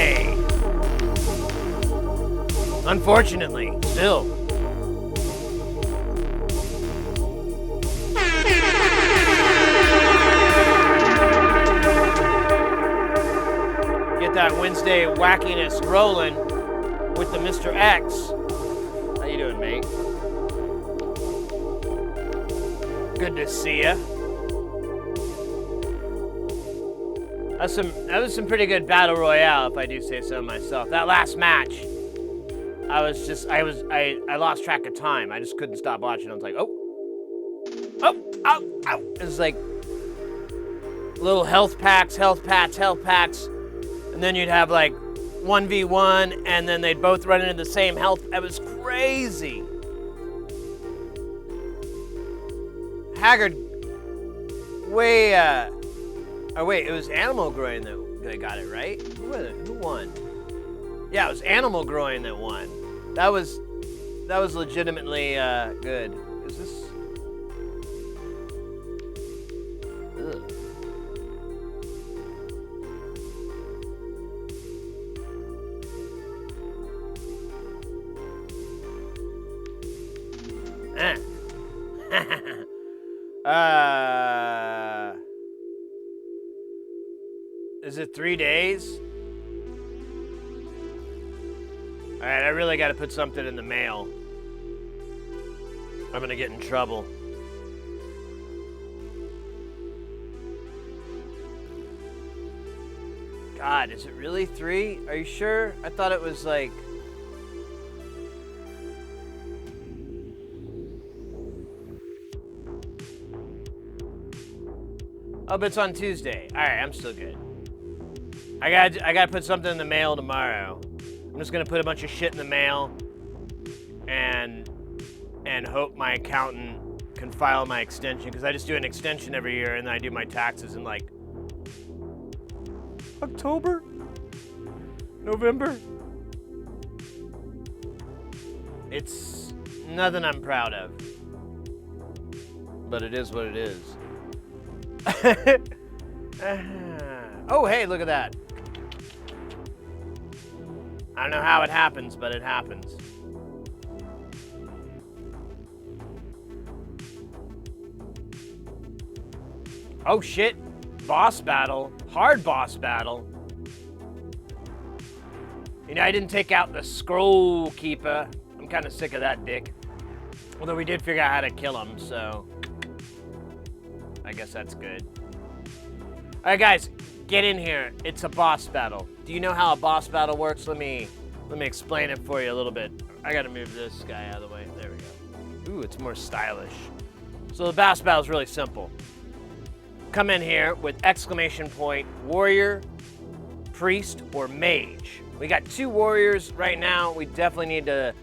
Wednesday. Unfortunately, still. Get that Wednesday wackiness rolling with the Mr. X. How you doing, mate? Good to see ya. That was some pretty good battle royale, if I do say so myself. That last match, I lost track of time. I just couldn't stop watching. I was like, oh. It was like little health packs, and then you'd have like 1v1, and then they'd both run into the same health. It was crazy. Haggard, oh wait, it was Animal Groin that got it, right? Who won? Yeah, it was Animal Groin that won. That was legitimately good. Is this? Ugh. Is it 3 days? All right, I really got to put something in the mail. I'm gonna get in trouble. God, is it really 3? Are you sure? I thought it was like... Oh, but it's on Tuesday. All right, I'm still good. I gotta put something in the mail tomorrow. I'm just gonna put a bunch of shit in the mail and hope my accountant can file my extension, because I just do an extension every year and then I do my taxes in like October? November? It's nothing I'm proud of, but it is what it is. Oh, hey, look at that. I don't know how it happens, but it happens. Oh shit, boss battle, hard boss battle. You know, I didn't take out the scroll keeper. I'm kind of sick of that dick. Although we did figure out how to kill him, so I guess that's good. All right, guys, get in here. It's a boss battle. Do you know how a boss battle works? Let me explain it for you a little bit. I gotta move this guy out of the way. There we go. Ooh, it's more stylish. So the boss battle is really simple. Come in here with exclamation point warrior, priest, or mage. We got 2 warriors right now. We definitely need to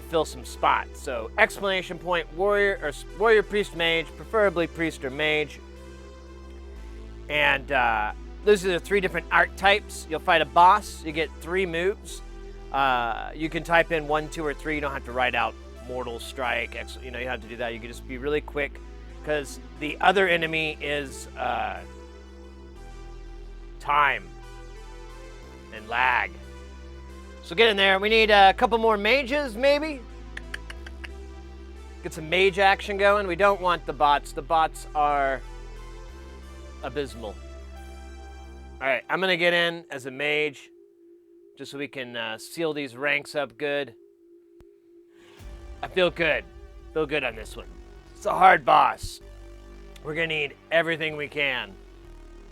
fill some spots. So exclamation point warrior, or warrior, priest, mage, preferably priest or mage. And those are the 3 different archetypes. You'll fight a boss. You get 3 moves. You can type in 1, 2, or 3. You don't have to write out Mortal Strike. You don't have to do that. You can just be really quick, because the other enemy is time and lag. So get in there. We need a couple more mages, maybe. Get some mage action going. We don't want the bots. The bots are abysmal. All right, I'm gonna get in as a mage, just so we can seal these ranks up good. I feel good. Feel good on this one. It's a hard boss. We're gonna need everything we can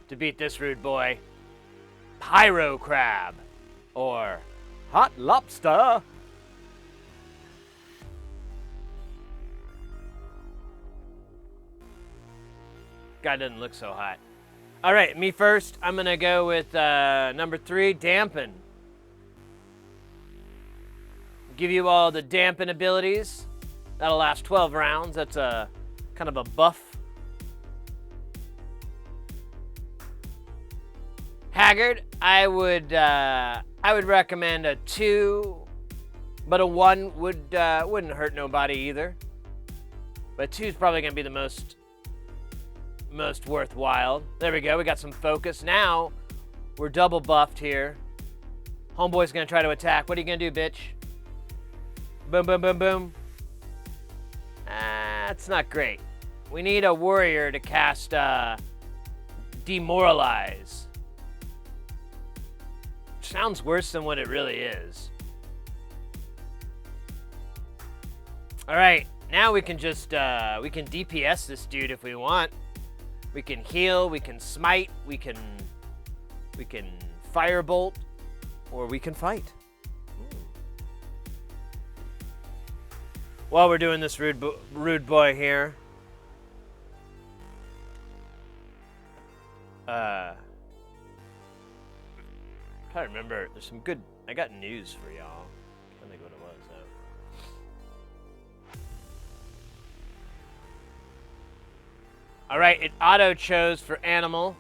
to beat this rude boy. Pyro Crab, or Hot Lobster. Guy doesn't look so hot. All right, me first. I'm gonna go with number 3, Dampen. Give you all the dampen abilities. That'll last 12 rounds. That's a kind of a buff. Haggard, I would recommend a 2, but a 1 wouldn't hurt nobody either. But 2 is probably gonna be the most most worthwhile. There we go. We got some focus. Now we're double buffed here. Homeboy's gonna try to attack. What are you gonna do, bitch? Boom, boom, boom, boom. That's not great. We need a warrior to cast Demoralize. Sounds worse than what it really is. All right, now we can just we can DPS this dude if we want. We can heal, we can smite, we can firebolt, or we can fight. While we're doing this rude boy here, trying to remember. There's some good. I got news for y'all. Can't think what it was though. All right, it auto chose for animal.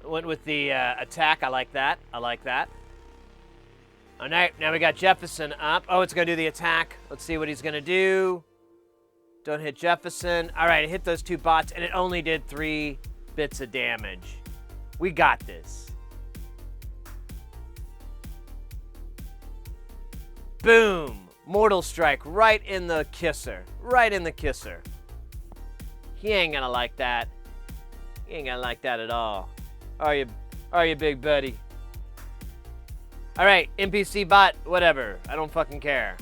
Went with the attack. I like that. I like that. All right, now we got Jefferson up. Oh, it's gonna do the attack. Let's see what he's gonna do. Don't hit Jefferson. All right, it hit those two bots, and it only did 3 bits of damage. We got this. Boom! Mortal Strike right in the kisser. Right in the kisser. He ain't gonna like that. He ain't gonna like that at all. Are you, big buddy? All right, NPC bot, whatever. I don't fucking care.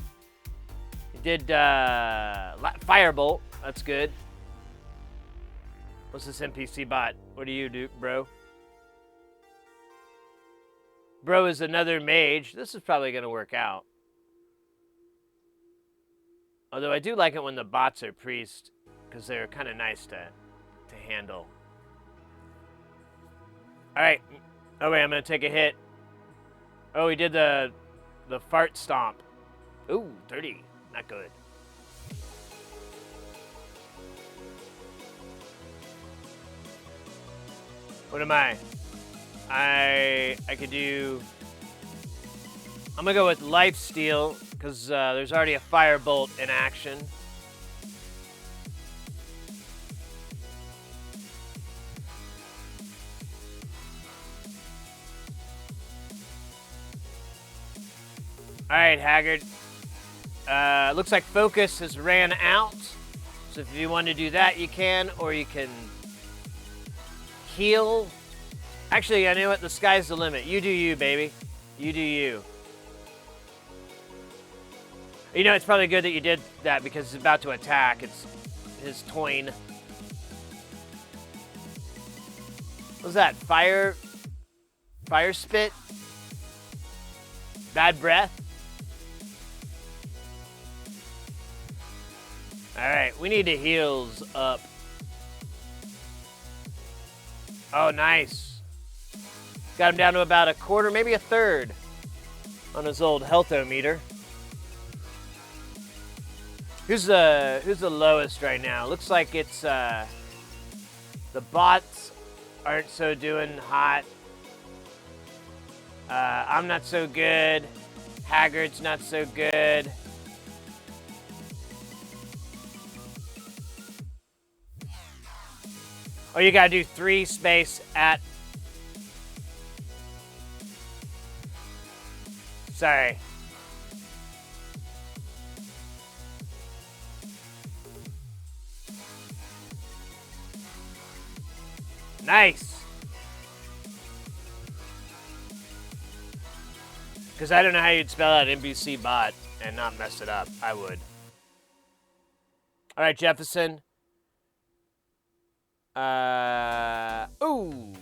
He did Firebolt. That's good. What's this NPC bot? What do you do, bro? Bro is another mage. This is probably gonna work out. Although I do like it when the bots are priest, because they're kind of nice to handle. All right. Oh wait, I'm gonna take a hit. Oh, he did the fart stomp. Ooh, 30. Not good. What am I? I could do. I'm gonna go with Lifesteal because there's already a Firebolt in action. All right, Haggard. Looks like focus has ran out. So if you want to do that, you can, or you can heal. Actually, I know what, the sky's the limit. You do you, baby. You do you. You know, it's probably good that you did that because it's about to attack. It's his toin. What's that? Fire spit? Bad breath? Alright, we need the heals up. Oh, nice. Got him down to about a quarter, maybe a third on his old health-o-meter. Who's the lowest right now? Looks like it's the bots aren't so doing hot. I'm not so good. Haggard's not so good. Oh, you gotta do 3 space at. Sorry. Nice. Because I don't know how you'd spell out NBC bot and not mess it up. I would. All right, Jefferson. Ooh.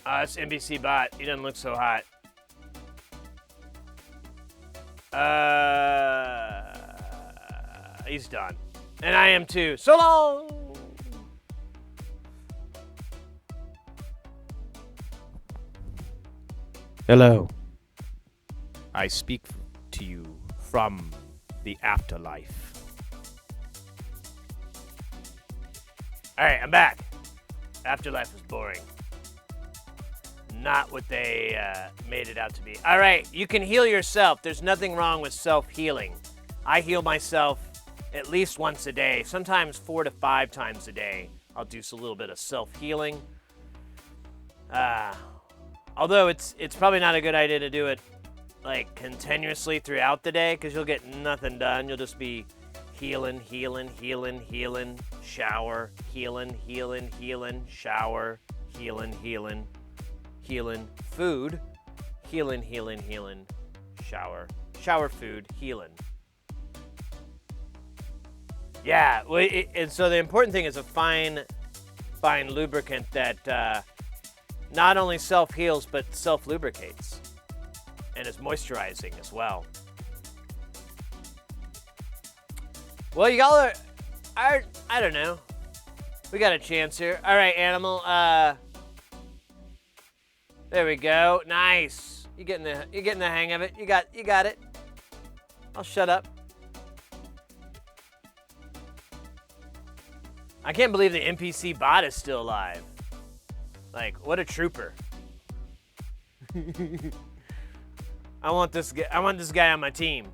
It's NBC bot. He doesn't look so hot. He's done. And I am too. So long! Hello. I speak to you from the afterlife. Alright, I'm back. Afterlife was boring. not what they made it out to be. All right, you can heal yourself. There's nothing wrong with self-healing. I heal myself at least once a day, sometimes 4 to 5 times a day. I'll do a little bit of self-healing. Although it's probably not a good idea to do it like continuously throughout the day, because you'll get nothing done. You'll just be healing, shower, healing, shower, healing, food, healing, shower, food, healing. Yeah, and so the important thing is a fine lubricant that not only self-heals but self-lubricates and is moisturizing as well. Well, y'all are I don't know. We got a chance here. All right, Animal. There we go. Nice. You're getting the hang of it. You got it. I'll shut up. I can't believe the NPC bot is still alive. Like, what a trooper. I want this guy on my team.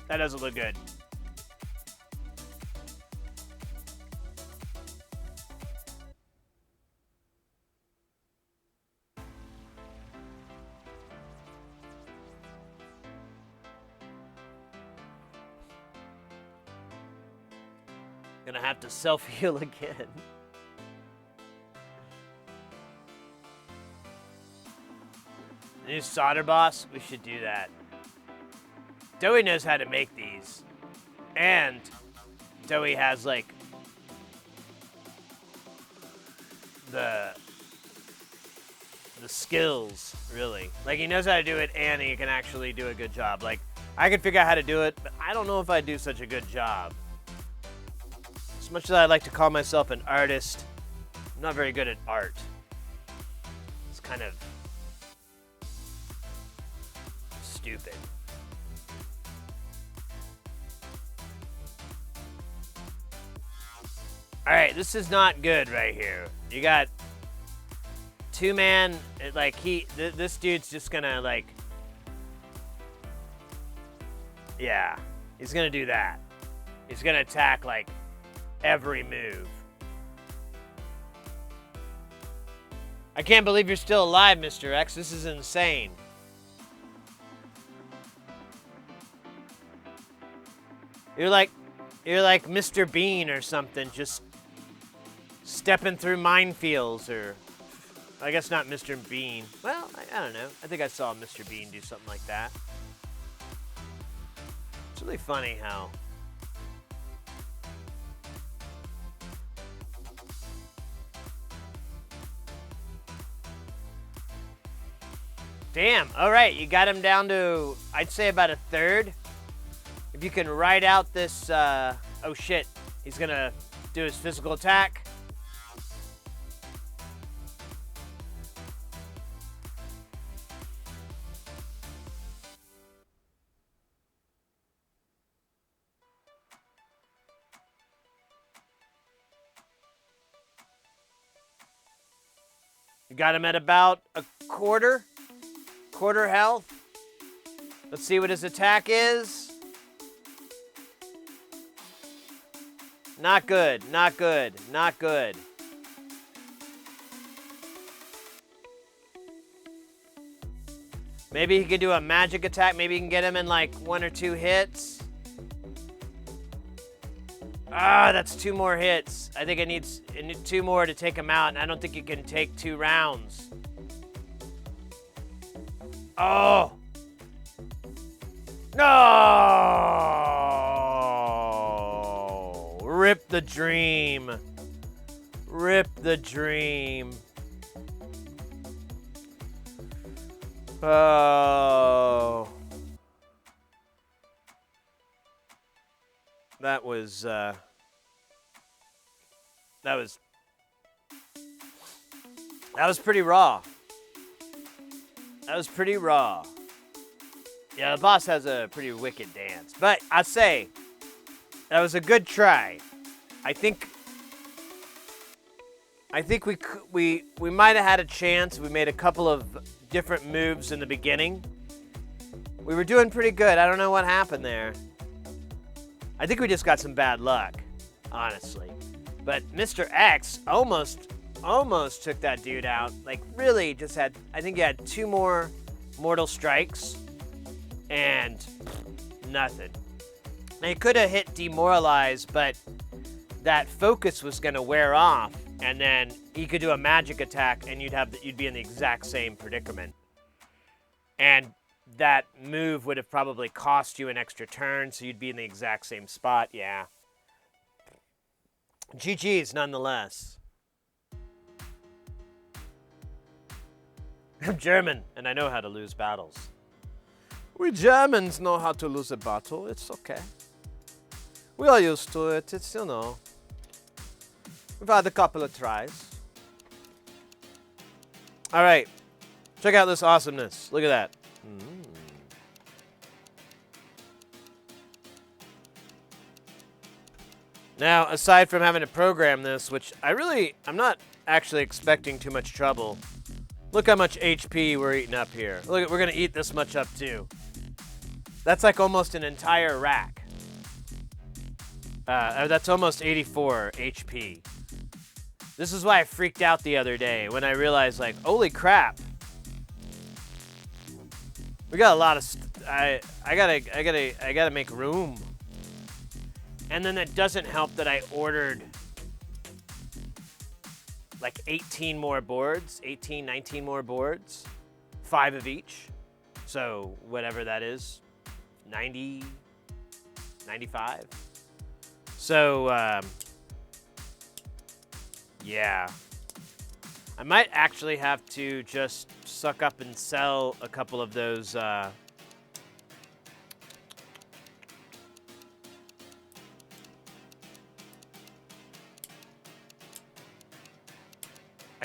That doesn't look good. Gonna have to self-heal again. New solder boss? We should do that. Doey knows how to make these. And Doey has, like, the skills, really. Like, he knows how to do it, and he can actually do a good job. Like, I can figure out how to do it, but I don't know if I do such a good job. As much as I like to call myself an artist, I'm not very good at art. It's kind of stupid. All right, this is not good right here. You got two-man, like this dude's just gonna like, yeah, he's gonna do that. He's gonna attack like every move. I can't believe you're still alive, Mr. X. This is insane. You're like Mr. Bean or something, just stepping through minefields, or I guess not Mr. Bean. Well, I don't know. I think I saw Mr. Bean do something like that. It's really funny how damn, all right, you got him down to, I'd say, about a third. If you can ride out this, oh shit, he's gonna do his physical attack. You got him at about a quarter health. Let's see what his attack is. Not good, not good, not good. Maybe he could do a magic attack. Maybe you can get him in like 1 or 2 hits. Ah, that's 2 more hits. I think it needs 2 more to take him out, and I don't think you can take 2 rounds. Oh! No! Rip the dream. Rip the dream. Oh. That was That was pretty raw. That was pretty raw. Yeah, the boss has a pretty wicked dance. But I say, that was a good try. I think we might have had a chance. We made a couple of different moves in the beginning. We were doing pretty good. I don't know what happened there. I think we just got some bad luck, honestly. But Mr. X almost took that dude out. Like, really just had, I think he had 2 more mortal strikes and nothing. Now, he could have hit Demoralize, but that focus was going to wear off, and then he could do a magic attack, and you'd be in the exact same predicament. And that move would have probably cost you an extra turn, so you'd be in the exact same spot. Yeah. GG's nonetheless. I'm German, and I know how to lose battles. We Germans know how to lose a battle. It's okay. We are used to it. It's, you know. We've had a couple of tries. All right. Check out this awesomeness. Look at that. Now, aside from having to program this, which I'm not actually expecting too much trouble. Look how much HP we're eating up here. Look, we're going to eat this much up too. That's like almost an entire rack. That's almost 84 HP. This is why I freaked out the other day when I realized, like, holy crap. We got a lot of I gotta make room. And then it doesn't help that I ordered like 18 more boards, 18, 19 more boards, 5 of each. So whatever that is, 90, 95. So, yeah. I might actually have to just suck up and sell a couple of those, I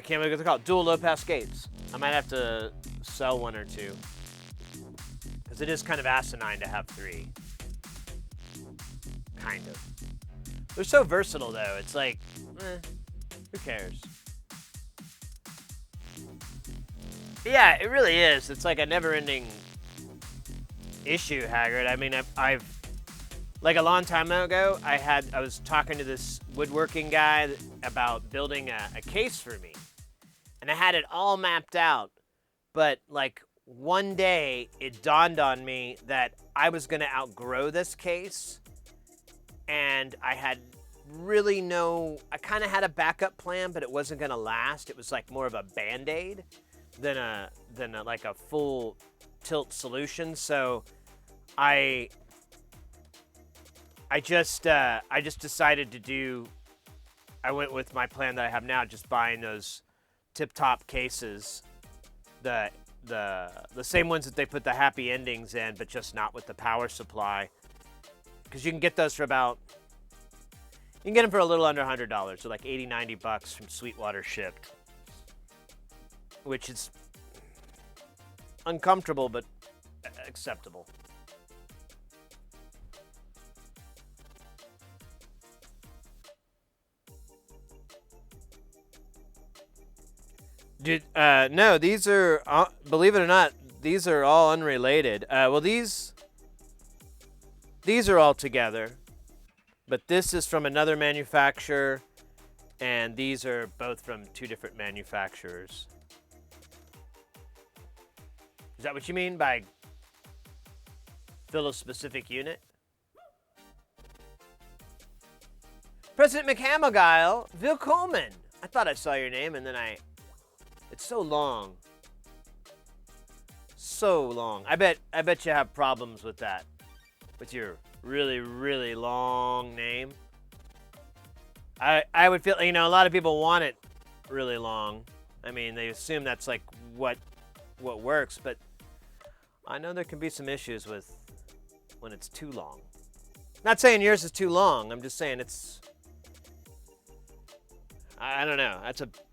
can't remember what they're called. Dual low pass gates. I might have to sell 1 or 2. Because it is kind of asinine to have 3. Kind of. They're so versatile, though. It's like, who cares? Yeah, it really is. It's like a never-ending issue, Haggard. I mean, I've like a long time ago, I was talking to this woodworking guy about building a case for me. And I had it all mapped out. But like one day, it dawned on me that I was going to outgrow this case. And I had really I kind of had a backup plan, but it wasn't going to last. It was like more of a Band-Aid than a like a full tilt solution. So I just decided to do, I went with my plan that I have now, just buying those tip-top cases, the same ones that they put the happy endings in, but just not with the power supply. Because you can get those for about, you can get them for a little under $100, so like 80, 90 bucks from Sweetwater shipped. Which is uncomfortable, but acceptable. Dude, no, these are, believe it or not, these are all unrelated. Well, these are all together, but this is from another manufacturer, and these are both from 2 different manufacturers. Is that what you mean by fill a specific unit? President McHammergile, willkommen. I thought I saw your name, and then it's so long. So long. I bet you have problems with that. With your really, really long name. I would feel, a lot of people want it really long. I mean, they assume that's like what works, but I know there can be some issues with when it's too long. Not saying yours is too long. I'm just saying it's, I don't know.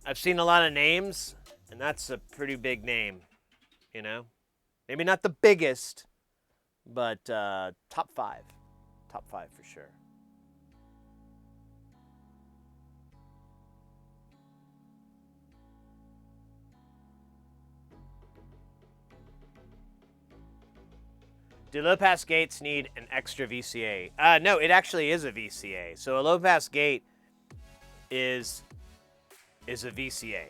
I've seen a lot of names And that's a pretty big name, you know? Maybe not the biggest, but top 5. Top 5 for sure. Do low-pass gates need an extra VCA? No, it actually is a VCA. So a low-pass gate is a VCA.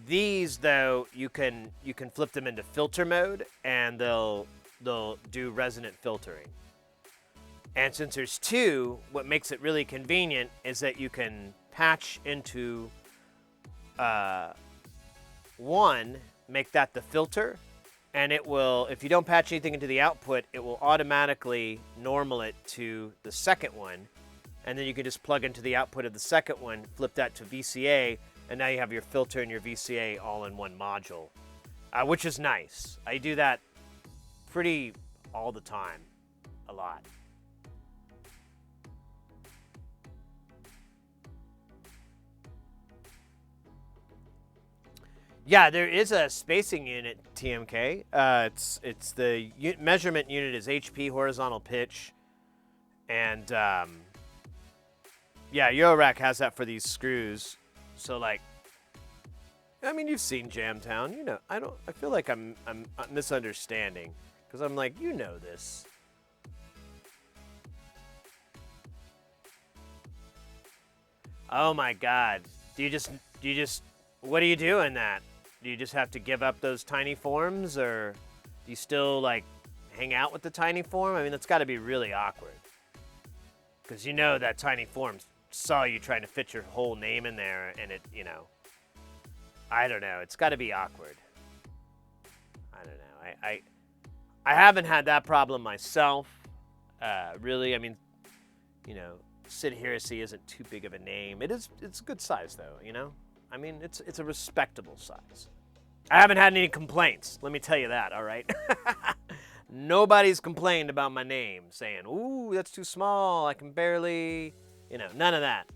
These, though, you can flip them into filter mode, and they'll do resonant filtering. And since there's 2, what makes it really convenient is that you can patch into 1, make that the filter, and it will, if you don't patch anything into the output, it will automatically normal it to the second one. And then you can just plug into the output of the second one, flip that to VCA, and now you have your filter and your VCA all in one module, which is nice. I do that pretty all the time, a lot. Yeah, there is a spacing unit, TMK. It's the measurement unit is HP, horizontal pitch, and yeah, Eurorack has that for these screws. So like, I mean, you've seen Jamtown, you know. I feel like I'm misunderstanding because I'm like, you know this. Oh my God, do you just? What do you do in that? Do you just have to give up those tiny forms, or do you still like hang out with the tiny form? I mean, that's got to be really awkward because you know that tiny form saw you trying to fit your whole name in there, and it, you know, I don't know. It's got to be awkward. I don't know. I haven't had that problem myself. Really, I mean, you know, Sid Heresy isn't too big of a name. It's a good size though, you know. I mean, it's a respectable size. I haven't had any complaints. Let me tell you that. All right. Nobody's complained about my name, saying, "Ooh, that's too small. I can barely," you know, none of that.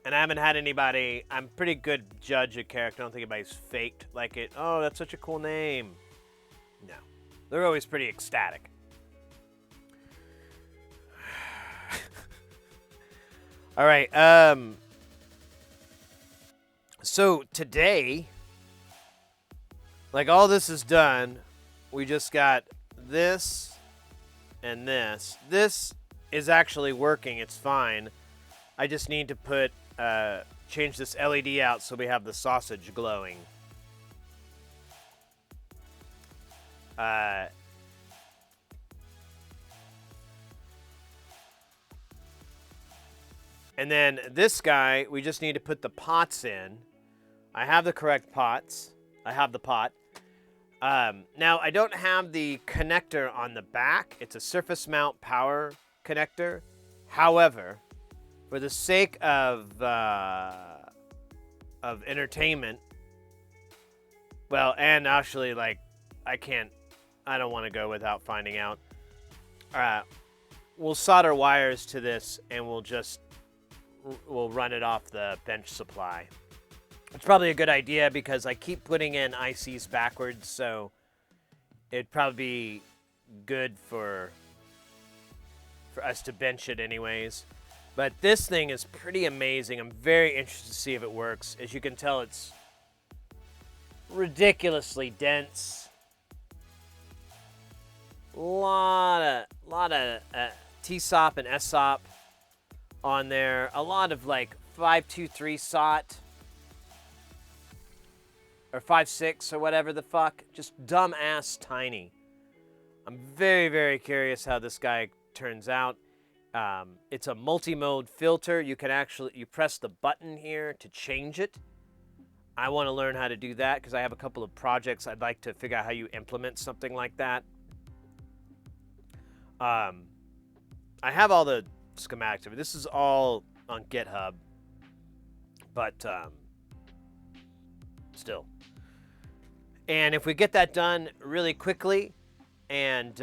And I haven't had anybody. I'm pretty good judge of character. I don't think anybody's faked like it. Oh, that's such a cool name. No, they're always pretty ecstatic. All right. So today, like all this is done, we just got this and this. This is actually working. It's fine. I just need to put change this LED out so we have the sausage glowing. And then this guy, we just need to put the pots in. I have the correct pots. I have the pot. Now, I don't have the connector on the back. It's a surface mount power connector. However, for the sake of entertainment, well, and actually, like, I don't want to go without finding out. We'll solder wires to this, and we'll run it off the bench supply. It's probably a good idea because I keep putting in ICs backwards, so it'd probably be good for us to bench it anyways. But this thing is pretty amazing. I'm very interested to see if it works. As you can tell, it's ridiculously dense. Lot of TSOP and SOP on there. A lot of like 523 SOT or 5.6 or whatever the fuck. Just dumb-ass tiny. I'm very, very curious how this guy turns out. It's a multi-mode filter. You press the button here to change it. I want to learn how to do that because I have a couple of projects I'd like to figure out how you implement something like that. I have all the schematics of it. This is all on GitHub, but still. And if we get that done really quickly, and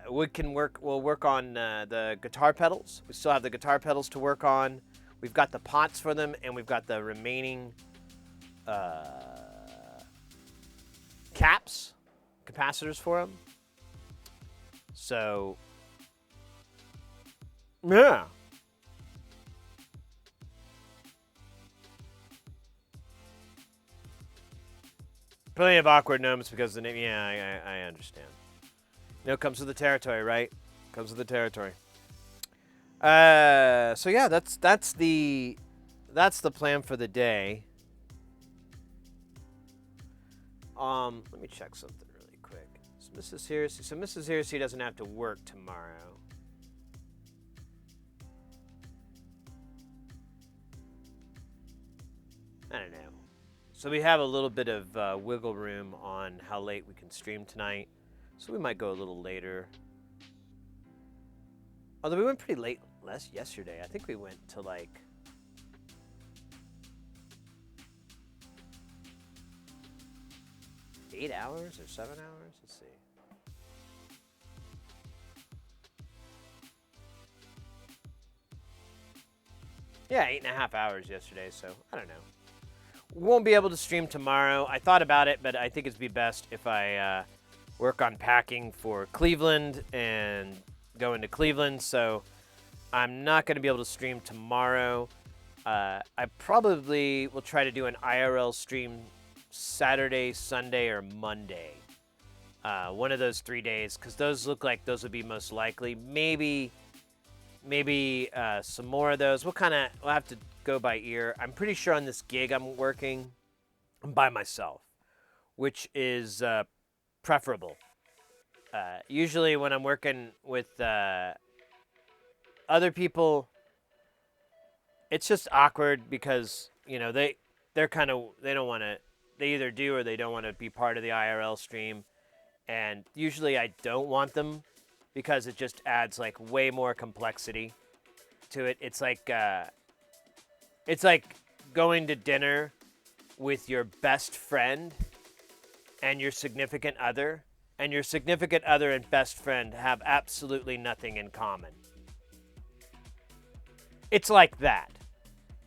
Wood can work. We'll work on the guitar pedals. We still have the guitar pedals to work on. We've got the pots for them, and we've got the remaining caps, capacitors for them. So, yeah. Plenty of awkward gnomes because the name. Yeah, I understand. Comes with the territory, right? Comes with the territory. So yeah, that's the plan for the day. Let me check something really quick. So Mrs. Hersey doesn't have to work tomorrow. I don't know. So we have a little bit of wiggle room on how late we can stream tonight. So we might go a little later. Although we went pretty late yesterday. I think we went to like 8 hours or 7 hours? Let's see. Yeah, 8.5 hours yesterday, so I don't know. Won't be able to stream tomorrow. I thought about it, but I think it'd be best if I work on packing for Cleveland and go into Cleveland, so I'm not going to be able to stream tomorrow. I probably will try to do an IRL stream Saturday, Sunday, or Monday. One of those 3 days, because those look like those would be most likely. Maybe some more of those. We'll have to go by ear. I'm pretty sure on this gig I'm working by myself, which is preferable. Usually when I'm working with other people, it's just awkward because they don't want to. They either do or they don't want to be part of the IRL stream, and usually I don't want them because it just adds like way more complexity to it. It's like going to dinner with your best friend and your significant other, and your significant other and best friend have absolutely nothing in common. It's like that.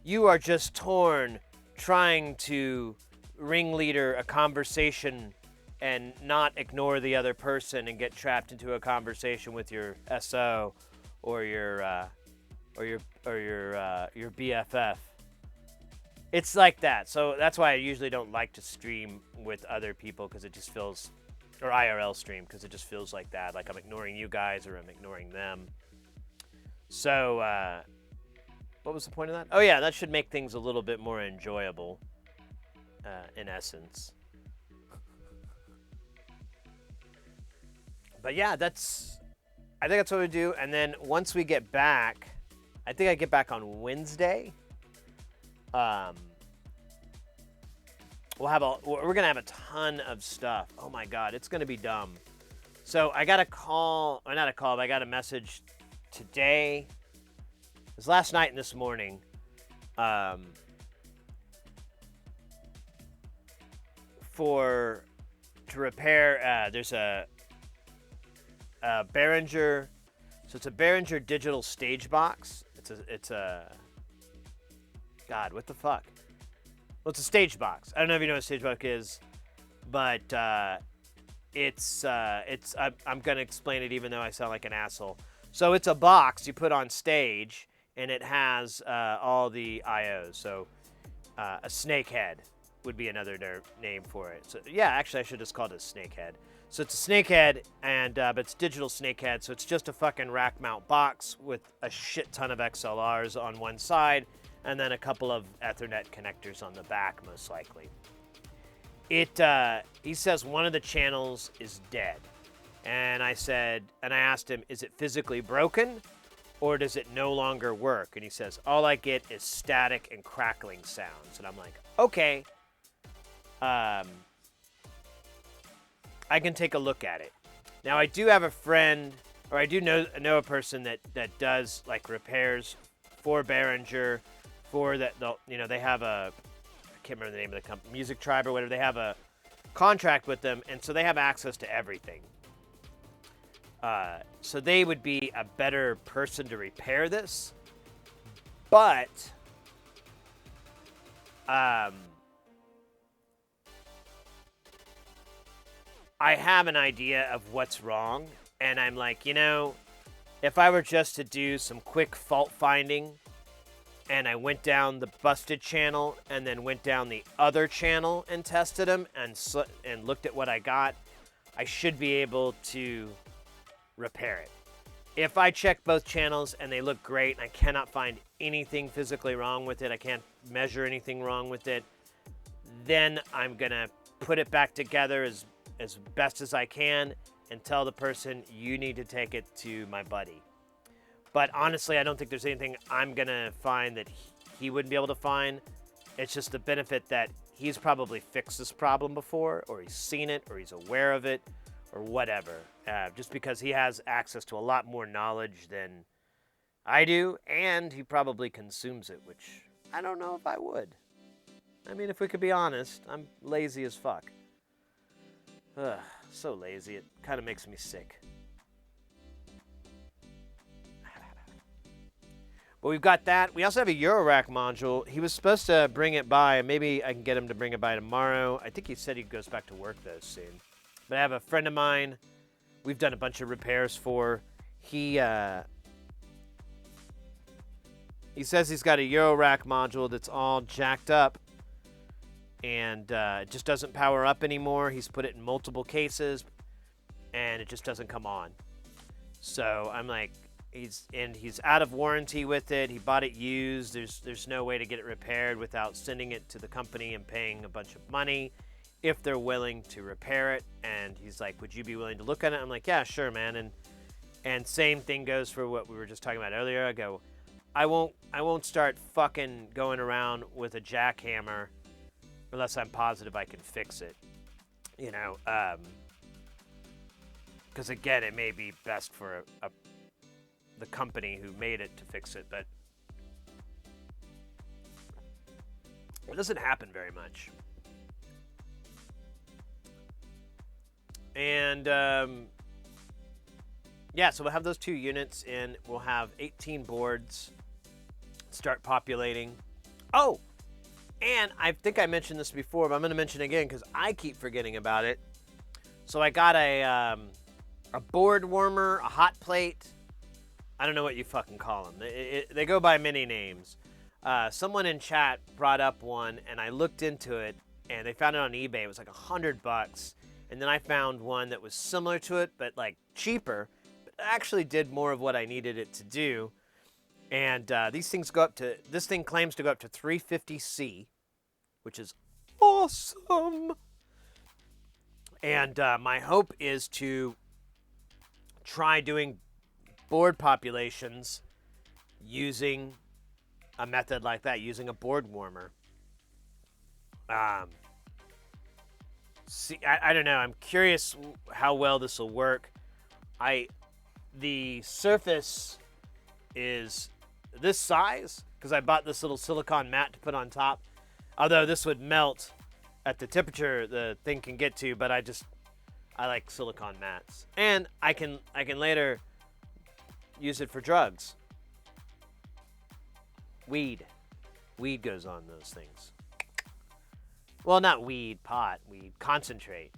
You are just torn trying to ringleader a conversation and not ignore the other person and get trapped into a conversation with your SO or your BFF. It's like that. So that's why I usually don't like to stream with other people, because it just feels, or IRL stream, because it just feels like that. Like I'm ignoring you guys or I'm ignoring them. So, what was the point of that? Oh yeah, that should make things a little bit more enjoyable, in essence. But yeah, I think that's what we do. And then once we get back, I think I get back on Wednesday. We're gonna have a ton of stuff. Oh my God, it's gonna be dumb. So I got a call, or not a call, but I got a message today. It was last night and this morning. To repair, there's a Behringer, so it's a Behringer digital stage box. It's a God, what the fuck? Well, it's a stage box. I don't know if you know what a stage box is, but I'm gonna explain it even though I sound like an asshole. So it's a box you put on stage, and it has all the IOs. So a snake head would be another name for it. So yeah, actually I should just call it a snake head. So it's a snake head, and but it's digital snake head, so it's just a fucking rack mount box with a shit ton of XLRs on one side, and then a couple of Ethernet connectors on the back, most likely. He says one of the channels is dead, and I asked him, is it physically broken, or does it no longer work? And he says, all I get is static and crackling sounds. And I'm like, okay. I can take a look at it. Now, I do have a friend, or I do know a person that does like repairs for Behringer, for that. They have I can't remember the name of the company, Music Tribe or whatever. They have a contract with them, and so they have access to everything. So they would be a better person to repair this. But I have an idea of what's wrong, and I'm like, if I were just to do some quick fault finding, and I went down the busted channel and then went down the other channel and tested them and looked at what I got, I should be able to repair it. If I check both channels and they look great and I cannot find anything physically wrong with it, I can't measure anything wrong with it, then I'm gonna put it back together as best as I can and tell the person, you need to take it to my buddy. But honestly, I don't think there's anything I'm gonna find that he wouldn't be able to find. It's just the benefit that he's probably fixed this problem before, or he's seen it, or he's aware of it, or whatever. Just because he has access to a lot more knowledge than I do, and he probably consumes it, which I don't know if I would. I mean, if we could be honest, I'm lazy as fuck. Ugh, so lazy, it kind of makes me sick. But we've got that. We also have a Eurorack module. He was supposed to bring it by. Maybe I can get him to bring it by tomorrow. I think he said he goes back to work, though, soon. But I have a friend of mine we've done a bunch of repairs for. He says he's got a Eurorack module that's all jacked up. And it just doesn't power up anymore. He's put it in multiple cases. And it just doesn't come on. So I'm like... He's out of warranty with it. He bought it used. There's no way to get it repaired without sending it to the company and paying a bunch of money if they're willing to repair it. And he's like, would you be willing to look at it? I'm like, yeah, sure, man. And same thing goes for what we were just talking about earlier. I go, I won't start fucking going around with a jackhammer unless I'm positive I can fix it. Because again, it may be best for the company who made it to fix it, but it doesn't happen very much. And yeah, so we'll have those 2 units and we'll have 18 boards start populating. Oh, and I think I mentioned this before, but I'm going to mention it again because I keep forgetting about it. So I got a board warmer, a hot plate. I don't know what you fucking call them. They go by many names. Someone in chat brought up one, and I looked into it, and they found it on eBay. It was like $100, and then I found one that was similar to it, but like cheaper, but actually did more of what I needed it to do. And these things go up to. This thing claims to go up to 350C, which is awesome. And my hope is to try doing board populations using a method like that, using a board warmer. See, I don't know. I'm curious how well this will work. The surface is this size because I bought this little silicone mat to put on top. Although this would melt at the temperature the thing can get to, but I like silicone mats, and I can later use it for drugs. Weed goes on those things. Well, not weed, pot. Weed. Concentrate.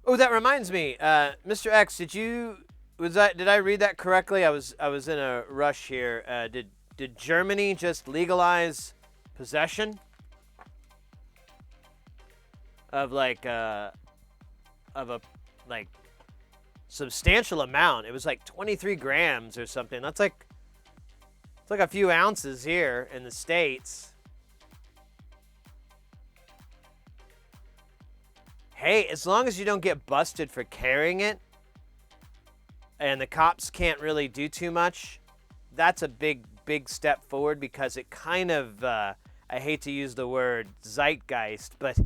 Oh, that reminds me. Mr. X, did I read that correctly? I was in a rush here. Did Germany just legalize possession of a substantial amount? It was like 23 grams or something. It's like a few ounces here in the States. Hey, as long as you don't get busted for carrying it and the cops can't really do too much, that's a big step forward, because it kind of, I hate to use the word zeitgeist, but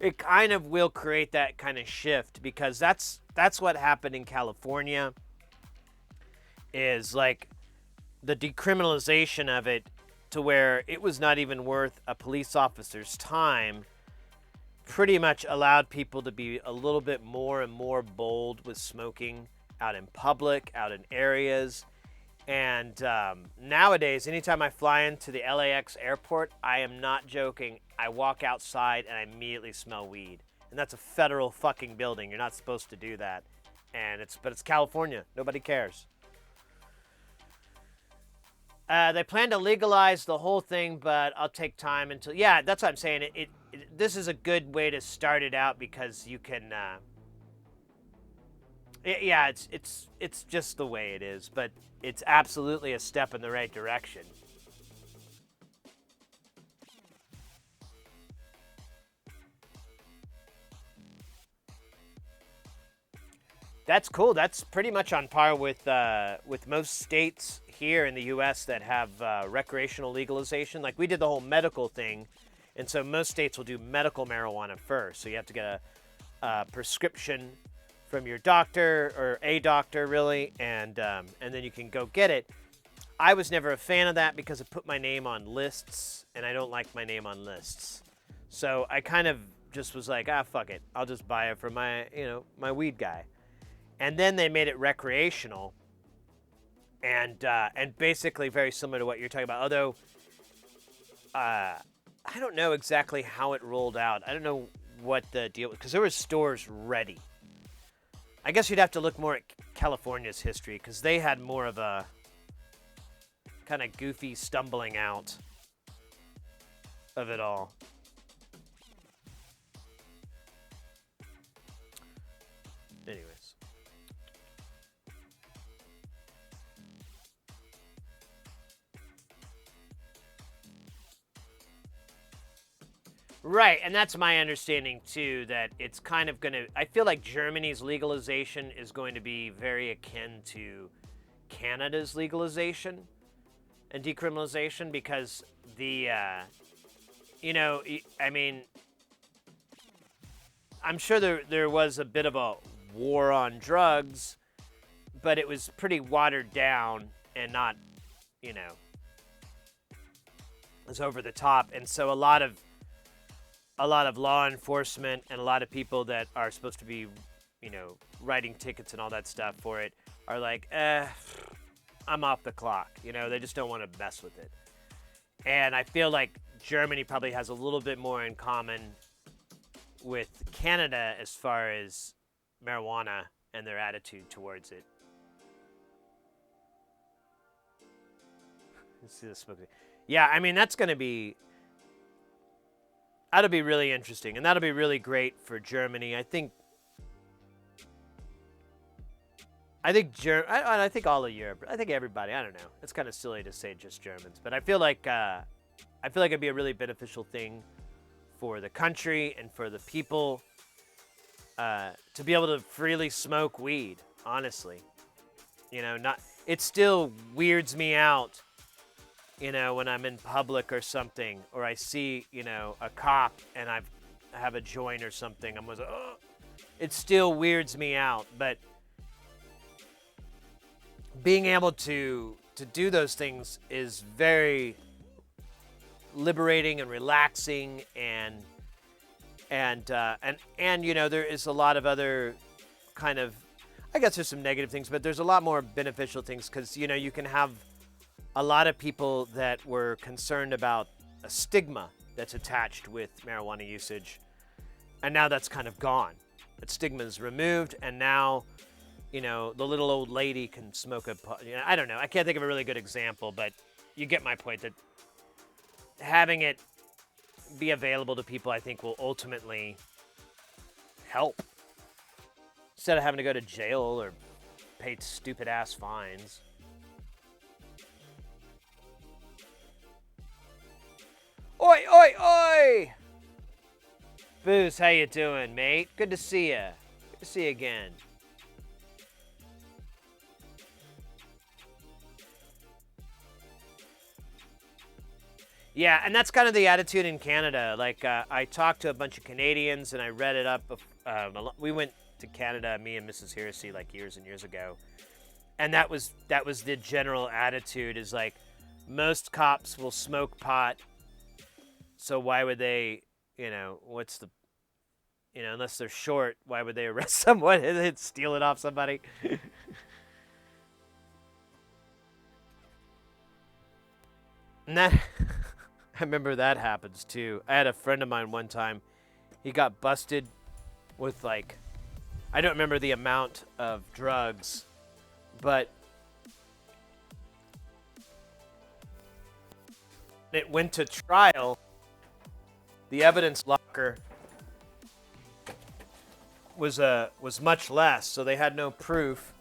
it kind of will create that kind of shift, because that's what happened in California, is like the decriminalization of it to where it was not even worth a police officer's time pretty much allowed people to be a little bit more and more bold with smoking out in public, out in areas. And nowadays, anytime I fly into the LAX airport, I am not joking. I walk outside and I immediately smell weed. And that's a federal fucking building. You're not supposed to do that. But it's California. Nobody cares. They plan to legalize the whole thing, but I'll take time until. Yeah, that's what I'm saying. This is a good way to start it out because you can. Yeah, it's just the way it is, but it's absolutely a step in the right direction. That's cool. That's pretty much on par with most states here in the U.S. that have recreational legalization. Like we did the whole medical thing, and so most states will do medical marijuana first. So you have to get a prescription from your doctor or a doctor, really, and then you can go get it. I was never a fan of that because it put my name on lists, and I don't like my name on lists. So I kind of just was like, fuck it. I'll just buy it from my weed guy. And then they made it recreational, and basically very similar to what you're talking about. Although I don't know exactly how it rolled out. I don't know what the deal was because there were stores ready. I guess you'd have to look more at California's history because they had more of a kind of goofy stumbling out of it all. Anyways. Right, and that's my understanding too, that it's kind of going to, I feel like Germany's legalization is going to be very akin to Canada's legalization and decriminalization because I mean, I'm sure there was a bit of a war on drugs, but it was pretty watered down and not, it was over the top. And so a lot of law enforcement and a lot of people that are supposed to be, writing tickets and all that stuff for it are like, I'm off the clock. They just don't want to mess with it. And I feel like Germany probably has a little bit more in common with Canada as far as marijuana and their attitude towards it. Let's see the smoke. Yeah, I mean, that'll be really interesting, and that'll be really great for Germany. I think I think all of Europe. I think everybody. I don't know. It's kind of silly to say just Germans, but I feel like it'd be a really beneficial thing for the country and for the people to be able to freely smoke weed. Honestly, it still weirds me out. When I'm in public or something, or I see, a cop and I have a joint or something, I'm always like, oh, it still weirds me out. But being able to do those things is very liberating and relaxing, and there is a lot of other kind of, I guess there's some negative things, but there's a lot more beneficial things because you can have a lot of people that were concerned about a stigma that's attached with marijuana usage, and now that's kind of gone. That stigma is removed, and now, the little old lady can smoke I don't know. I can't think of a really good example, but you get my point that having it be available to people, I think, will ultimately help. Instead of having to go to jail or pay stupid-ass fines. Oi, oi, oi! Booze, how you doing, mate? Good to see you. Good to see you again. Yeah, and that's kind of the attitude in Canada. Like, I talked to a bunch of Canadians, and I read it up. We went to Canada, me and Mrs. Heresy, like years and years ago, and that was the general attitude. Is like, most cops will smoke pot, so why would they? What's the? You know, unless they're short, why would they arrest someone and steal it off somebody? And that, I remember that happens too. I had a friend of mine one time. He got busted with like, I don't remember the amount of drugs, but it went to trial. The evidence locker was much less, so they had no proof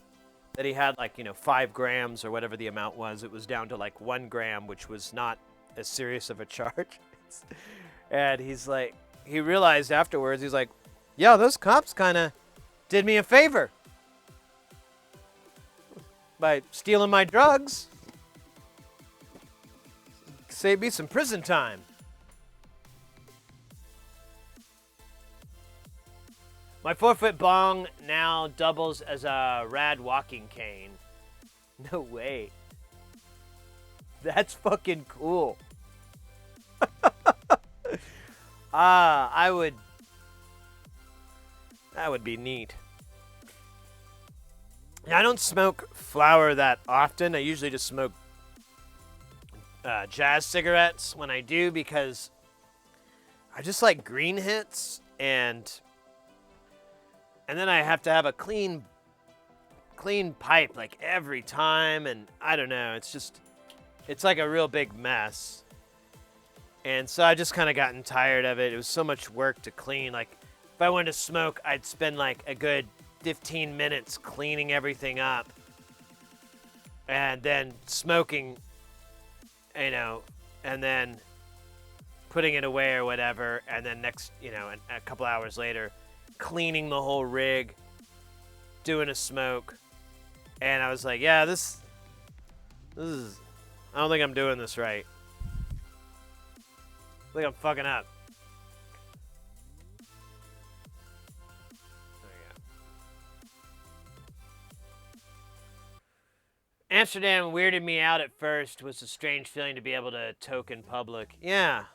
that he had, like, 5 grams or whatever the amount was. It was down to like 1 gram, which was not as serious of a charge. And he's like, he realized afterwards, he's like, yeah, those cops kind of did me a favor by stealing my drugs. Saved me some prison time. My 4-foot bong now doubles as a rad walking cane. No way. That's fucking cool. That would be neat. Yeah, I don't smoke flower that often. I usually just smoke jazz cigarettes when I do, because I just like green hits, and then I have to have a clean pipe like every time, and I don't know, it's like a real big mess. And so I just kind of gotten tired of it. It was so much work to clean. Like, if I wanted to smoke, I'd spend like a good 15 minutes cleaning everything up and then smoking, and then putting it away or whatever, and then next, a couple hours later, cleaning the whole rig, doing a smoke. And I was like, yeah, this is, I don't think I'm doing this right. I think I'm fucking up. There you go. Amsterdam weirded me out at first. Was a strange feeling to be able to toke in public. Yeah.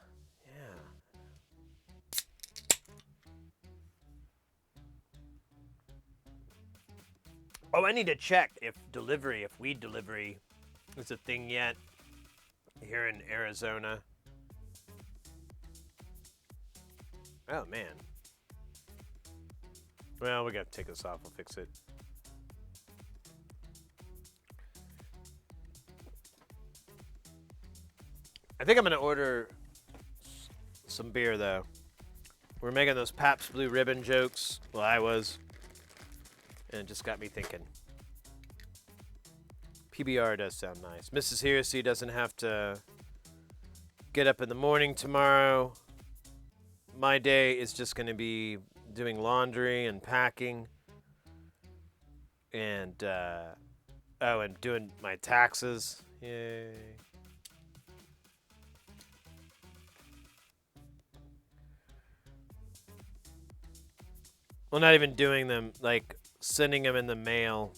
Oh, I need to check if weed delivery is a thing yet here in Arizona. Oh, man. Well, we gotta take this off. We'll fix it. I think I'm gonna order some beer, though. We're making those Pabst Blue Ribbon jokes. Well, I was. And it just got me thinking. PBR does sound nice. Mrs. Heresy doesn't have to get up in the morning tomorrow. My day is just going to be doing laundry and packing. And, and doing my taxes. Yay. Well, not even doing them, like sending them in the mail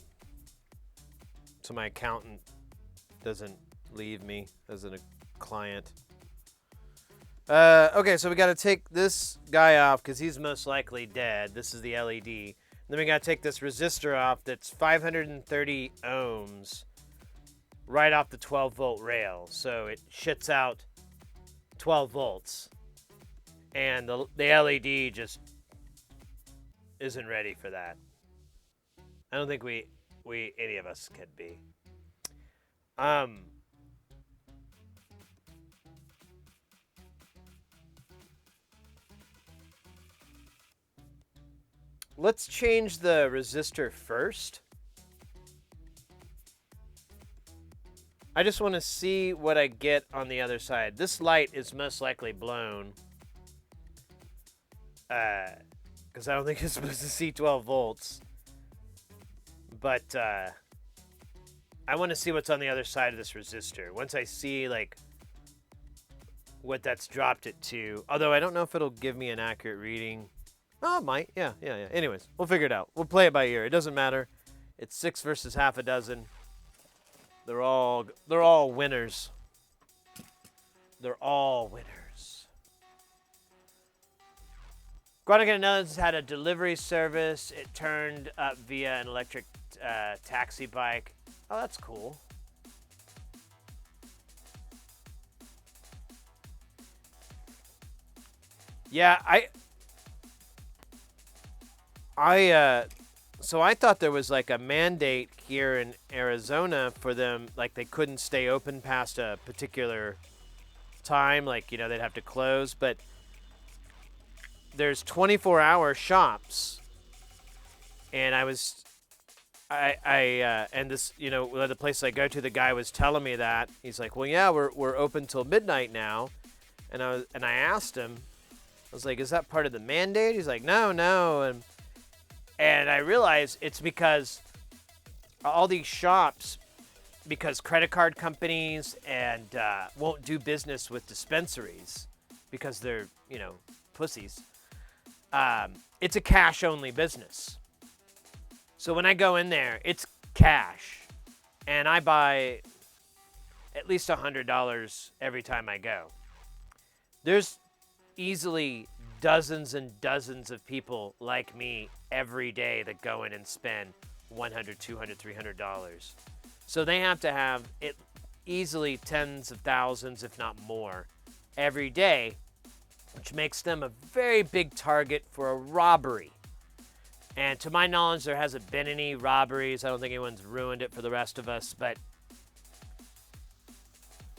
so my accountant doesn't leave me as a client. Okay, so we got to take this guy off because he's most likely dead. This is the LED. Then we got to take this resistor off that's 530 ohms right off the 12-volt rail. So it shits out 12 volts. And the LED just isn't ready for that. I don't think we any of us could be. Let's change the resistor first. I just want to see what I get on the other side. This light is most likely blown. Because I don't think it's supposed to see 12 volts. But I want to see what's on the other side of this resistor. Once I see, like, what that's dropped it to. Although I don't know if it'll give me an accurate reading. Oh, it might. Yeah. Anyways, we'll figure it out. We'll play it by ear. It doesn't matter. It's 6 versus half a dozen. They're all winners. They're all winners. Guadalupe Netherlands had a delivery service. It turned up via an electric taxi bike. Oh, that's cool. Yeah, so I thought there was like a mandate here in Arizona for them, like they couldn't stay open past a particular time, like, you know, they'd have to close, but there's 24-hour shops, and and this, you know, the place I go to, the guy was telling me that. He's like, well, yeah, we're open till midnight now, and I asked him, I was like, is that part of the mandate? He's like, no, and I realized it's because all these shops, because credit card companies and won't do business with dispensaries because they're, you know, pussies. It's a cash-only business. So when I go in there, it's cash, and I buy at least $100 every time I go. There's easily dozens and dozens of people like me every day that go in and spend $100, $200, $300. So they have to have it easily tens of thousands, if not more, every day, which makes them a very big target for a robbery. And to my knowledge, there hasn't been any robberies. I don't think anyone's ruined it for the rest of us, but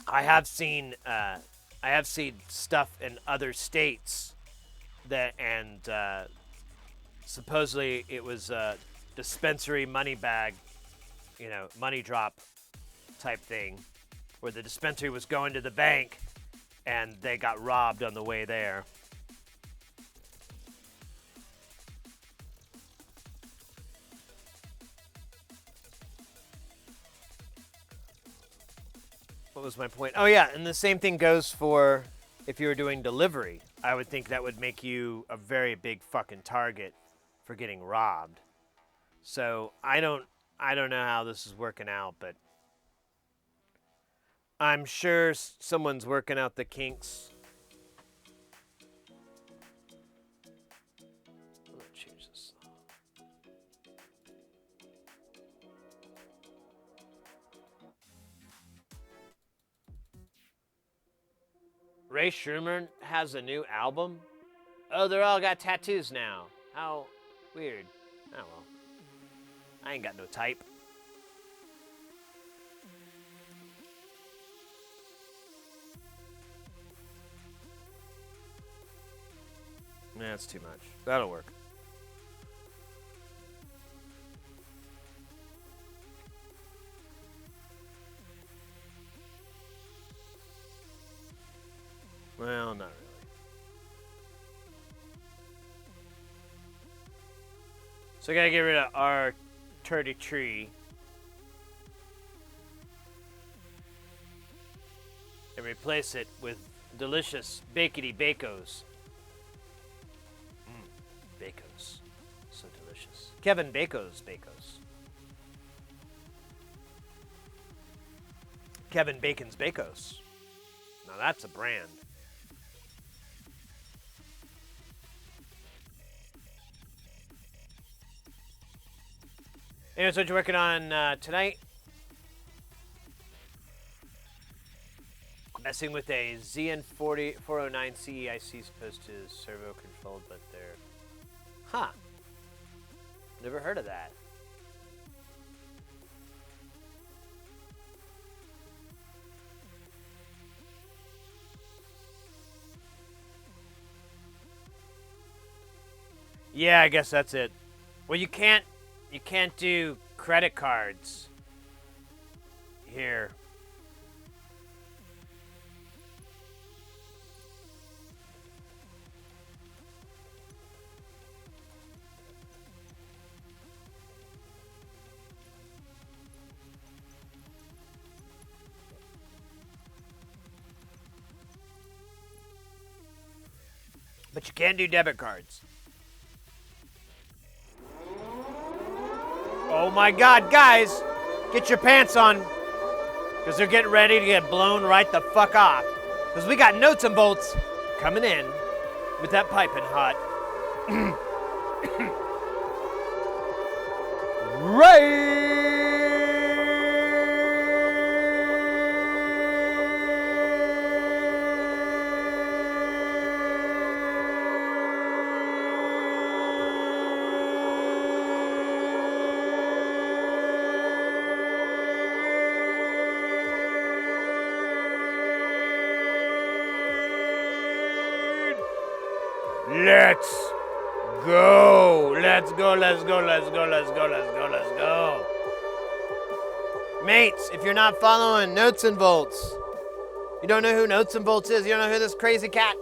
I have seen stuff in other states that, and supposedly it was a dispensary money bag, you know, money drop type thing, where the dispensary was going to the bank and they got robbed on the way there. What was my point? Oh yeah, and the same thing goes for if you were doing delivery. I would think that would make you a very big fucking target for getting robbed. So I don't know how this is working out, but I'm sure someone's working out the kinks. I'm gonna change this. Ray Sherman has a new album? Oh, they're all got tattoos now. How weird. Oh well. I ain't got no type. Nah, that's too much. That'll work. Well, not really. So I gotta get rid of our 33 and replace it with delicious bakety bacos. Bacos. So delicious. Kevin Baco's Bacos. Kevin Bacon's Bacos. Now that's a brand. Anyways, what you working on tonight? Messing with a ZN40 409 CEIC supposed to servo controlled, but they're... Huh. Never heard of that. Yeah, I guess that's it. Well, you can't do credit cards here. But you can do debit cards. Oh my God, guys, get your pants on, because they're getting ready to get blown right the fuck off. Because we got nuts and bolts coming in with that piping hot. Let's go. Let's go, let's go, let's go, let's go, let's go, let's go. Mates, if you're not following Notes and Volts, you don't know who Notes and Volts is, you don't know who this crazy cat,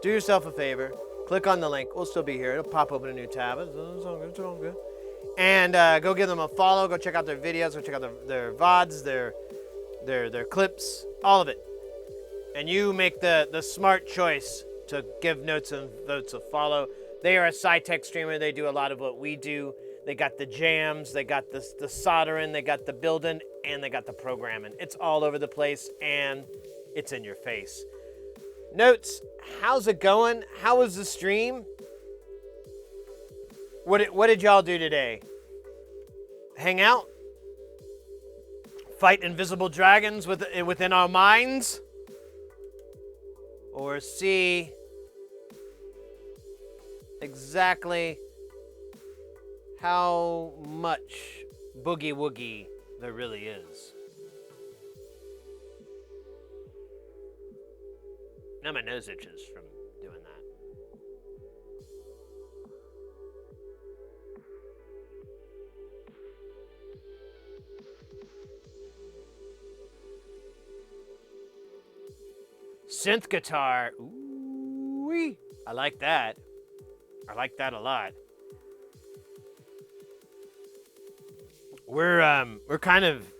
do yourself a favor. Click on the link. We'll still be here. It'll pop open a new tab. It's all good. It's all good. And go give them a follow. Go check out their videos. Go check out their VODs, their clips, all of it. And you make the smart choice to give Notes and Votes a follow. They are a SciTech streamer. They do a lot of what we do. They got the jams, they got the soldering, they got the building, and they got the programming. It's all over the place, and it's in your face. Notes, how's it going? How was the stream? What did y'all do today? Hang out? Fight invisible dragons within our minds? Or see exactly how much boogie woogie there really is? Now my nose itches from doing that. Synth guitar. Ooh-wee. I like that. I like that a lot. We're kind of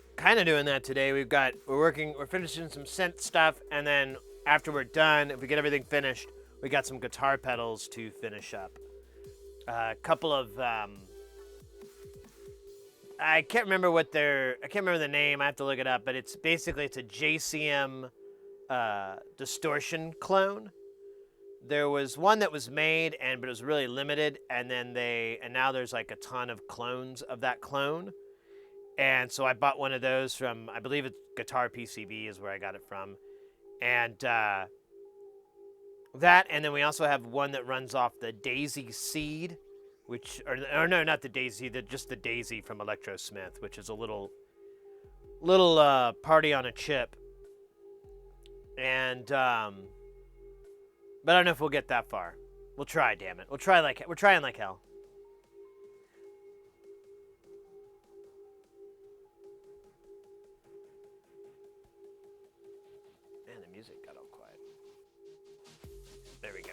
doing that today. We're finishing some synth stuff, and then after we're done, if we get everything finished, we got some guitar pedals to finish up. A couple of I can't remember the name. I have to look it up, but it's a JCM distortion clone. There was one that was made, but it was really limited, and now there's like a ton of clones of that clone. And so I bought one of those from, I believe it's Guitar PCB is where I got it from. And that, and then we also have one that runs off the Daisy Seed, or no, not the Daisy, just the Daisy from Electrosmith, which is a little party on a chip. And, but I don't know if we'll get that far. We'll try, damn it. We're trying like hell. Man, the music got all quiet. There we go.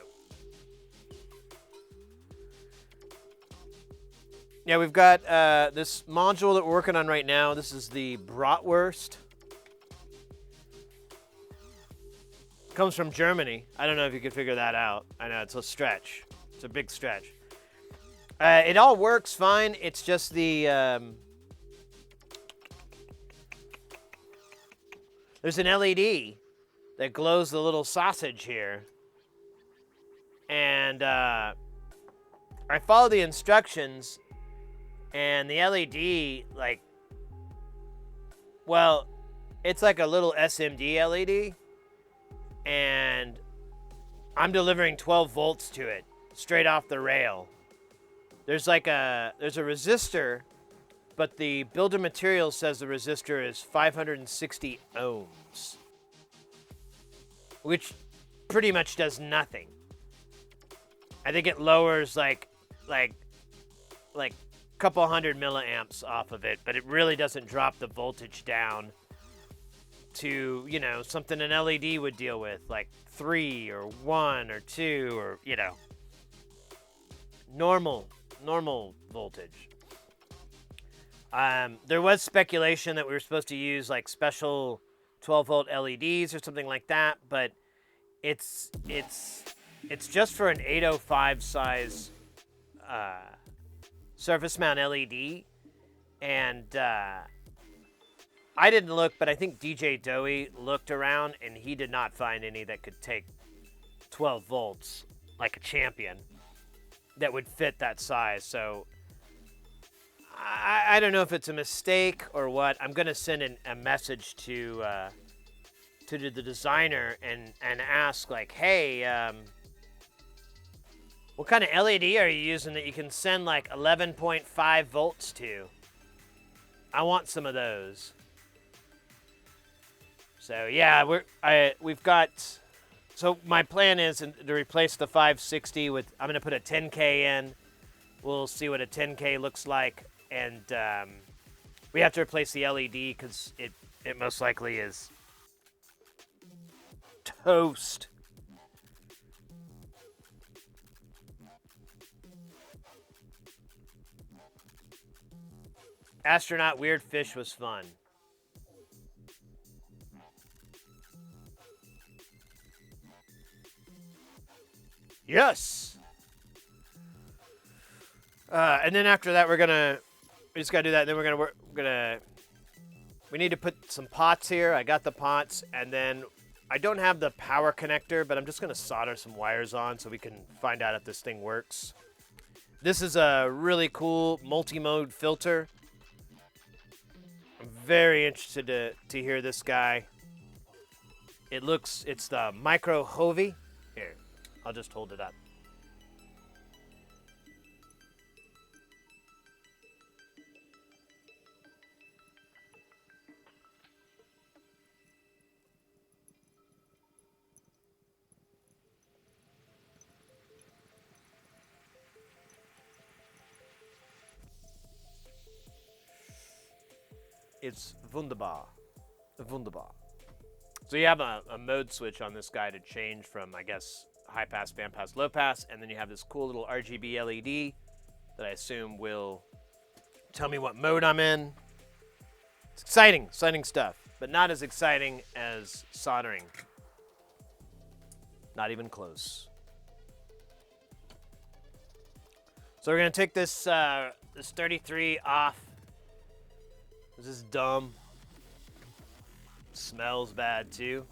Yeah, we've got this module that we're working on right now. This is the Bratwurst. Comes from Germany. I don't know if you could figure that out. I know, it's a stretch. It's a big stretch. It all works fine. It's just the... there's an LED that glows the little sausage here. And I follow the instructions, and the LED, it's like a little SMD LED. And I'm delivering 12 volts to it straight off the rail. There's a resistor, but the bill of materials says the resistor is 560 ohms, which pretty much does nothing. I think it lowers like a couple hundred milliamps off of it, but it really doesn't drop the voltage down to, something an LED would deal with, like 3 or 1 or 2 or, normal voltage. There was speculation that we were supposed to use like special 12-volt LEDs or something like that, but it's just for an 805 size surface mount LED, and I didn't look, but I think DJ Doey looked around, and he did not find any that could take 12 volts like a champion. that would fit that size. So I don't know if it's a mistake or what. I'm gonna send a message to the designer and ask like, hey, what kind of LED are you using that you can send like 11.5 volts to? I want some of those. So yeah, we've got. So my plan is to replace the 560 with. I'm gonna put a 10K in. We'll see what a 10K looks like, and we have to replace the LED because it most likely is toast. Astronaut Weird Fish was fun. Yes. And then after that, we just gotta do that. And then we need to put some pots here. I got the pots, and then I don't have the power connector, but I'm just gonna solder some wires on so we can find out if this thing works. This is a really cool multi-mode filter. I'm very interested to hear this guy. It's the Micro Hovey. Here, I'll just hold it up. It's wunderbar. Wunderbar. So you have a mode switch on this guy to change from, I guess, high pass, band pass, low pass, and then you have this cool little RGB LED that I assume will tell me what mode I'm in. It's exciting stuff, but not as exciting as soldering. Not even close. So we're gonna take this 33 off. This is dumb. Smells bad too.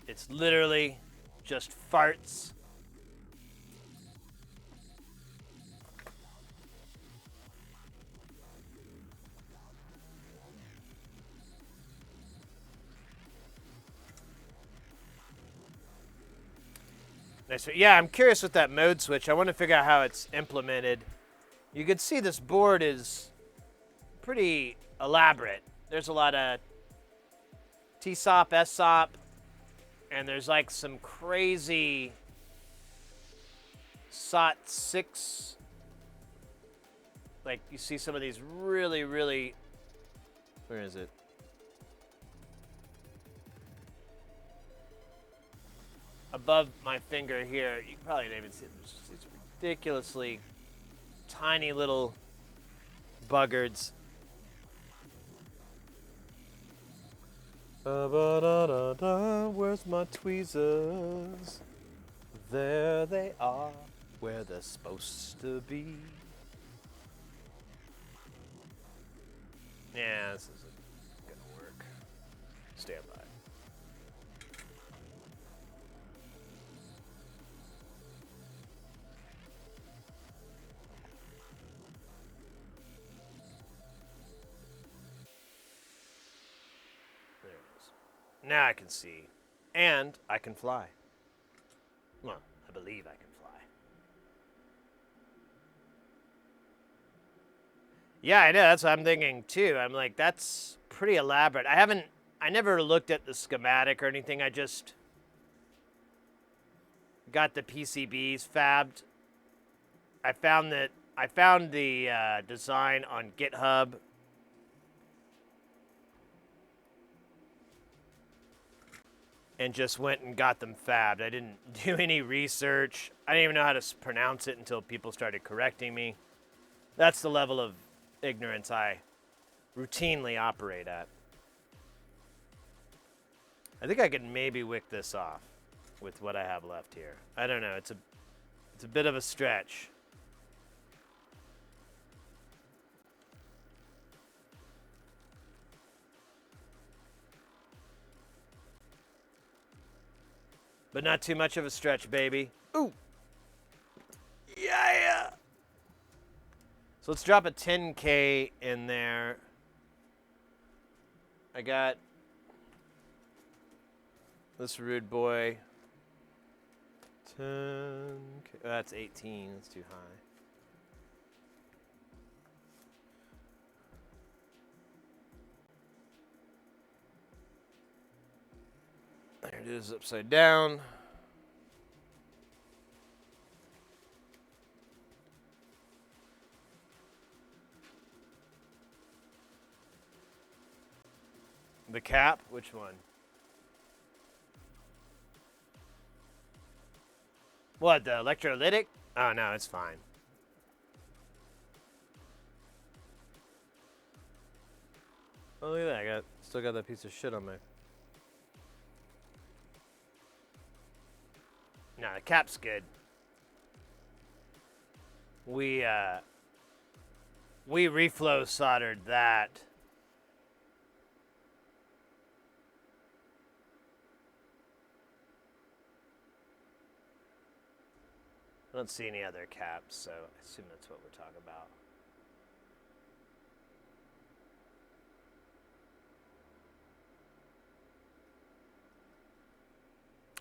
It's literally just farts. Nice. Yeah, I'm curious with that mode switch. I want to figure out how it's implemented. You can see this board is pretty elaborate. There's a lot of TSOP, SOP, and there's like some crazy SOT6. Like you see some of these really, really, where is it? Above my finger here, you can probably not even see it. It's ridiculously tiny little buggards. Where's my tweezers? There they are, where they're supposed to be. Yeah, this isn't gonna work. Stand by. Now I can see. And I can fly. Well, I believe I can fly. Yeah, I know. That's what I'm thinking too. I'm like, that's pretty elaborate. I never looked at the schematic or anything. I just got the PCBs fabbed. I found the design on GitHub. And just went and got them fabbed. I didn't do any research. I didn't even know how to pronounce it until people started correcting me. That's the level of ignorance I routinely operate at. I think I could maybe wick this off with what I have left here. I don't know. It's a bit of a stretch. But not too much of a stretch, baby. Ooh. Yeah. So let's drop a 10K in there. I got this rude boy. 10K. Oh, that's 18. That's too high. There it is, upside down. The cap? Which one? What, the electrolytic? Oh, no, it's fine. Oh, look at that. Still got that piece of shit on my... No, the cap's good. We reflow soldered that. I don't see any other caps, so I assume that's what we're talking about.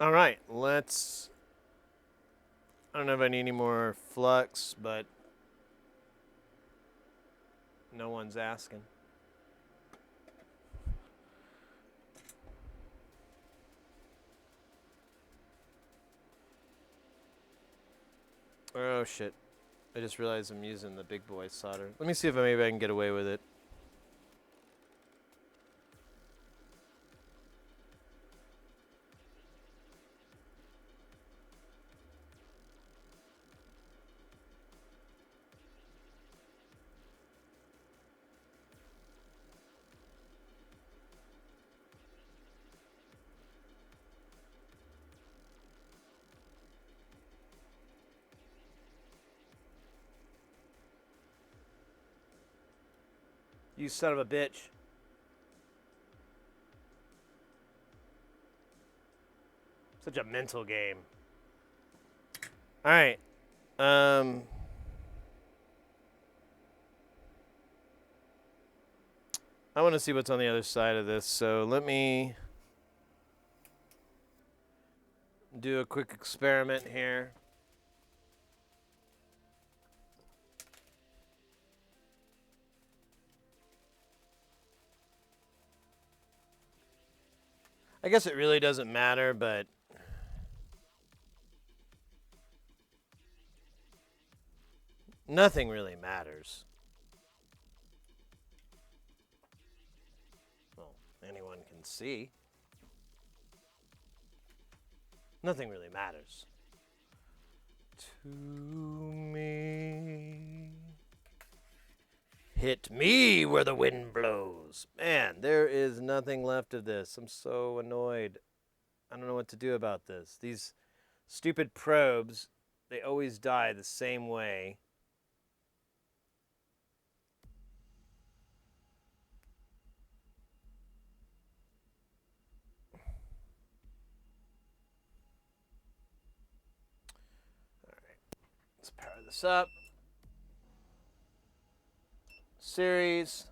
All right, let's... I don't know if I need any more flux, but no one's asking. Oh, shit. I just realized I'm using the big boy solder. Let me see if maybe I can get away with it. You son of a bitch. Such a mental game. All right. I want to see what's on the other side of this, so let me do a quick experiment here. I guess it really doesn't matter, but nothing really matters. Well, anyone can see. Nothing really matters. To me. Hit me where the wind blows. Man, there is nothing left of this. I'm so annoyed. I don't know what to do about this. These stupid probes, they always die the same way. All right, let's power this up. Series.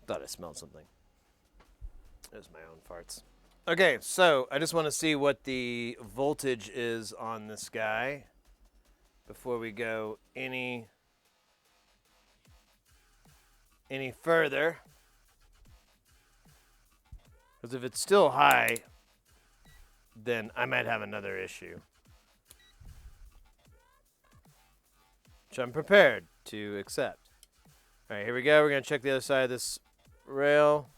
Thought I smelled something. It was my own farts. Okay, so I just want to see what the voltage is on this guy before we go any further. Because if it's still high, then I might have another issue. Which I'm prepared to accept. All right, here we go. We're going to check the other side of this rail.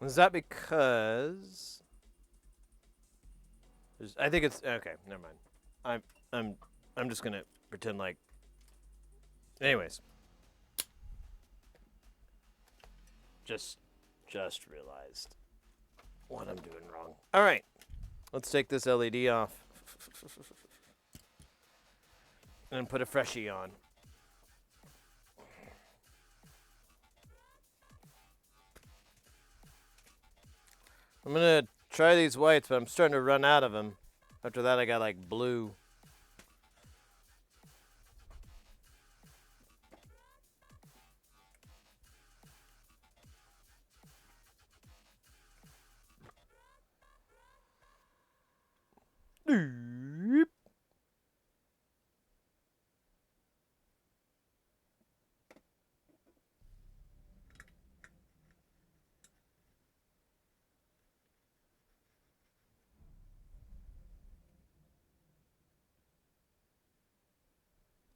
Is that because I think it's okay. Never mind. I'm just gonna pretend like. Anyways, just realized what I'm doing wrong. All right, let's take this LED off and put a freshie on. I'm gonna try these whites, but I'm starting to run out of them. After that, I got like blue.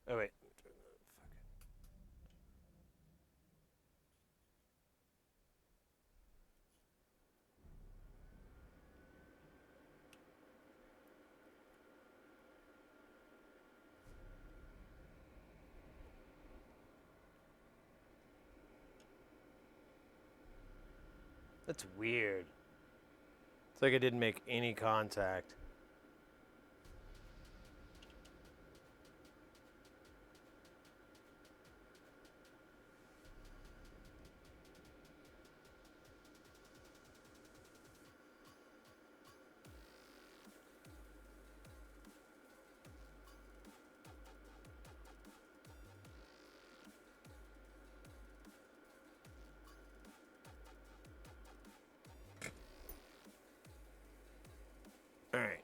Oh wait. That's weird. It's like I didn't make any contact. All right.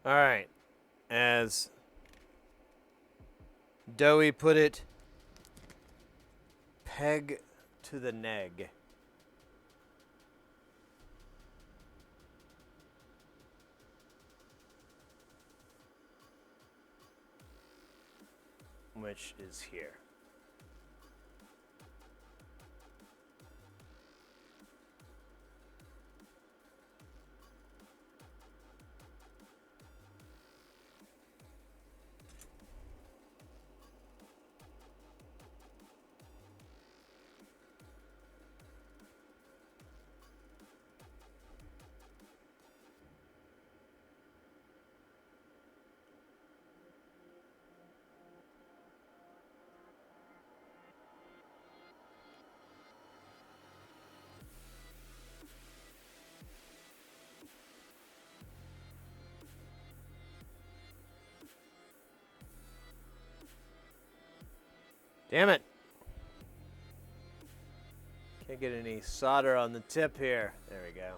All right. As Dowie put it, peg to the neg. Which is here. Damn it. Can't get any solder on the tip here. There we go.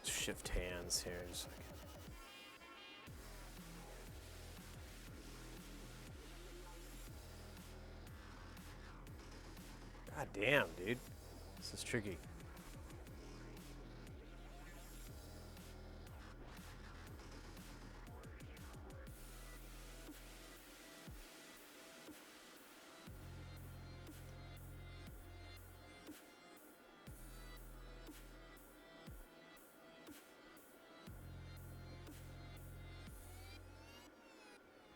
Shift hands here. Just like. God damn, dude. This is tricky.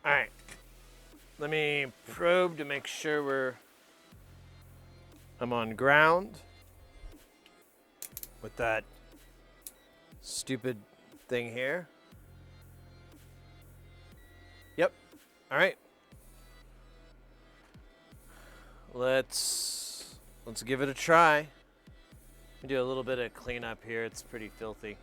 All right. Let me probe to make sure I'm on ground with that stupid thing here. Yep. All right. Let's give it a try. Let me do a little bit of cleanup here. It's pretty filthy.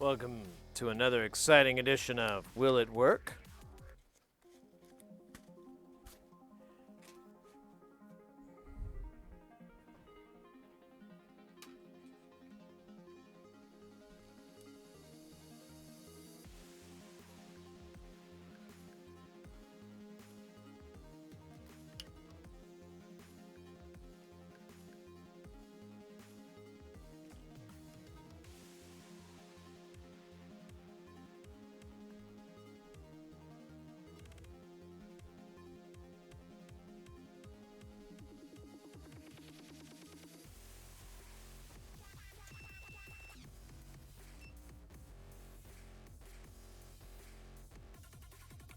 Welcome to another exciting edition of Will It Work?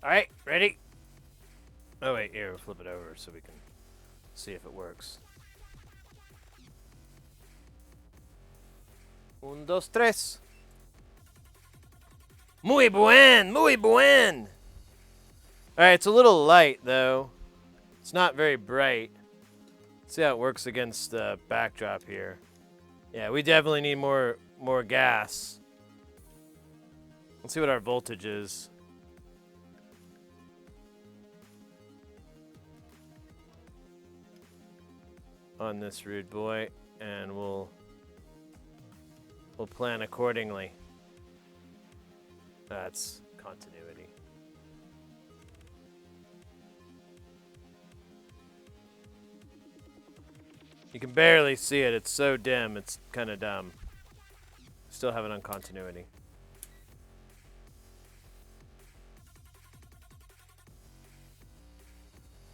All right, ready? Oh wait, here, we'll flip it over so we can see if it works. 1, 2, 3. Muy buen, muy buen. All right, it's a little light though. It's not very bright. Let's see how it works against the backdrop here. Yeah, we definitely need more gas. Let's see what our voltage is. On this rude boy, and we'll plan accordingly. That's continuity. You can barely see it. It's so dim. It's kind of dumb. Still have it on continuity.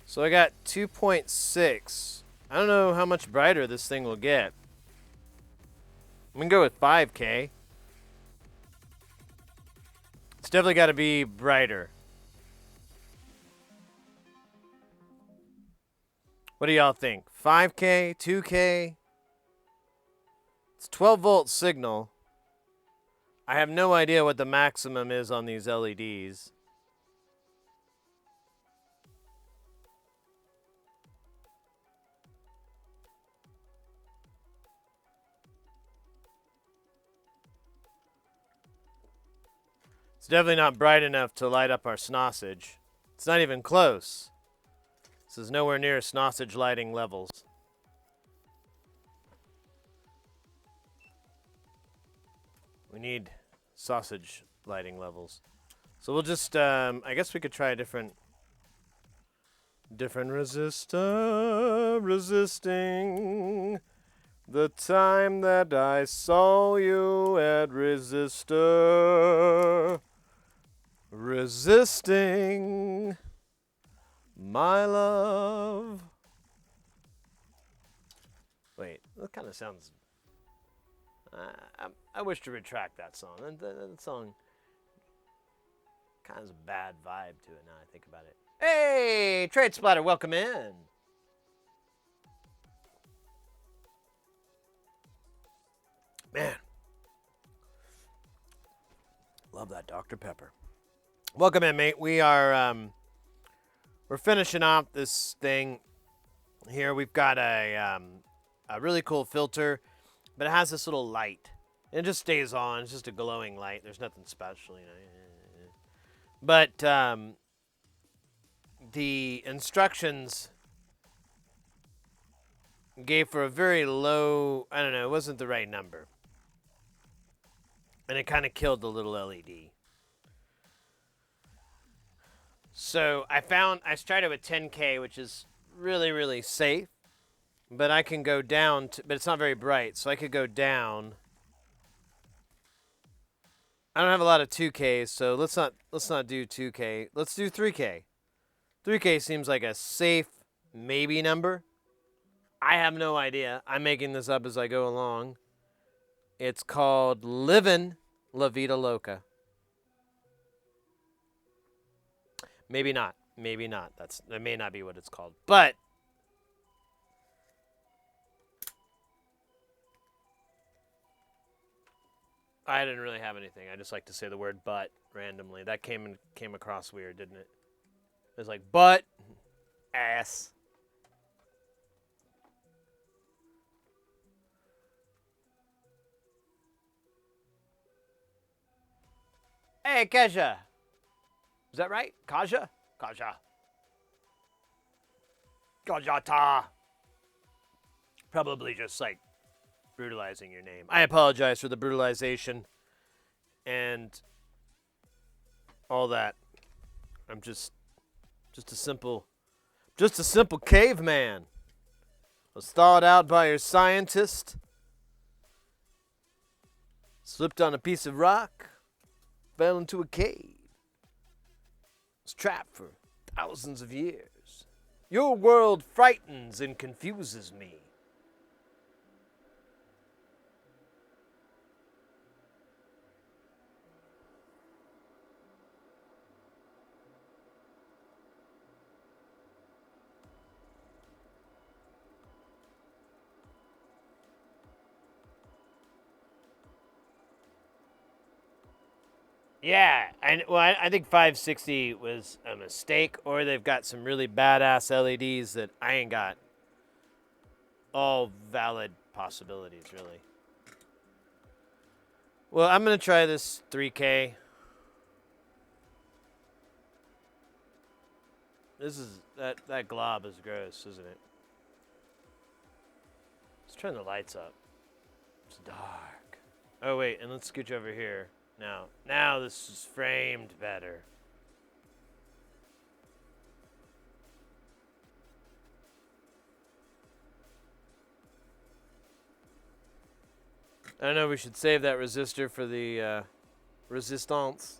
So I got 2.6. I don't know how much brighter this thing will get. I'm gonna go with 5K. It's definitely got to be brighter. What do y'all think? 5K? 2K? It's 12 volt signal. I have no idea what the maximum is on these LEDs. It's definitely not bright enough to light up our sausage. It's not even close. This is nowhere near sausage lighting levels. We need sausage lighting levels. So we'll just, I guess we could try a different resistor, resisting the time that I saw you at resistor. Resisting my love. Wait, that kind of sounds... I wish to retract that song. That song kind of has a bad vibe to it now I think about it. Hey, Trade Splatter, welcome in. Man. Love that Dr. Pepper. Welcome in, mate. We are we're finishing off this thing here. We've got a really cool filter, but it has this little light. It just stays on. It's just a glowing light. There's nothing special, you know. But the instructions gave for a very low, I don't know, it wasn't the right number. And it kind of killed the little LED. So I tried it with 10K, which is really, really safe. But I can go down, but it's not very bright, so I could go down. I don't have a lot of 2Ks, so let's not do 2K. Let's do 3K. 3K seems like a safe maybe number. I have no idea. I'm making this up as I go along. It's called Livin' La Vida Loca. Maybe not. Maybe not. That may not be what it's called. But I didn't really have anything. I just like to say the word "but" randomly. That came across weird, didn't it? It was like butt, ass. Hey, Kaja. Is that right? Kaja? Kaja. Kajata. Probably just like brutalizing your name. I apologize for the brutalization and all that. I'm just a simple caveman. Was thawed out by your scientist. Slipped on a piece of rock. Fell into a cave. Was trapped for thousands of years. Your world frightens and confuses me. Yeah, I think 560 was a mistake, or they've got some really badass LEDs that I ain't got. All valid possibilities, really. Well, I'm gonna try this 3K. This is that glob is gross, isn't it? Let's turn the lights up. It's dark. Oh wait, and let's scooch over here. Now this is framed better. I don't know, we should save that resistor for the resistance.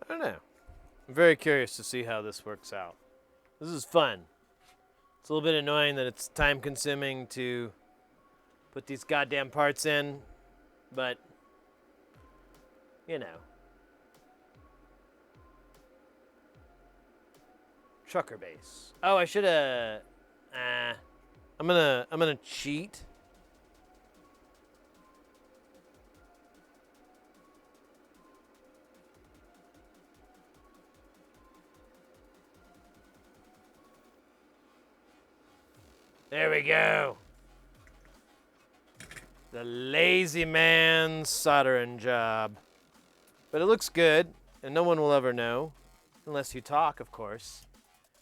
I don't know. I'm very curious to see how this works out. This is fun. It's a little bit annoying that it's time consuming to put these goddamn parts in, but, you know. Trucker base. Oh, I should have, I'm gonna cheat. There we go. The lazy man soldering job. But it looks good, and no one will ever know. Unless you talk, of course.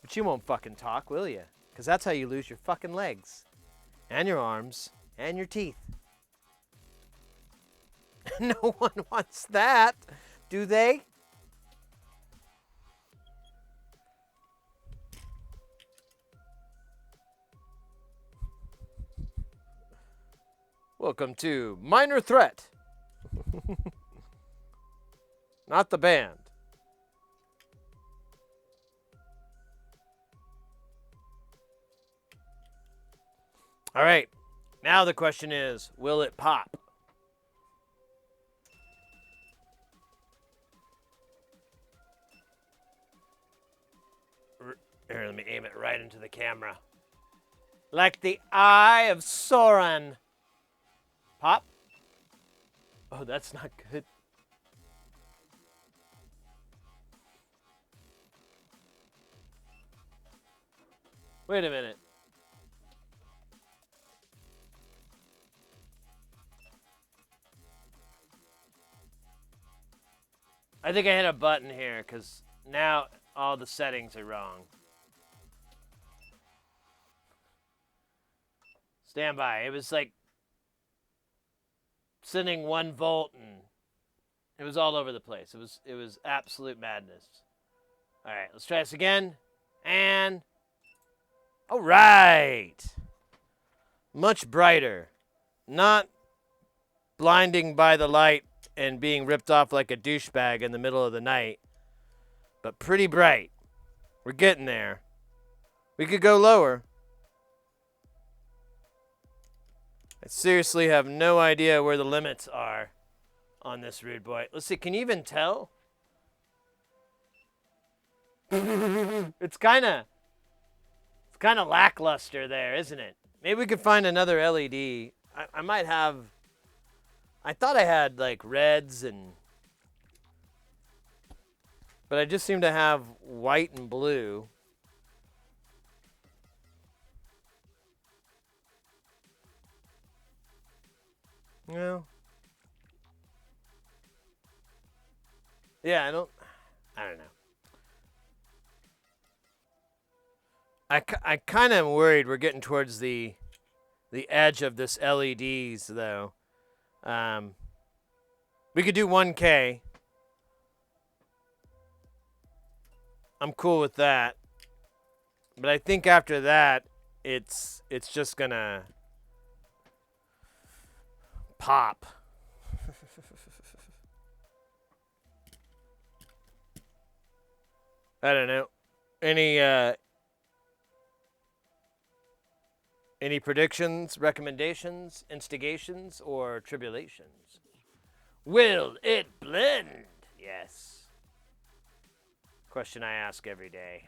But you won't fucking talk, will you? Because that's how you lose your fucking legs. And your arms. And your teeth. No one wants that, do they? Welcome to Minor Threat. Not the band. All right. Now the question is, will it pop? Here, let me aim it right into the camera. Like the eye of Sauron. Pop? Oh, that's not good. Wait a minute. I think I hit a button here because now all the settings are wrong. Stand by. It was like sending 1 volt and it was all over the place. It was absolute madness. All right, let's try this again. And all right. Much brighter. Not blinding by the light and being ripped off like a douchebag in the middle of the night, but pretty bright. We're getting there. We could go lower. I seriously have no idea where the limits are on this rude boy. Let's see, can you even tell? It's kind of lackluster there, isn't it? Maybe we could find another LED. I might have I thought I had like reds and, but I just seem to have white and blue. No. Yeah, I don't know. I kind of am worried we're getting towards the edge of this LEDs though. We could do 1K. I'm cool with that. But I think after that, it's just gonna pop. I don't know. Any predictions, recommendations, instigations, or tribulations? Will it blend? Yes. Question I ask every day.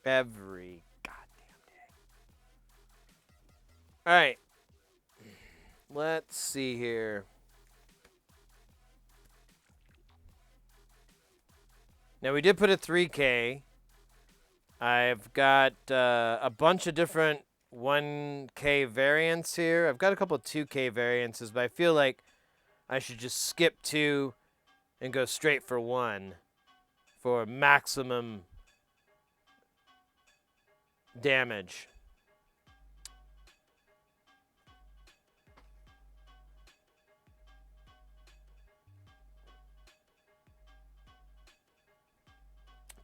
Every goddamn day. All right. Let's see here. Now, we did put a 3K. I've got a bunch of different 1K variants here. I've got a couple of 2K variances, but I feel like I should just skip 2 and go straight for 1 for maximum damage.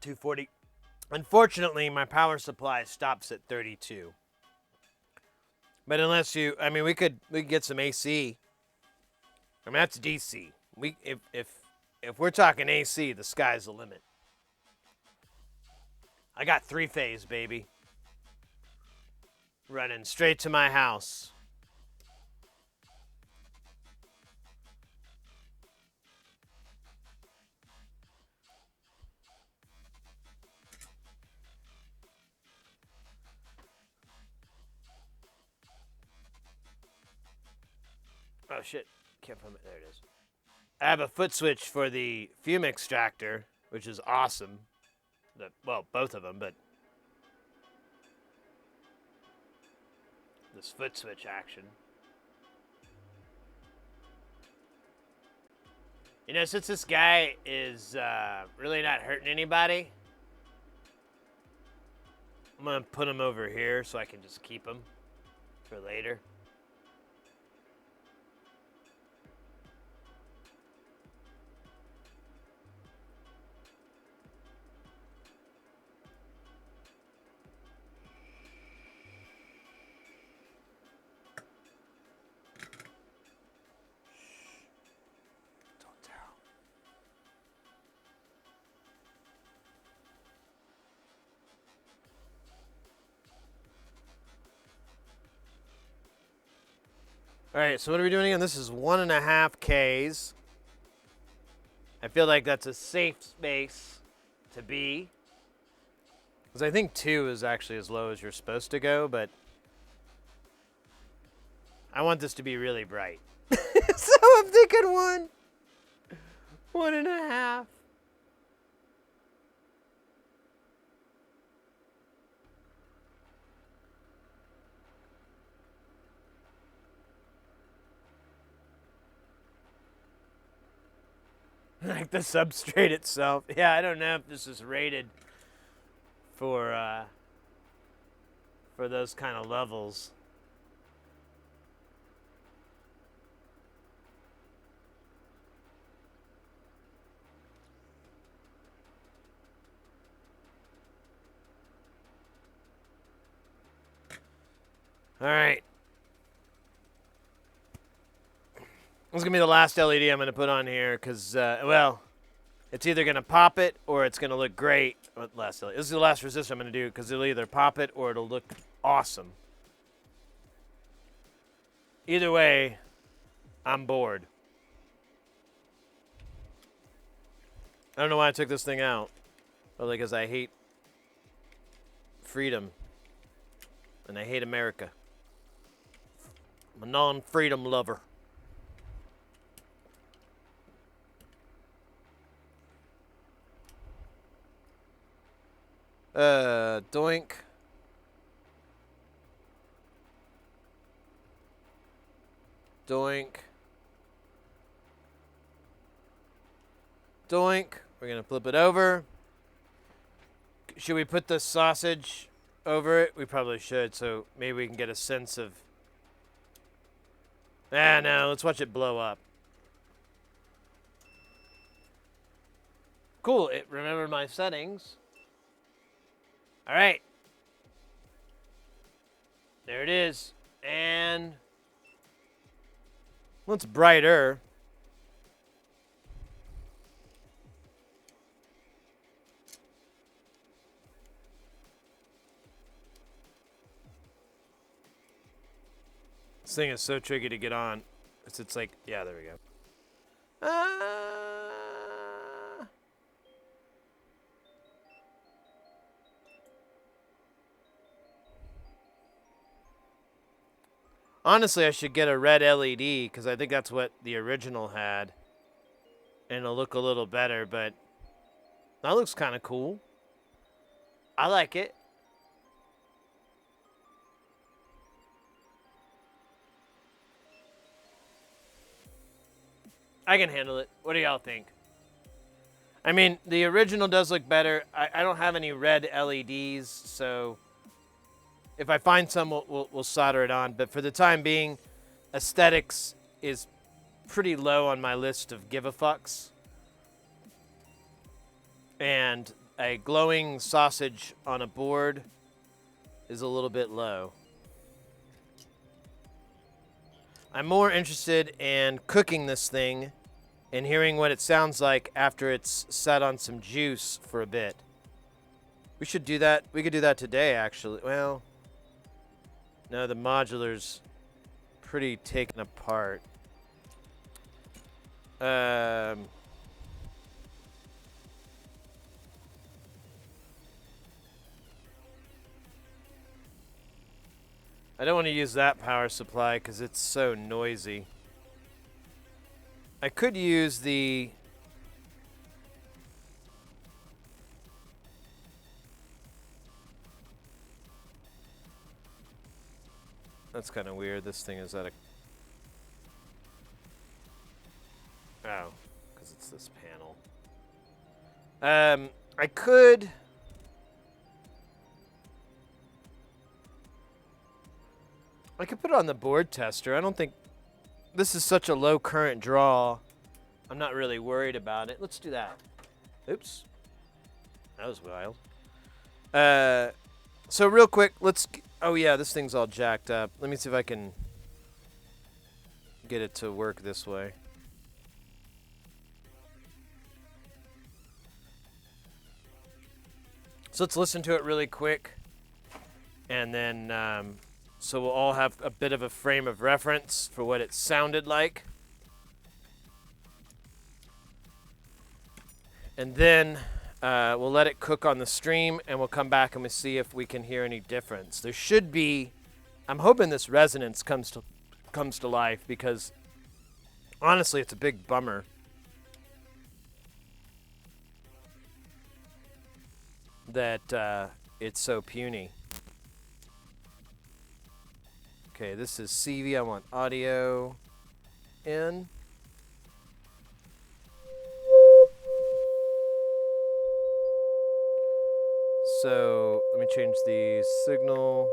$240. Unfortunately, my power supply stops at 32. But unless you, I mean, we could get some AC. I mean, that's DC. If we're talking AC, the sky's the limit. I got 3-phase, baby. Running straight to my house. Oh shit, can't find it. There it is. I have a foot switch for the fume extractor, which is awesome. Well, both of them, but this foot switch action. You know, since this guy is really not hurting anybody, I'm going to put him over here so I can just keep him for later. All right, so what are we doing again? This is 1.5 Ks. I feel like that's a safe space to be. Because I think 2 is actually as low as you're supposed to go, but I want this to be really bright. So I'm thinking 1.5. Like the substrate itself. Yeah, I don't know if this is rated for those kind of levels. All right. This is going to be the last LED I'm going to put on here because, well, it's either going to pop it or it's going to look great. This is the last resistor I'm going to do because it'll either pop it or it'll look awesome. Either way, I'm bored. I don't know why I took this thing out. Probably because I hate freedom and I hate America. I'm a non-freedom lover. Doink. Doink. Doink. We're gonna flip it over. Should we put the sausage over it? We probably should, so maybe we can get a sense of... no, let's watch it blow up. Cool, it remembered my settings. All right. There it is. And... well, it's brighter. This thing is so tricky to get on. It's like, yeah, there we go. Honestly, I should get a red LED because I think that's what the original had. And it'll look a little better, but that looks kind of cool. I like it. I can handle it. What do y'all think? I mean, the original does look better. I don't have any red LEDs, so if I find some, we'll solder it on. But for the time being, aesthetics is pretty low on my list of give-a-fucks. And a glowing sausage on a board is a little bit low. I'm more interested in cooking this thing and hearing what it sounds like after it's sat on some juice for a bit. We should do that. We could do that today, actually. Well, no, the modular's pretty taken apart. I don't want to use that power supply because it's so noisy. I could use the... that's kind of weird. This thing is at a... oh, because it's this panel. I could... put it on the board tester. I don't think... this is such a low current draw. I'm not really worried about it. Let's do that. Oops. That was wild. So real quick, let's... oh yeah, this thing's all jacked up. Let me see if I can get it to work this way. So let's listen to it really quick. And then... so we'll all have a bit of a frame of reference for what it sounded like. And then we'll let it cook on the stream, and we'll come back and we'll see if we can hear any difference. There should be... I'm hoping this resonance comes to life, because honestly, it's a big bummer. That it's so puny. Okay, this is CV. I want audio in. So let me change the signal.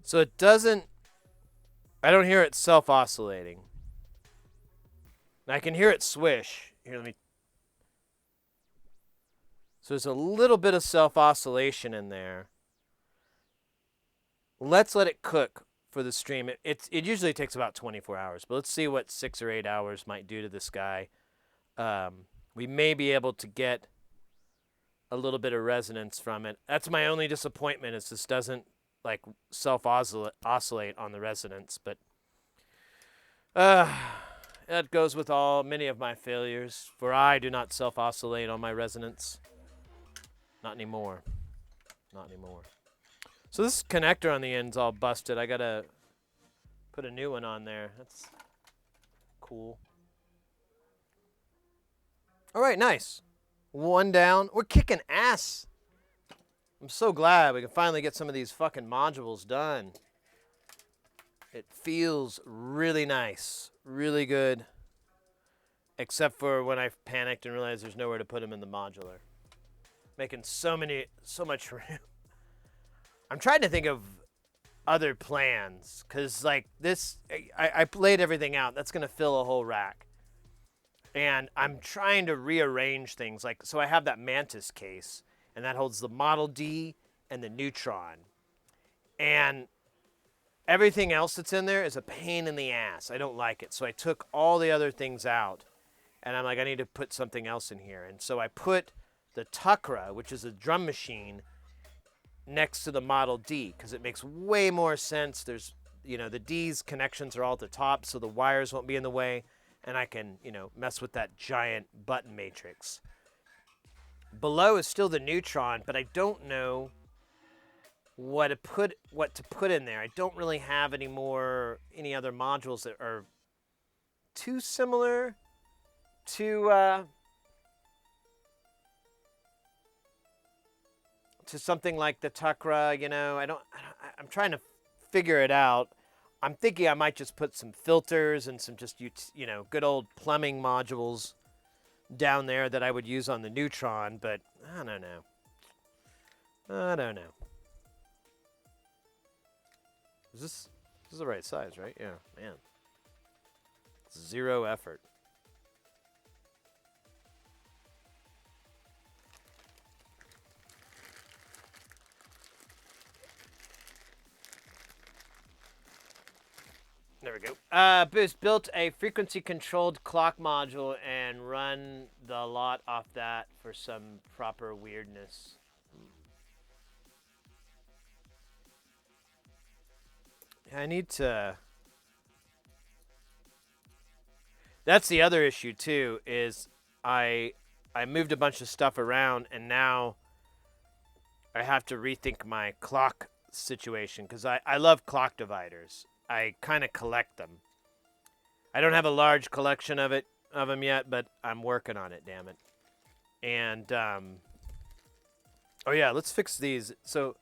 So it doesn't, I don't hear it self-oscillating. I can hear it swish. Here, let me. So there's a little bit of self-oscillation in there. Let's let it cook for the stream. It usually takes about 24 hours, but let's see what 6 or 8 hours might do to this guy. We may be able to get a little bit of resonance from it. That's my only disappointment, is this doesn't like self-oscillate on the resonance, but that goes with many of my failures, for I do not self-oscillate on my resonance. Not anymore. Not anymore. So this connector on the end's all busted. I gotta put a new one on there. That's cool. All right, nice. One down. We're kicking ass. I'm so glad we can finally get some of these fucking modules done. It feels really nice. Really good. Except for when I panicked and realized there's nowhere to put them in the modular. Making so much room. I'm trying to think of other plans, because like this, I laid everything out. That's going to fill a whole rack. And I'm trying to rearrange things. Like, so I have that Mantis case, and that holds the Model D and the Neutron. And everything else that's in there is a pain in the ass. I don't like it. So I took all the other things out, and I'm like, I need to put something else in here. And so I put the Tukra, which is a drum machine, next to the Model D, because it makes way more sense. There's, the D's connections are all at the top, so the wires won't be in the way, and I can, mess with that giant button matrix. Below is still the Neutron, but I don't know what to put in there. I don't really have any other modules that are too similar to something like the Tukra. I'm trying to figure it out. I'm thinking I might just put some filters and some just, good old plumbing modules down there that I would use on the Neutron, but I don't know. Is this the right size, right? Yeah, man. 0 effort. There we go. Boost built a frequency-controlled clock module and run the lot off that for some proper weirdness. I need to... That's the other issue, too, is I moved a bunch of stuff around, and now I have to rethink my clock situation, because I love clock dividers. I kind of collect them. I don't have a large collection of them yet, but I'm working on it, damn it. And, oh yeah, let's fix these. So,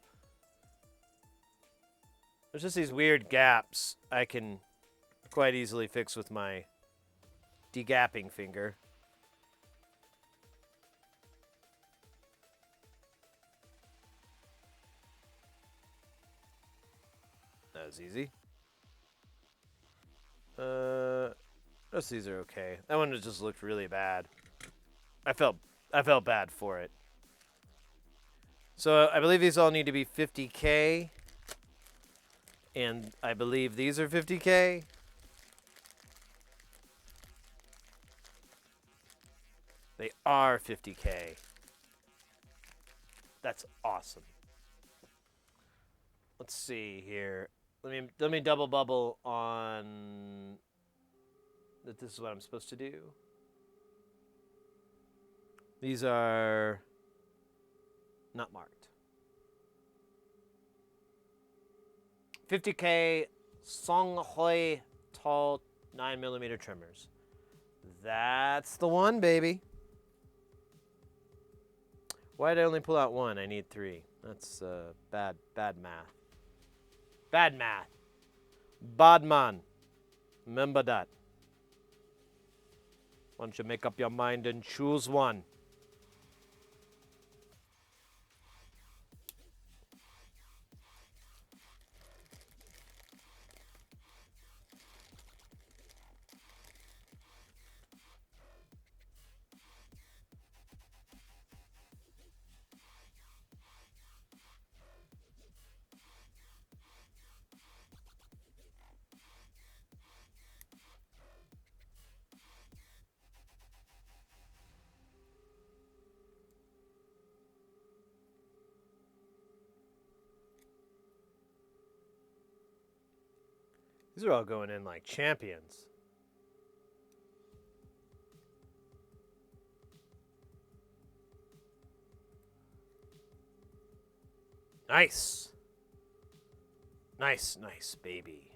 there's just these weird gaps I can quite easily fix with my degapping finger. That was easy. Most of these are okay. That one just looked really bad. I felt bad for it. So I believe these all need to be 50K. And I believe these are 50K. They are 50K. That's awesome. Let's see here. Let me double bubble on that this is what I'm supposed to do. These are not marked. 50K Songhoi tall 9mm trimmers. That's the one, baby. Why did I only pull out one? I need 3. That's bad math. Bad math. Bad man. Remember that. Why don't you make up your mind and choose one? These are all going in like champions. Nice. Nice, nice, baby.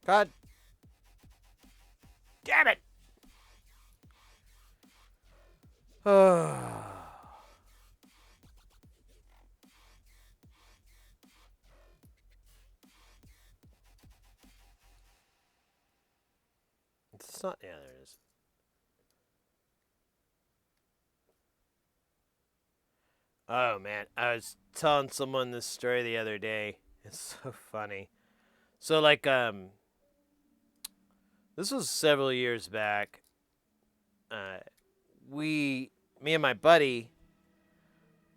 God damn it! It's not. Yeah, there it is. Oh man, I was telling someone this story the other day. It's so funny. So like this was several years back. Uh, me and my buddy,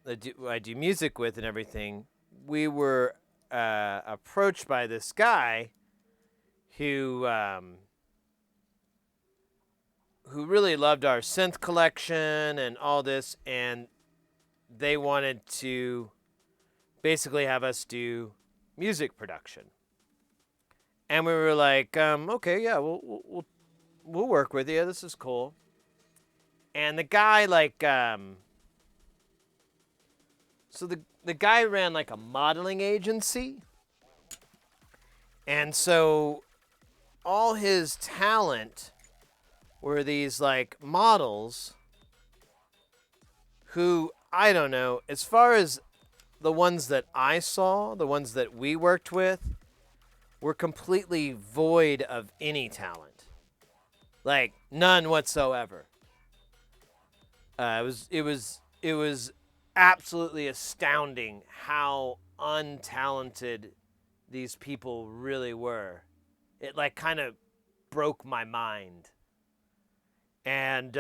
I do music with and everything. We were approached by this guy who really loved our synth collection and all this, and they wanted to basically have us do music production. And we were like, okay, yeah, we'll work with you. This is cool. And the guy so the guy ran like a modeling agency, and so all his talent were these like models who, I don't know, as far as the ones that I saw, the ones that we worked with, were completely void of any talent. Like none whatsoever. It was absolutely astounding how untalented these people really were. It like kind of broke my mind. And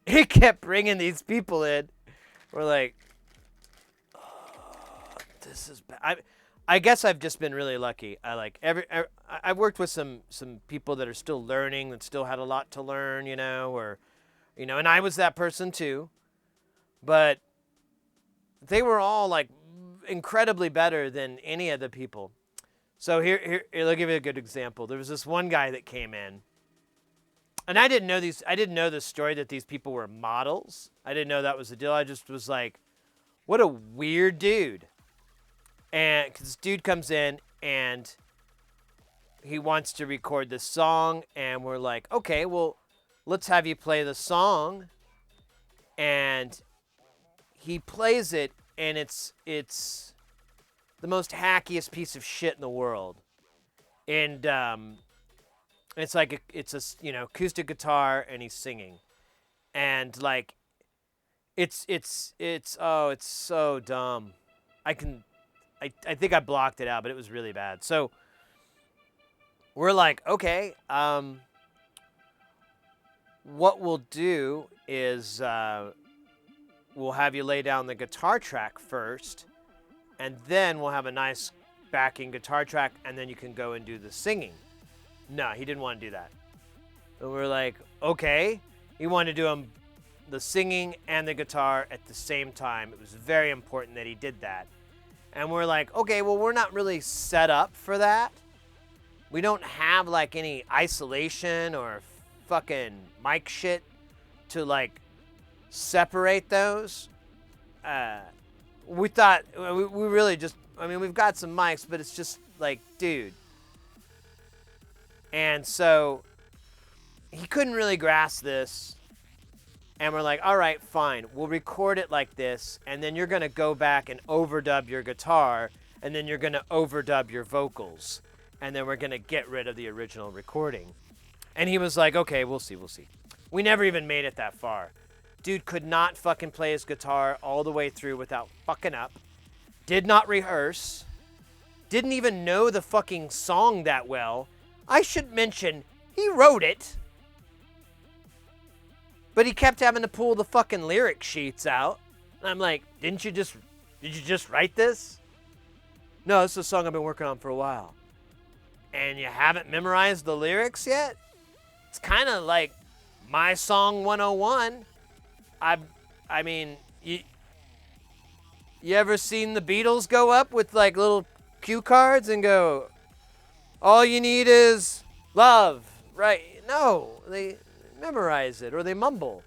he kept bringing these people in. We're like, oh, this is bad. I guess I've just been really lucky. I've worked with some people that are still learning, that still had a lot to learn, and I was that person too. But they were all like incredibly better than any of the people. So here, I'll give you a good example. There was this one guy that came in, and I didn't know the story that these people were models. I didn't know that was the deal. I just was like, what a weird dude. And cause this dude comes in and he wants to record this song, and we're like, okay, well, let's have you play the song. And he plays it, and it's the most hackiest piece of shit in the world. And it's like it's a acoustic guitar, and he's singing, and like it's so dumb. I think I blocked it out, but it was really bad. So we're like, okay, what we'll do is we'll have you lay down the guitar track first, and then we'll have a nice backing guitar track, and then you can go and do the singing. No, he didn't want to do that. And we're like, okay. He wanted to do the singing and the guitar at the same time. It was very important that he did that. And we're like, okay, well, we're not really set up for that. We don't have like any isolation or fucking mic shit to like separate those. We thought, we really just, we've got some mics, but it's just like, dude. And so he couldn't really grasp this. And we're like, all right, fine. We'll record it like this, and then you're going to go back and overdub your guitar, and then you're going to overdub your vocals, and then we're going to get rid of the original recording. And he was like, okay, we'll see. We never even made it that far. Dude could not fucking play his guitar all the way through without fucking up. Did not rehearse. Didn't even know the fucking song that well. I should mention, he wrote it. But he kept having to pull the fucking lyric sheets out. And I'm like, did you just write this? No, this is a song I've been working on for a while. And you haven't memorized the lyrics yet? It's kind of like my song 101. I mean, you ever seen the Beatles go up with like little cue cards and go, all you need is love, right? No, they memorize it or they mumble.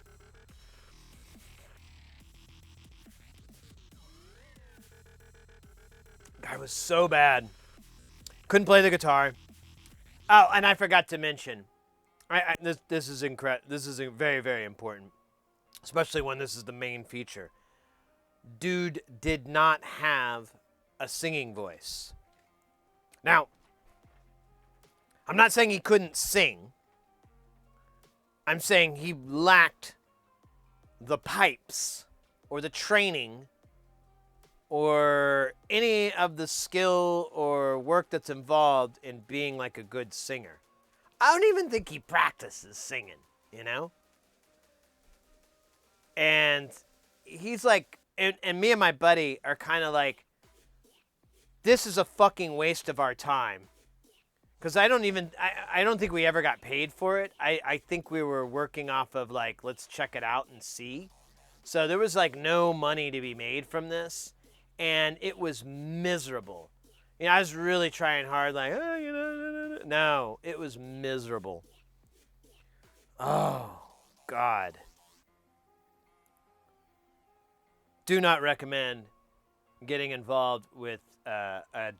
Guy was so bad. Couldn't play the guitar. Oh, and I forgot to mention, this is incredible. This is very, very important, especially when this is the main feature. Dude did not have a singing voice. Now, I'm not saying he couldn't sing. I'm saying he lacked the pipes or the training or any of the skill or work that's involved in being like a good singer. I don't even think he practices singing, you know? And he's like, and me and my buddy are kind of like, this is a fucking waste of our time. Because I don't think we ever got paid for it. I think we were working off of like, let's check it out and see. So there was like no money to be made from this. And it was miserable. You know, I was really trying hard, like, oh, you know, no, it was miserable. Oh, God. Do not recommend getting involved with a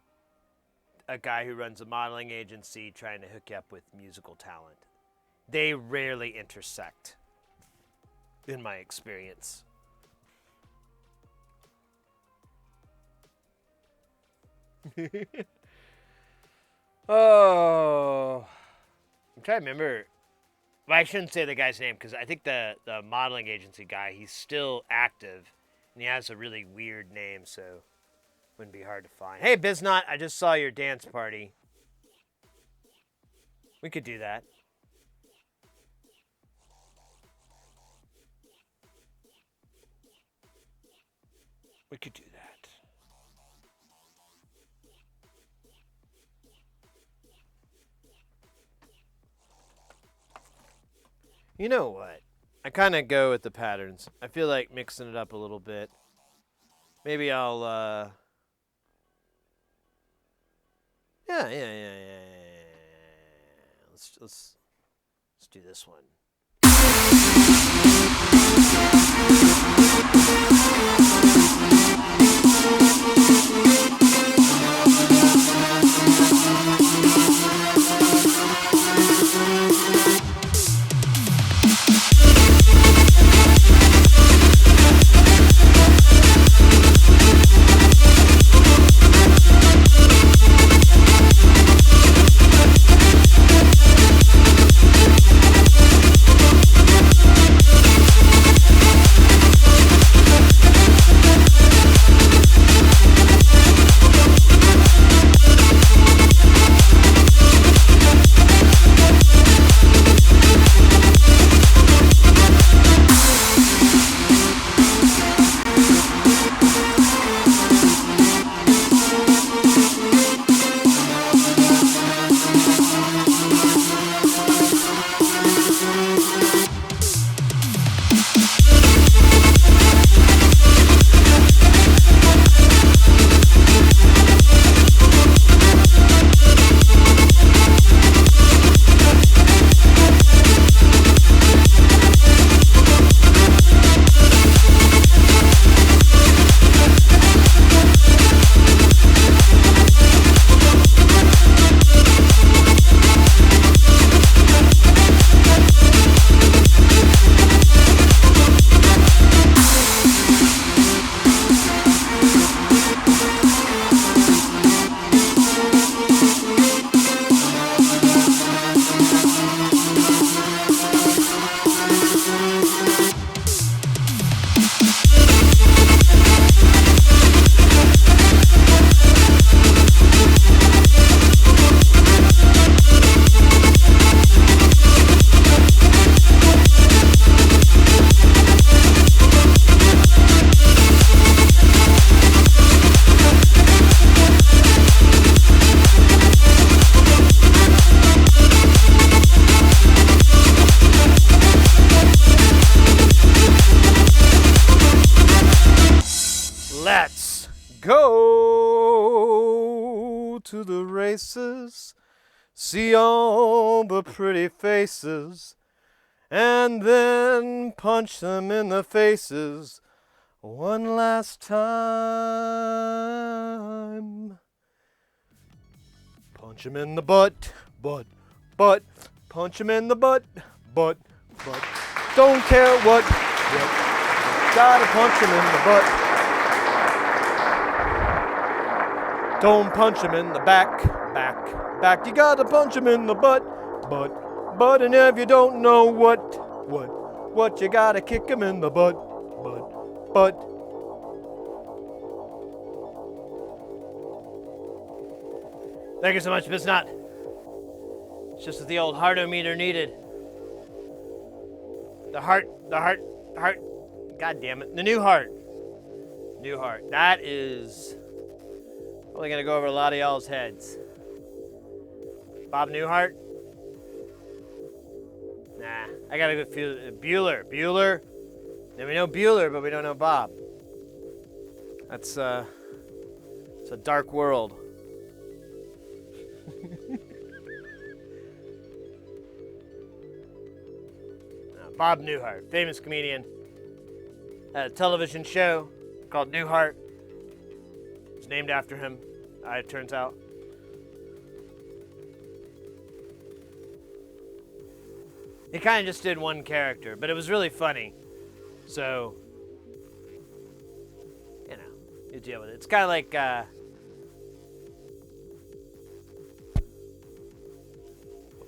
guy who runs a modeling agency trying to hook you up with musical talent. They rarely intersect, in my experience. Oh, I'm trying to remember. Well, I shouldn't say the guy's name because I think the modeling agency guy, he's still active and he has a really weird name, so wouldn't be hard to find. Hey, Biznot, I just saw your dance party. We could do that. We could do that. You know what? I kind of go with the patterns. I feel like mixing it up a little bit. Maybe I'll, yeah. Let's do this one. places, see all the pretty faces, and then punch them in the faces one last time. Punch him in the butt, butt. Punch him in the butt. Don't care what. Gotta punch him in the butt. Don't punch him in the back. You gotta punch him in the butt. And if you don't know what you gotta kick him in the butt. Thank you so much, Bisnot. It's just what the old heartometer needed. The heart. God damn it. The new heart. That is probably gonna go over a lot of y'all's heads. Bob Newhart? Nah, I gotta go feel Bueller. Then we know Bueller, but we don't know Bob. It's a dark world. Bob Newhart, famous comedian, had a television show called Newhart. It's named after him, it turns out. He kind of just did one character, but it was really funny. So, you know, you deal with it. It's kind of like,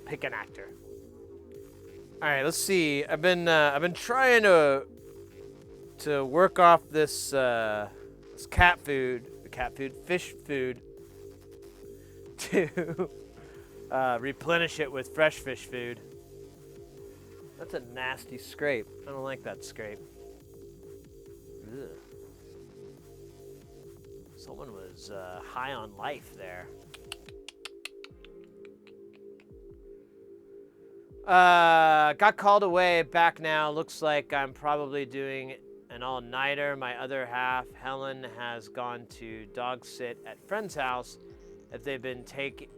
pick an actor. All right, let's see. I've been trying to work off this fish food, to replenish it with fresh fish food. That's a nasty scrape. I don't like that scrape. Ugh. Someone was high on life there. Got called away, back now. Looks like I'm probably doing an all-nighter. My other half, Helen, has gone to dog sit at friend's house. If they've been taken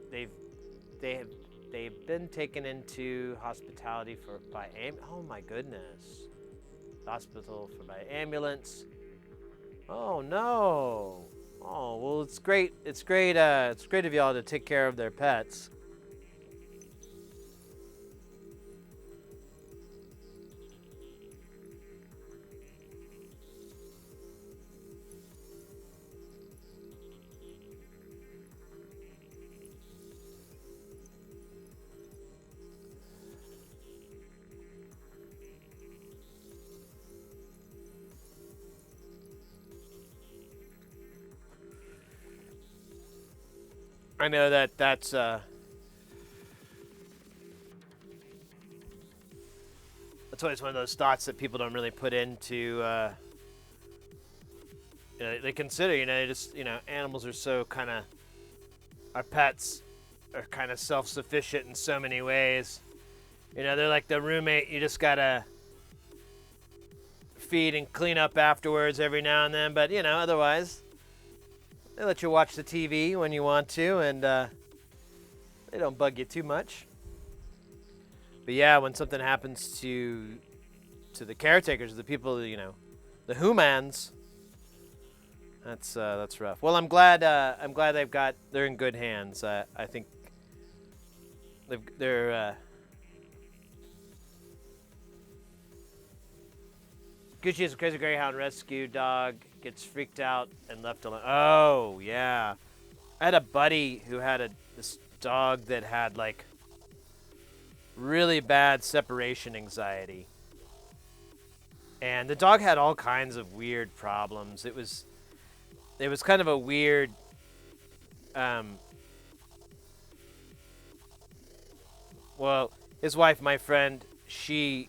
into hospitality oh my goodness. Hospital by ambulance. Oh no. Oh, well, it's great. It's great of y'all to take care of their pets. I know that's always one of those thoughts that people don't really put into, they consider, animals are so our pets are kind of self-sufficient in so many ways. They're like the roommate you just gotta feed and clean up afterwards every now and then, but otherwise, they let you watch the TV when you want to, and they don't bug you too much. But yeah, when something happens to the caretakers, the people, the humans, that's rough. Well, I'm glad they're in good hands. I think they're Gucci is a crazy greyhound rescue dog. Gets freaked out and left alone. Oh, yeah. I had a buddy who had this dog that had, really bad separation anxiety. And the dog had all kinds of weird problems. It was kind of a weird, well, his wife, my friend, she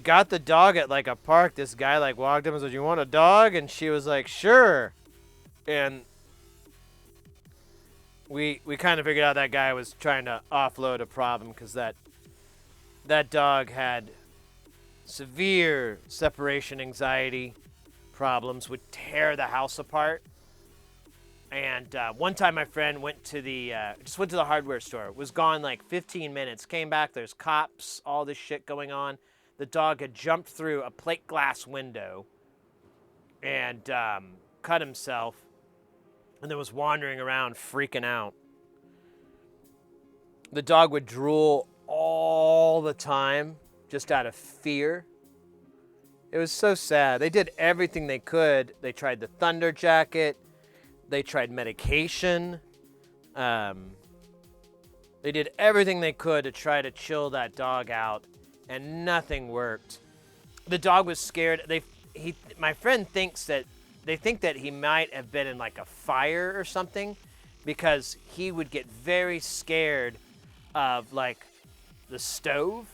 got the dog at a park. This guy walked up and said, "You want a dog?" And she was like, "Sure." And we kind of figured out that guy was trying to offload a problem because that dog had severe separation anxiety problems, would tear the house apart. And one time my friend went to the hardware store, was gone like 15 minutes, came back, there's cops, all this shit going on. The dog had jumped through a plate glass window and cut himself, and then was wandering around freaking out. The dog would drool all the time just out of fear. It was so sad. They did everything they could. They tried the Thunder Jacket. They tried medication. They did everything they could to try to chill that dog out, and nothing worked. The dog was scared. My friend thinks that they think that he might have been in like a fire or something, because he would get very scared of like the stove.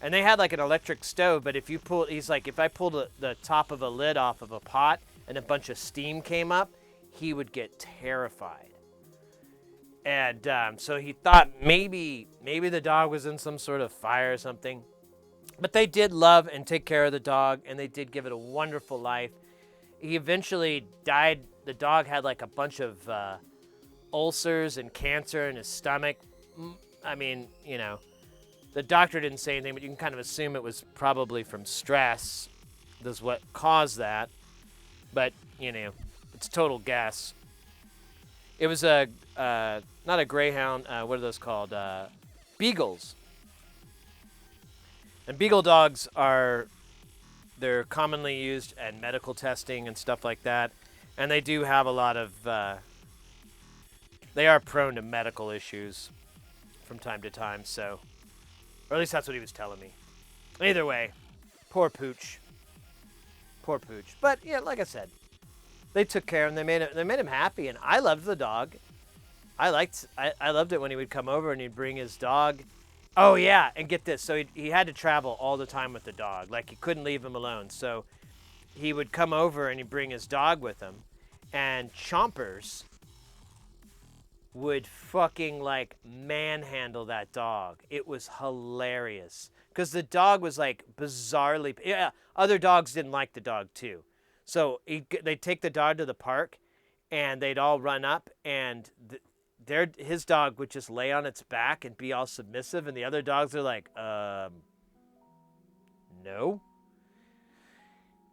And they had like an electric stove, but he's like, if I pulled the top of a lid off of a pot and a bunch of steam came up, he would get terrified. And so he thought maybe the dog was in some sort of fire or something. But they did love and take care of the dog, and they did give it a wonderful life. He eventually died. The dog had like a bunch of ulcers and cancer in his stomach. I mean, you know, the doctor didn't say anything, but you can kind of assume it was probably from stress. That's what caused that. But, you know, it's total guess. It was not a greyhound. What are those called? Beagles. And beagle dogs they're commonly used in medical testing and stuff like that. And they do have a lot of, they are prone to medical issues from time to time, so. Or at least that's what he was telling me. Either way, poor Pooch. Poor Pooch. But yeah, like I said, they took care of him. They made him happy, and I loved the dog. I loved it when he would come over and he'd bring his dog. Oh yeah, and get this. So he had to travel all the time with the dog. Like, he couldn't leave him alone. So he would come over and he'd bring his dog with him, and Chompers would fucking like manhandle that dog. It was hilarious because the dog was like bizarrely. Yeah, other dogs didn't like the dog too, so they'd take the dog to the park, and they'd all run up, and his dog would just lay on its back and be all submissive, and the other dogs are like, no.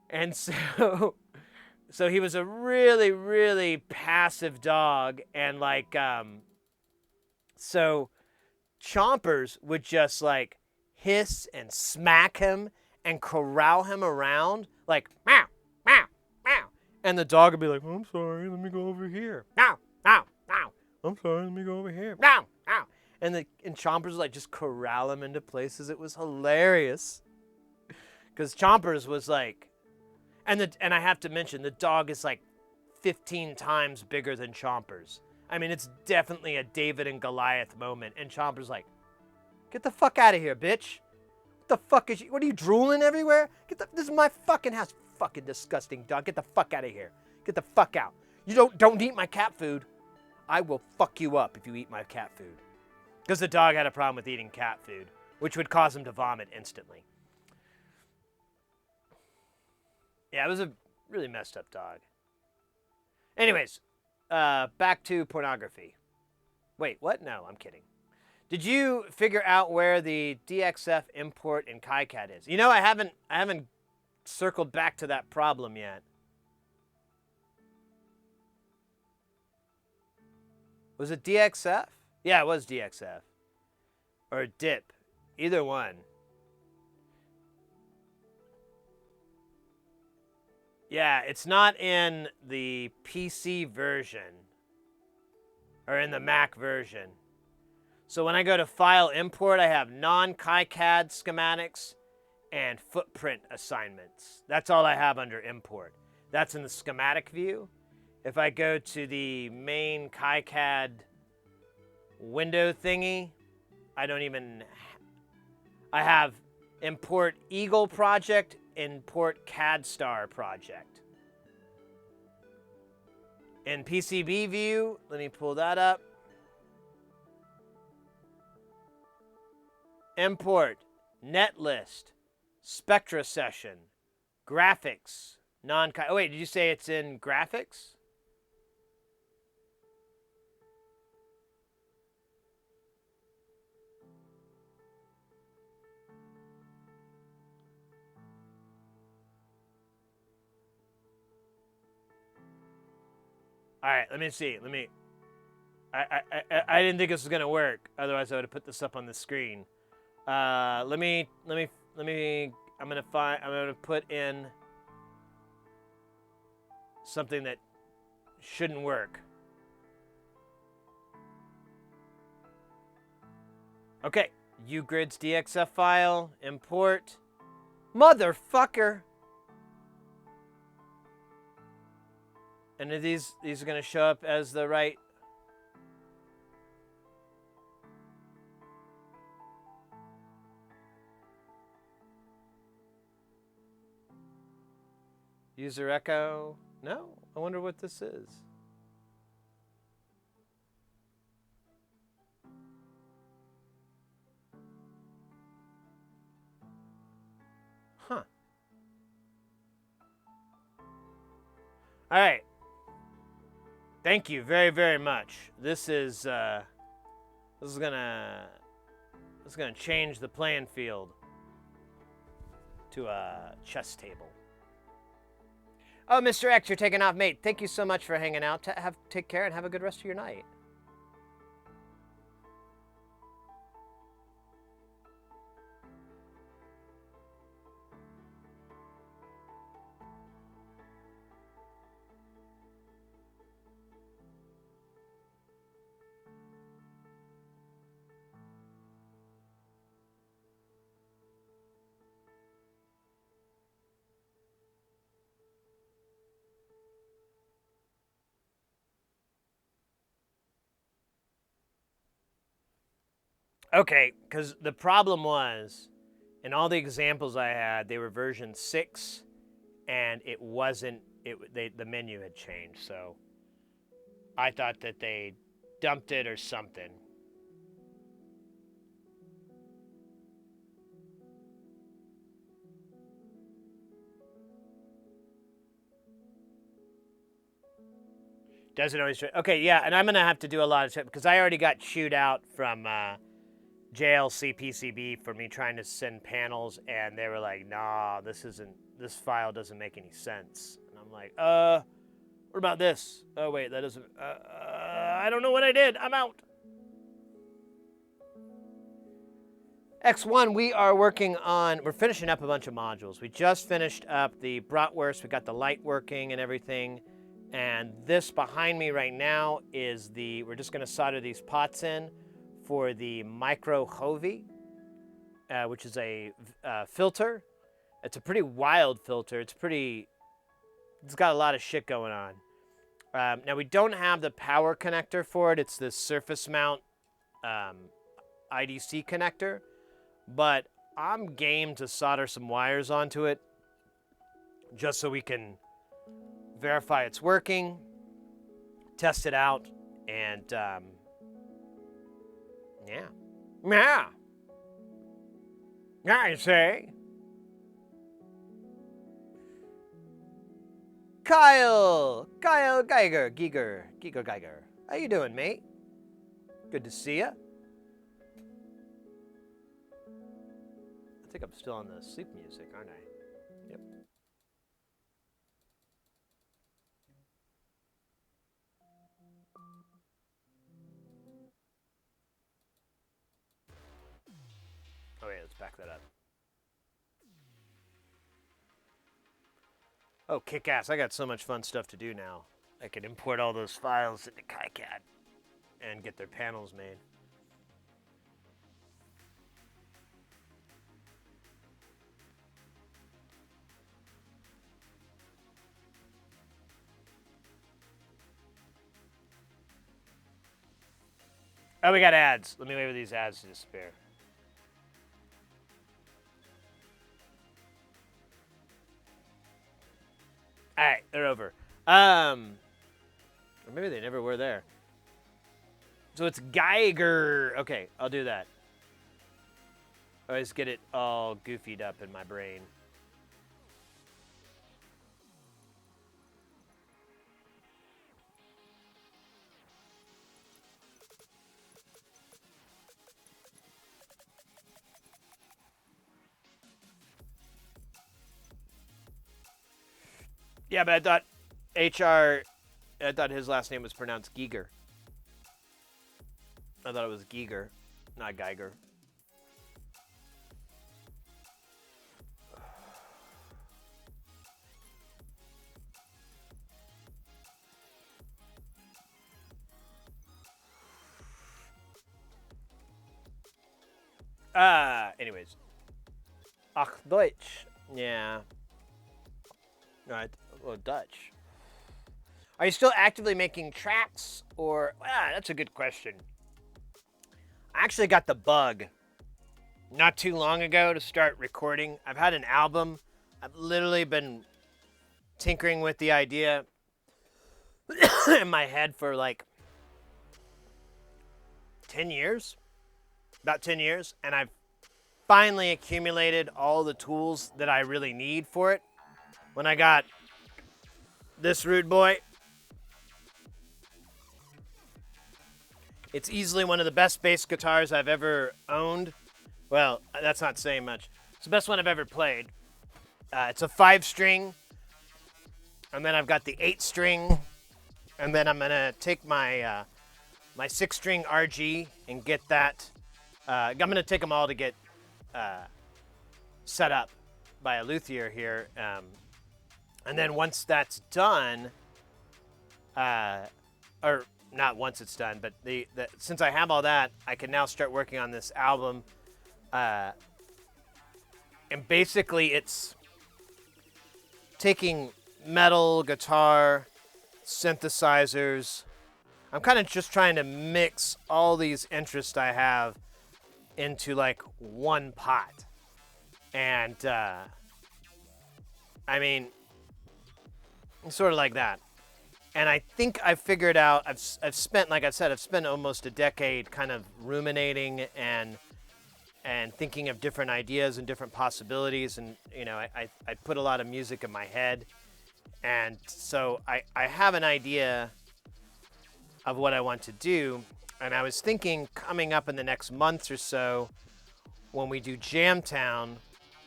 And so he was a really, really passive dog, and like, so Chompers would just like hiss and smack him and corral him around, like, meow, meow, meow. And the dog would be like, I'm sorry, let me go over here. Meow, meow, meow. I'm sorry, let me go over here. Meow, meow. And Chompers would like just corral him into places. It was hilarious. Because Chompers was like, and I have to mention, the dog is like 15 times bigger than Chompers. I mean, it's definitely a David and Goliath moment. And Chompers like, get the fuck out of here, bitch. What the fuck is you? What are you, drooling everywhere? This is my fucking house. Fucking disgusting dog. Get the fuck out of here. Get the fuck out. You don't eat my cat food. I will fuck you up if you eat my cat food. Because the dog had a problem with eating cat food, which would cause him to vomit instantly. Yeah, it was a really messed up dog. Anyways, back to pornography. Wait, what? No, I'm kidding. Did you figure out where the DXF import in KiCad is? You know, I haven't circled back to that problem yet. Was it DXF? Yeah, it was DXF. Or DIP. Either one. Yeah, it's not in the PC version. Or in the Mac version. So when I go to File Import, I have non-KiCad schematics and footprint assignments. That's all I have under Import. That's in the schematic view. If I go to the main KiCad window thingy, I have Import Eagle project, Import CADStar project. In PCB view, let me pull that up. Import, Netlist, Spectra Session, Graphics, oh wait, did you say it's in Graphics? All right, let me see. I didn't think this was gonna work. Otherwise, I would have put this up on the screen. Let me. I'm gonna put in something that shouldn't work. Okay, Ugrids DXF file, import. Motherfucker! And are these are gonna show up as the right. User echo? No? I wonder what this is. Huh. All right. Thank you very, very much. This is gonna change the playing field to a chess table. Oh, Mr. X, you're taking off, mate. Thank you so much for hanging out. Take care and have a good rest of your night. Okay, because the problem was, in all the examples I had, they were version 6, and it wasn't. The menu had changed, so I thought that they dumped it or something. Doesn't always. Okay, yeah, and I'm gonna have to do a lot of stuff because I already got chewed out from JLC PCB for me trying to send panels, and they were like, "Nah, this file doesn't make any sense." And I'm like, what about this? Oh wait, that doesn't. I don't know what I did. I'm out. X1, we're finishing up a bunch of modules. We just finished up the bratwurst. We got the light working and everything. And this behind me right now is we're just going to solder these pots in for the Micro Hovey, which is a filter. It's a pretty wild filter. It's got a lot of shit going on. Now we don't have the power connector for it. It's this surface mount IDC connector, but I'm game to solder some wires onto it just so we can verify it's working, test it out, and yeah, you say. Kyle Geiger. How you doing, mate? Good to see ya. I think I'm still on the sleep music, aren't I? Yep. Oh wait, let's back that up. Oh, kick-ass. I got so much fun stuff to do now. I can import all those files into KiCad and get their panels made. Oh, we got ads. Let me wait for these ads to disappear. All right, they're over. Or maybe they never were there. So it's Geiger. Okay, I'll do that. I always get it all goofied up in my brain. Yeah, but I thought HR thought his last name was pronounced Giger. I thought it was Giger, not Geiger. Anyways. Ach, Deutsch. Yeah. Right. Well, Dutch. Are you still actively making tracks, or... that's a good question. I actually got the bug not too long ago to start recording. I've had an album. I've literally been tinkering with the idea in my head for like 10 years. About 10 years. And I've finally accumulated all the tools that I really need for it. When I got this rude boy, it's easily one of the best bass guitars I've ever owned. Well, that's not saying much. It's the best one I've ever played. It's a 5-string, and then I've got the 8-string, and then I'm gonna take my my 6-string RG and get that. I'm gonna take them all to get set up by a luthier here, and then once that's done, or not once it's done, but since I have all that, I can now start working on this album. And basically it's taking metal, guitar, synthesizers. I'm kind of just trying to mix all these interests I have into like one pot. And, I mean, sort of like that. And I think I figured out, I've spent, like I said, I've spent almost a decade kind of ruminating and thinking of different ideas and different possibilities. And, you know, I put a lot of music in my head. And so I have an idea of what I want to do. And I was thinking coming up in the next month or so, when we do Jamtown,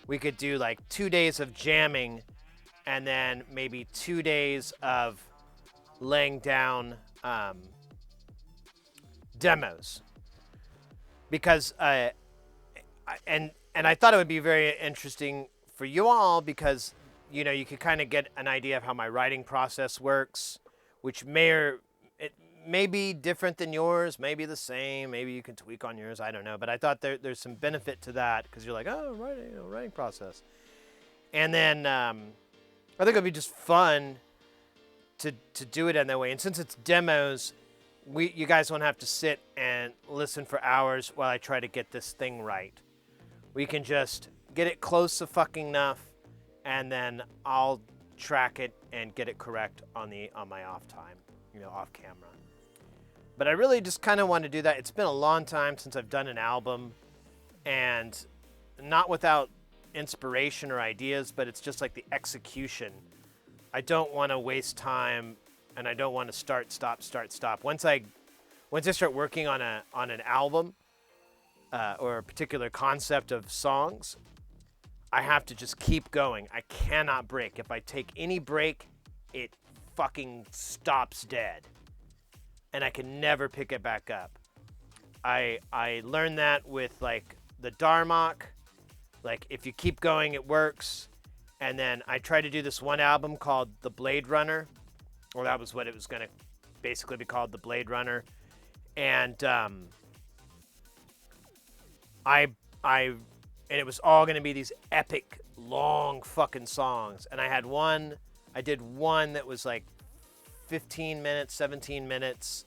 we could do like 2 days of jamming and then maybe 2 days of laying down demos, because and I thought it would be very interesting for you all, because you know you could kind of get an idea of how my writing process works, which it may be different than yours, maybe the same, maybe you can tweak on yours, I don't know, but I thought there's some benefit to that, because you're like, oh, writing process. And then I think it'd be just fun to do it in that way. And since it's demos, you guys won't have to sit and listen for hours while I try to get this thing right. We can just get it close to fucking enough, and then I'll track it and get it correct on my off time, you know, off camera. But I really just kind of want to do that. It's been a long time since I've done an album, and not without inspiration or ideas, but it's just like the execution. I don't want to waste time, and I don't want to start, stop. Once I start working on an album or a particular concept of songs, I have to just keep going. I cannot break. If I take any break, it fucking stops dead, and I can never pick it back up. I learned that with like the Darmok. Like if you keep going, it works. And then I tried to do this one album called The Blade Runner. Well, that was what it was going to basically be called, The Blade Runner. And and it was all going to be these epic, long fucking songs. And I did one that was like 15 minutes, 17 minutes,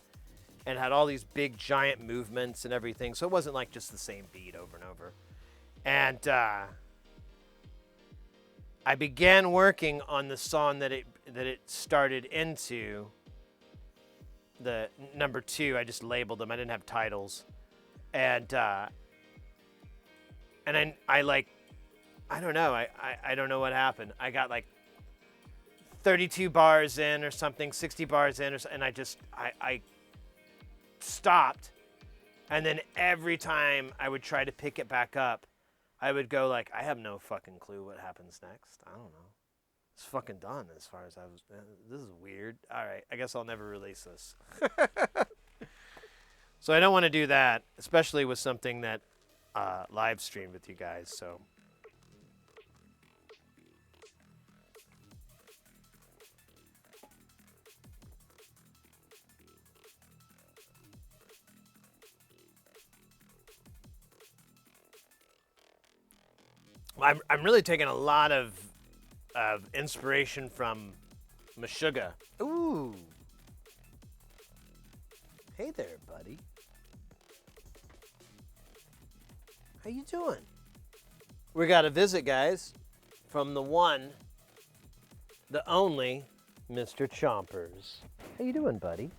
and had all these big, giant movements and everything. So it wasn't like just the same beat over and over. And I began working on the song that it started into, the number 2. I just labeled them. I didn't have titles. And I like, I don't know. I don't know what happened. I got like 32 bars in or something, 60 bars in, and I stopped. And then every time I would try to pick it back up, I would go like, I have no fucking clue what happens next. I don't know. It's fucking done as far as I was. This is weird. All right, I guess I'll never release this. So I don't want to do that, especially with something that live streamed with you guys. So. I'm really taking a lot of inspiration from Meshuggah. Ooh. Hey there, buddy. How you doing? We got a visit, guys, from the one, the only, Mr. Chompers. How you doing, buddy?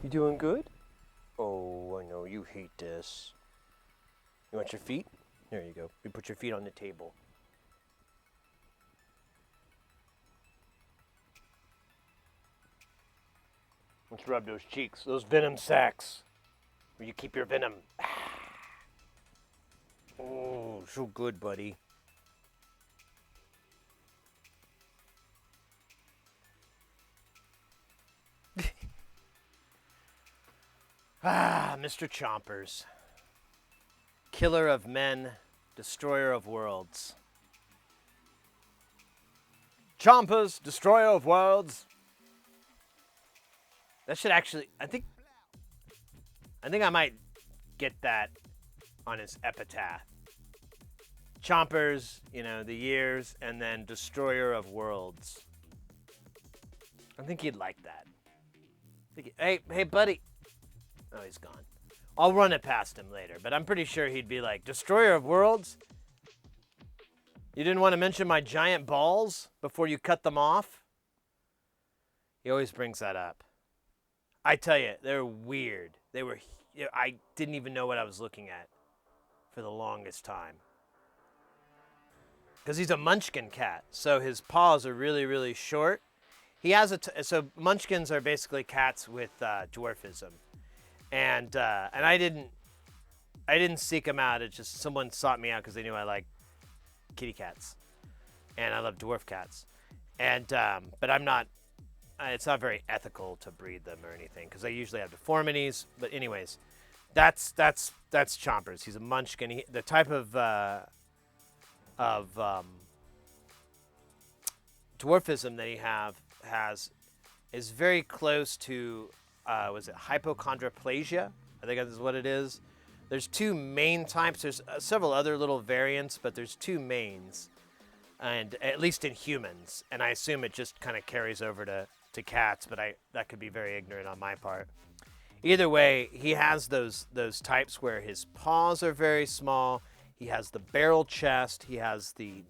You doing good? Oh, I know you hate this. You want your feet? There you go. You put your feet on the table. Let's rub those cheeks, those venom sacs, where you keep your venom. Oh, so good, buddy. Mr. Chompers. Killer of men, destroyer of worlds. Chompers, destroyer of worlds. That should actually, I think I might get that on his epitaph. Chompers, you know, the years, and then destroyer of worlds. I think he'd like that. Hey, buddy. Oh, he's gone. I'll run it past him later, but I'm pretty sure he'd be like, destroyer of worlds? You didn't want to mention my giant balls before you cut them off? He always brings that up. I tell you, they're weird. I didn't even know what I was looking at for the longest time. Because he's a munchkin cat, so his paws are really, really short. He has so munchkins are basically cats with dwarfism. And I didn't seek them out. It's just someone sought me out because they knew I like kitty cats, and I love dwarf cats. And but I'm not. It's not very ethical to breed them or anything because they usually have deformities. But anyways, that's Chompers. He's a munchkin. The type of dwarfism that he has is very close to. Was it hypochondroplasia? I think that's what it is. There's two main types. There's several other little variants, but there's two mains, and at least in humans. And I assume it just kind of carries over to cats, but that could be very ignorant on my part. Either way, he has those types where his paws are very small. He has the barrel chest. He has the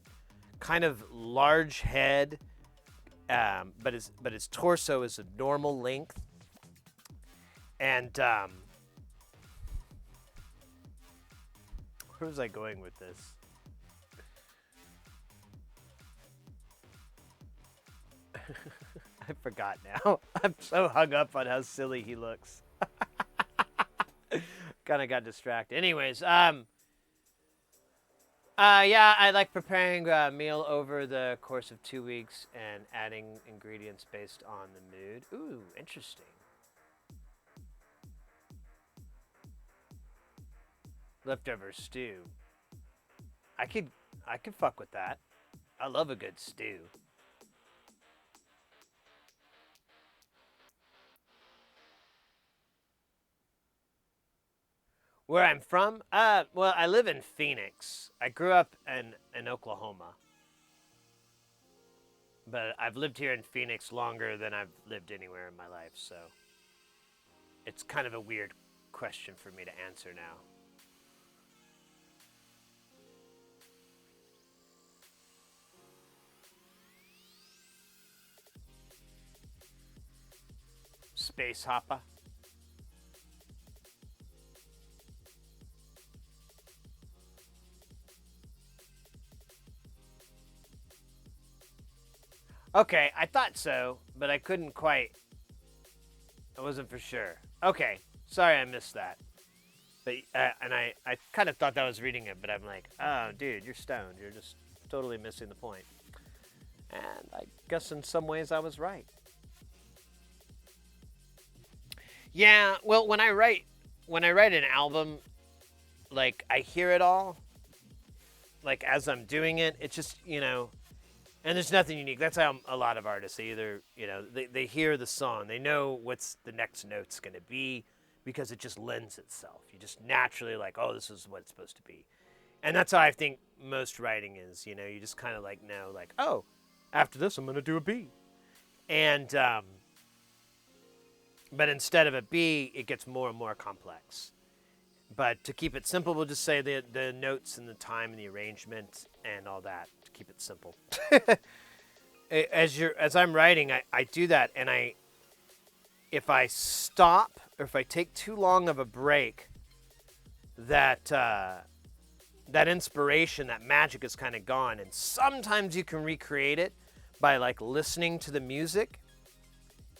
kind of large head, but his torso is a normal length. And where was I going with this? I forgot now. I'm so hung up on how silly he looks. Kind of got distracted. Anyways, yeah, I like preparing a meal over the course of 2 weeks and adding ingredients based on the mood. Ooh, interesting. Leftover stew. I could fuck with that. I love a good stew. Where I'm from? Well, I live in Phoenix. I grew up in Oklahoma. But I've lived here in Phoenix longer than I've lived anywhere in my life, so it's kind of a weird question for me to answer now. Space hopper. Okay, I thought so, but I couldn't quite. I wasn't for sure. Okay, sorry I missed that. But and I kind of thought that I was reading it, but I'm like, oh, dude, you're stoned. You're just totally missing the point. And I guess in some ways I was right. Yeah, well, when I write an album, like I hear it all, like as I'm doing it, it's just, and there's nothing unique. That's how a lot of artists, they either, they hear the song, they know what's the next note's going to be because it just lends itself. You just naturally like, oh, this is what it's supposed to be. And that's how I think most writing is, you just kind of like know, like, oh, after this, I'm going to do a B. And, but instead of a B, it gets more and more complex. But to keep it simple, we'll just say the notes and the time and the arrangement and all that, to keep it simple. As I'm writing, I do that, and if I stop or if I take too long of a break, that inspiration, that magic is kind of gone. And sometimes you can recreate it by like listening to the music,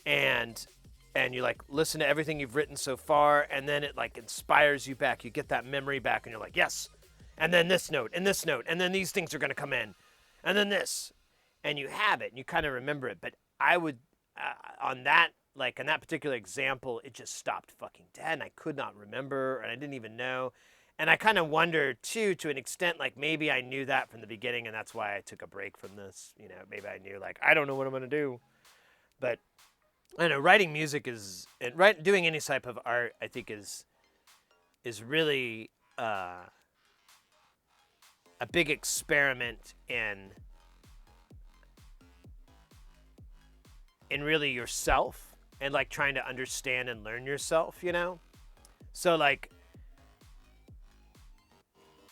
and you like listen to everything you've written so far, and then it like inspires you back. You get that memory back, and you're like, yes. And then this note, and this note, and then these things are going to come in, and then this, and you have it, and you kind of remember it. But I would, on that, like in that particular example, it just stopped fucking dead, and I could not remember, and I didn't even know. And I kind of wonder, too, to an extent, like maybe I knew that from the beginning, and that's why I took a break from this. Maybe I knew, like, I don't know what I'm going to do. But, I know, writing music is, and doing any type of art, I think, is really a big experiment in really yourself, and, like, trying to understand and learn yourself, So, like,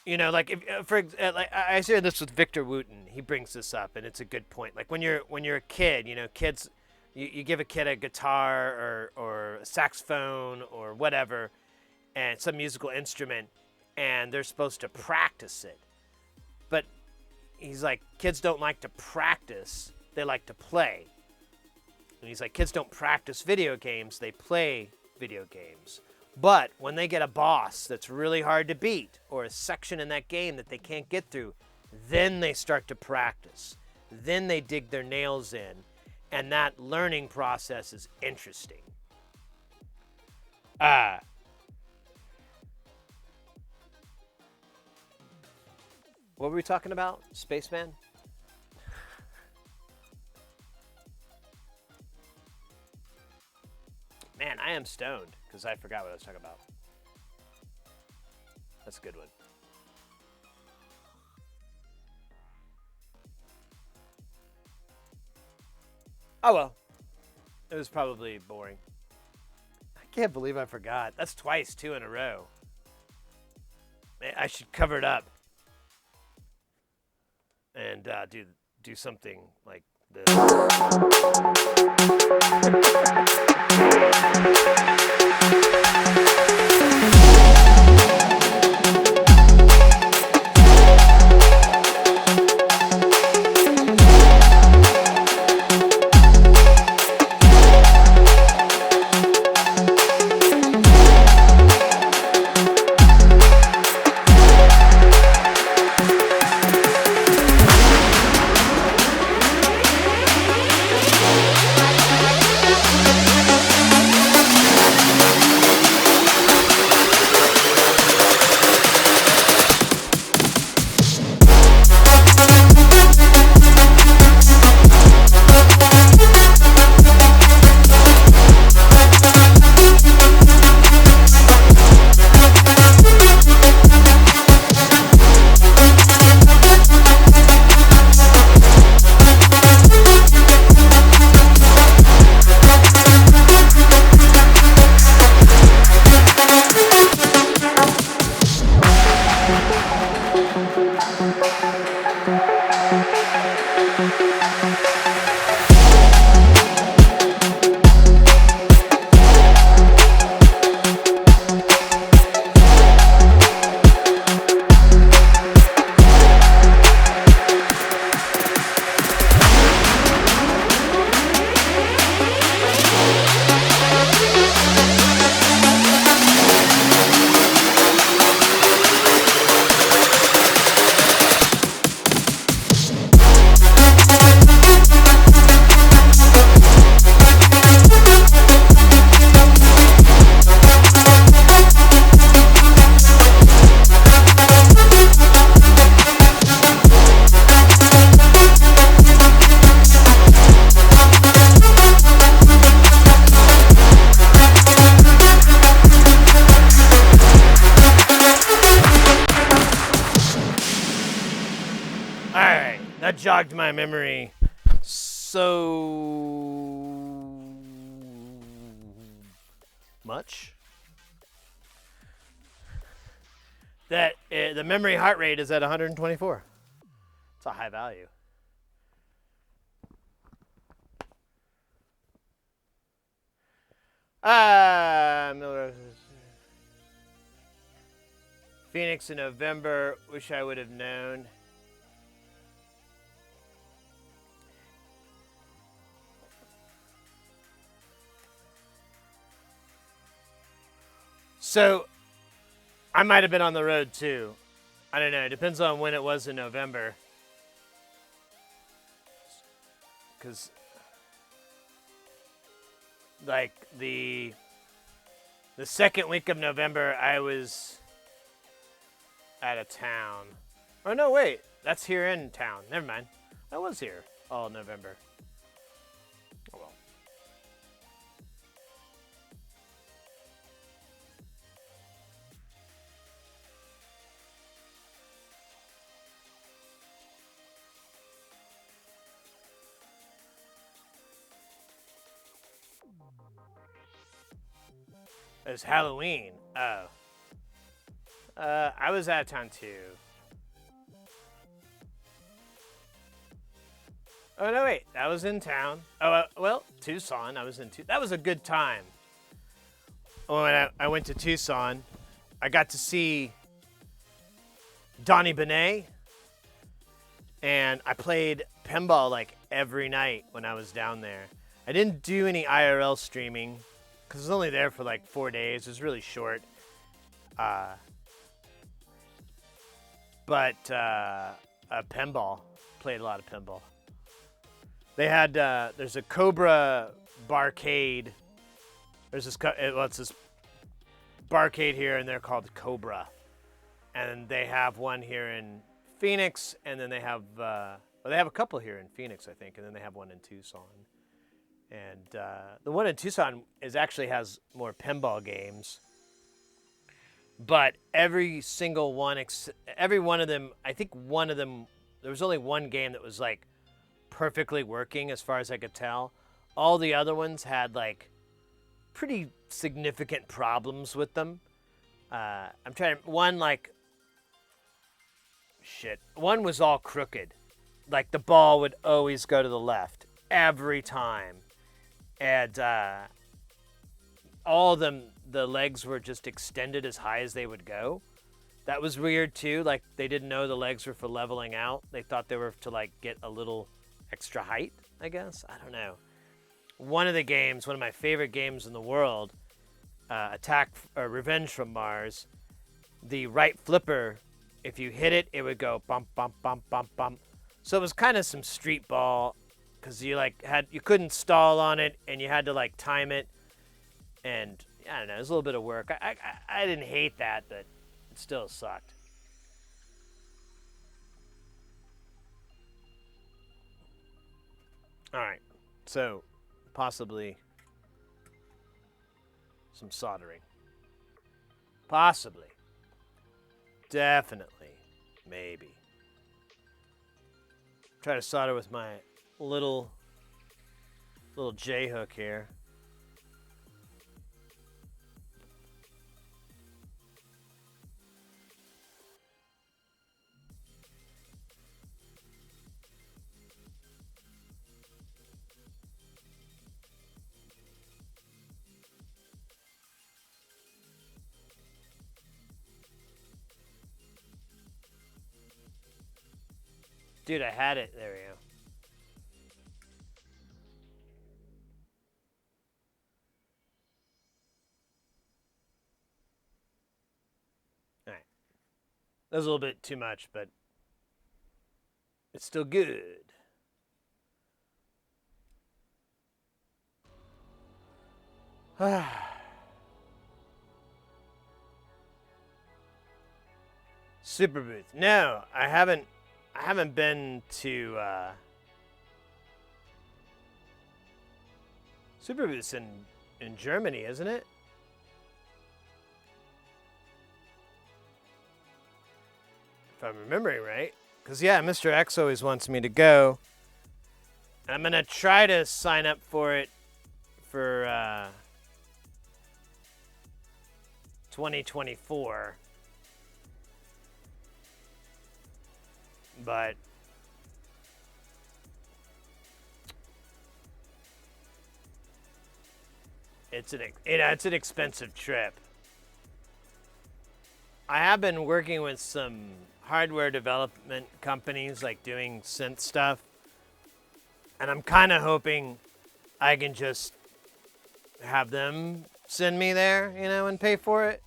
like if like I share this with Victor Wooten. He brings this up, and it's a good point. Like when you're a kid, kids, you give a kid a guitar or a saxophone or whatever, and some musical instrument, and they're supposed to practice it. But he's like, kids don't like to practice; they like to play. And he's like, kids don't practice video games; they play video games. But when they get a boss that's really hard to beat, or a section in that game that they can't get through, then they start to practice. Then they dig their nails in, and that learning process is interesting. What were we talking about? Spaceman? Man, I am stoned because I forgot what I was talking about. That's a good one. Oh well. It was probably boring. I can't believe I forgot. That's twice, 2 in a row. I should cover it up and do something like this. jogged my memory so much that the memory heart rate is at 124. It's a high value. Phoenix in November. Wish I would have known. So, I might have been on the road too. I don't know. It depends on when it was in November. Because, like, the second week of November, I was out of town. Oh, no, wait. That's here in town. Never mind. I was here all November. Oh, well. It was Halloween. Oh. I was out of town too. Oh, no, wait. I was in town. Oh, well, Tucson. I was in Tucson. That was a good time. When I went to Tucson, I got to see Donnie Benet. And I played pinball like every night when I was down there. I didn't do any IRL streaming because I was only there for like 4 days. It was really short. But pinball. Played a lot of pinball. They had, there's a Cobra barcade. There's this, it's this barcade here, and they're called Cobra. And they have one here in Phoenix, and then they have, well, they have a couple here in Phoenix, I think, and then they have one in Tucson. And the one in Tucson actually has more pinball games. But every single one, every one of them, I think one of them, there was only one game that was like perfectly working as far as I could tell. All the other ones had like pretty significant problems with them. I'm trying to, one was all crooked. Like the ball would always go to the left every time. And all of them, the legs were just extended as high as they would go. That was weird too. Like they didn't know the legs were for leveling out. They thought they were to like get a little extra height, I guess. I don't know. One of the games, one of my favorite games in the world, Revenge from Mars, the right flipper, if you hit it, it would go bump, bump, bump, bump, bump. So it was kind of some street ball because you couldn't stall on it and you had to like time it. And I don't know, it was a little bit of work. I didn't hate that, but it still sucked. All right, so possibly some soldering. Possibly. Definitely. Maybe. Try to solder with my little J-hook here. Dude, I had it. There we go. All right. That was a little bit too much, but it's still good. Super Booth. No, I haven't been to Super Booth's in Germany, isn't it? If I'm remembering right. Because, yeah, Mr. X always wants me to go. And I'm going to try to sign up for it for 2024. But it's an expensive trip. I have been working with some hardware development companies, like doing synth stuff, and I'm kind of hoping I can just have them send me there, and pay for it,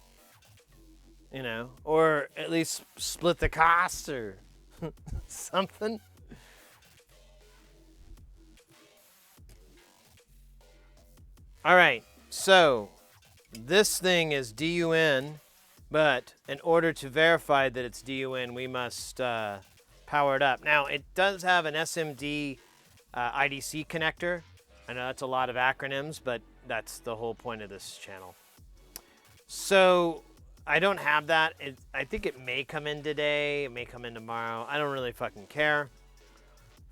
or at least split the cost or something. All right, so this thing is DUN, but in order to verify that it's DUN, we must power it up. Now, it does have an SMD IDC connector. I know that's a lot of acronyms, but that's the whole point of this channel. So I don't have that. I think it may come in today. It may come in tomorrow. I don't really fucking care.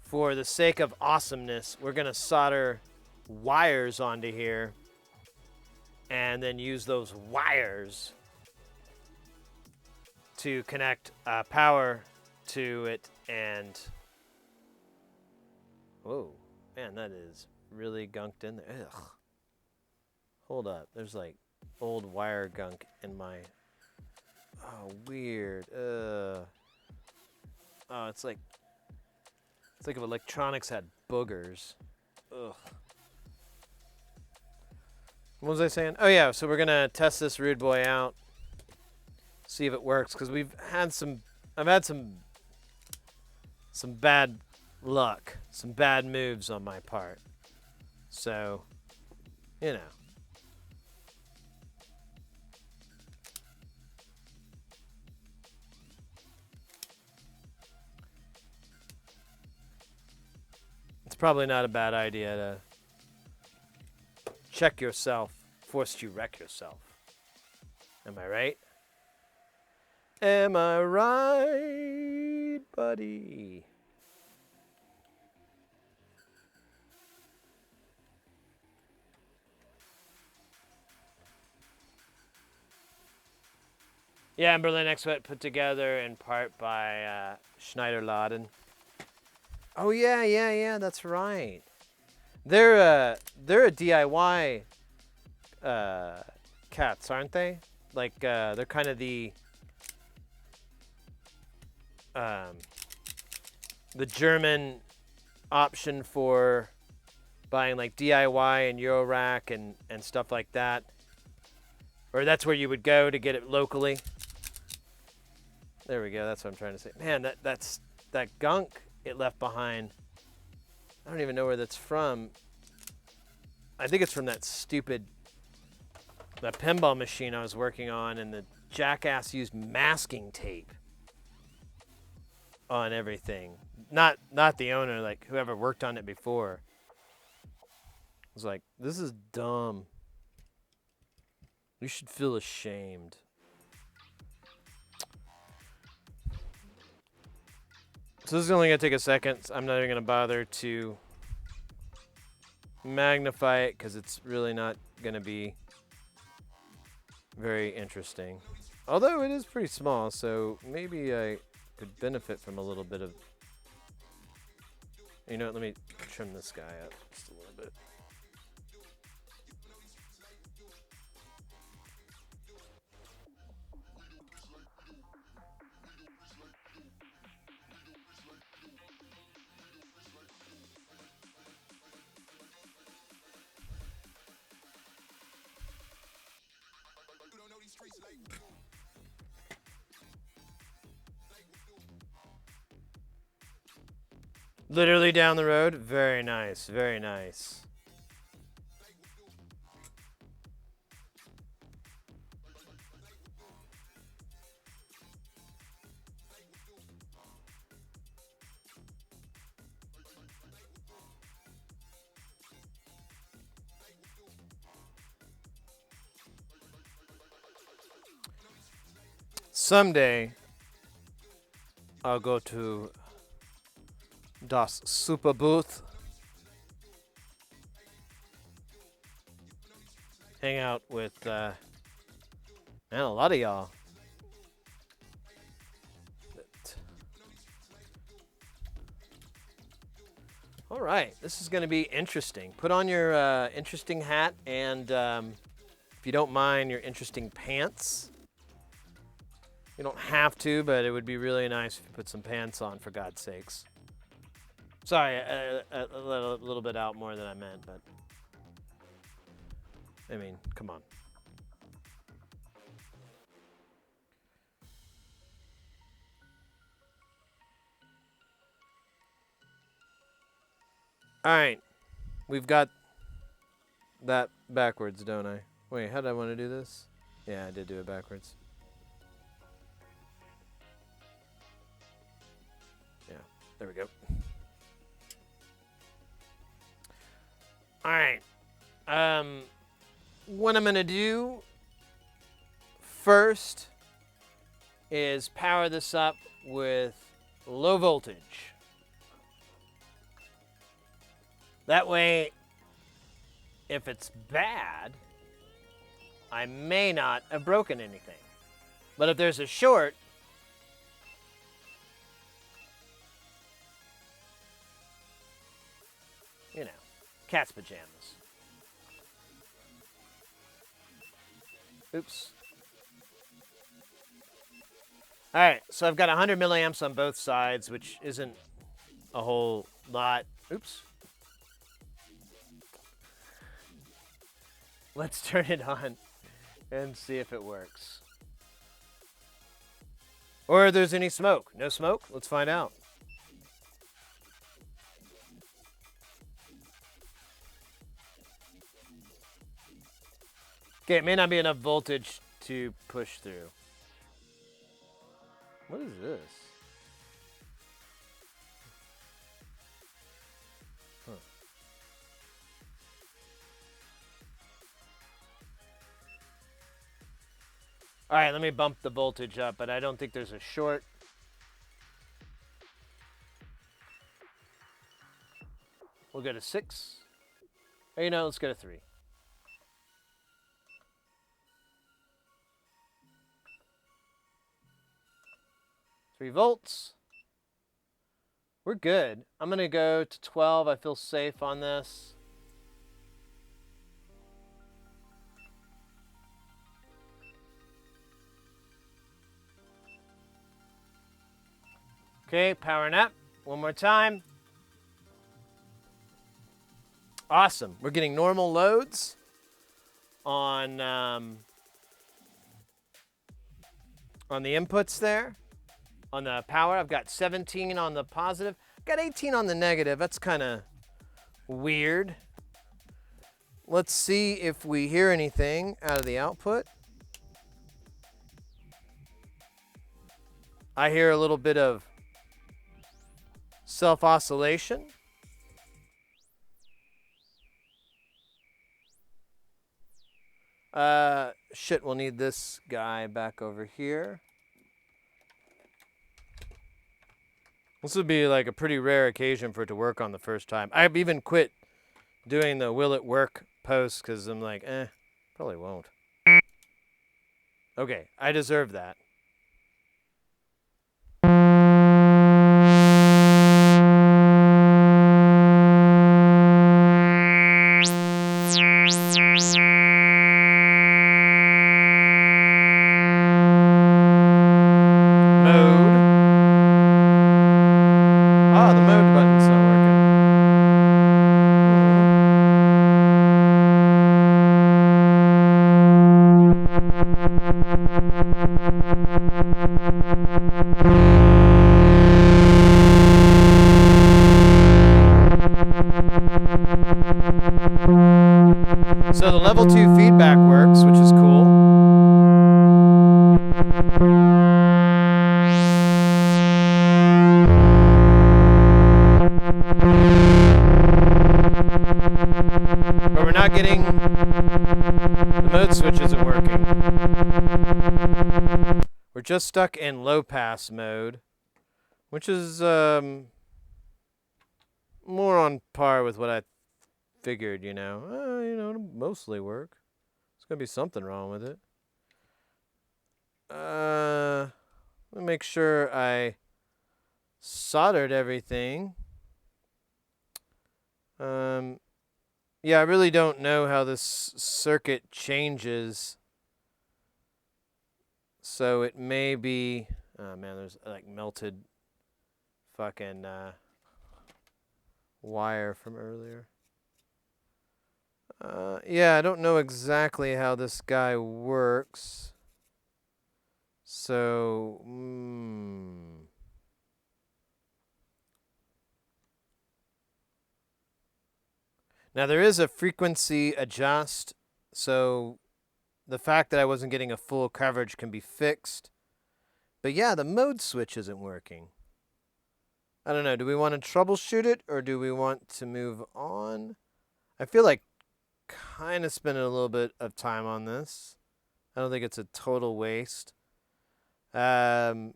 For the sake of awesomeness, we're going to solder wires onto here and then use those wires to connect power to it. And whoa, man, that is really gunked in there. Ugh. Hold up, there's like old wire gunk in my, weird. Oh, it's like if electronics had boogers. Ugh. What was I saying? Oh yeah, so we're gonna test this rude boy out, see if it works, because I've had some bad luck, some bad moves on my part. So, it's probably not a bad idea to check yourself, force you wreck yourself. Am I right? Am I right, buddy? Yeah, and Berlin Expo put together in part by Schneider-Laden. Oh yeah, that's right. They're a DIY cats, aren't they? Like they're kind of the German option for buying like DIY and Eurorack and stuff like that. Or that's where you would go to get it locally. There we go. That's what I'm trying to say. Man, that gunk it left behind. I don't even know where that's from. I think it's from that pinball machine I was working on, and the jackass used masking tape on everything. Not the owner, like whoever worked on it before. I was like, this is dumb. You should feel ashamed. So this is only going to take a second. I'm not even going to bother to magnify it because it's really not going to be very interesting. Although it is pretty small, so maybe I could benefit from a little bit of... You know what, let me trim this guy up just a little bit. Literally down the road. Very nice. Very nice. Someday, I'll go to Das Super Booth. Hang out with, man, a lot of y'all. All right, this is going to be interesting. Put on your interesting hat and, if you don't mind, your interesting pants. You don't have to, but it would be really nice if you put some pants on, for God's sakes. Sorry, a little bit out more than I meant, but I mean, come on. All right, we've got that backwards, don't I? Wait, how did I want to do this? Yeah, I did do it backwards. Yeah, there we go. All right. What I'm going to do first is power this up with low voltage. That way, if it's bad, I may not have broken anything. But if there's a short, you know, cat's pajamas. Oops. All right, so I've got 100 milliamps on both sides, which isn't a whole lot. Oops. Let's turn it on and see if it works. Or if there's any smoke. No smoke? Let's find out. Okay, it may not be enough voltage to push through. What is this? Huh. All right, let me bump the voltage up, but I don't think there's a short. We'll go to 6. Or, you know, let's go to 3. Volts. We're good. I'm going to go to 12. I feel safe on this. Okay, powering up. One more time. Awesome. We're getting normal loads on the inputs there. On the power, I've got 17 on the positive. I've got 18 on the negative. That's kind of weird. Let's see if we hear anything out of the output. I hear a little bit of self-oscillation. Shit, we'll need this guy back over here. This would be like a pretty rare occasion for it to work on the first time. I've even quit doing the will it work post because I'm like, probably won't. Okay, I deserve that. So the level 2 feedback works, which is cool. But we're not getting, the mode switch isn't working. We're just stuck in low pass mode. which is more on par with what I figured. It'll mostly work. There's gonna be something wrong with it. Let me make sure I soldered everything. Yeah, I really don't know how this circuit changes. So it may be... Oh, man, there's, like, melted fucking wire from earlier. Yeah, I don't know exactly how this guy works. So... Now, there is a frequency adjust, so the fact that I wasn't getting a full coverage can be fixed. But yeah, the mode switch isn't working. I don't know. Do we want to troubleshoot it, or do we want to move on? I feel like kind of spending a little bit of time on this. I don't think it's a total waste. I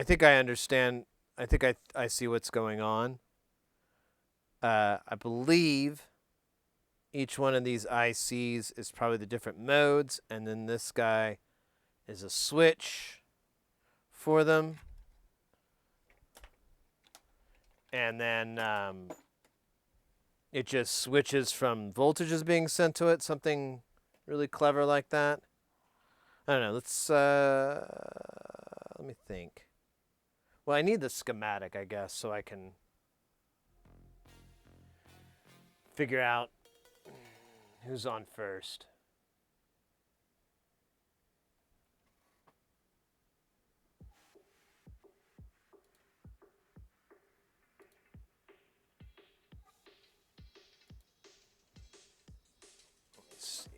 think I understand. I think I see what's going on. I believe each one of these ICs is probably the different modes, and then this guy is a switch for them. And then it just switches from voltages being sent to it, something really clever like that. I don't know. Let's let me think. Well, I need the schematic, I guess, so I can figure out who's on first. Let's see.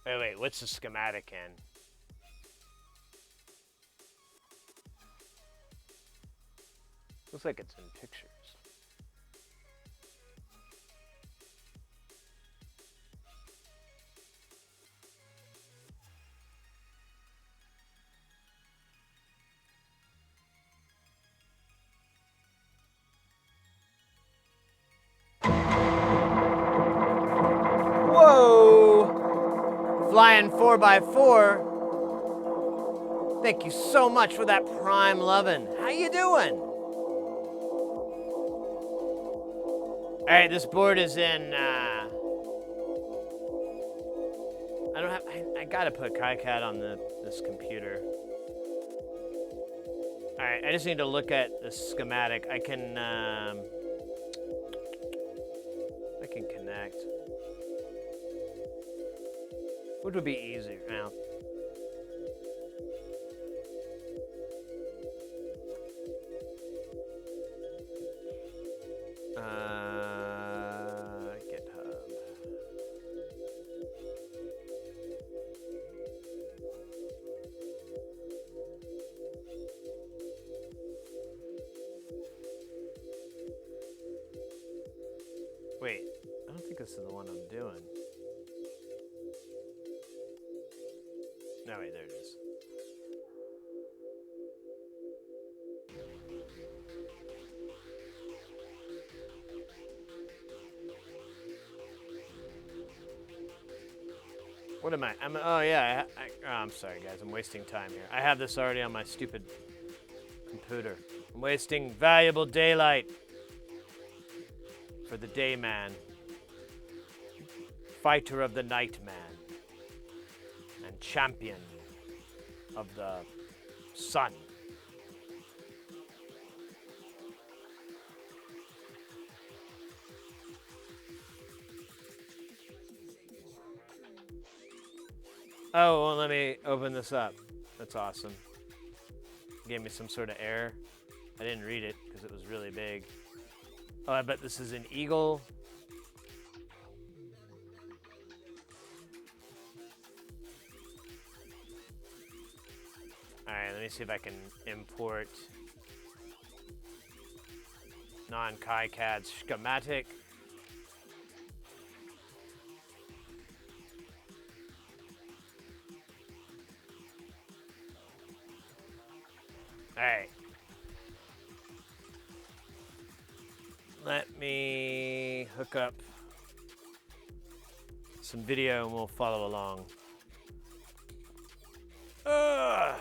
Wait, what's the schematic in? Looks like it's in pictures. Whoa! Flying 4x4. Thank you so much for that prime lovin'. How you doing? All right, this board is in. I don't have. I gotta put KiCad on this computer. All right, I just need to look at the schematic. I can connect. What would be easier now? GitHub. Wait, I don't think this is the one I'm doing. No, wait, there it is. What am I? Oh yeah, I'm sorry guys, I'm wasting time here. I have this already on my stupid computer. I'm wasting valuable daylight for the day man. Fighter of the night man. And champion of the sun. Oh, well, let me open this up. That's awesome. Gave me some sort of error. I didn't read it because it was really big. Oh, I bet this is an Eagle. Alright, let me see if I can import non-KiCad schematic. Alright. Let me hook up some video and we'll follow along. Ugh.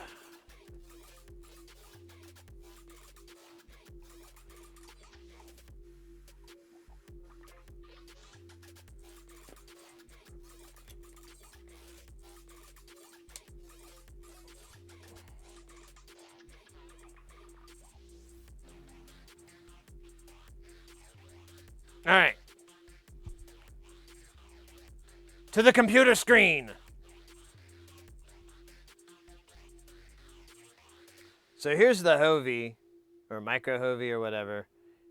All right. To the computer screen. So here's the Hovey, or micro Hovey or whatever.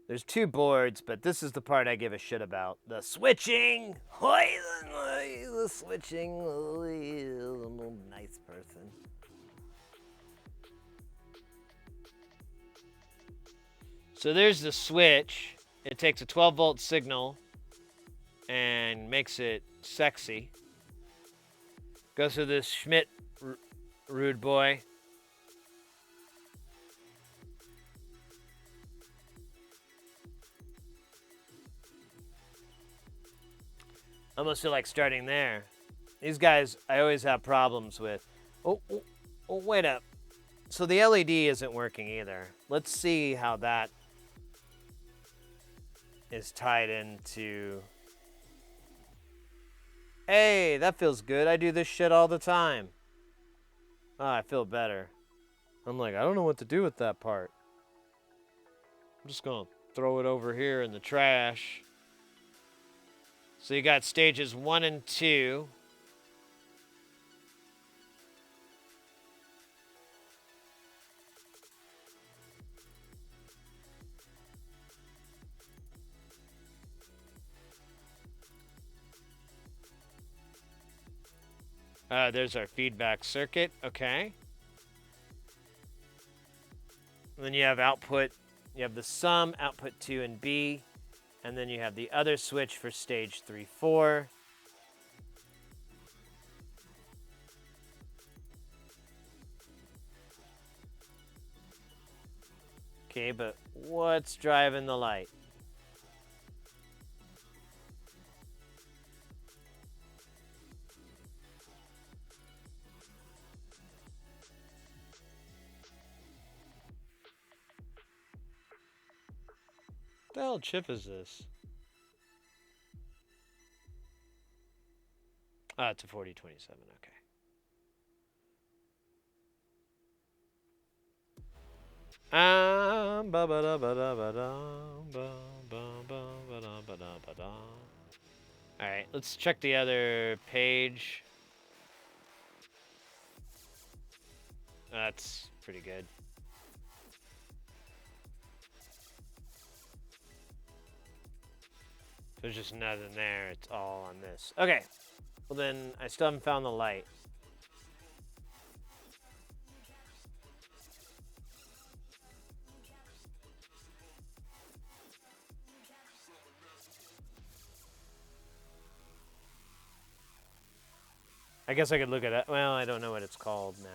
There's two boards, but this is the part I give a shit about. The switching. The switching. I'm a nice person. So there's the switch. It takes a 12-volt signal and makes it sexy. Goes to this Schmidt rude boy. I almost feel like starting there. These guys, I always have problems with. Oh, wait up. So the LED isn't working either. Let's see how that is tied into. Hey, that feels good. I do this shit all the time. Oh, I feel better. I'm like, I don't know what to do with that part. I'm just gonna throw it over here in the trash. So you got stages 1 and 2. There's our feedback circuit. Okay. And then you have output. You have the sum, output 2 and B. And then you have the other switch for stage 3, 4. Okay, but what's driving the light? What the hell chip is this? Ah, it's a 4027, okay. Alright, let's check the other page. That's pretty good. There's just nothing there. It's all on this. Okay. Well, then I still haven't found the light. I guess I could look at it. Well, I don't know what it's called now.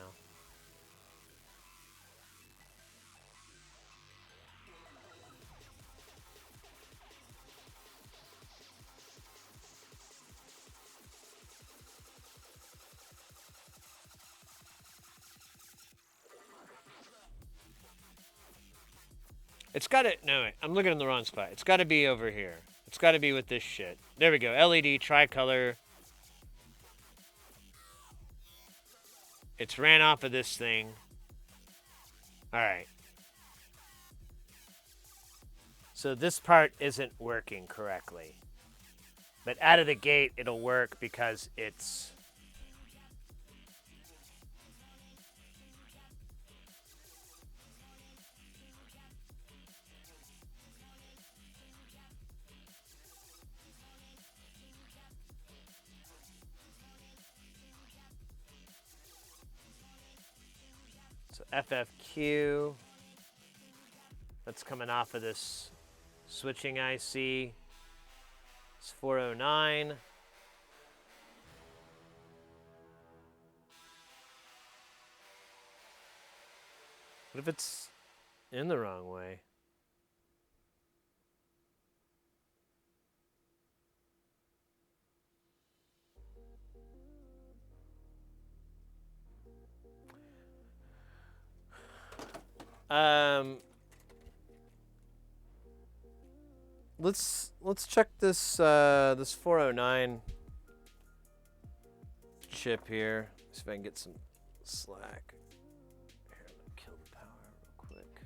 It's got to, no, wait, I'm looking in the wrong spot. It's got to be over here. It's got to be with this shit. There we go. LED tricolor. It's ran off of this thing. All right. So this part isn't working correctly. But out of the gate, it'll work because it's... So FFQ. That's coming off of this switching IC. It's 409. What if it's in the wrong way? Let's check this this 409 chip here. See if I can get some slack. Here, I'm gonna kill the power real quick.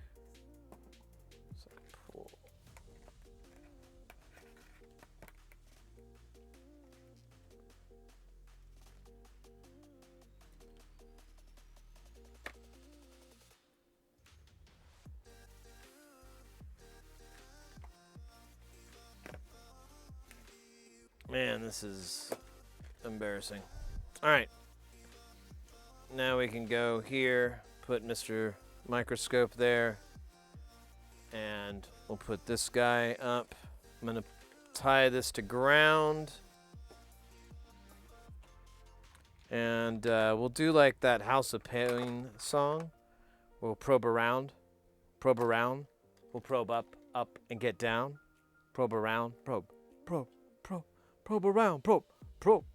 So I can pull. Man, this is embarrassing. All right. Now we can go here, put Mr. Microscope there, and we'll put this guy up. I'm going to tie this to ground. And we'll do like that House of Pain song. We'll probe around. Probe around. We'll probe up, and get down. Probe around. Probe, probe, probe. Probe around, probe, probe.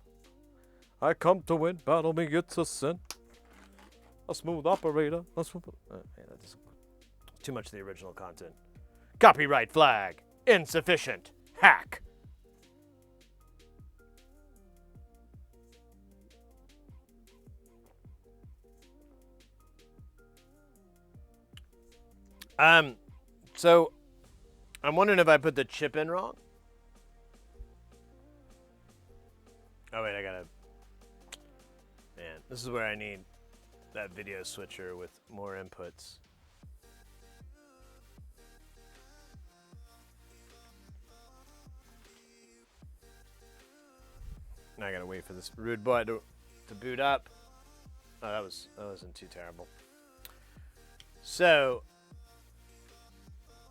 I come to win, battle me, it's a sin. A smooth operator. That's too much of the original content. Copyright flag. Insufficient. Hack. So I'm wondering if I put the chip in wrong. Oh wait, I gotta. Man, this is where I need that video switcher with more inputs. Now I gotta wait for this rude boy to boot up. Oh, that wasn't too terrible. So,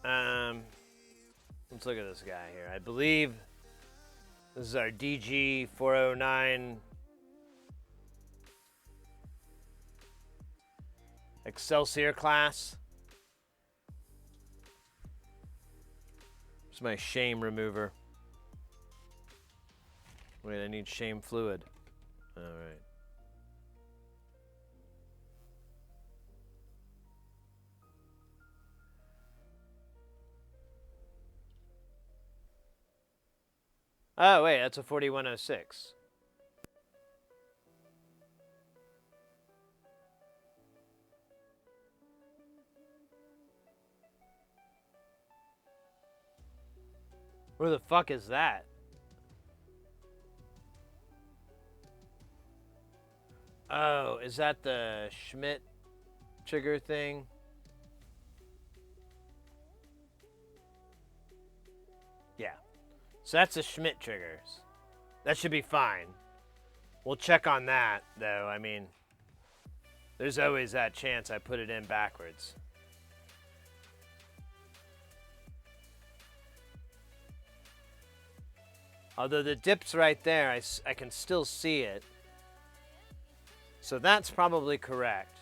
let's look at this guy here. I believe this is our DG409 Excelsior class. It's my shame remover. Wait, I need shame fluid. All right. Oh, wait, that's a 4106. Where the fuck is that? Oh, is that the Schmidt trigger thing? Yeah. So that's the Schmidt triggers. That should be fine. We'll check on that, though. I mean, there's always that chance I put it in backwards. Although the dip's right there, I can still see it. So that's probably correct.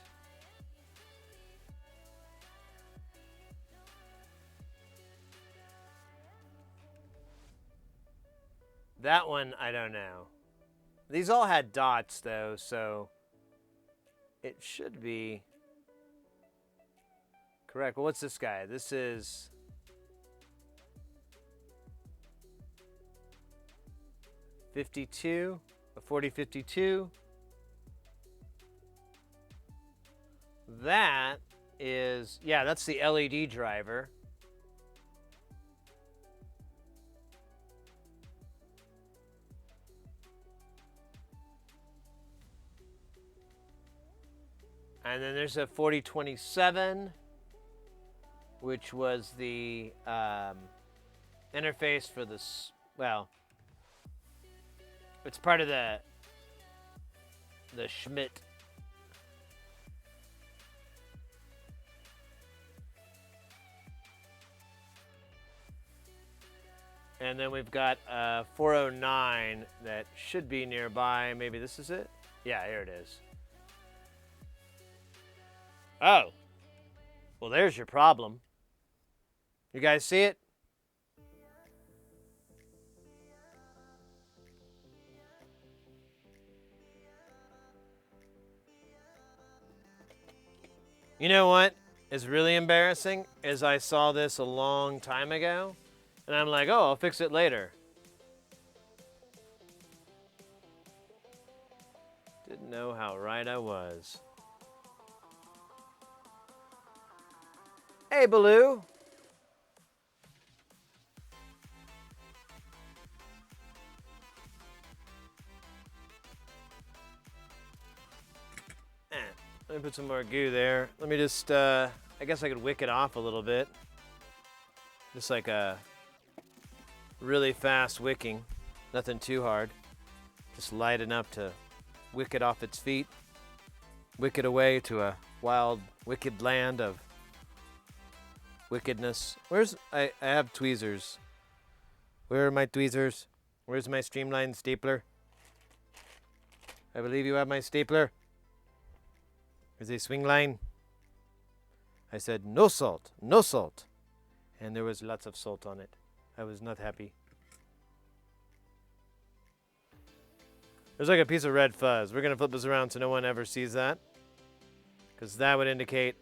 That one, I don't know. These all had dots, though, so it should be correct. Well, what's this guy? This is... $52, a 4052. That is, yeah, that's the LED driver. And then there's a 4027, which was the interface for this, well, it's part of the Schmidt And then we've got 409 that should be nearby. Maybe this is it? Yeah, here it is. Oh. Well, there's your problem. You guys see it? You know what is really embarrassing is I saw this a long time ago, and I'm like, oh, I'll fix it later. Didn't know how right I was. Hey, Baloo. Let me put some more goo there. Let me just, I guess I could wick it off a little bit. Just like a really fast wicking. Nothing too hard. Just light enough to wick it off its feet. Wick it away to a wild, wicked land of wickedness. I have tweezers. Where are my tweezers? Where's my streamline stapler? I believe you have my stapler. Is a swing line? I said, no salt, no salt. And there was lots of salt on it. I was not happy. There's like a piece of red fuzz. We're going to flip this around so no one ever sees that. Because that would indicate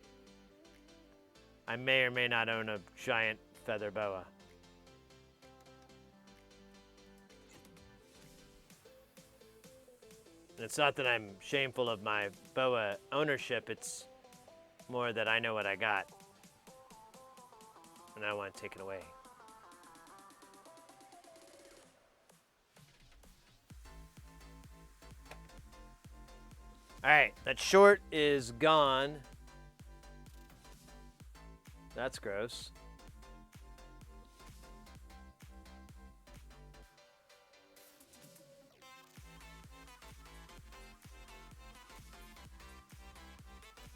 I may or may not own a giant feather boa. And it's not that I'm shameful of my boa ownership, it's more that I know what I got. And I want to take it away. Alright, that short is gone. That's gross.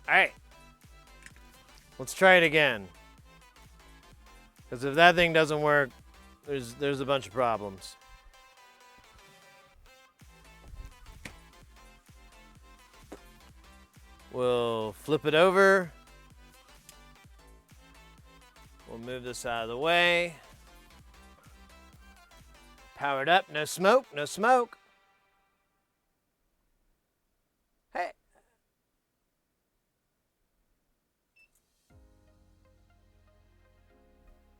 Alright. Let's try it again. Because if that thing doesn't work, there's a bunch of problems. We'll flip it over. We'll move this out of the way. Powered up, no smoke, no smoke. Hey.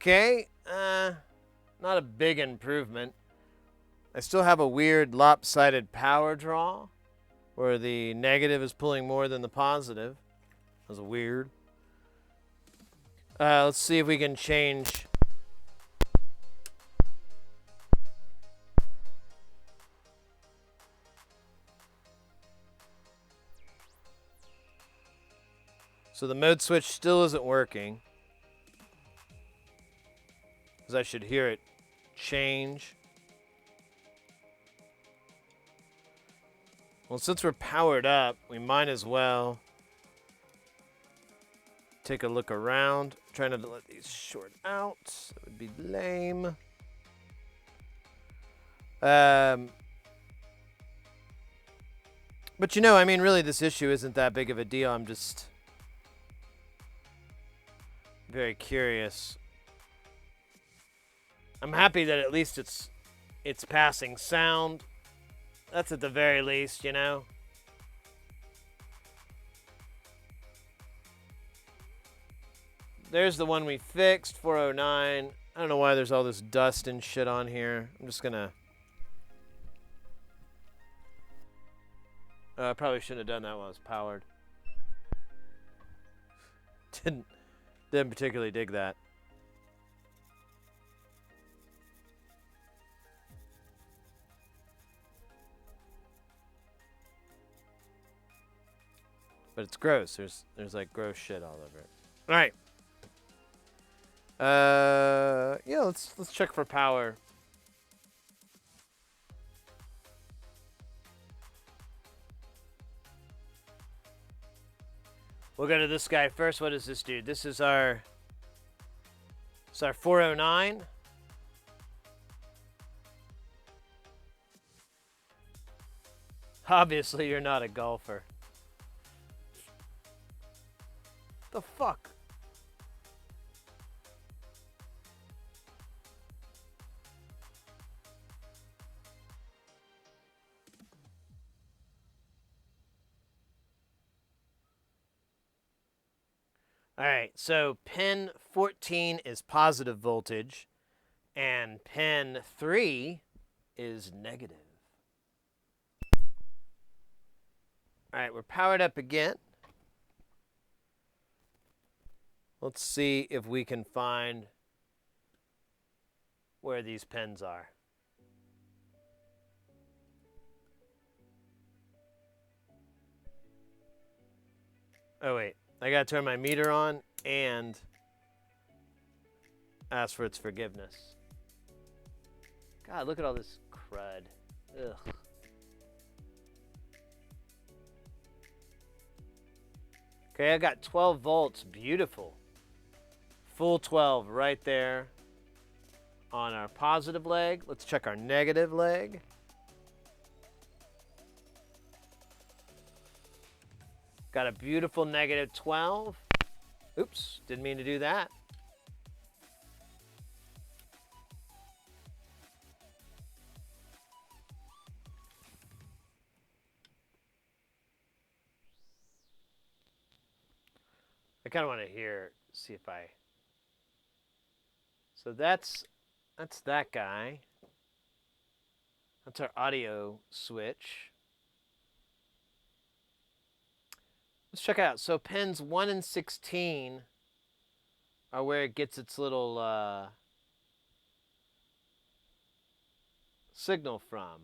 Okay, not a big improvement. I still have a weird lopsided power draw where the negative is pulling more than the positive. That's weird. Let's see if we can change. So the mode switch still isn't working. Because I should hear it change. Well, since we're powered up, we might as well take a look around. I'm trying not to let these short out. That would be lame. But you know, I mean, really this issue isn't that big of a deal. I'm just very curious. I'm happy that at least it's passing sound. That's at the very least, you know. There's the one we fixed, 409. I don't know why there's all this dust and shit on here. I'm just gonna... I probably shouldn't have done that while it was powered. Didn't particularly dig that. But it's gross. There's like gross shit all over it. All right. Yeah, let's check for power. We'll go to this guy first. What does this do? This is our 409. Obviously, you're not a golfer. The fuck? All right, so pin 14 is positive voltage, and pin 3 is negative. All right, we're powered up again. Let's see if we can find where these pins are. Oh, wait. I gotta turn my meter on and ask for its forgiveness. God, look at all this crud. Ugh. Okay, I got 12 volts. Beautiful. Full 12 right there on our positive leg. Let's check our negative leg. Got a beautiful negative 12. Oops, didn't mean to do that. I kind of want to see if I... So that's that guy. That's our audio switch. Let's check it out. So pins 1 and 16 are where it gets its little signal from.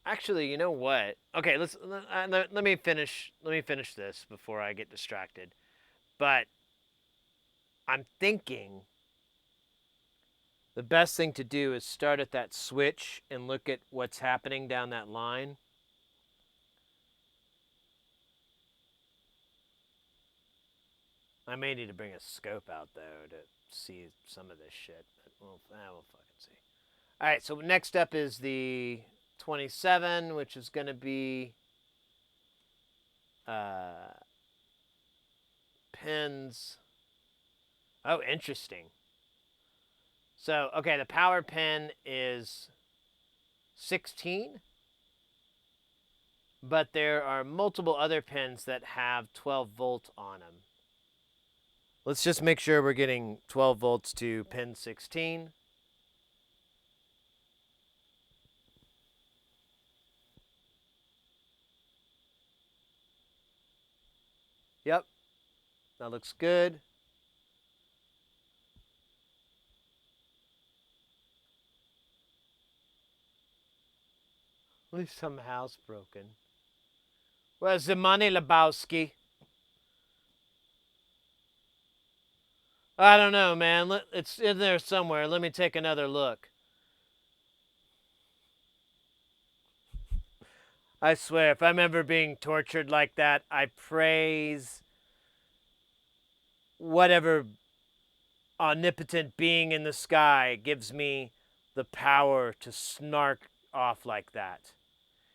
Actually, you know what? Okay, let me finish this before I get distracted. But I'm thinking the best thing to do is start at that switch and look at what's happening down that line. I may need to bring a scope out, though, to see some of this shit. But we'll fucking see. All right, so next up is the 27, which is going to be pins. Oh, interesting. So, okay, the power pin is 16, but there are multiple other pins that have 12 volt on them. Let's just make sure we're getting 12 volts to pin 16. Yep, that looks good. At least some house broken. Where's the money, Lebowski? I don't know, man. It's in there somewhere. Let me take another look. I swear, if I'm ever being tortured like that, I praise whatever omnipotent being in the sky gives me the power to snark off like that.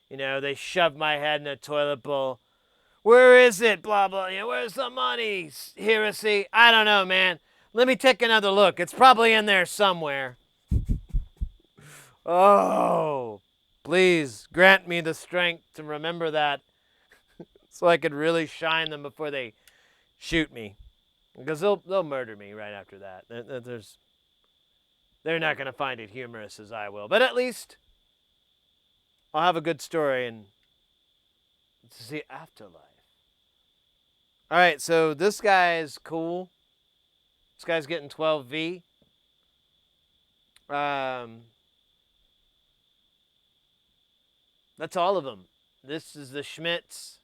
You know, they shove my head in a toilet bowl. Where is it? Blah, blah. You know, where's the money? Heresy? I don't know, man. Let me take another look. It's probably in there somewhere. Oh, please grant me the strength to remember that so I could really shine them before they shoot me. Because they'll murder me right after that. They're not going to find it humorous as I will. But at least I'll have a good story and to see afterlife. All right, so this guy is cool. This guy's getting 12V. That's all of them. This is the Schmidt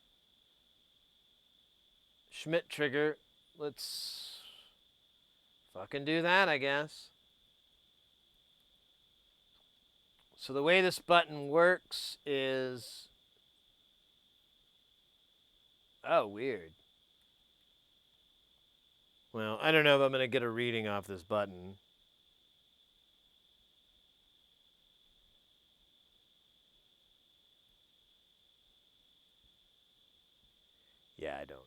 trigger. Let's fucking do that, I guess. So the way this button works is... Oh, weird. Well, I don't know if I'm going to get a reading off this button. Yeah, I don't.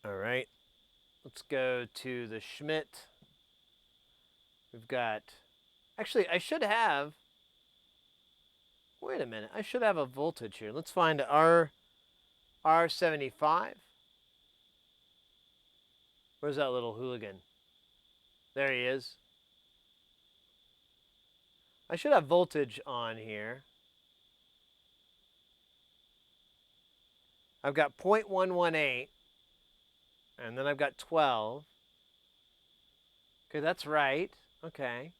All right. Let's go to the Schmidt. We've got... Actually, I should have... Wait a minute. I should have a voltage here. Let's find R75. Where's that little hooligan? There he is. I should have voltage on here. I've got 0.118. And then I've got 12. Okay, that's right. Okay.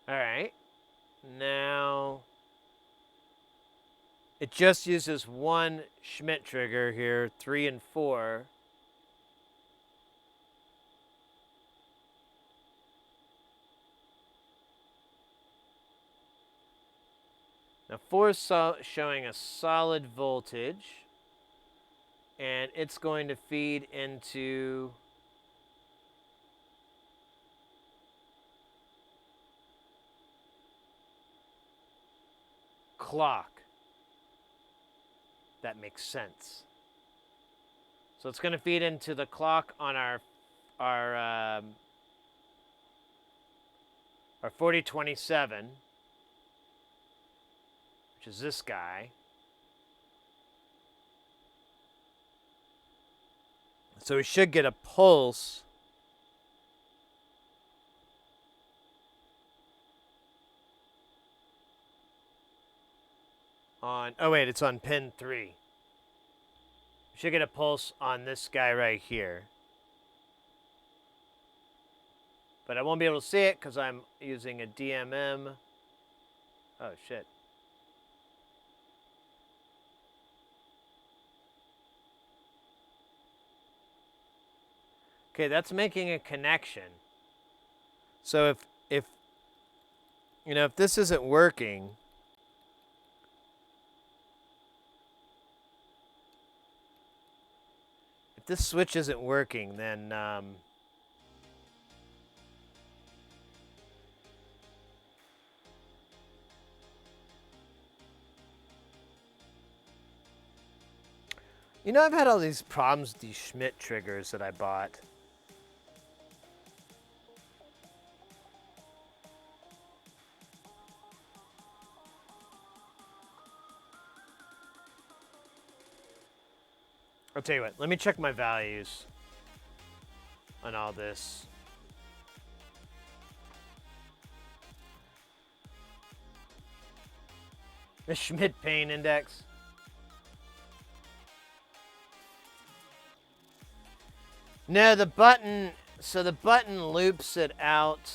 All right. Now, it just uses one Schmidt trigger here, 3 and 4. Now 4 is showing a solid voltage, and it's going to feed into clock. That makes sense. So it's going to feed into the clock on our 4027, which is this guy. So we should get a pulse on, oh wait, it's on pin 3. We should get a pulse on this guy right here. But I won't be able to see it because I'm using a DMM. Oh shit. Okay, that's making a connection. So if you know, if this isn't working, if this switch isn't working, then you know, I've had all these problems with these Schmidt triggers that I bought. I'll tell you what, let me check my values on all this. The Schmidt pain index. No, the button, so the button loops it out.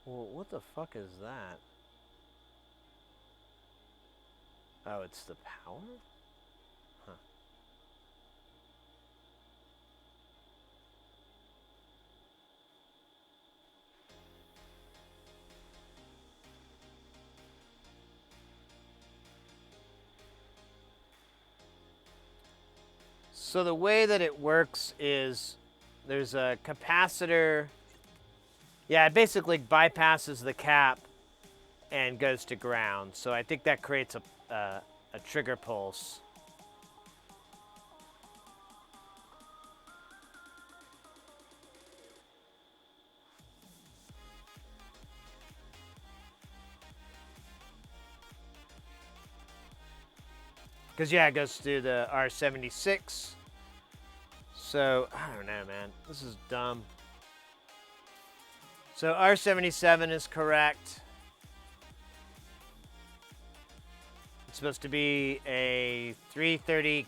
Well, what the fuck is that? Oh, it's the power? Huh. So the way that it works is there's a capacitor. Yeah, it basically bypasses the cap and goes to ground. So I think that creates a trigger pulse. Because, yeah, it goes through the R76. So, I don't know, man. This is dumb. So, R77 is correct. It's supposed to be a 330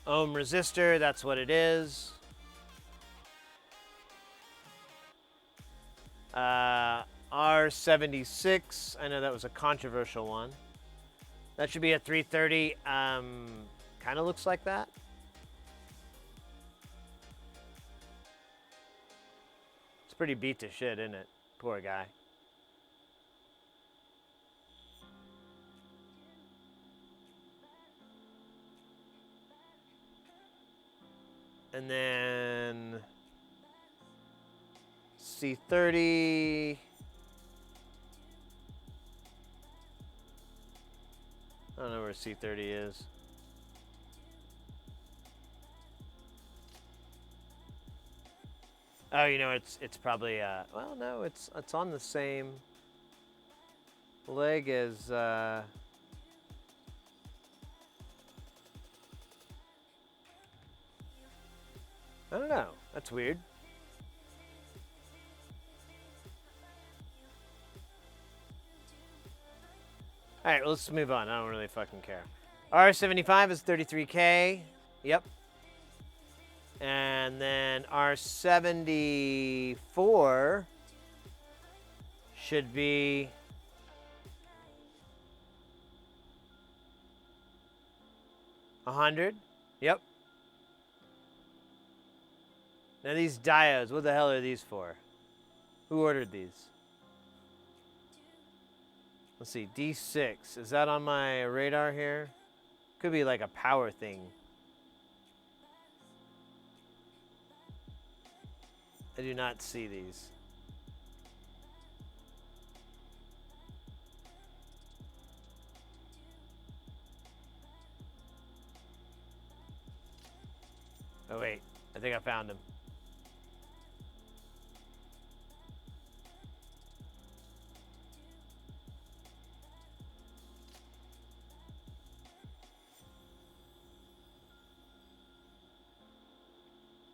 ohm resistor. That's what it is. R76. I know that was a controversial one. That should be a 330. Kind of looks like that. It's pretty beat to shit, isn't it? Poor guy. And then C30. I don't know where C30 is. Oh, you know, it's probably well, no, it's on the same leg as I don't know. That's weird. All right, well, let's move on. I don't really fucking care. R75 is 33K. Yep. And then R74 should be $100. Yep. Now these diodes, what the hell are these for? Who ordered these? Let's see, D6. Is that on my radar here? Could be like a power thing. I do not see these. Oh wait, I think I found him.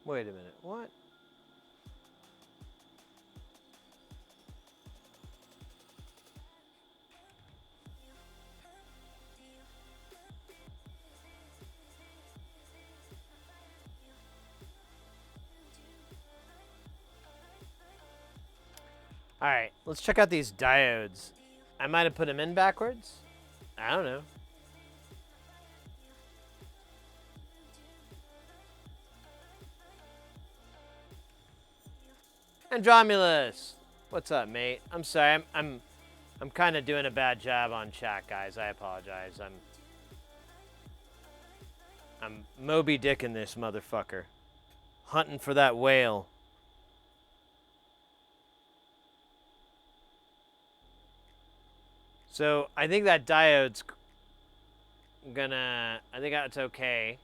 Wait a minute, what? All right, let's check out these diodes. I might have put them in backwards. I don't know. Andromulus, what's up, mate? I'm sorry, I'm kind of doing a bad job on chat, guys. I apologize. I'm Moby Dick in this motherfucker, hunting for that whale. So I think that diode's gonna. I think that's okay.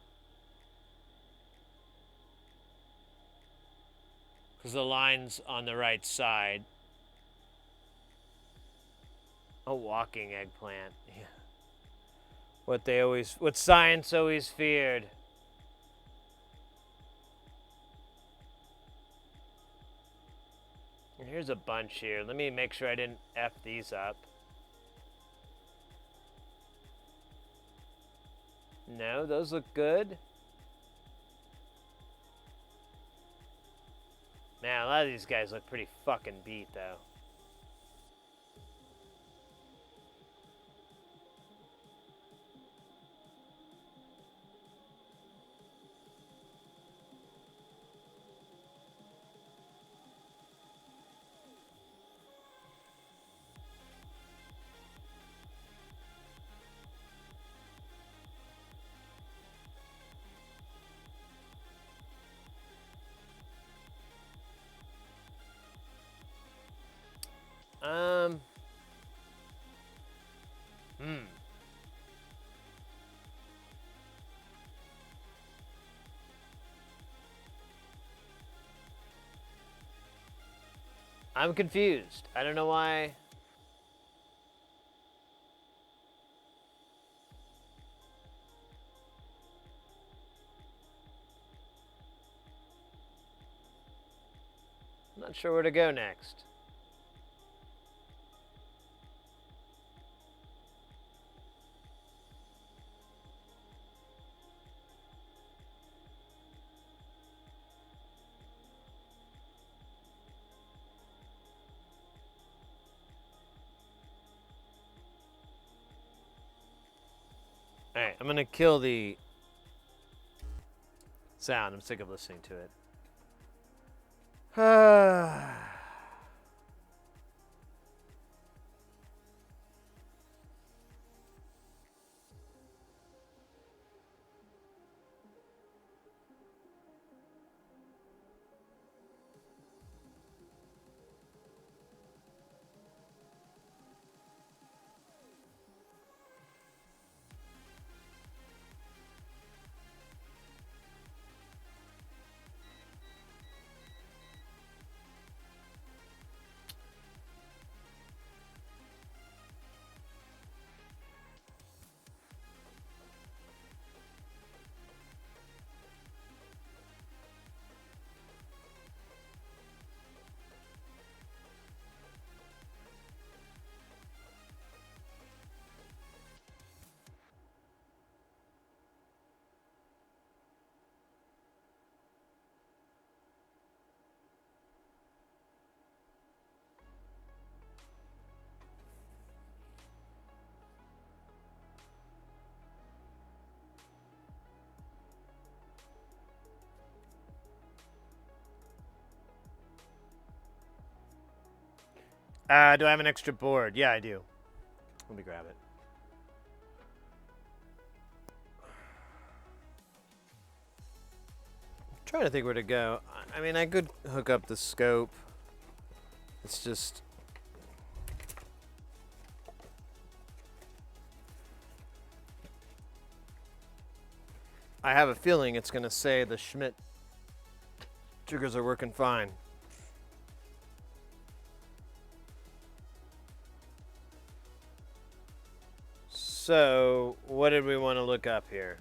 Because the line's on the right side. A walking eggplant. Yeah. What science always feared. And here's a bunch here. Let me make sure I didn't F these up. No, those look good. Man, a lot of these guys look pretty fucking beat, though. I'm confused. I don't know why. I'm not sure where to go next. I'm gonna kill the sound. I'm sick of listening to it. Do I have an extra board? Yeah, I do. Let me grab it. I'm trying to think where to go. I mean, I could hook up the scope. It's just... I have a feeling it's going to say the Schmidt triggers are working fine. So, what did we want to look up here?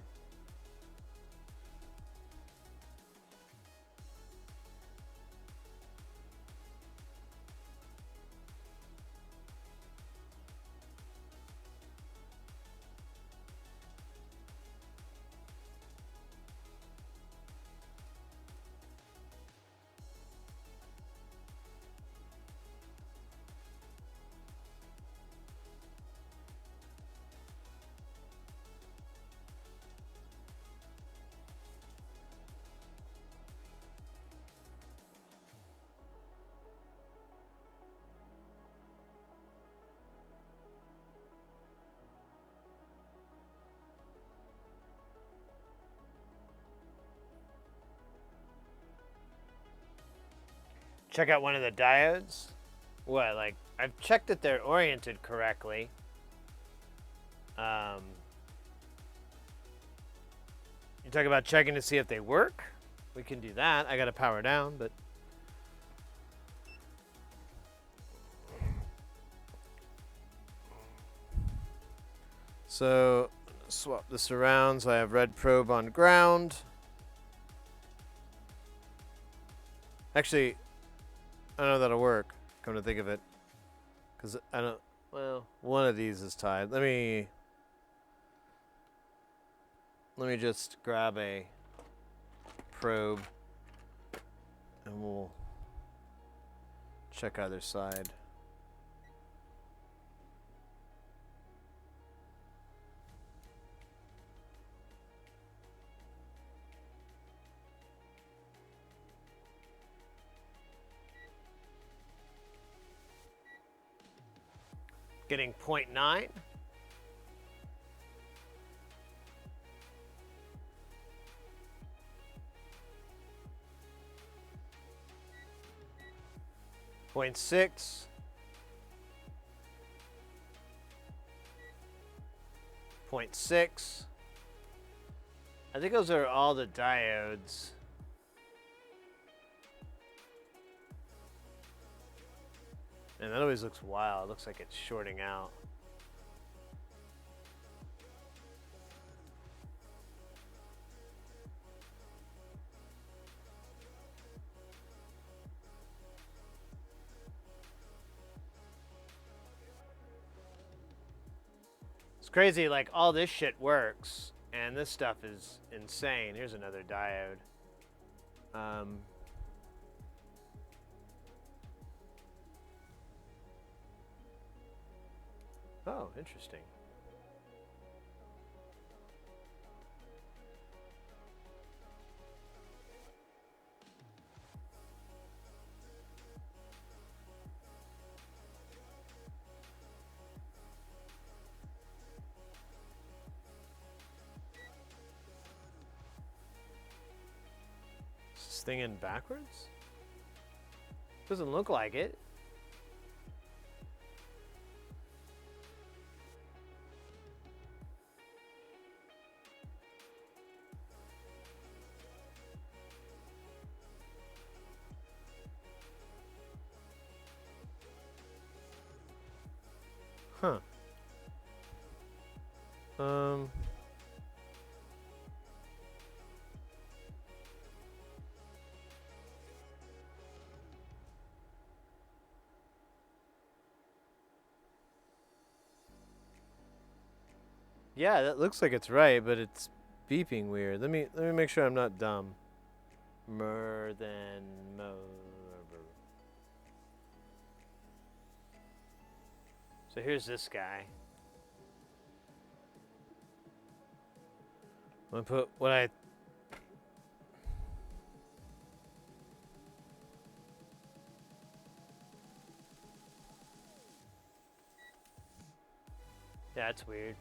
Check out one of the diodes? What, like, I've checked that they're oriented correctly. You talk about checking to see if they work? We can do that. I gotta power down, but... So, swap this around so I have red probe on ground. Actually, I don't know if that'll work, come to think of it. Because I don't... Well, one of these is tied. Let me just grab a probe and we'll check either side. Getting 0.9. Point 6. 0.6. I think those are all the diodes. And that always looks wild. It looks like it's shorting out. It's crazy, like all this shit works, and this stuff is insane. Here's another diode. Oh, interesting. thing in backwards? Doesn't look like it. Huh. Yeah, that looks like it's right, but it's beeping weird. Let me make sure I'm not dumb. Mer than mo. So here's this guy. I'm gonna put what I. Yeah, that's weird.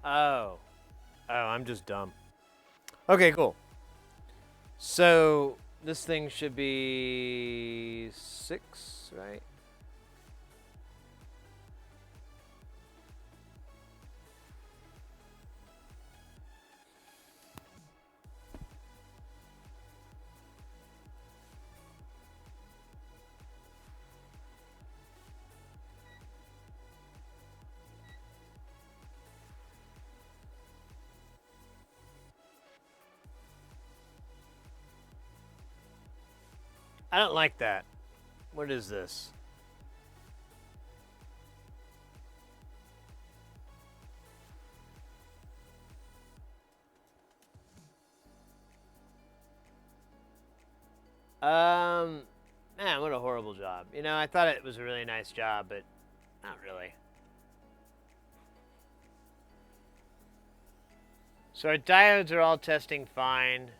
Oh. Oh, I'm just dumb. Okay, cool. So this thing should be 6, right? I don't like that. What is this? Man, what a horrible job. You know, I thought it was a really nice job, but not really. So our diodes are all testing fine.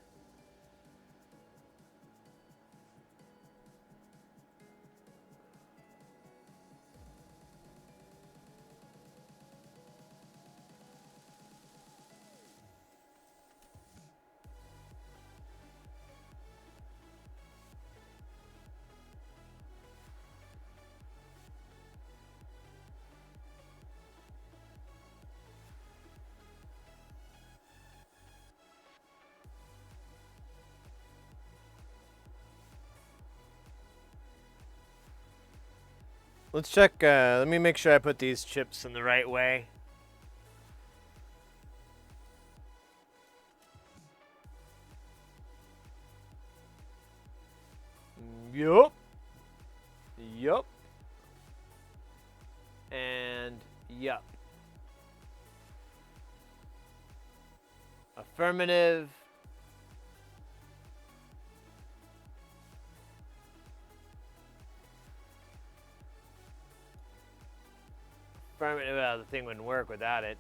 Let's check, let me make sure I put these chips in the right way. Yup. Yup. And yup. Affirmative. Affirmative. Well, the thing wouldn't work without it.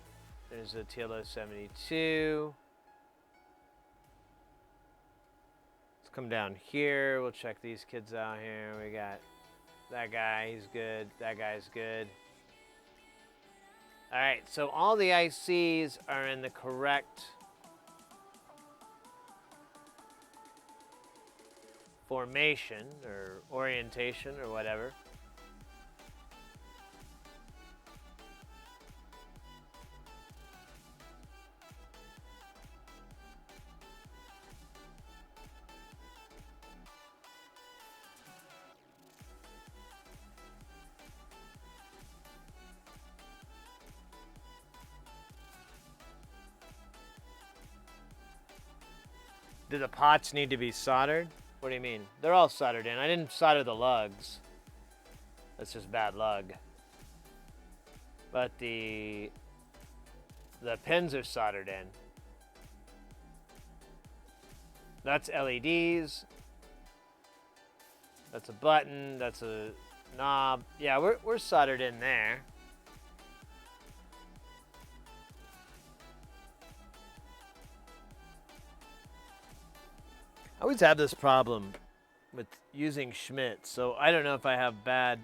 There's a TLO 72. Let's come down here. We'll check these kids out here. We got that guy. He's good. That guy's good. All right. So all the ICs are in the correct formation or orientation or whatever. Do the pots need to be soldered? What do you mean? They're all soldered in. I didn't solder the lugs. That's just bad lug. But the pins are soldered in. That's LEDs. That's a button. That's a knob. Yeah, we're soldered in there. I always have this problem with using Schmidt, so I don't know if I have bad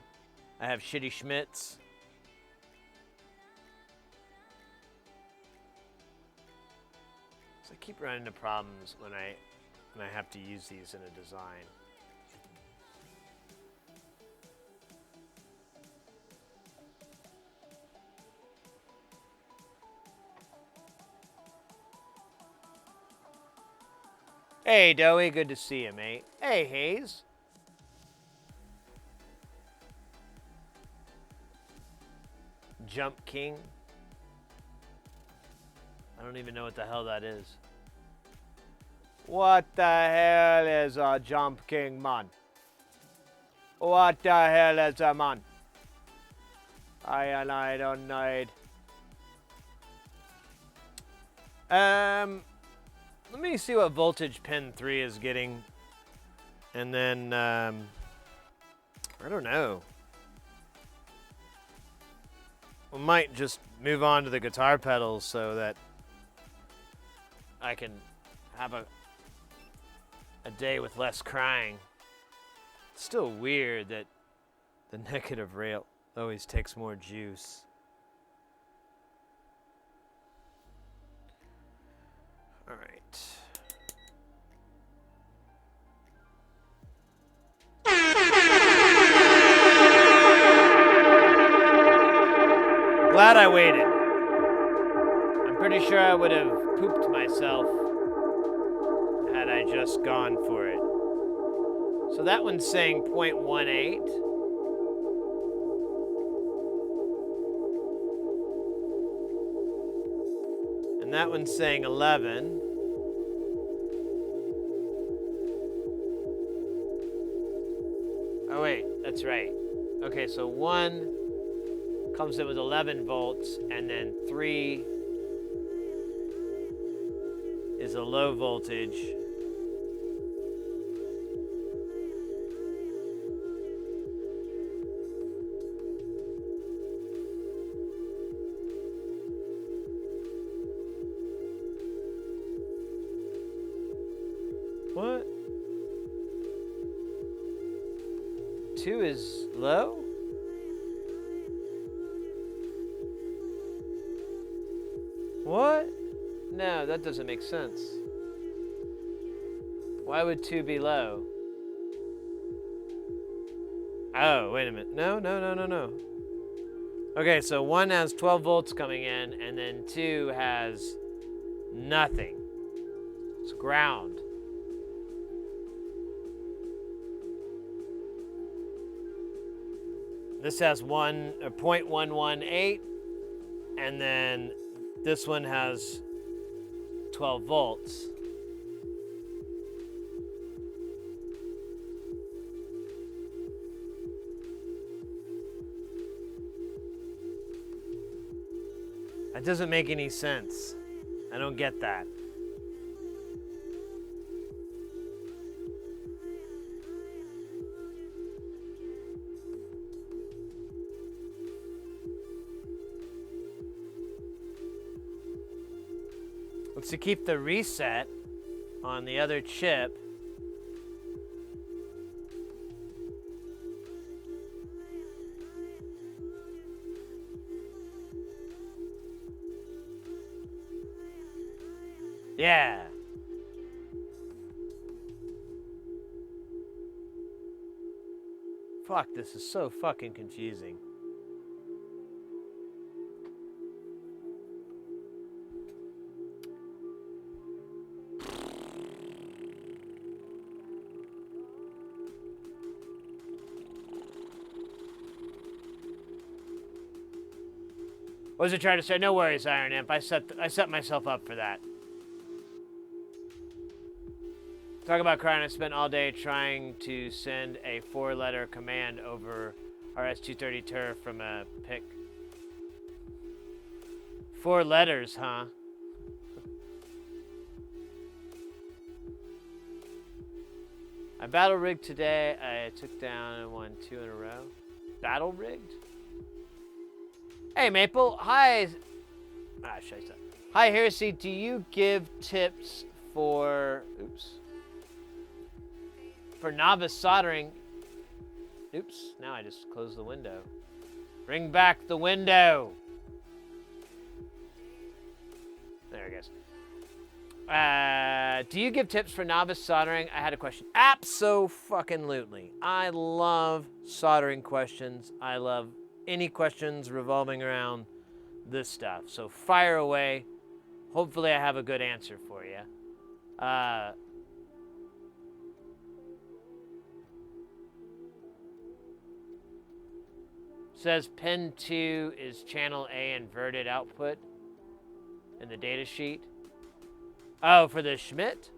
I have shitty Schmitz. So I keep running into problems when I have to use these in a design. Hey, Doey, good to see you, mate. Hey, Hayes. Jump King. I don't even know what the hell that is. What the hell is a Jump King, man? What the hell is a man? I don't know. Let me see what voltage pin 3 is getting. And then, I don't know. We might just move on to the guitar pedals so that I can have a day with less crying. It's still weird that the negative rail always takes more juice. All right. Glad I waited. I'm pretty sure I would have pooped myself had I just gone for it. So that one's saying 0.18. And that one's saying 11. Oh wait, that's right. Okay, so 1 comes in with 11 volts, and then 3 is a low voltage. What? 2 is low? What? No, that doesn't make sense. Why would 2 be low? Oh, wait a minute. No. Okay, so 1 has 12 volts coming in, and then 2 has nothing. It's ground. This has 0.118, and then this one has 12 volts. That doesn't make any sense. I don't get that. Let's to keep the reset on the other chip. Yeah. Fuck, this is so fucking confusing. What was it trying to say? No worries, Iron Imp. I set myself up for that. Talk about crying. I spent all day trying to send a 4-letter command over RS-230 turf from a PIC. 4 letters, huh? I battle rigged today. I took down and won 2 in a row. Battle rigged? Hey, Maple. Hi. Scheiße. Hi, Heresy. Do you give tips for... Oops. For novice soldering? Oops, now I just closed the window. Bring back the window. There it goes. Do you give tips for novice soldering? I had a question. Abso-fucking-lutely. I love soldering questions. I love any questions revolving around this stuff. So fire away. Hopefully I have a good answer for you. Says pin 2 is channel A inverted output in the data sheet. Oh, for the Schmidt?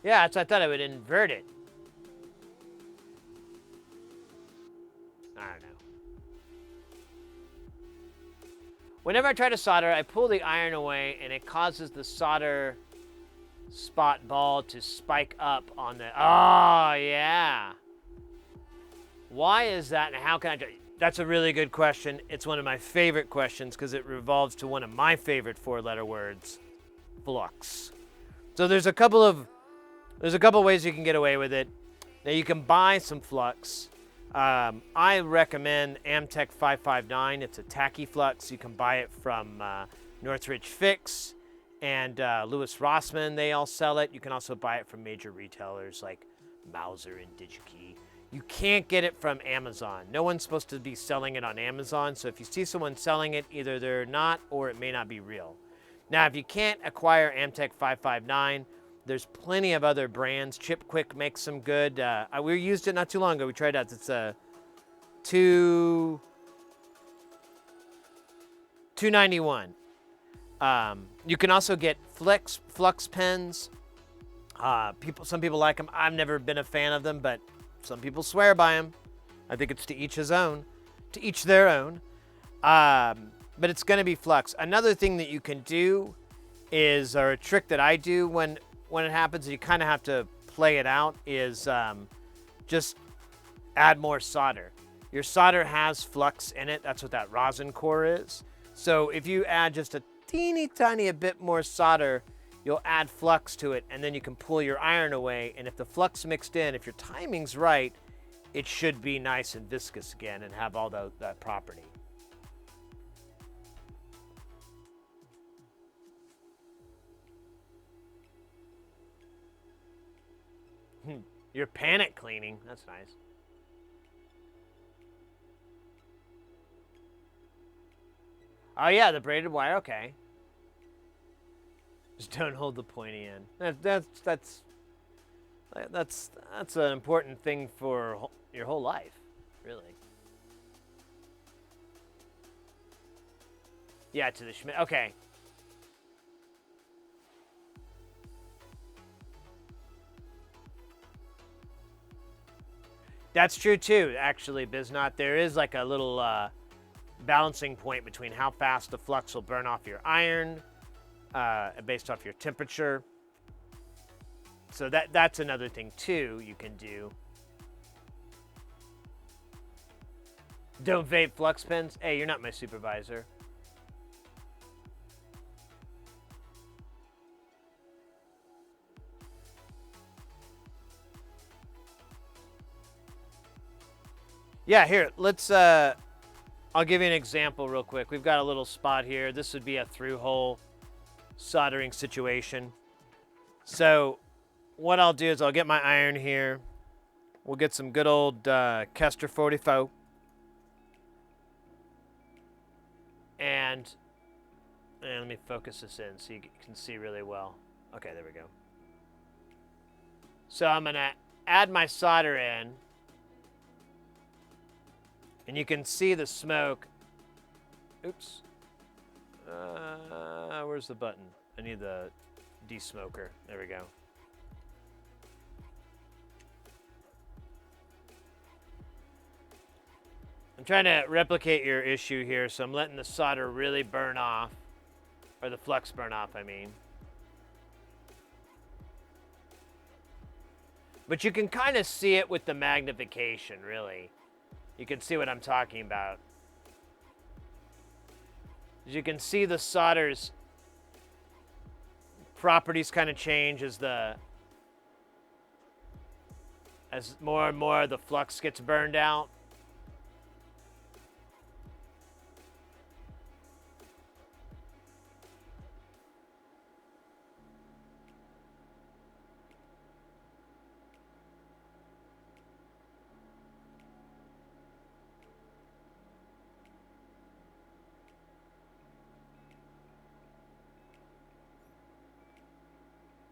Yeah, that's what I thought I would invert it. I don't know. Whenever I try to solder, I pull the iron away and it causes the solder spot ball to spike up on the... Oh, yeah. Why is that, and how can I... That's a really good question. It's one of my favorite questions because it revolves to one of my favorite four-letter words, flux. So there's a couple ways you can get away with it. Now you can buy some flux. I recommend Amtech 559. It's a tacky flux. You can buy it from Northridge Fix and Lewis Rossman. They all sell it. You can also buy it from major retailers like Mauser and DigiKey. You can't get it from Amazon. No one's supposed to be selling it on Amazon. So if you see someone selling it, either they're not or it may not be real. Now, if you can't acquire Amtech 559, there's plenty of other brands. Chip Quick makes some good. We used it not too long ago. We tried out. It's a $291. You can also get flux pens. Some people like them. I've never been a fan of them, but some people swear by them. I think it's to each his own, to each their own. But it's going to be flux. Another thing that you can do is, or a trick that I do when it happens, you kind of have to play it out, is just add more solder. Your solder has flux in it. That's what that rosin core is. So if you add just a teeny tiny a bit more solder, you'll add flux to it, and then you can pull your iron away. And if the flux mixed in, if your timing's right, it should be nice and viscous again and have all that property. You're panic cleaning. That's nice. Oh yeah, the braided wire. Okay. Just don't hold the pointy end. That's an important thing for your whole life, really. Yeah, to the Schmidt. Okay. That's true too, actually, Biznot. There is like a little balancing point between how fast the flux will burn off your iron, based off your temperature. So that's another thing too you can do. Don't vape flux pens. Hey, you're not my supervisor. Yeah, here, let's, I'll give you an example real quick. We've got a little spot here. This would be a through hole soldering situation. So what I'll do is I'll get my iron here. We'll get some good old Kester 44. And let me focus this in so you can see really well. Okay, there we go. So I'm gonna add my solder in. And you can see the smoke. Oops. Where's the button? I need the desmoker. There we go. I'm trying to replicate your issue here, so I'm letting the solder really burn off. Or the flux burn off, I mean. But you can kind of see it with the magnification, really. You can see what I'm talking about. As you can see, the solder's properties kind of change as the as more and more of the flux gets burned out.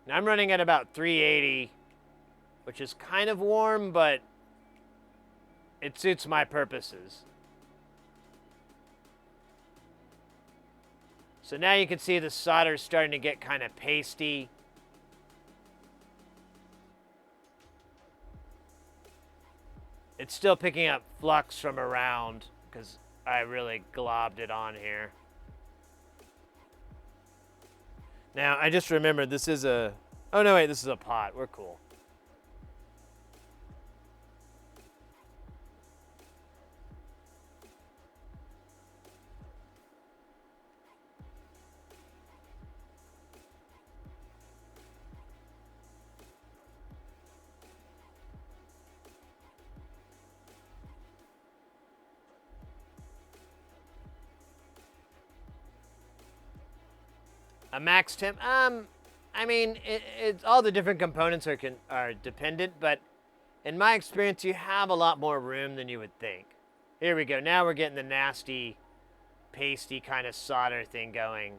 Now I'm running at about 380, which is kind of warm, but it suits my purposes. So now you can see the solder is starting to get kind of pasty. It's still picking up flux from around because I really globbed it on here. Now, I just remembered this is a... Oh, no, wait, this is a pot. We're cool. A max temp? I mean, it's all the different components are dependent, but in my experience, you have a lot more room than you would think. Here we go. Now we're getting the nasty, pasty kind of solder thing going.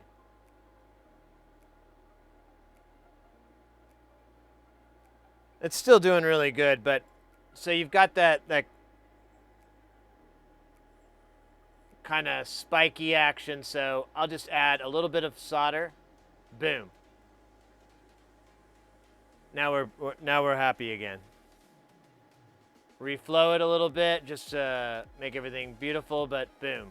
It's still doing really good, but so you've got that kind of spiky action, so I'll just add a little bit of solder. Boom. Now we're happy again. Reflow it a little bit just to make everything beautiful, but boom.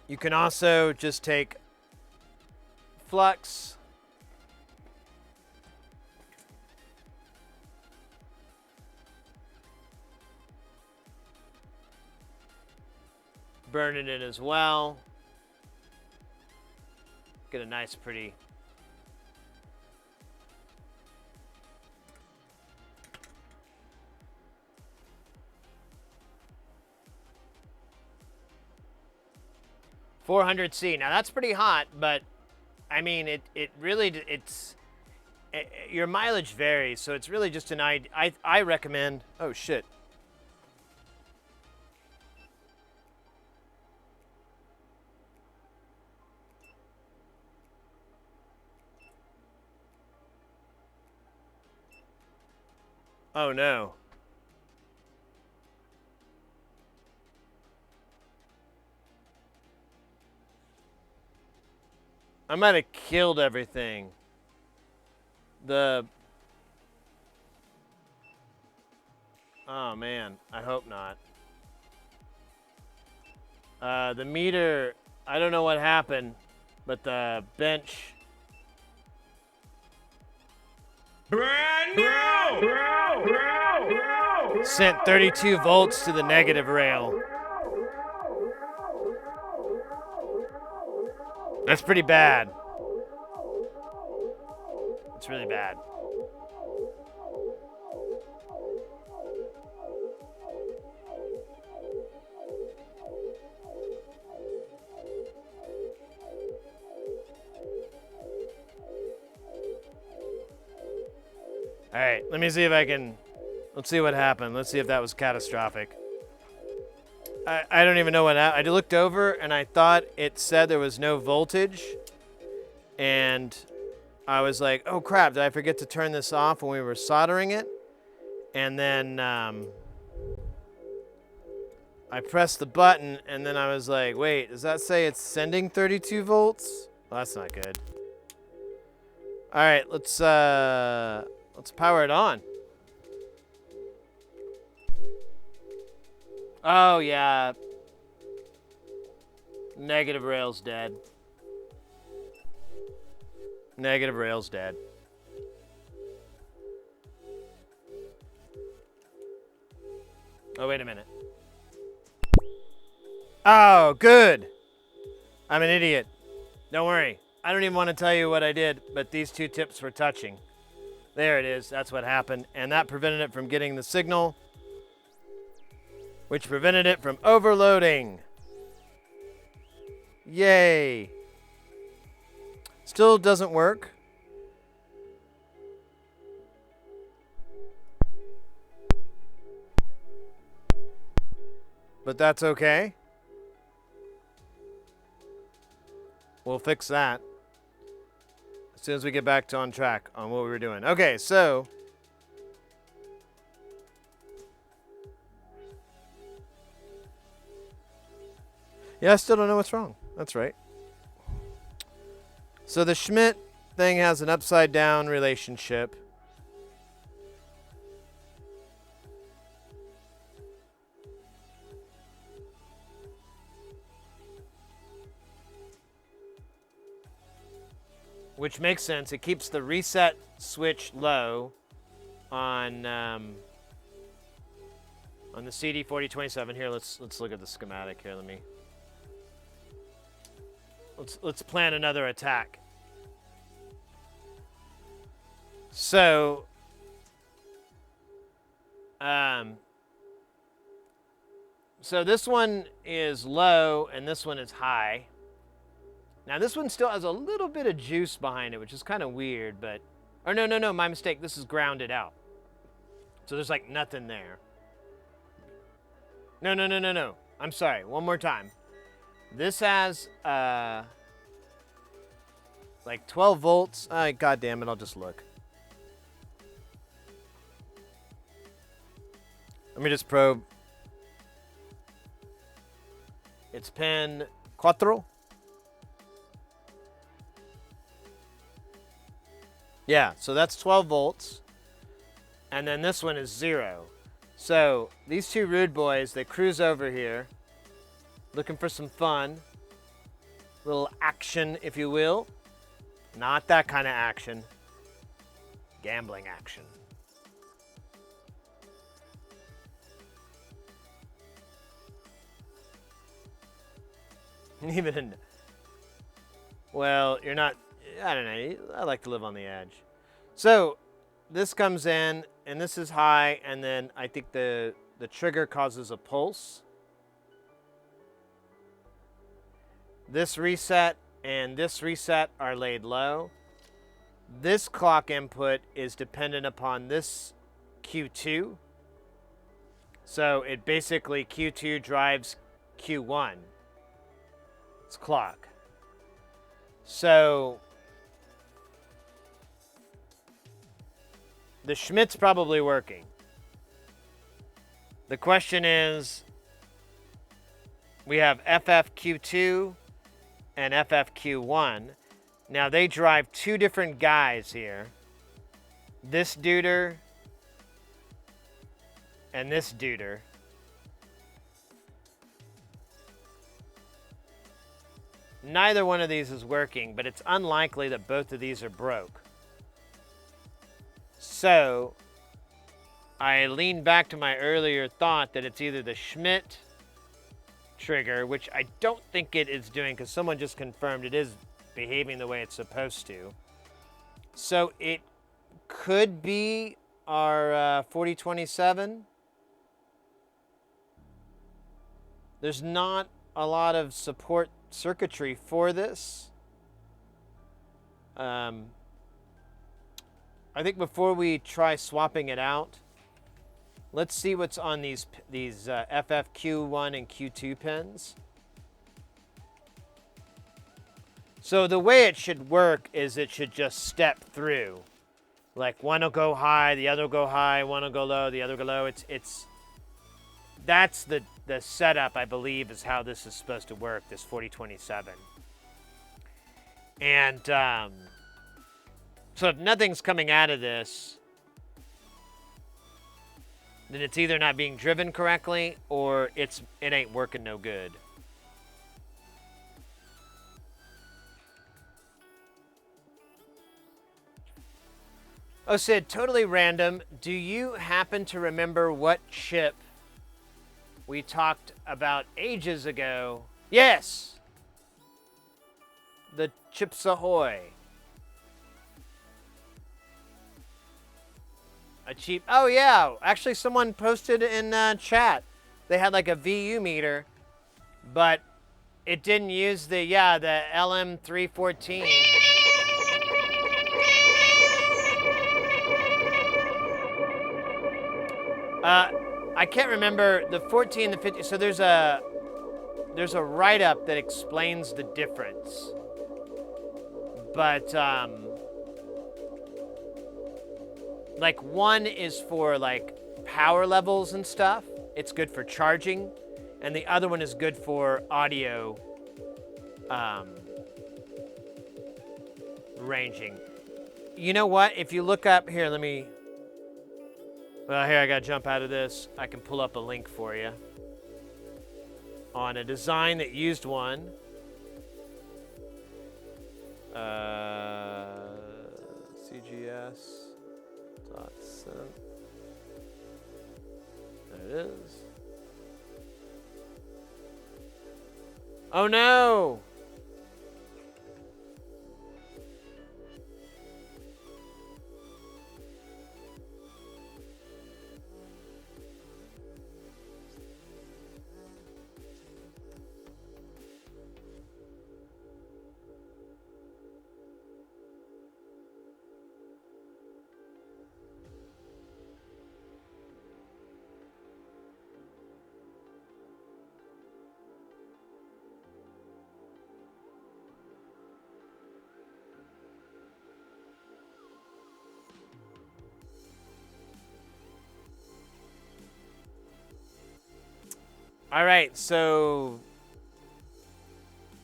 You can also just take flux, burn it in as well. Get a nice, pretty. $400C. Now that's pretty hot, but I mean, your mileage varies, so it's really just an idea. I recommend. Oh shit. Oh no. I might have killed everything. Oh man, I hope not. The meter, I don't know what happened, but the bench. Brand new! Sent 32 volts to the negative rail. That's pretty bad. It's really bad. All right, let me see if I can, let's see what happened. Let's see if that was catastrophic. I don't even know what happened. I looked over and I thought it said there was no voltage. And I was like, oh crap, did I forget to turn this off when we were soldering it? And then I pressed the button and then I was like, wait, does that say it's sending 32 volts? Well, that's not good. All right, let's power it on. Oh yeah. Negative rail's dead. Negative rail's dead. Oh, wait a minute. Oh, good. I'm an idiot. Don't worry. I don't even want to tell you what I did, but these two tips were touching. There it is. That's what happened. And that prevented it from getting the signal, which prevented it from overloading. Yay. Still doesn't work. But that's okay. We'll fix that as soon as we get back to on track on what we were doing. Okay, so yeah, I still don't know what's wrong. That's right. So the Schmidt thing has an upside down relationship. Which makes sense. It keeps the reset switch low on the CD4027. Here, let's look at the schematic here. Let's plan another attack. So so this one is low and this one is high. Now this one still has a little bit of juice behind it, which is kind of weird, but... Or no, my mistake. This is grounded out. So there's like nothing there. No. I'm sorry. One more time. This has like 12 volts. God damn it, I'll just look. Let me just probe. It's pin 4. Yeah, so that's 12 volts. And then this one is 0. So these two rude boys, they cruise over here looking for some fun. Little action, if you will. Not that kind of action. Gambling action. Even, well, you're not, I don't know, I like to live on the edge. So this comes in, and this is high, and then I think the trigger causes a pulse. This reset and this reset are laid low. This clock input is dependent upon this Q2. So it basically, Q2 drives Q1. It's clock. So the Schmidt's probably working. The question is, we have FFQ2 and FFQ1. Now they drive two different guys here. This duder and this duder. Neither one of these is working, but it's unlikely that both of these are broke. So I lean back to my earlier thought that it's either the Schmidt trigger, which I don't think it is doing because someone just confirmed it is behaving the way it's supposed to. So it could be our 4027. There's not a lot of support circuitry for this. I think before we try swapping it out, let's see what's on these FFQ1 and Q2 pins. So the way it should work is it should just step through. Like one will go high, the other will go high, one will go low, the other will go low. That's the setup, I believe, is how this is supposed to work, this 4027. And so if nothing's coming out of this, then it's either not being driven correctly or it ain't working no good. Oh, Sid, totally random. Do you happen to remember what chip we talked about ages ago? Yes! the Chips Ahoy. A cheap... Oh, yeah. Actually, someone posted in chat. They had like a VU meter, but it didn't use the LM314. I can't remember the 14, the 50. So there's a write-up that explains the difference. But like one is for like power levels and stuff. It's good for charging, and the other one is good for audio ranging. You know what? If you look up here, let me. Well, here I gotta jump out of this. I can pull up a link for you on a design that used one. CGS.sim. There it is. Oh no! All right, so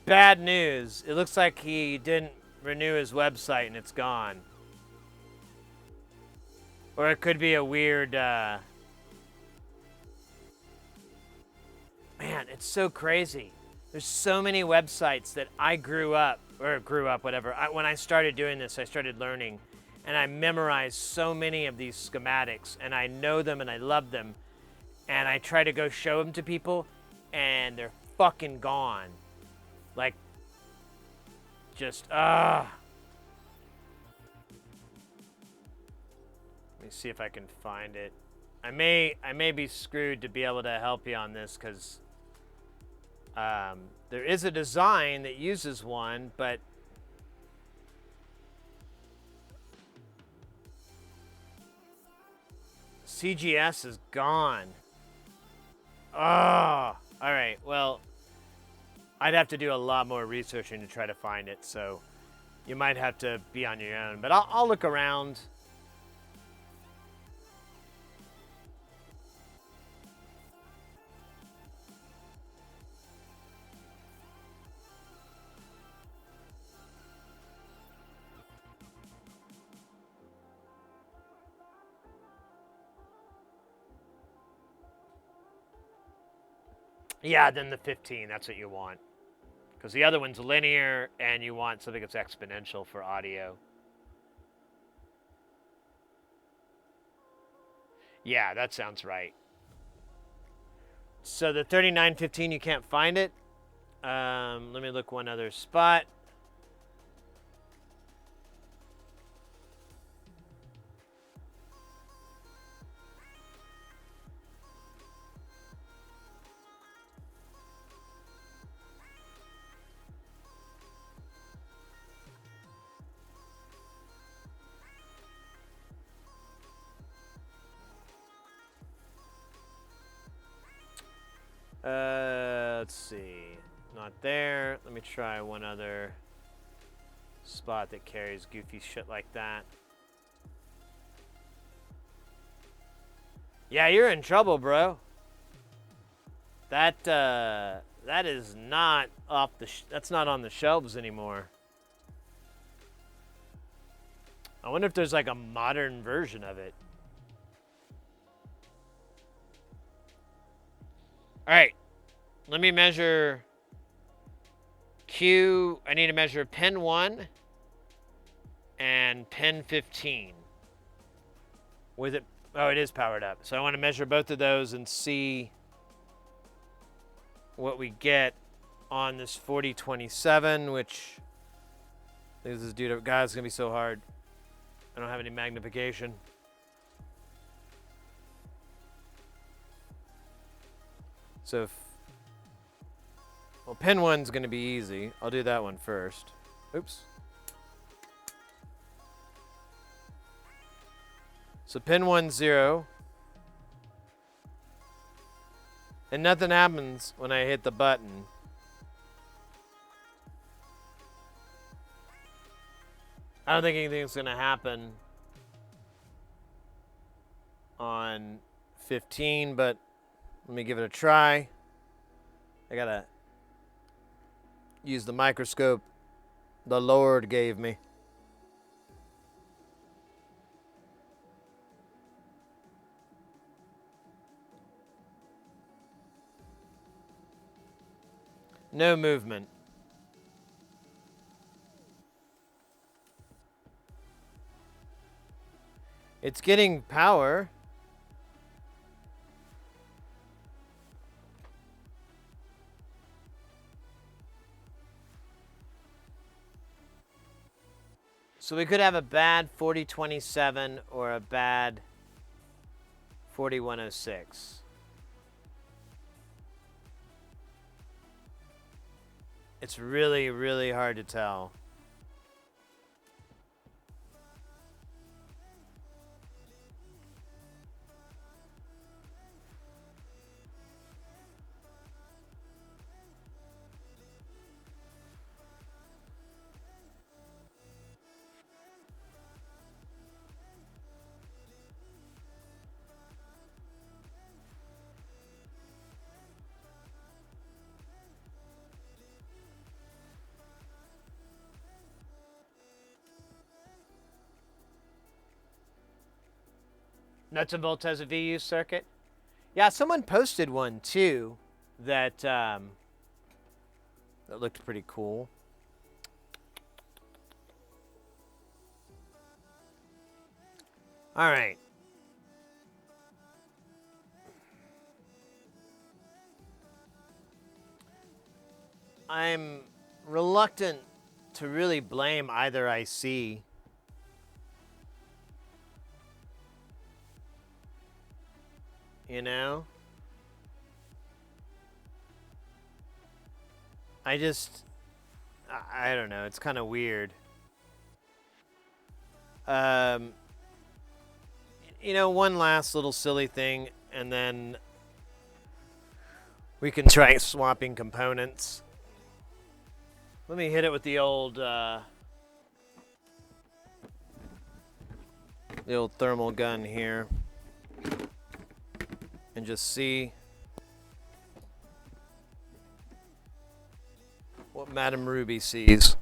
bad news. It looks like he didn't renew his website and it's gone. Or it could be a weird, man, it's so crazy. There's so many websites that I whatever. When I started doing this, I started learning, and I memorized so many of these schematics, and I know them and I love them. And I try to go show them to people, and they're fucking gone. Like, just, Let me see if I can find it. I may be screwed to be able to help you on this, because there is a design that uses one, but CGS is gone. Oh, all right. Well, I'd have to do a lot more researching to try to find it, so you might have to be on your own. But I'll look around. Yeah, then the 15, that's what you want. Because the other one's linear, and you want something that's exponential for audio. Yeah, that sounds right. So the 3915, you can't find it. Let me look one other spot. Let's see. Not there. Let me try one other spot that carries goofy shit like that. Yeah, you're in trouble, bro. That is not off the. That's not on the shelves anymore. I wonder if there's like a modern version of it. All right, let me measure Q. I need to measure pin 1 and pin 15. With it, oh, it is powered up. So I want to measure both of those and see what we get on this 4027, which This dude, God, it's gonna be so hard. I don't have any magnification. So, well, pin 1's gonna be easy. I'll do that one first. Oops. So pin 1, 0. And nothing happens when I hit the button. I don't think anything's gonna happen on 15, but let me give it a try. I gotta use the microscope the Lord gave me. No movement. It's getting power. So we could have a bad 4027 or a bad 4106. It's really, really hard to tell. Nuts and bolts has a VU circuit. Yeah, someone posted one too that that looked pretty cool. All right. I'm reluctant to really blame either IC. You know? I don't know. It's kind of weird. You know, one last little silly thing, and then we can try swapping components. Let me hit it with the old thermal gun here. And just see what Madame Ruby sees.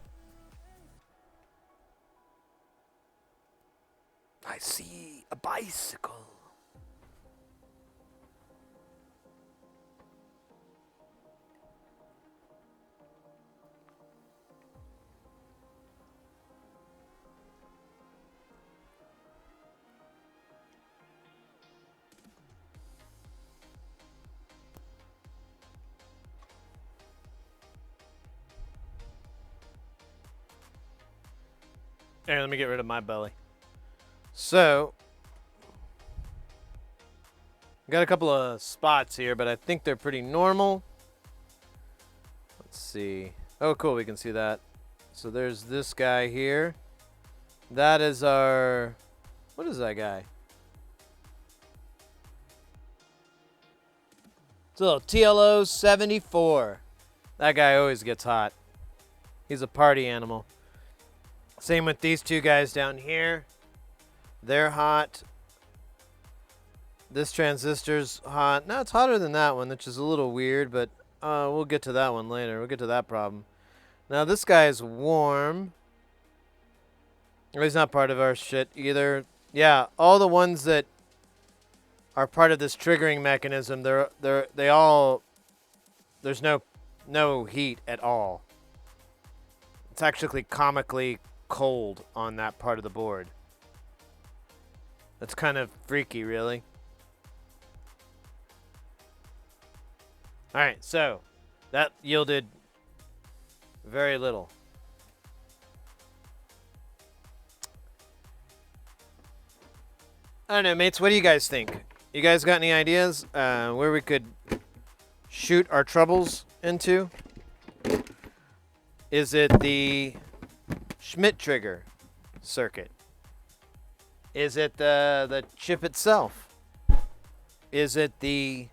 I see a bicycle. Here, let me get rid of my belly. So, got a couple of spots here, but I think they're pretty normal. Let's see. Oh, cool, we can see that. So there's this guy here. That is our... What is that guy? It's a little TLO 74. That guy always gets hot. He's a party animal. Same with these two guys down here. They're hot. This transistor's hot. No, it's hotter than that one, which is a little weird, but we'll get to that one later. We'll get to that problem. Now, this guy's warm. He's not part of our shit either. Yeah, all the ones that are part of this triggering mechanism, they all, there's no heat at all. It's actually comically cold on that part of the board. That's kind of freaky, really. All right, so that yielded very little. I don't know, mates. What do you guys think? You guys got any ideas where we could shoot our troubles into? Is it the Schmidt trigger circuit? Is it the chip itself? Is it the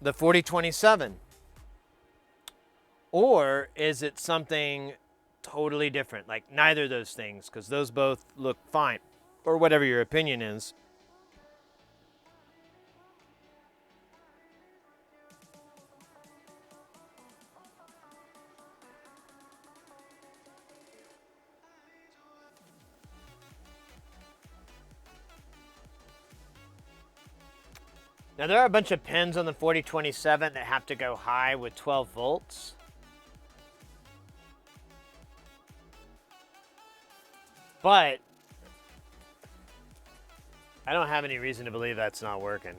4027? Or is it something totally different? Like neither of those things, because those both look fine. Or whatever your opinion is. Now there are a bunch of pins on the 4027 that have to go high with 12 volts. But I don't have any reason to believe that's not working.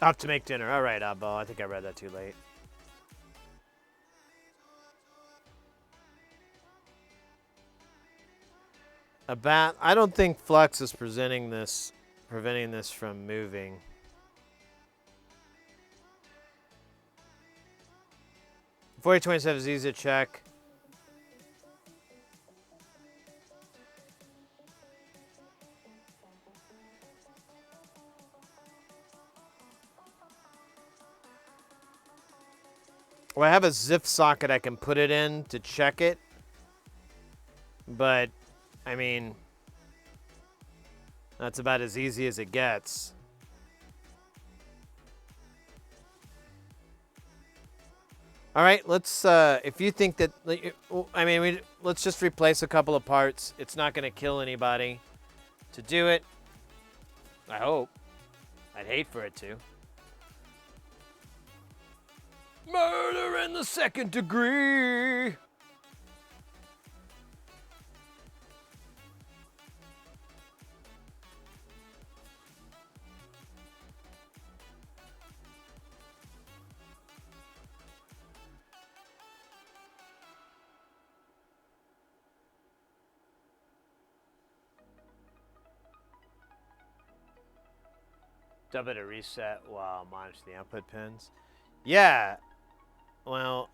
Off to make dinner. All right, Abbo. I think I read that too late. A bat. I don't think Flux is preventing this from moving. The 4027 is easy to check. Well, I have a ZIF socket I can put it in to check it. But, I mean, that's about as easy as it gets. All right, let's, if you think that, I mean, let's just replace a couple of parts. It's not going to kill anybody to do it. I hope. I'd hate for it to. Murder in the second degree. Double to reset while monitor the output pins. Yeah. Well,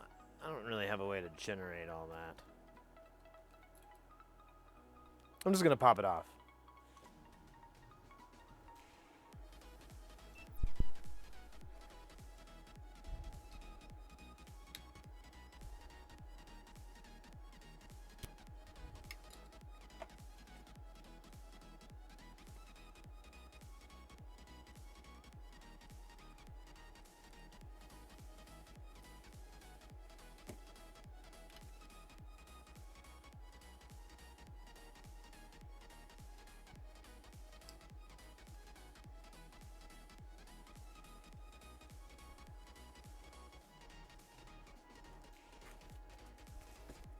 I don't really have a way to generate all that. I'm just going to pop it off.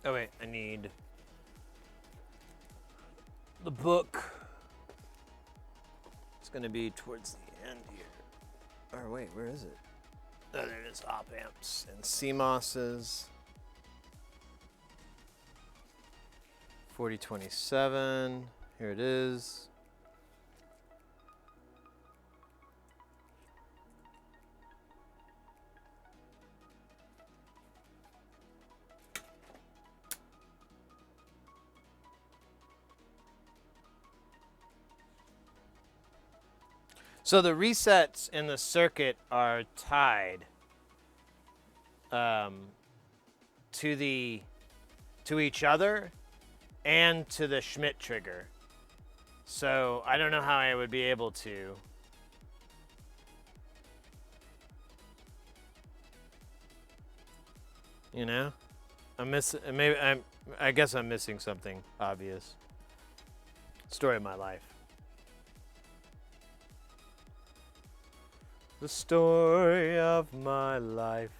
Oh wait, I need the book. It's gonna be towards the end here. Or wait, where is it? Oh, there it is. Op amps and CMOSs. 4027. Here it is. So the resets in the circuit are tied to each other and to the Schmidt trigger. So I don't know how I would be able to. You know? I guess I'm missing something obvious. Story of my life. The story of my life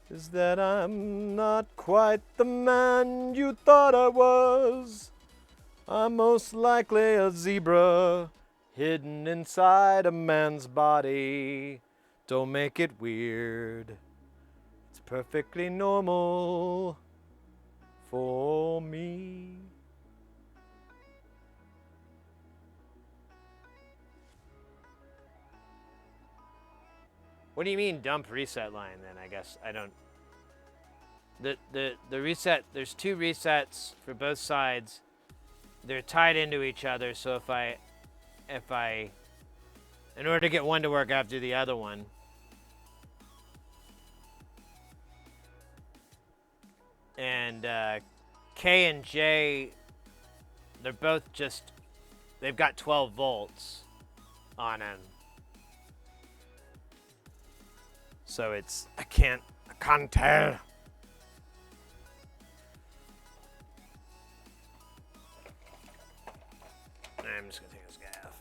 is that I'm not quite the man you thought I was. I'm most likely a zebra hidden inside a man's body. Don't make it weird. It's perfectly normal for me. What do you mean dump reset line then? I guess I don't. The reset, there's two resets for both sides. They're tied into each other, so if I in order to get one to work, I have to do the other one. And K and J, they're both just, they've got 12 volts on them. So it's, I can't tell. I'm just gonna take this guy off.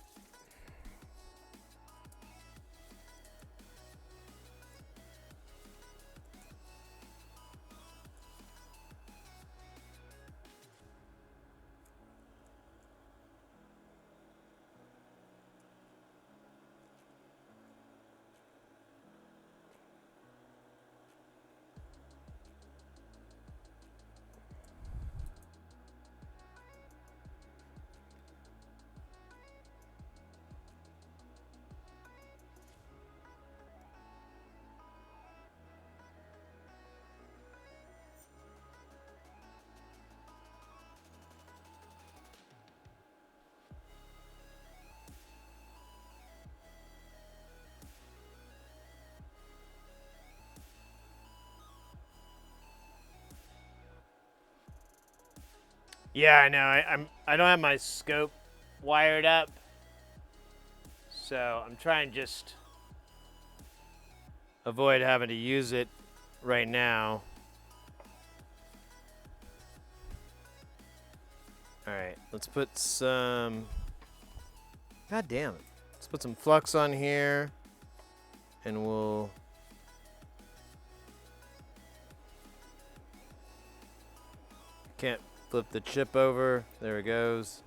Yeah, I know. I don't have my scope wired up, so I'm trying to just avoid having to use it right now. All right, let's put some. God damn it! Let's put some flux on here, and we'll. Can't flip the chip over. There it goes.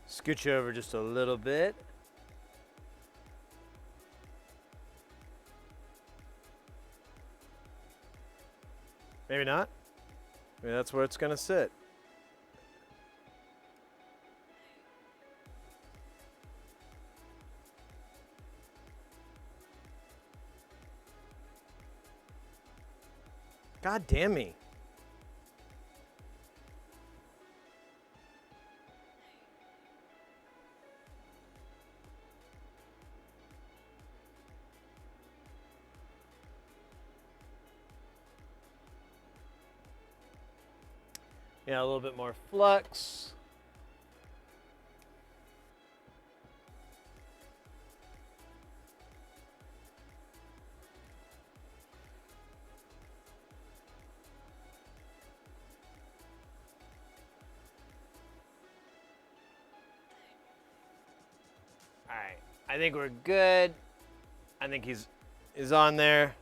Scooch over just a little bit. Maybe not. Maybe that's where it's gonna sit. God damn me. Yeah, a little bit more flux. All right, I think we're good. I think he's on there.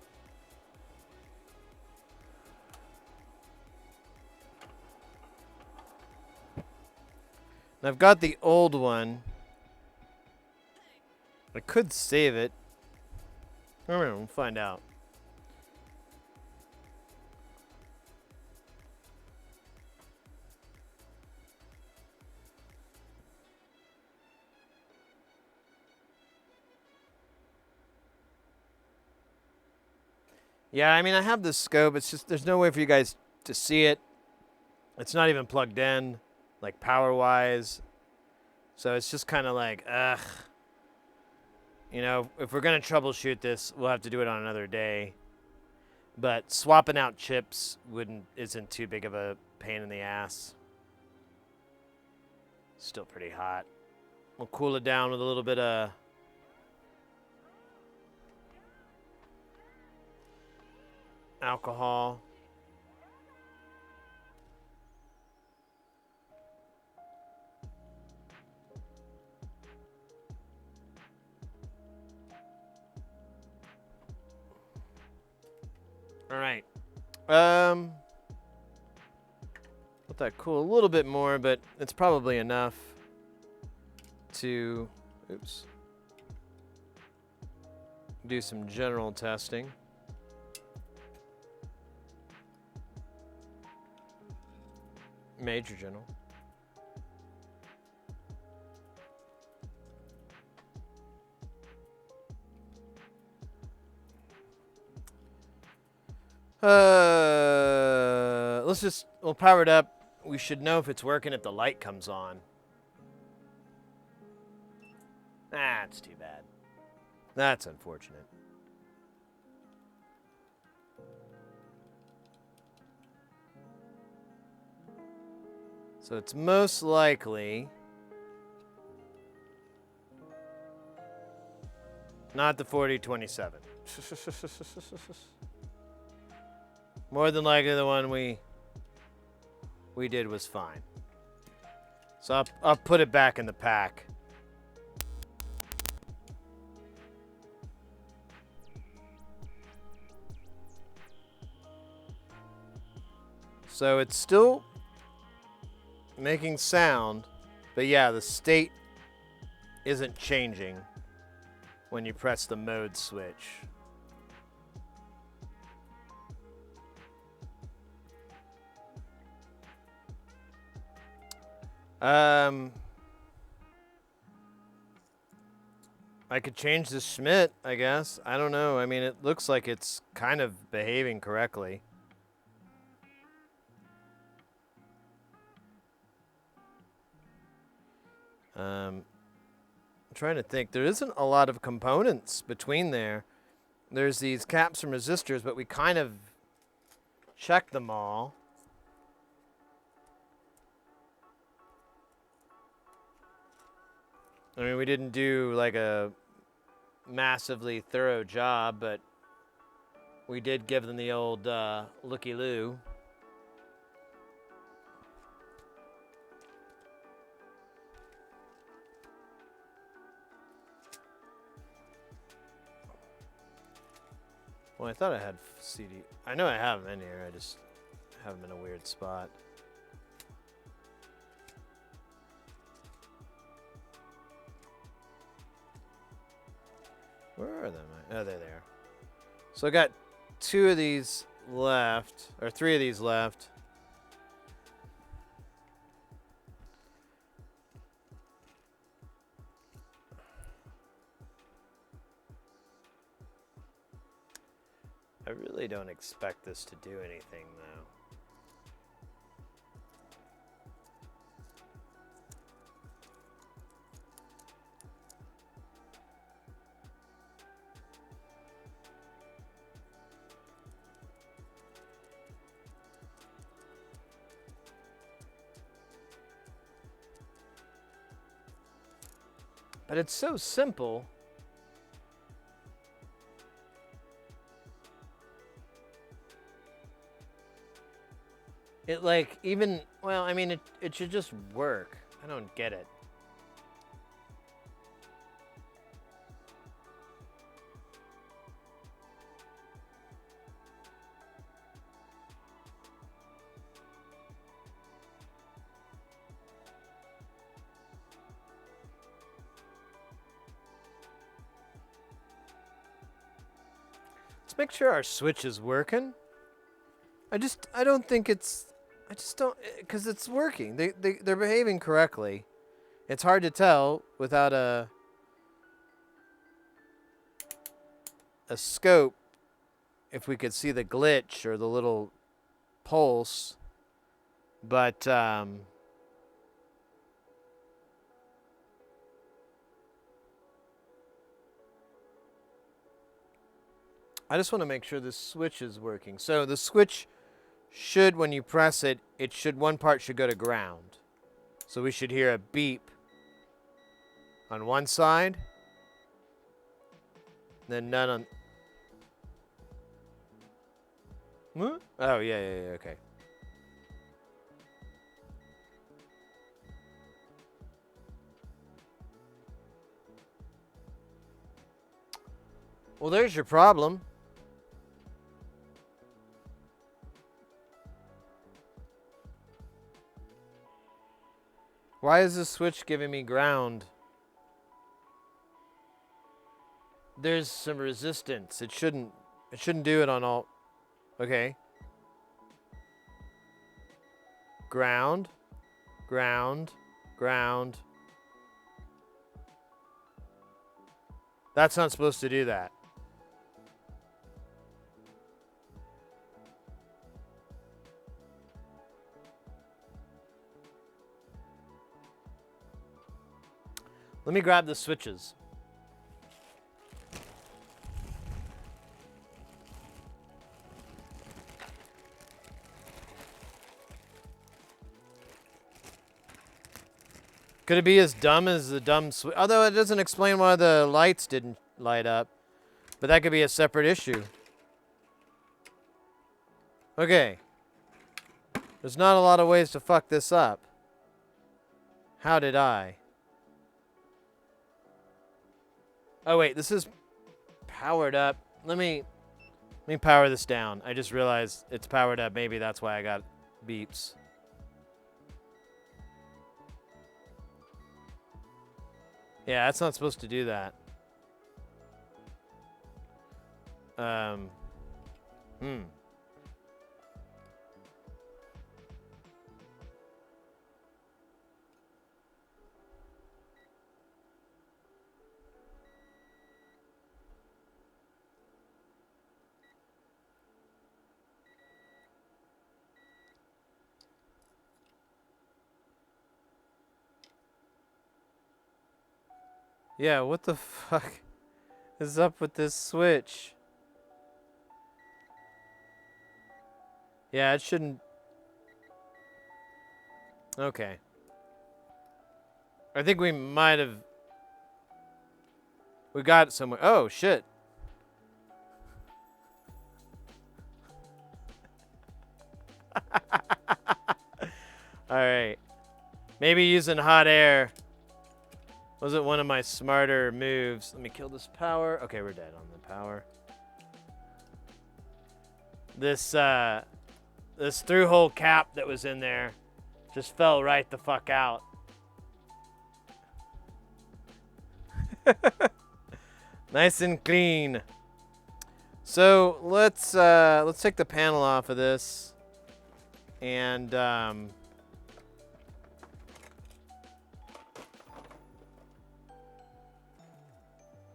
And I've got the old one. I could save it. I don't know, we'll find out. Yeah, I mean, I have this scope. It's just there's no way for you guys to see it. It's not even plugged in, like power-wise. So it's just kind of like, ugh. You know, if we're going to troubleshoot this, we'll have to do it on another day. But swapping out chips isn't too big of a pain in the ass. Still pretty hot. We'll cool it down with a little bit of alcohol. All right. Let that cool a little bit more, but it's probably enough to, do some general testing. Major general. We'll power it up. We should know if it's working if the light comes on. That's too bad. That's unfortunate. So it's most likely not the 4027. More than likely the one we did was fine. So I'll put it back in the pack. So it's still making sound, but yeah, the state isn't changing when you press the mode switch. I could change the Schmidt, I guess. I don't know. I mean, it looks like it's kind of behaving correctly. I'm trying to think. There isn't a lot of components between there. There's these caps and resistors, but we kind of checked them all. I mean, we didn't do like a massively thorough job, but we did give them the old looky-loo. Well, I thought I had CD. I know I have them in here. I just have them in a weird spot. Where are they? Oh, there they are. So I got 2 of these left, or 3 of these left. I really don't expect this to do anything, though. But it's so simple. It like even, well, I mean, it should just work. I don't get it. Let's make sure our switch is working. I don't think it's, I just don't, because it's working. They're behaving correctly. It's hard to tell without a scope if we could see the glitch or the little pulse, but I just want to make sure this switch is working. So the switch should, when you press it, one part should go to ground. So we should hear a beep on one side, then none on... Huh? Oh, yeah, okay. Well, there's your problem. Why is this switch giving me ground? There's some resistance. It shouldn't do it on all. Okay. Ground. Ground. Ground. That's not supposed to do that. Let me grab the switches. Could it be as dumb as the dumb switch? Although it doesn't explain why the lights didn't light up. But that could be a separate issue. Okay. There's not a lot of ways to fuck this up. How did I? Oh wait, this is powered up. Let me power this down. I just realized it's powered up. Maybe that's why I got beeps. Yeah, that's not supposed to do that. Yeah, what the fuck is up with this switch? Yeah, it shouldn't... Okay. I think we might have... We got it somewhere. Oh, shit. Alright. Maybe using hot air wasn't one of my smarter moves. Let me kill this power. Okay, we're dead on the power. This through-hole cap that was in there just fell right the fuck out. Nice and clean. So let's take the panel off of this and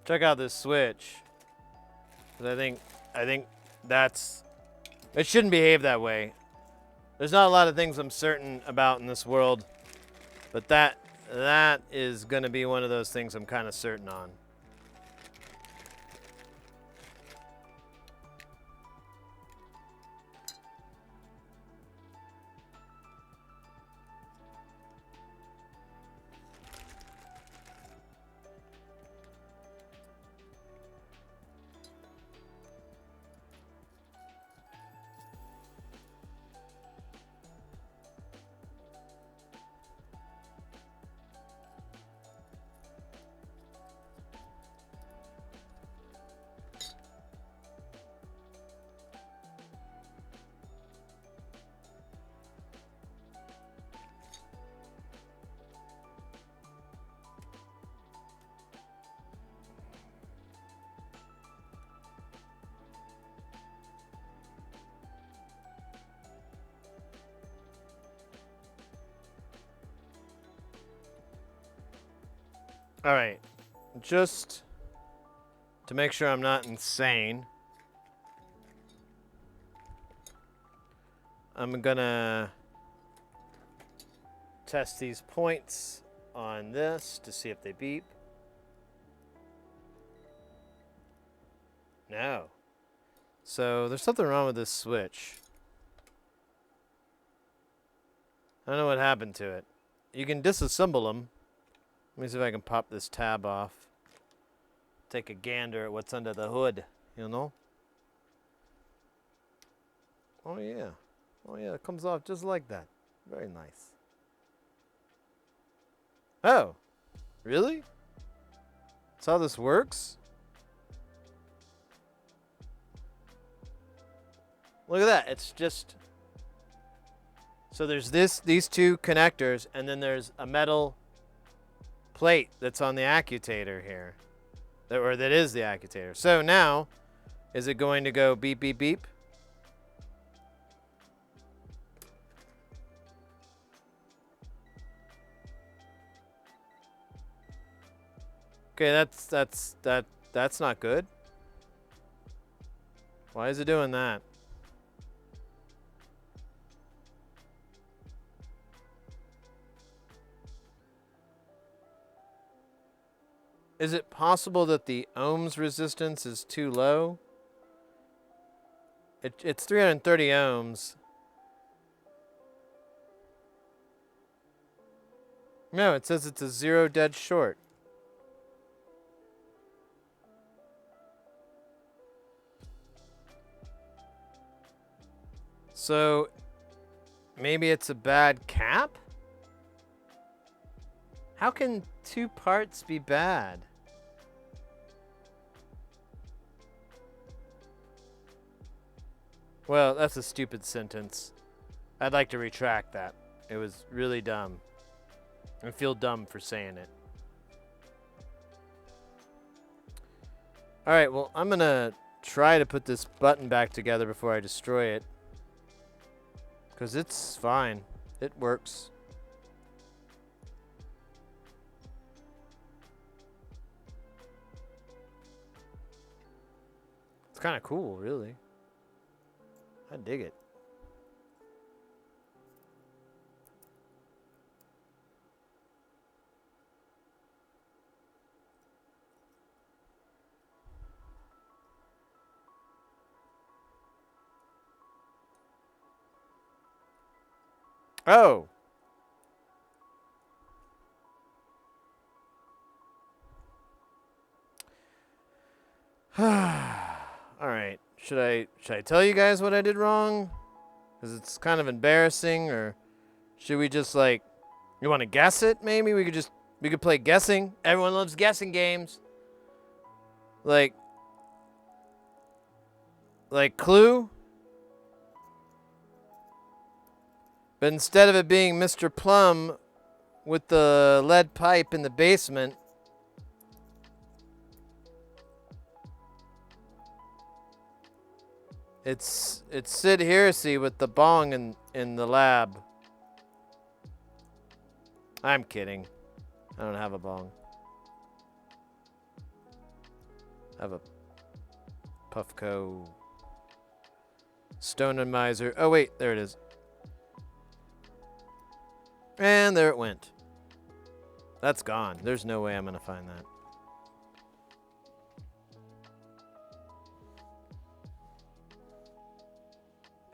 check out this switch. 'Cause I think that's... It shouldn't behave that way. There's not a lot of things I'm certain about in this world, but that is going to be one of those things I'm kind of certain on. All right, just to make sure I'm not insane, I'm gonna test these points on this to see if they beep. No. So there's something wrong with this switch. I don't know what happened to it. You can disassemble them. Let me see if I can pop this tab off. Take a gander at what's under the hood, you know? Oh yeah. Oh yeah, it comes off just like that. Very nice. Oh. Really? That's how this works? Look at that. It's just... So there's these two connectors, and then there's a metal plate that's on the actuator here. That is the actuator. So now, is it going to go beep, beep, beep? Okay, that's not good. Why is it doing that? Is it possible that the ohms resistance is too low? It's 330 ohms. No, it says it's a 0 dead short. So, maybe it's a bad cap? How can 2 parts be bad? Well, that's a stupid sentence. I'd like to retract that. It was really dumb. I feel dumb for saying it. Alright, well, I'm going to try to put this button back together before I destroy it. Because it's fine. It works. It's kind of cool, really. I dig it. Oh. All right. Should I tell you guys what I did wrong? Because it's kind of embarrassing, or should we just like, you want to guess it? Maybe we could play guessing. Everyone loves guessing games. Like Clue. But instead of it being Mr. Plum with the lead pipe in the basement, it's Sid Heresy with the bong in the lab. I'm kidding. I don't have a bong. I have a Puffco Stone and Miser. Oh wait, there it is. And there it went. That's gone. There's no way I'm gonna find that.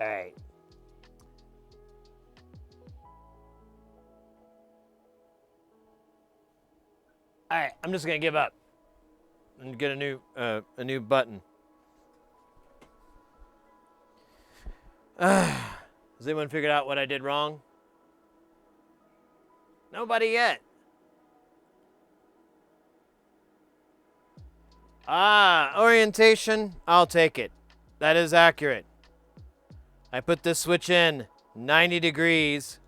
Alright. Alright, I'm just gonna give up and get a new button. Has anyone figured out what I did wrong? Nobody yet. Orientation. I'll take it. That is accurate. I put this switch in 90 degrees,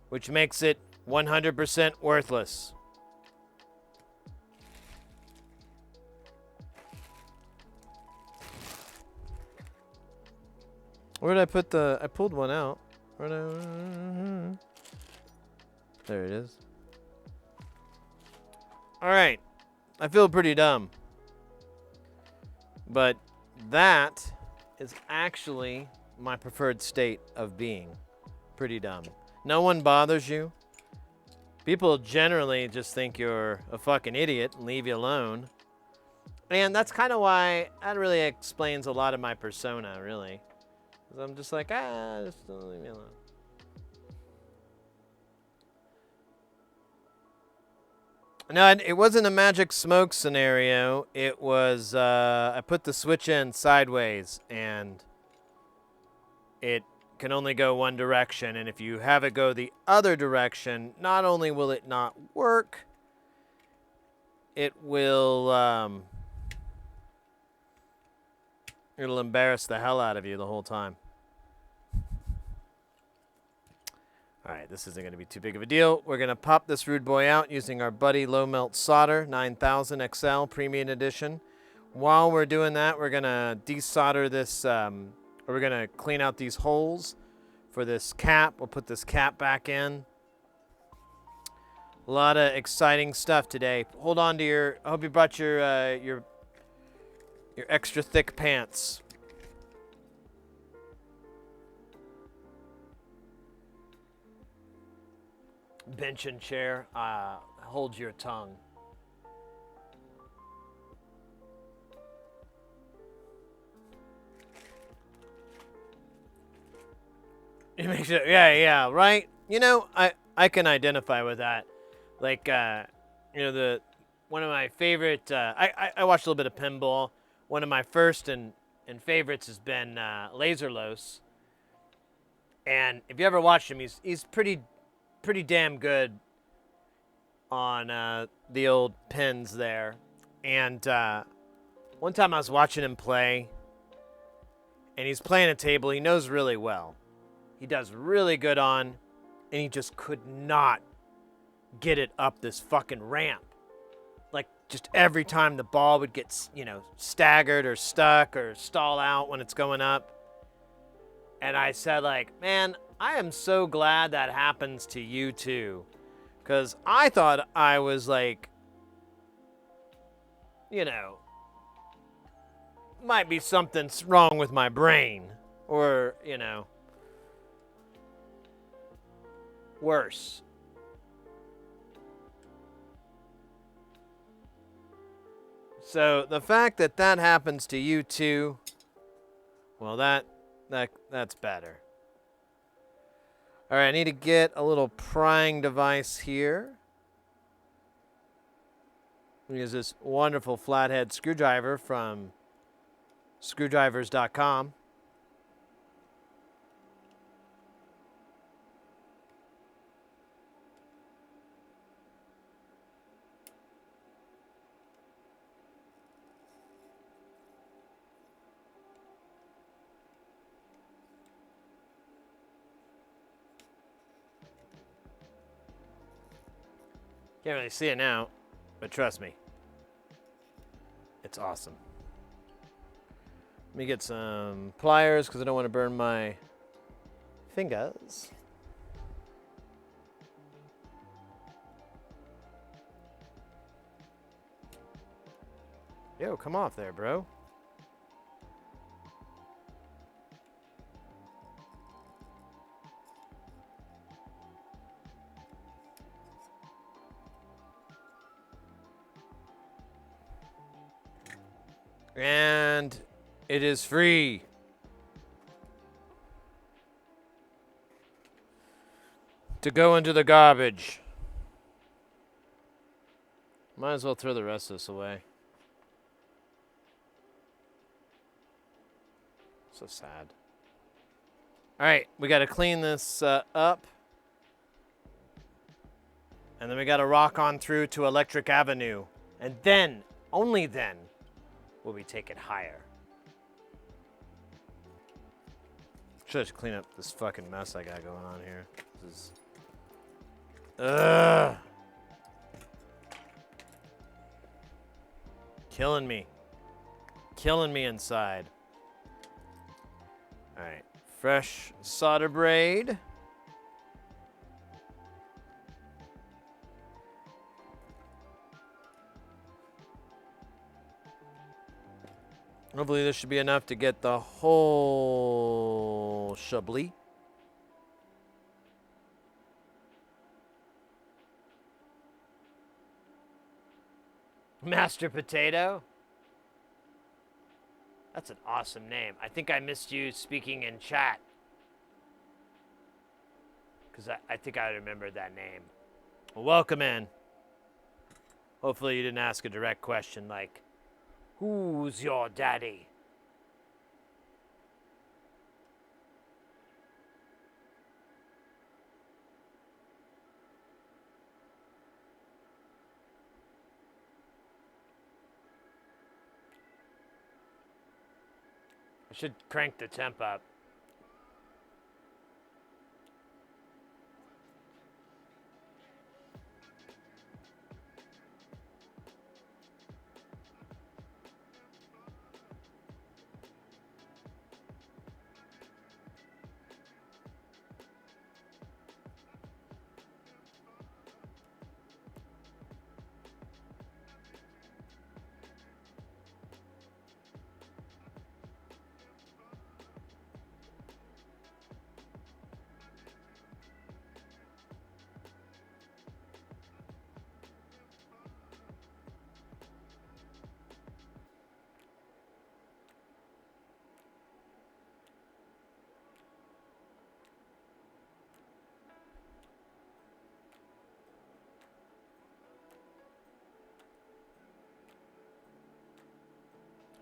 which makes it 100% worthless. Where did I put I pulled one out. There it is. Alright. I feel pretty dumb. But that is actually my preferred state of being. Pretty dumb. No one bothers you. People generally just think you're a fucking idiot and leave you alone. And that's kind of why that really explains a lot of my persona, really. 'Cause I'm just like, just leave me alone. No, it wasn't a magic smoke scenario. It was, I put the switch in sideways, and it can only go one direction. And if you have it go the other direction, not only will it not work, it will, it'll embarrass the hell out of you the whole time. All right, this isn't going to be too big of a deal. We're going to pop this rude boy out using our Buddy Low Melt Solder 9000 XL Premium Edition. While we're doing that, we're going to desolder this, we're going to clean out these holes for this cap. We'll put this cap back in. A lot of exciting stuff today. Hold on to your, I hope you brought your extra thick pants. Bench and chair, hold your tongue. It makes it, yeah, right? You know, I can identify with that. Like, you know, one of my favorite, I watched a little bit of pinball. One of my first and favorites has been Laserlos. And if you ever watched him, he's pretty damn good on the old pins there. And one time I was watching him play, and he's playing a table he knows really well. He does really good on, and he just could not get it up this fucking ramp. Like, just every time the ball would get, you know, staggered or stuck or stall out when it's going up. And I said, like, man, I am so glad that happens to you too. Because I thought I was like, you know, might be something wrong with my brain. Or, you know, worse. So the fact that that happens to you too, well, that's better. All right, I need to get a little prying device here. We use this wonderful flathead screwdriver from screwdrivers.com. Can't really see it now, but trust me, it's awesome. Let me get some pliers because I don't want to burn my fingers. Yo, come off there, bro. And it is free. To go into the garbage. Might as well throw the rest of this away. So sad. Alright, we got to clean this up. And then we got to rock on through to Electric Avenue. And then, only then, will we take it higher. Should just clean up this fucking mess I got going on here. This is... Ugh. Killing me. Killing me inside. Alright. Fresh solder braid. Hopefully this should be enough to get the whole more Chablis. Master Potato? That's an awesome name. I think I missed you speaking in chat. Because I think I remembered that name. Well, welcome in. Hopefully you didn't ask a direct question like, who's your daddy? I should crank the temp up.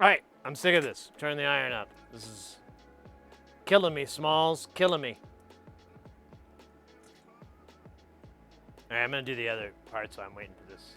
All right, I'm sick of this. Turn the iron up. This is killing me, Smalls. Killing me. All right, I'm going to do the other part, so I'm waiting for this.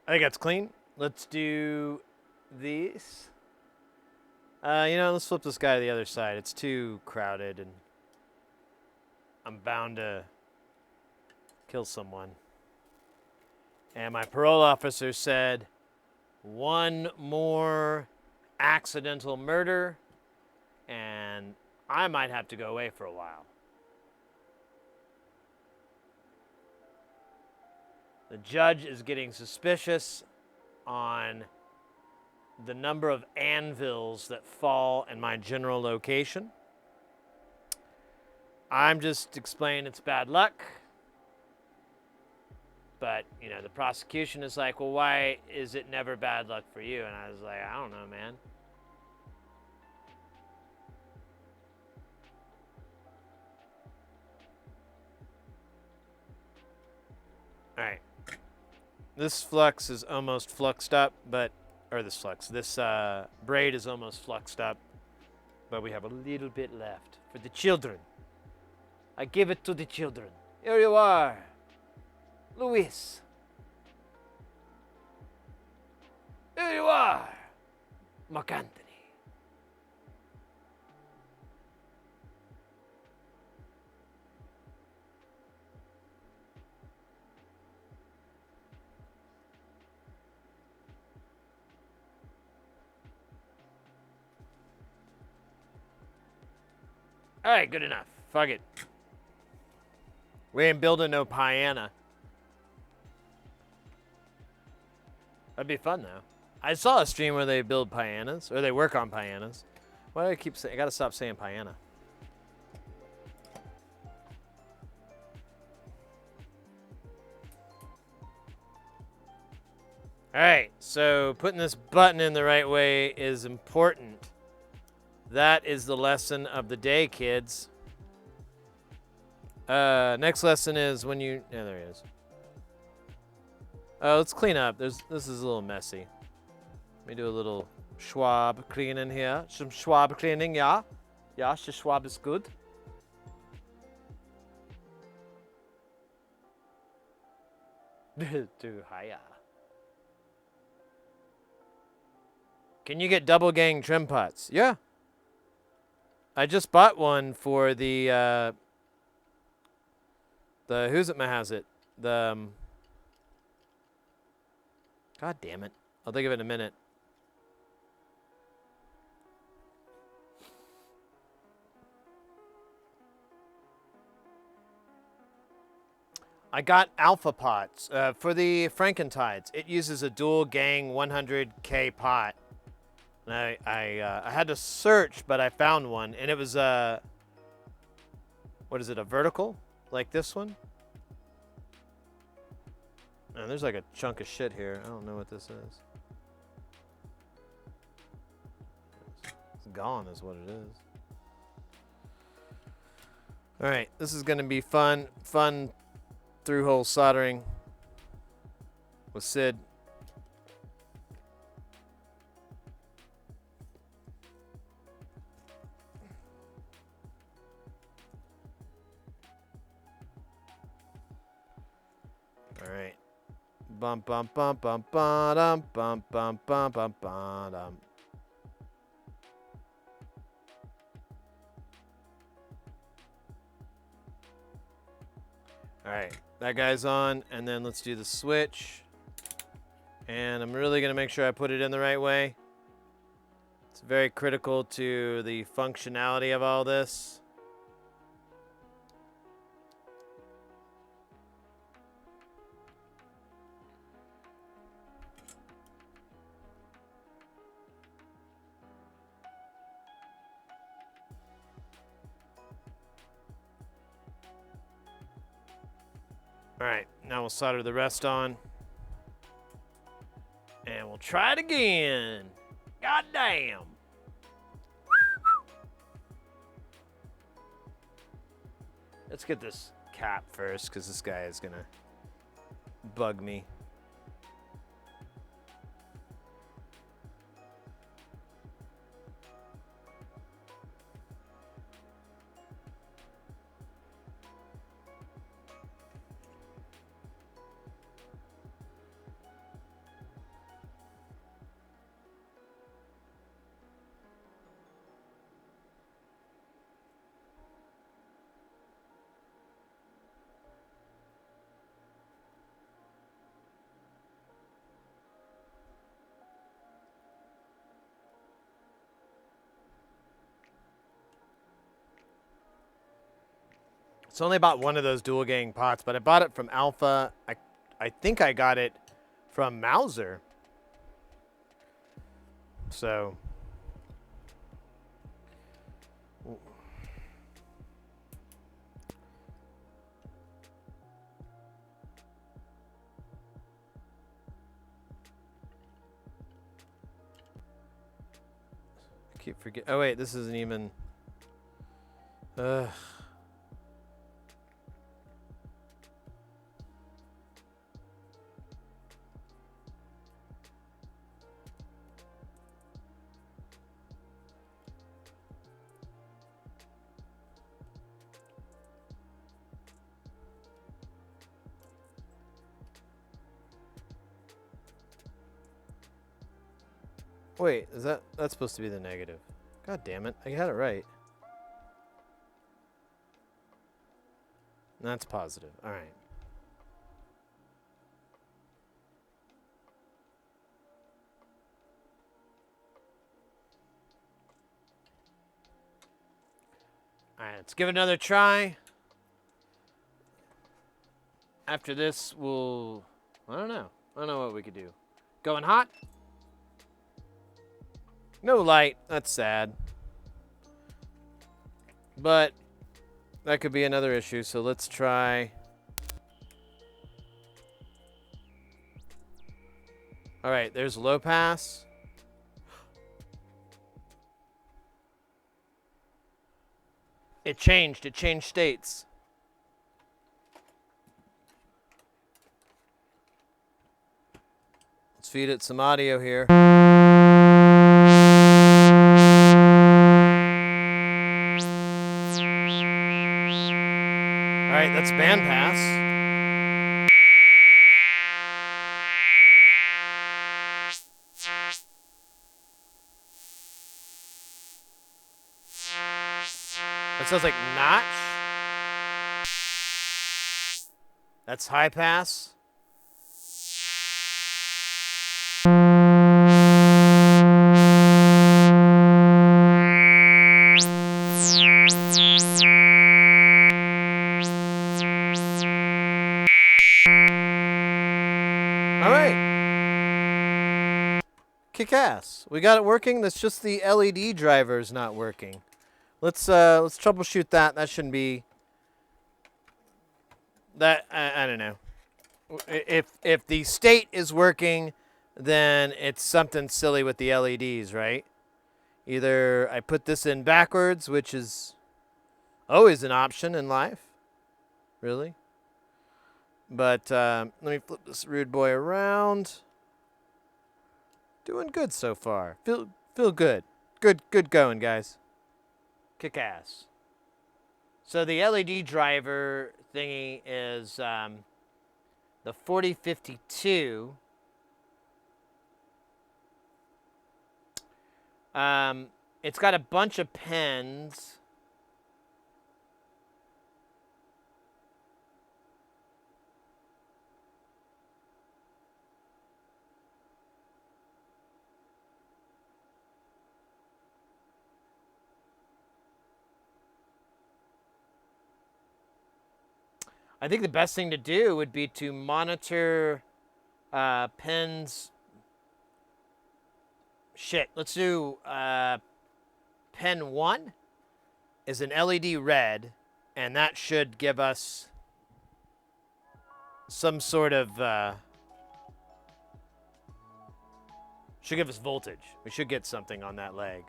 I think that's clean. Let's do these. Let's flip this guy to the other side. It's too crowded, and I'm bound to kill someone. And my parole officer said, one more accidental murder, and I might have to go away for a while. The judge is getting suspicious on the number of anvils that fall in my general location. I'm just explaining it's bad luck. But, the prosecution is like, well, why is it never bad luck for you? And I was like, I don't know, man. All right. This flux is almost fluxed up, this braid is almost fluxed up, but we have a little bit left for the children. I give it to the children. Here you are, Luis. Here you are, Mark Anthony. All right, good enough. Fuck it. We ain't building no piano. That'd be fun, though. I saw a stream where they build pianos, or they work on pianos. Why do I keep saying? I gotta stop saying piano. All right, so putting this button in the right way is important. That is the lesson of the day, kids. Next lesson is when you... Yeah, there he is. Let's clean up. This is a little messy. Let me do a little Schwab cleaning here. Some Schwab cleaning, yeah? Yeah, the Schwab is good. Do hiya. Can you get double gang trim pots? Yeah. I just bought one for the Who's It Ma Has It? God damn it. I'll think of it in a minute. I got alpha pots for the Frankentides. It uses a dual gang 100K pot. And I had to search, but I found one, and it was what is it? A vertical, like this one. And there's like a chunk of shit here. I don't know what this is. It's gone, is what it is. All right, this is gonna be fun through-hole soldering with Sid. All right. Bum bum bum bum bum bum bum bum bum bum. All right, that guy's on, and then let's do the switch. And I'm really gonna make sure I put it in the right way. It's very critical to the functionality of all this. All right, now we'll solder the rest on. And we'll try it again. God damn. Let's get this cap first, because this guy is gonna bug me. It's only about one of those dual gang pots, but I bought it from Alpha. I think I got it from Mauser. So I keep forgetting. Oh wait, this isn't even. Ugh. Wait, that's supposed to be the negative? God damn it, I had it right. That's positive. All right. All right, let's give it another try. After this, we'll... I don't know what we could do. Going hot? No light. That's sad. But that could be another issue, so let's try... All right, there's low pass. It changed states. Let's feed it some audio here. All right, that's bandpass. That sounds like Notch. That's high pass. All right. Kick ass. We got it working. That's just the LED driver's not working. Let's troubleshoot that. That shouldn't be that. I don't know. If the state is working, then it's something silly with the LEDs, right? Either I put this in backwards, which is always an option in life, really. But let me flip this rude boy around. Doing good so far. Feel good. Good going, guys. Kick ass. So the LED driver thingy is the 4052. It's got a bunch of pins. I think the best thing to do would be to monitor pins. Shit, let's do pin 1 is an LED red, and that should give us some sort of should give us voltage. We should get something on that leg.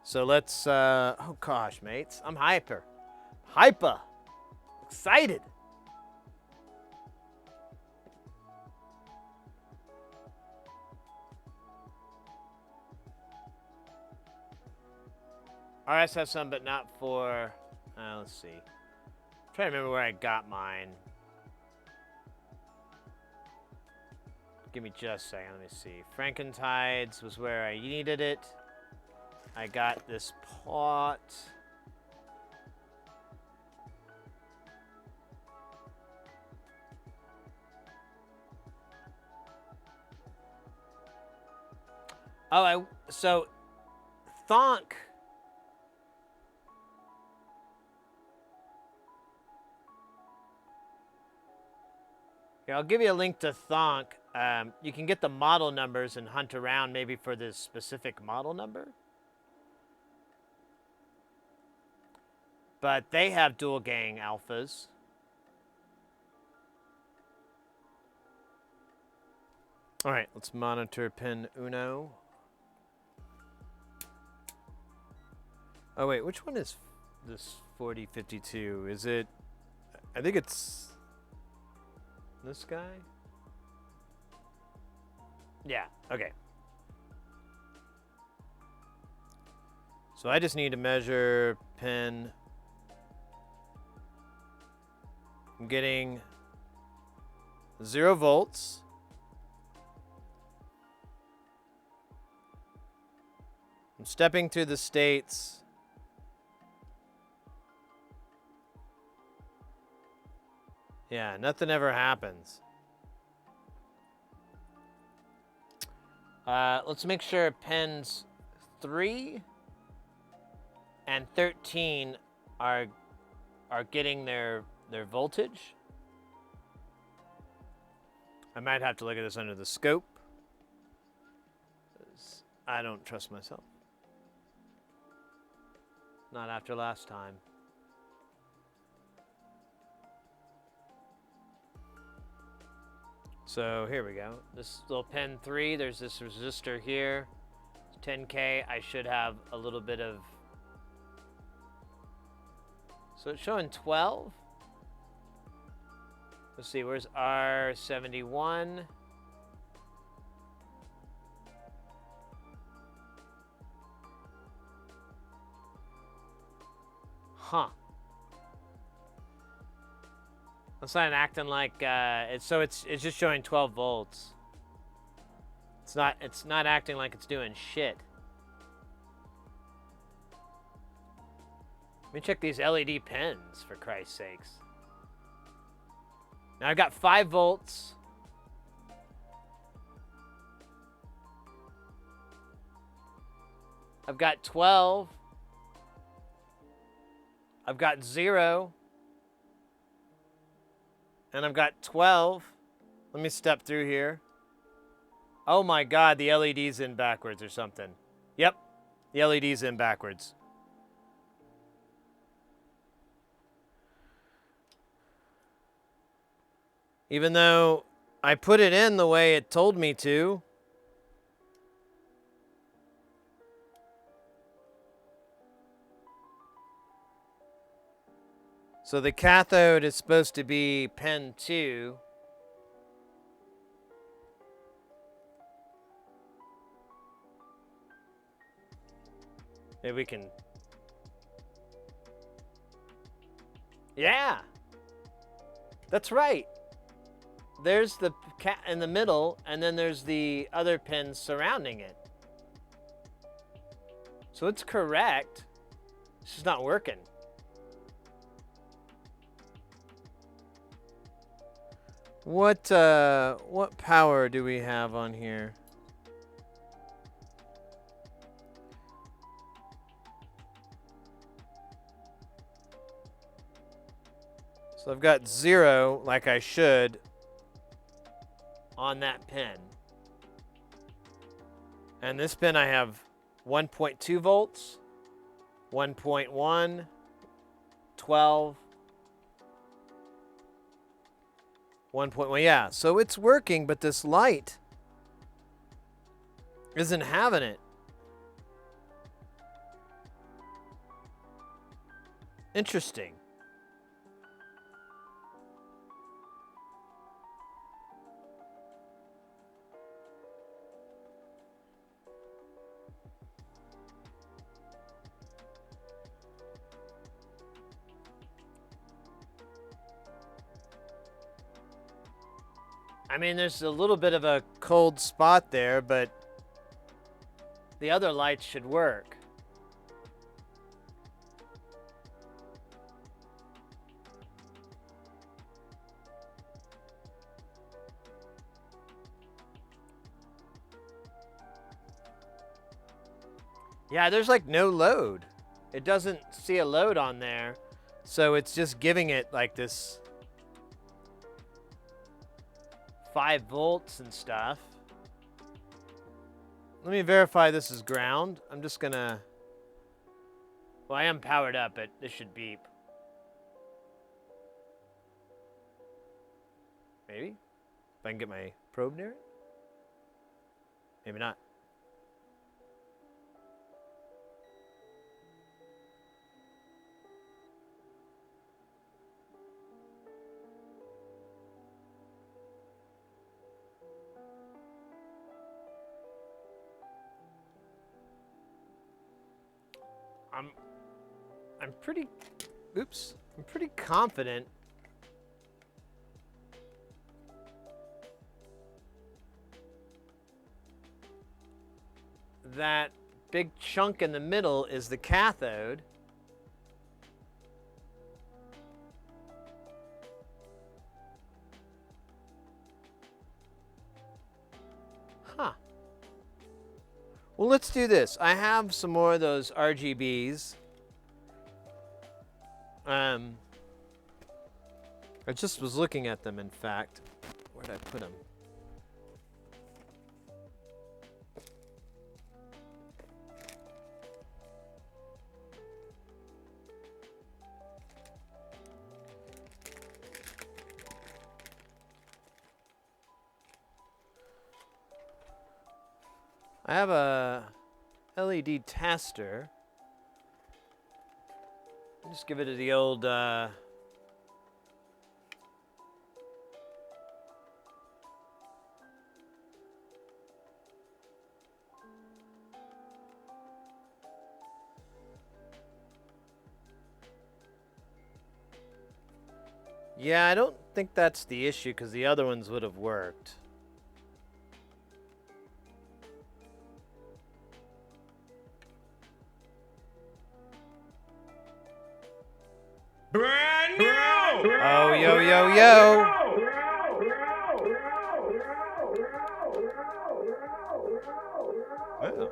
So let's oh gosh, mates, I'm hyper excited. RS has some, but not for, let's see. I'm trying to remember where I got mine. Give me just a second, let me see. Frankentides was where I needed it. I got this pot. Oh, so Thonk. Here, I'll give you a link to Thonk. You can get the model numbers and hunt around maybe for this specific model number. But they have dual gang alphas. All right, let's monitor pin uno. Oh wait, which one is this 4052? Is it, I think it's this guy? Yeah, okay. So I just need to measure pin. I'm getting 0 volts. I'm stepping through the states. Yeah, nothing ever happens. Let's make sure pins 3 and 13 are getting their voltage. I might have to look at this under the scope, 'cause I don't trust myself. Not after last time. So here we go. This little pin 3, there's this resistor here. It's 10K. I should have a little bit of... So it's showing 12. Let's see, where's R71? Huh. It's not acting like it's just showing 12 volts. It's not acting like it's doing shit. me check these LED pins, for Christ's sakes. Now I've got 5 volts. I've got 12. I've got 0. And I've got 12. Let me step through here. Oh my God, the LED's in backwards or something. Yep, the LED's in backwards. Even though I put it in the way it told me to. So the cathode is supposed to be pin 2. Maybe we can... Yeah! That's right. There's the cat in the middle, and then there's the other pins surrounding it. So it's correct. It's just not working. What power do we have on here? So I've got 0, like I should, on that pin. And this pin I have 1.2 volts, 1.1, 12, 1.1. Yeah, so it's working, but this light isn't having it. Interesting. I mean, there's a little bit of a cold spot there, but the other lights should work. Yeah, there's like no load. It doesn't see a load on there, so it's just giving it like this 5 volts and stuff. Let me verify this is ground. I'm just gonna... Well, I am powered up, but this should beep. Maybe? If I can get my probe near it? Maybe not. I'm pretty confident that big chunk in the middle is the cathode. Huh. Well, let's do this. I have some more of those RGBs. I just was looking at them, in fact. Where'd I put them? I have a LED tester. Just give it the old yeah, I don't think that's the issue because the other ones would have worked. Brand new! Oh, yo, yo, yo. Oh.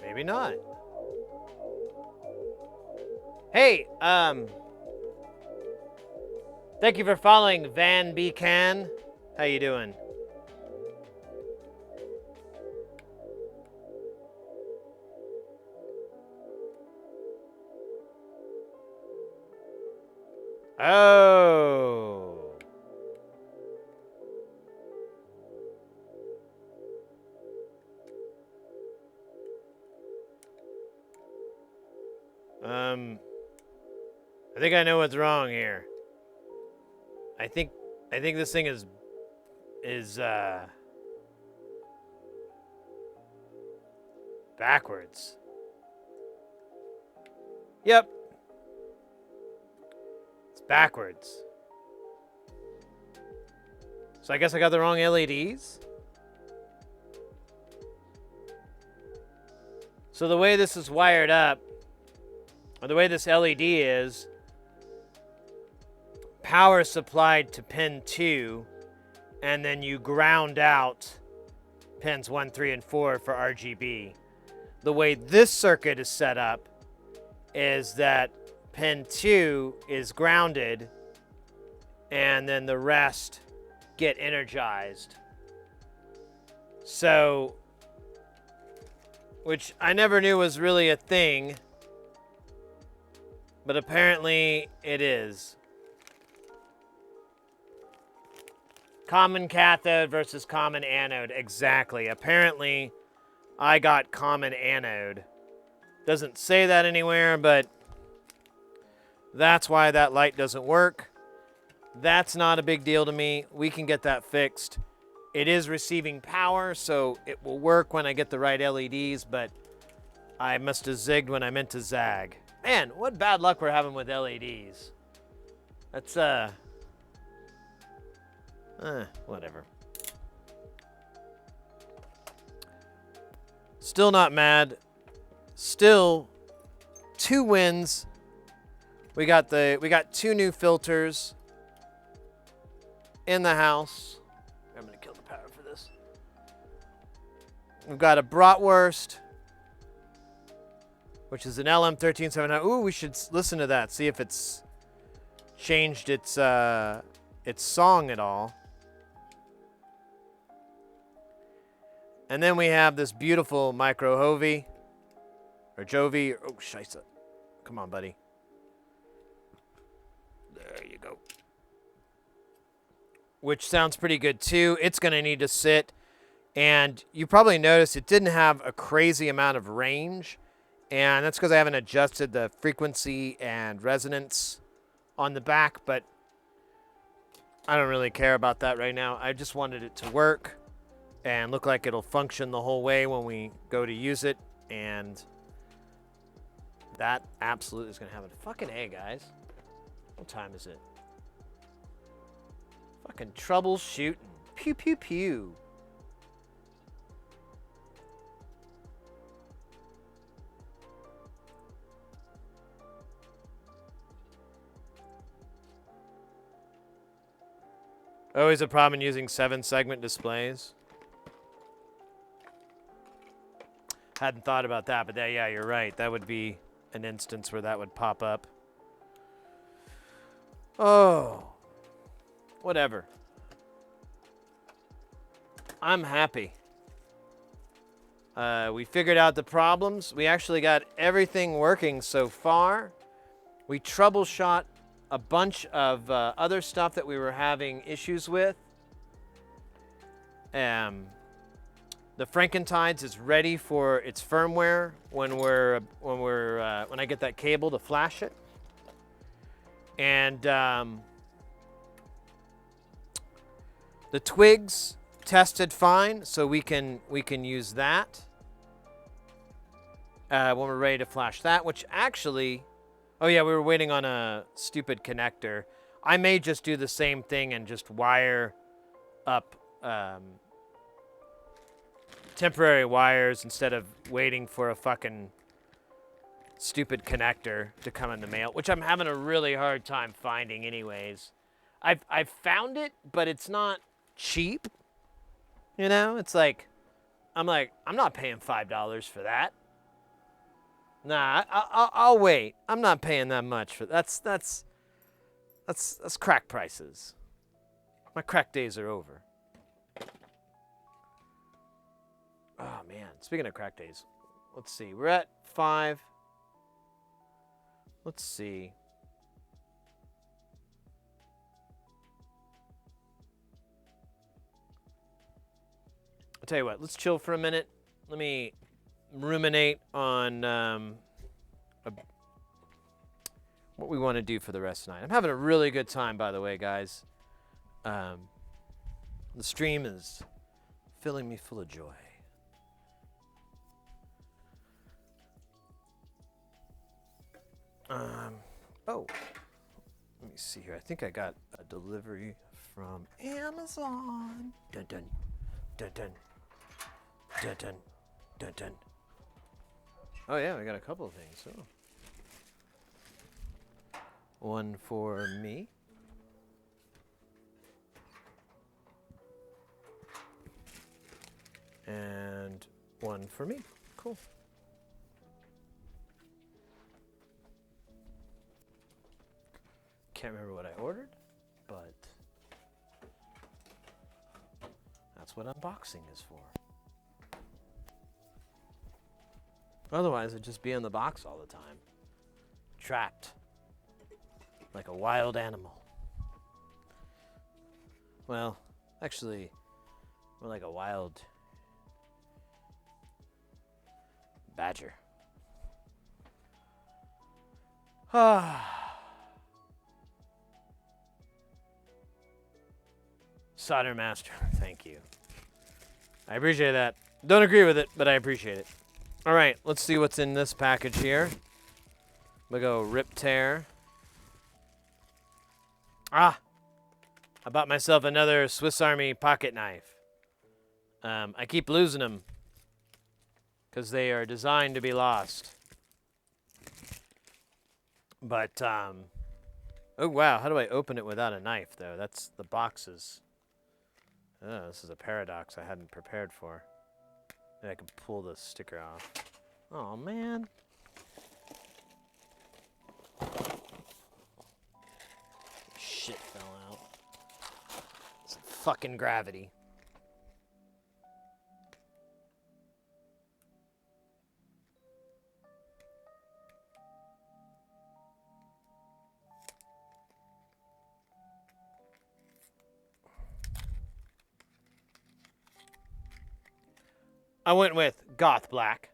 Maybe not. Hey, thank you for following Van B. Can. How you doing? Oh. I think I know what's wrong here. I think this thing is backwards. Yep. It's backwards. So I guess I got the wrong LEDs? So the way this is wired up, or the way this LED is, power is supplied to pin 2, and then you ground out pins 1, 3, and 4 for RGB. The way this circuit is set up is that pin 2 is grounded, and then the rest get energized. So, which I never knew was really a thing, but apparently it is. Common cathode versus common anode. Exactly. Apparently, I got common anode. Doesn't say that anywhere, but that's why that light doesn't work. That's not a big deal to me. We can get that fixed. It is receiving power, so it will work when I get the right LEDs, but I must have zigged when I meant to zag. Man, what bad luck we're having with LEDs. That's, whatever. Still not mad. Still 2 wins. We got 2 new filters in the house. I'm gonna kill the power for this. We've got a bratwurst, which is an LM1379. Ooh, we should listen to that. See if it's changed its song at all. And then we have this beautiful micro Jovi, or Jovi. Oh, scheisse. Come on, buddy. There you go. Which sounds pretty good too. It's going to need to sit. And you probably noticed it didn't have a crazy amount of range. And that's because I haven't adjusted the frequency and resonance on the back. But I don't really care about that right now. I just wanted it to work and look like it'll function the whole way when we go to use it. And that absolutely is going to have a fucking A, guys. What time is it? Fucking troubleshooting. Pew, pew, pew. Always a problem using 7-segment displays. Hadn't thought about that, but yeah, you're right. That would be an instance where that would pop up. Oh, whatever. I'm happy. We figured out the problems. We actually got everything working so far. We troubleshot a bunch of other stuff that we were having issues with. The Frankentides is ready for its firmware when I get that cable to flash it. And the Twigs tested fine, so we can use that when we're ready to flash that. Which actually, oh yeah, we were waiting on a stupid connector. I may just do the same thing and just wire up temporary wires instead of waiting for a fucking stupid connector to come in the mail, which I'm having a really hard time finding anyways. I've found it, but it's not cheap. You know, it's like, I'm not paying $5 for that. Nah, I'll wait. I'm not paying that much for that's crack prices. My crack days are over. Oh man, speaking of crack days, let's see. We're at 5. Let's see. I'll tell you what, let's chill for a minute. Let me ruminate on what we want to do for the rest of the night. I'm having a really good time, by the way, guys. The stream is filling me full of joy. Oh, let me see here. I think I got a delivery from Amazon. Dun dun dun dun dun dun dun dun. Oh yeah, I got a couple of things. Oh. One for me. And one for me. Cool. Can't remember what I ordered, but that's what unboxing is for. Otherwise, I'd just be in the box all the time, trapped like a wild animal. Well, actually, more like a wild badger. Solder Master, thank you. I appreciate that. Don't agree with it, but I appreciate it. All right, let's see what's in this package here. We'll go rip tear. I bought myself another Swiss Army pocket knife. I keep losing them because they are designed to be lost. But, oh wow, how do I open it without a knife though? That's the boxes. Oh, this is a paradox I hadn't prepared for. Maybe I can pull the sticker off. Oh man. Shit fell out. It's fucking gravity. I went with Goth Black.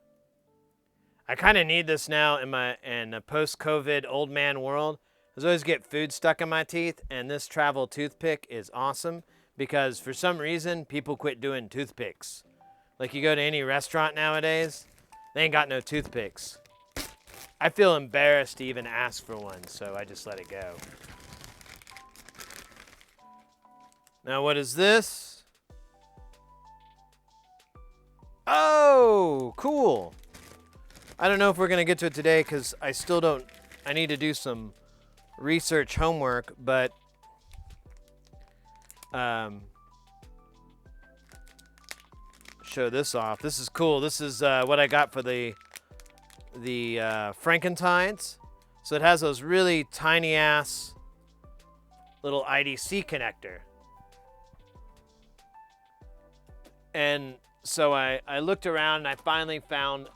I kind of need this now in a post-COVID old man world. I always get food stuck in my teeth, and this travel toothpick is awesome because for some reason people quit doing toothpicks. Like you go to any restaurant nowadays, they ain't got no toothpicks. I feel embarrassed to even ask for one, so I just let it go. Now what is this? Oh, cool. I don't know if we're going to get to it today because I still don't, I need to do some research homework, but show this off. This is cool. This is what I got for the Frankentines. So it has those really tiny ass little IDC connector. And so I looked around and I finally found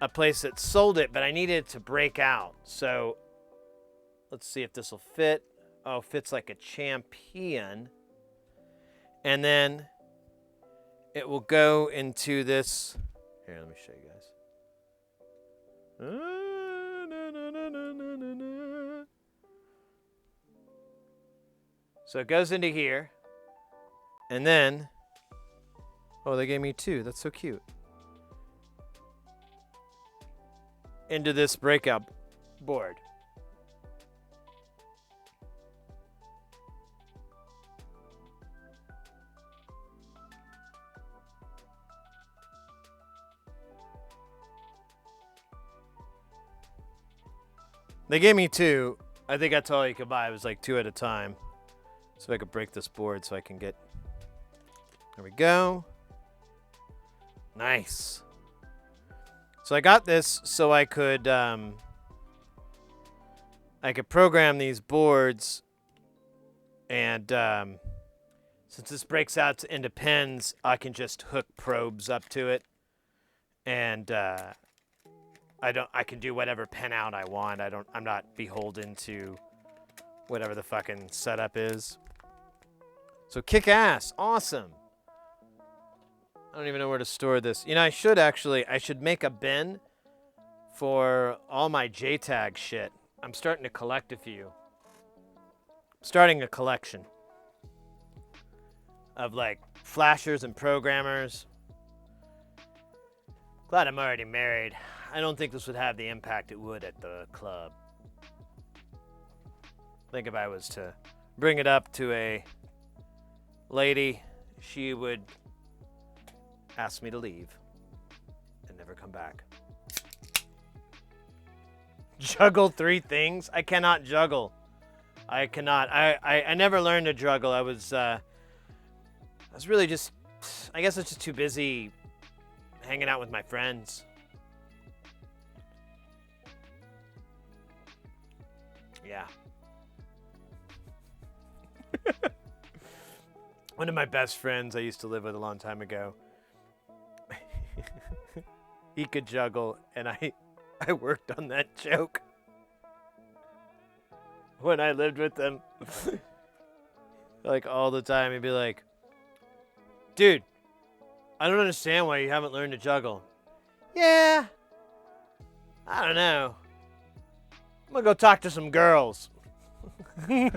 a place that sold it, but I needed it to break out. So let's see if this will fit. Oh, fits like a champion. And then it will go into this. Here, let me show you guys. So it goes into here. And then, oh, they gave me 2. That's so cute. Into this breakout board. They gave me 2. I think that's all you could buy. It was like 2 at a time. So I could break this board so I can get... There we go. Nice. So I got this so I could program these boards, and since this breaks out into pins, I can just hook probes up to it, and I can do whatever pin out I want. I'm not beholden to whatever the fucking setup is. So kick ass, awesome. I don't even know where to store this. You know, I should make a bin for all my JTAG shit. I'm starting to collect a few. Starting a collection of like flashers and programmers. Glad I'm already married. I don't think this would have the impact it would at the club. I think if I was to bring it up to a lady, she would ask me to leave and never come back. Juggle 3 things? I cannot juggle. I cannot. I never learned to juggle. I was really just, I guess I was just too busy hanging out with my friends. Yeah. One of my best friends I used to live with a long time ago, he could juggle, and I worked on that joke when I lived with him. Like all the time, he'd be like, dude, I don't understand why you haven't learned to juggle. Yeah, I don't know. I'm gonna go talk to some girls. I'm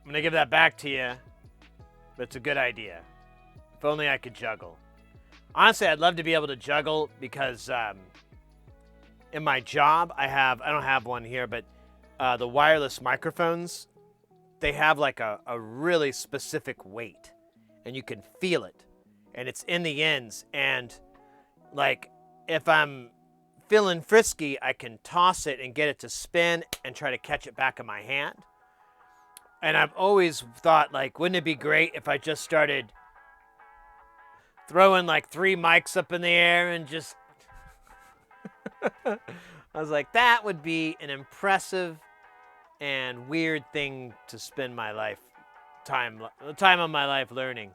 gonna give that back to you, but it's a good idea. If only I could juggle. Honestly, I'd love to be able to juggle because in my job, I don't have one here, but the wireless microphones, they have like a really specific weight, and you can feel it, and it's in the ends, and like if I'm feeling frisky, I can toss it and get it to spin and try to catch it back in my hand. And I've always thought, like, wouldn't it be great if I just started throwing like 3 mics up in the air and just... I was like, that would be an impressive and weird thing to spend my time of my life learning.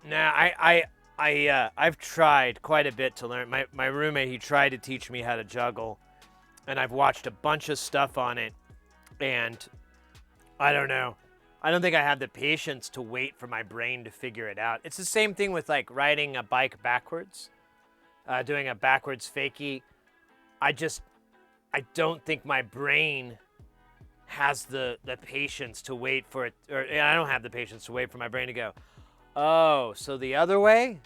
Nah, I've tried quite a bit to learn. My roommate, he tried to teach me how to juggle, and I've watched a bunch of stuff on it, and I don't know. I don't think I have the patience to wait for my brain to figure it out. It's the same thing with like riding a bike backwards, doing a backwards fakie. I don't think my brain has the patience to wait for it, or I don't have the patience to wait for my brain to go, oh, so the other way?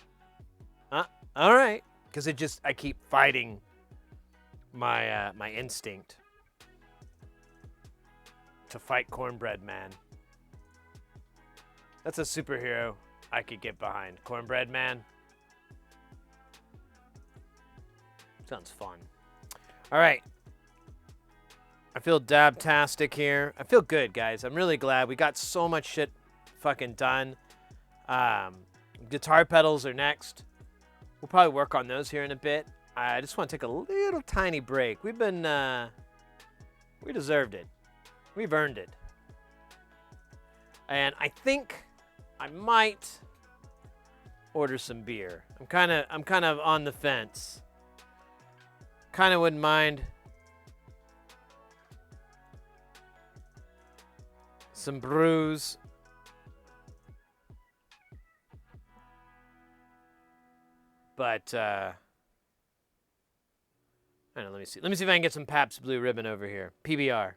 All right. Because I keep fighting my my instinct to fight Cornbread Man. That's a superhero I could get behind. Cornbread Man. Sounds fun. All right. I feel dabtastic here. I feel good, guys. I'm really glad. We got so much shit fucking done. Guitar pedals are next. We'll probably work on those here in a bit. I just want to take a little tiny break. We've been, we deserved it. We've earned it. And I think I might order some beer. I'm kind of on the fence. Kind of wouldn't mind some brews. But, I don't know, let me see. Let me see if I can get some Pabst Blue Ribbon over here. PBR.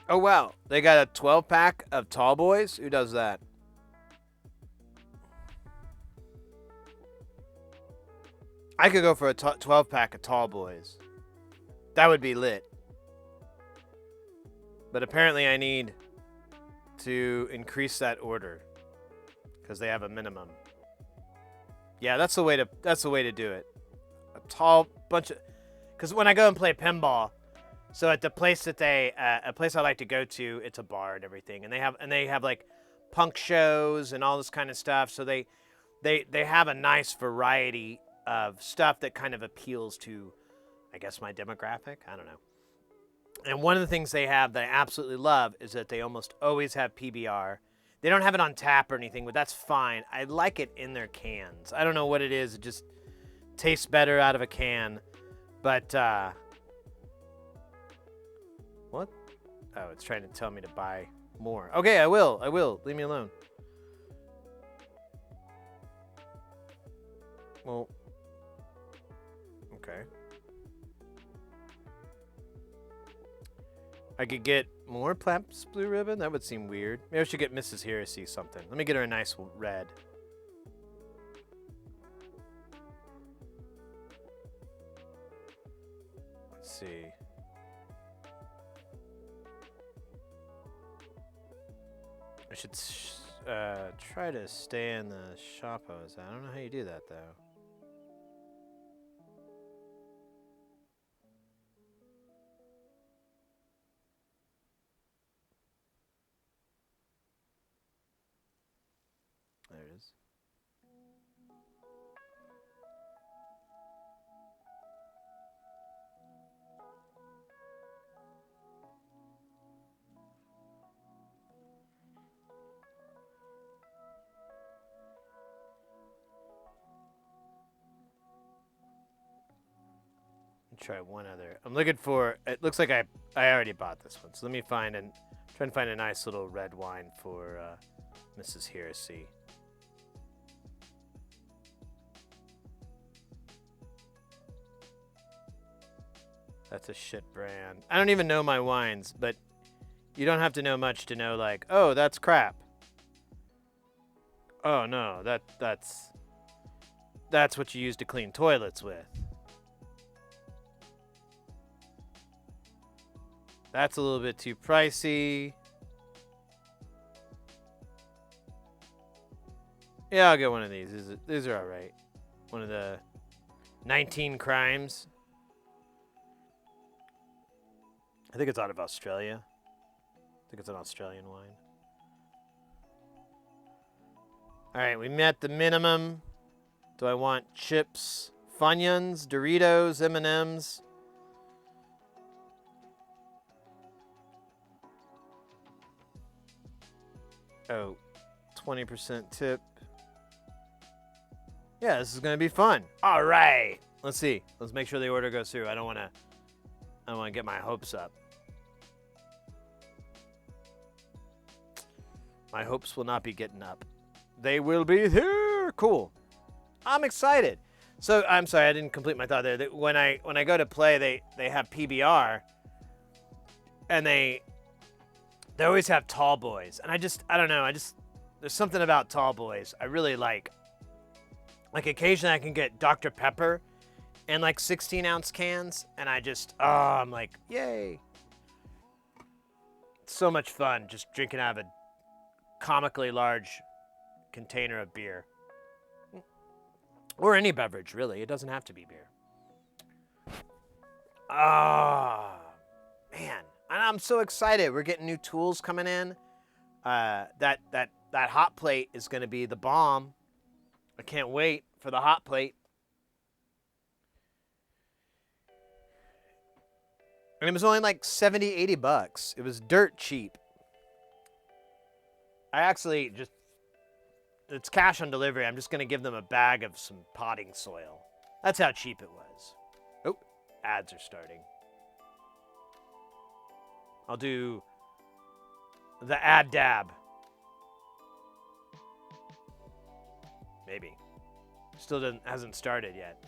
Oh, wow. They got a 12-pack of Tall Boys? Who does that? I could go for a 12-pack of Tall Boys. That would be lit. But apparently I need to increase that order because they have a minimum. Yeah, that's the way to do it. A tall bunch of, because when I go and play pinball, so at the place that a place I like to go to, it's a bar and everything, and they have like punk shows and all this kind of stuff. So they have a nice variety of stuff that kind of appeals to, I guess, my demographic. I don't know. And one of the things they have that I absolutely love is that they almost always have PBR. They don't have it on tap or anything, but that's fine. I like it in their cans. I don't know what it is. It just tastes better out of a can. But, what? Oh, it's trying to tell me to buy more. Okay, I will. Leave me alone. Well, okay. I could get more Pabst Blue Ribbon? That would seem weird. Maybe I should get Mrs. Heresy something. Let me get her a nice red. Let's see. I should try to stay in the shoppos. I don't know how you do that, though. There it is. Try one other. I'm looking for. It looks like I already bought this one. So let me try and find a nice little red wine for Mrs. Heresy. That's a shit brand. I don't even know my wines, but you don't have to know much to know, like, oh, that's crap. Oh no, that's what you use to clean toilets with. That's a little bit too pricey. Yeah, I'll get one of these. These are all right. One of the 19 Crimes. I think it's out of Australia. I think it's an Australian wine. All right, we met the minimum. Do I want chips, Funyuns, Doritos, M&Ms? Oh, 20% tip. Yeah, this is going to be fun. All right. Let's see. Let's make sure the order goes through. I don't want to get my hopes up. My hopes will not be getting up. They will be here. Cool. I'm excited. So, I'm sorry, I didn't complete my thought there. When I go to play, they have PBR, and they always have Tall Boys. And I don't know, there's something about Tall Boys I really like. Like, occasionally I can get Dr. Pepper in, like, 16-ounce cans, and I'm like, yay. It's so much fun just drinking out of a comically large container of beer. Or any beverage, really. It doesn't have to be beer. Ah, man. And I'm so excited. We're getting new tools coming in. That hot plate is going to be the bomb. I can't wait for the hot plate. And it was only like 70, 80 bucks. It was dirt cheap. I actually it's cash on delivery. I'm just going to give them a bag of some potting soil. That's how cheap it was. Oh, ads are starting. I'll do the ad dab. Maybe. Still hasn't started yet.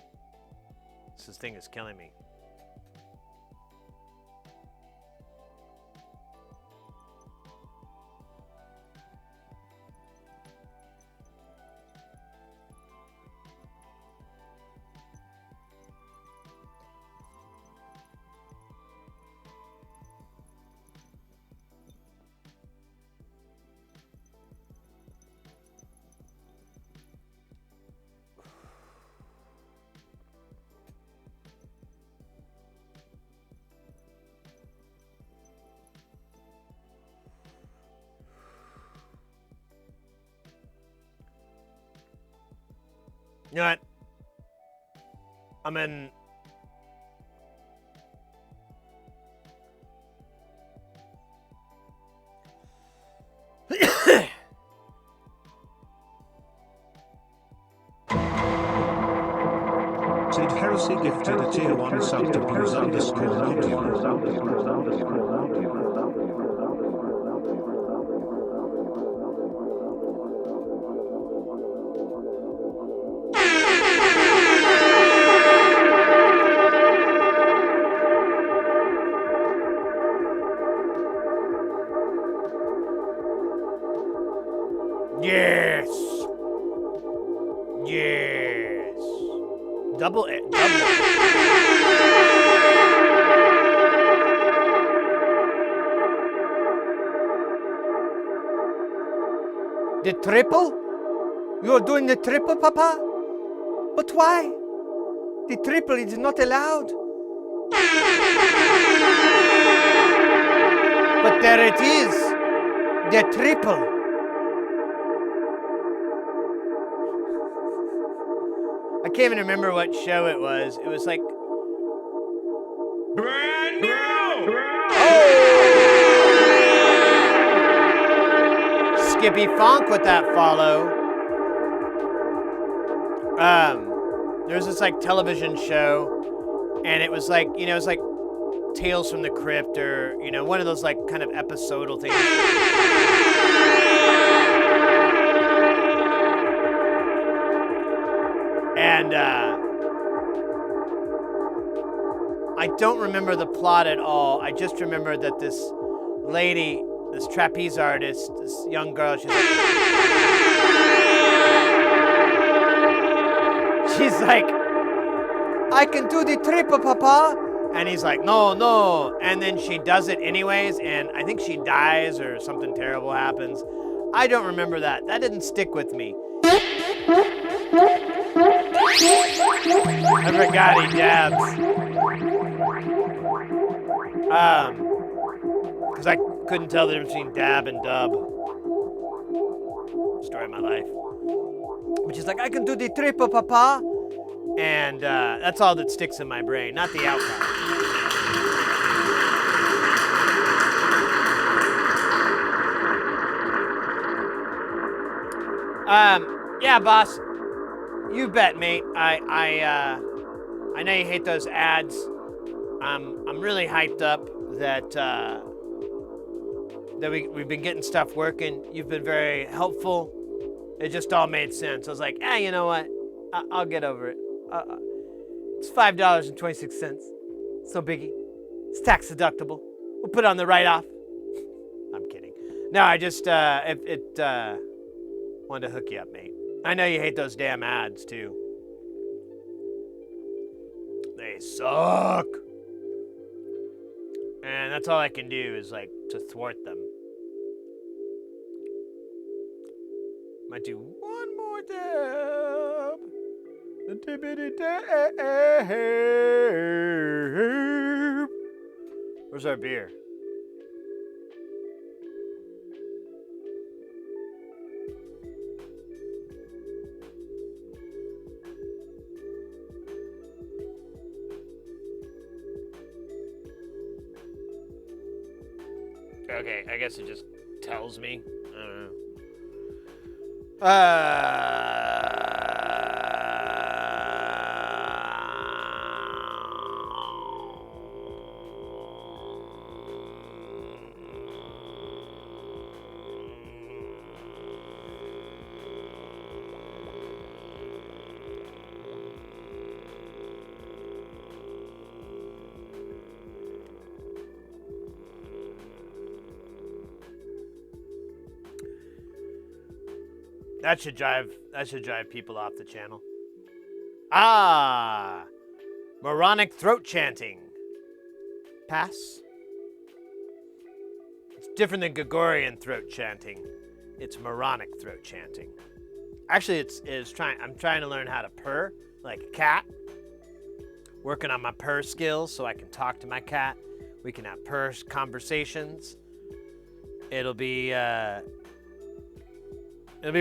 This thing is killing me. You know what? I'm in... Sid Heresy gifted a tier 1 sub to blues_module. Yes! Yes! Double it. The triple? You're doing the triple, Papa? But why? The triple is not allowed. But there it is. The triple. I can't even remember what show it was. It was like... Brand new! Skippy Funk with that follow. There was this like television show, and it was like, you know, it was like Tales from the Crypt, or, you know, one of those like kind of episodal things. And I don't remember the plot at all. I just remember that this lady, this trapeze artist, this young girl, she's like, I can do the triple, Papa. And he's like, no, no. And then she does it anyways, and I think she dies or something terrible happens. I don't remember that. That didn't stick with me. I forgot he dabs. Because I couldn't tell the difference between dab and dub. Story of my life. But she's like, I can do the triple, Papa. And that's all that sticks in my brain, not the outcome. Yeah, boss. You bet, mate. I know you hate those ads. I'm really hyped up that we've been getting stuff working. You've been very helpful. It just all made sense. I was like, you know what? I'll get over it. It's $5.26. So biggie. It's tax deductible. We'll put it on the write-off. I'm kidding. No, I just wanted to hook you up, mate. I know you hate those damn ads too. They suck. And that's all I can do is like to thwart them. Might do one more dab. The tippity dab. Where's our beer? Okay, I guess it just tells me. I don't know. That should drive people off the channel. Moronic throat chanting. Pass. It's different than Gregorian throat chanting. It's moronic throat chanting. Actually, I'm trying to learn how to purr like a cat. Working on my purr skills so I can talk to my cat. We can have purr conversations. It'll be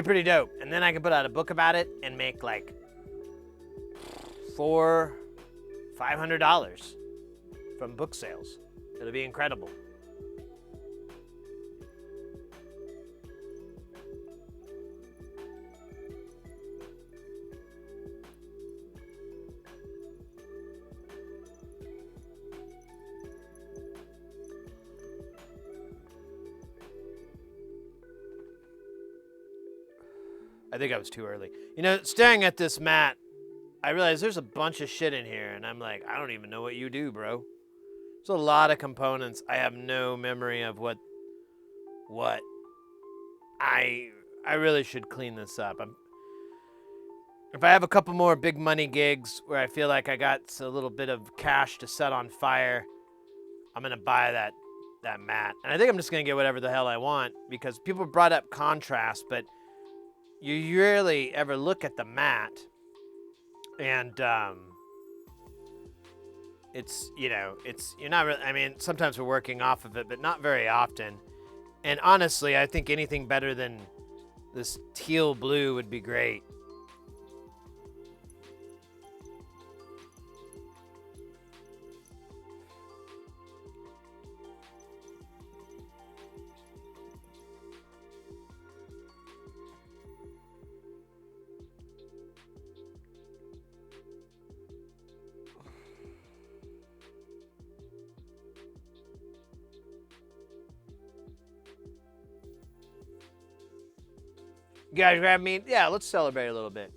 pretty dope. And then I can put out a book about it and make like $500 from book sales. It'll be incredible. I think I was too early. You know, staring at this mat, I realized there's a bunch of shit in here, and I'm like, I don't even know what you do, bro. There's a lot of components. I have no memory of what. I really should clean this up. If I have a couple more big money gigs where I feel like I got a little bit of cash to set on fire, I'm gonna buy that mat. And I think I'm just gonna get whatever the hell I want, because people brought up contrast, but you rarely ever look at the mat, and it's, you know, you're not really, I mean, sometimes we're working off of it, but not very often. And honestly, I think anything better than this teal blue would be great. You guys grab me? Yeah, let's celebrate a little bit.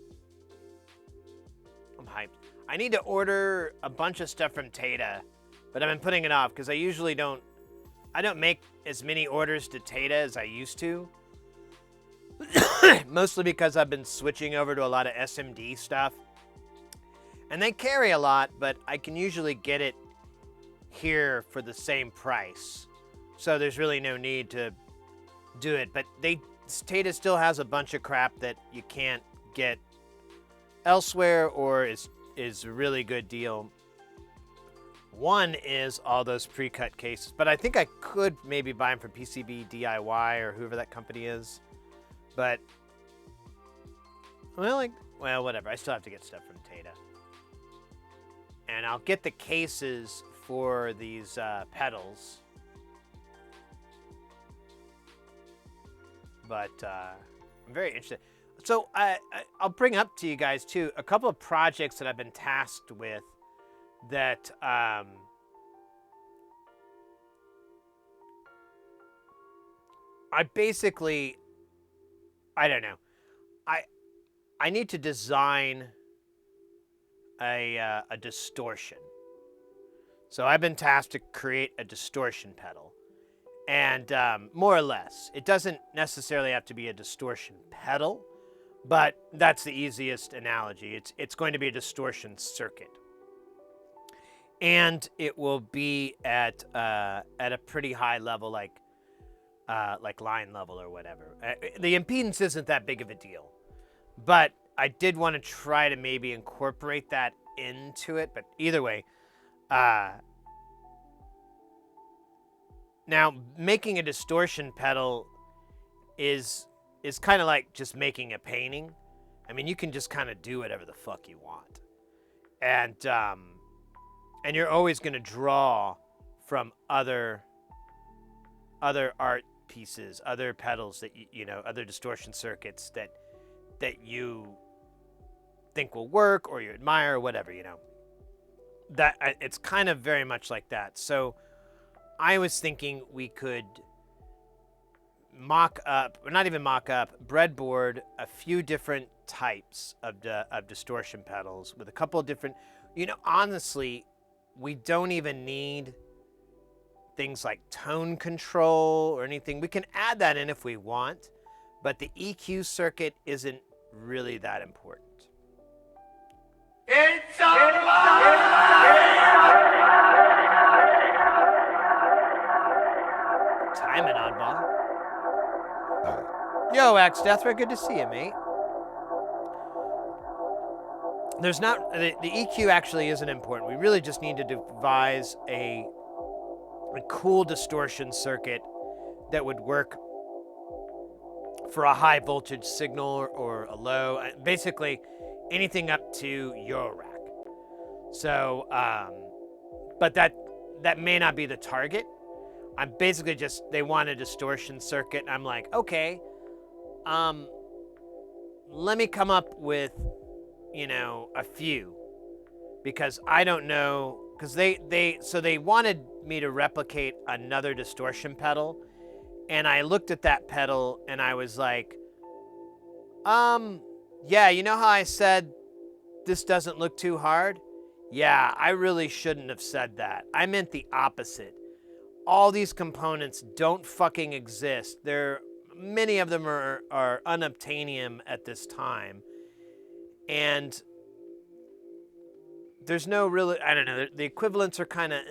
I'm hyped. I need to order a bunch of stuff from Tata, but I've been putting it off because I usually don't make as many orders to Tata as I used to. Mostly because I've been switching over to a lot of SMD stuff. And they carry a lot, but I can usually get it here for the same price. So there's really no need to do it. But Tata still has a bunch of crap that you can't get elsewhere, or is a really good deal. One is all those pre-cut cases, but I think I could maybe buy them from PCB DIY or whoever that company is. But well, whatever. I still have to get stuff from Tata, and I'll get the cases for these pedals. But I'm very interested. So I'll bring up to you guys, too, a couple of projects that I've been tasked with that I basically, I don't know. I need to design a distortion. So I've been tasked to create a distortion pedal. And more or less, it doesn't necessarily have to be a distortion pedal, but that's the easiest analogy. It's going to be a distortion circuit, and it will be at a pretty high level, like line level or whatever. The impedance isn't that big of a deal, but I did want to try to maybe incorporate that into it. But either way, now, making a distortion pedal is kind of like just making a painting. I mean, you can just kind of do whatever the fuck you want. And you're always going to draw from other art pieces, other pedals that you know, other distortion circuits that you think will work or you admire or whatever, you know. That it's kind of very much like that. So I was thinking we could breadboard a few different types of distortion pedals with a couple of different, you know, honestly, we don't even need things like tone control or anything. We can add that in if we want, but the EQ circuit isn't really that important. It's Timing, oddball. Yo, Axe Deathra, good to see you, mate. There's not the EQ actually isn't important. We really just need to devise a cool distortion circuit that would work for a high voltage signal or a low. Basically, anything up to Eurorack. So, but that may not be the target. I'm basically just, they want a distortion circuit. And I'm like, okay, let me come up with, a few, because I don't know, because they wanted me to replicate another distortion pedal. And I looked at that pedal and I was like, yeah, you know how I said this doesn't look too hard? Yeah, I really shouldn't have said that. I meant the opposite. All these components don't fucking exist. Many of them are unobtainium at this time. And there's no really, I don't know, the equivalents are kind of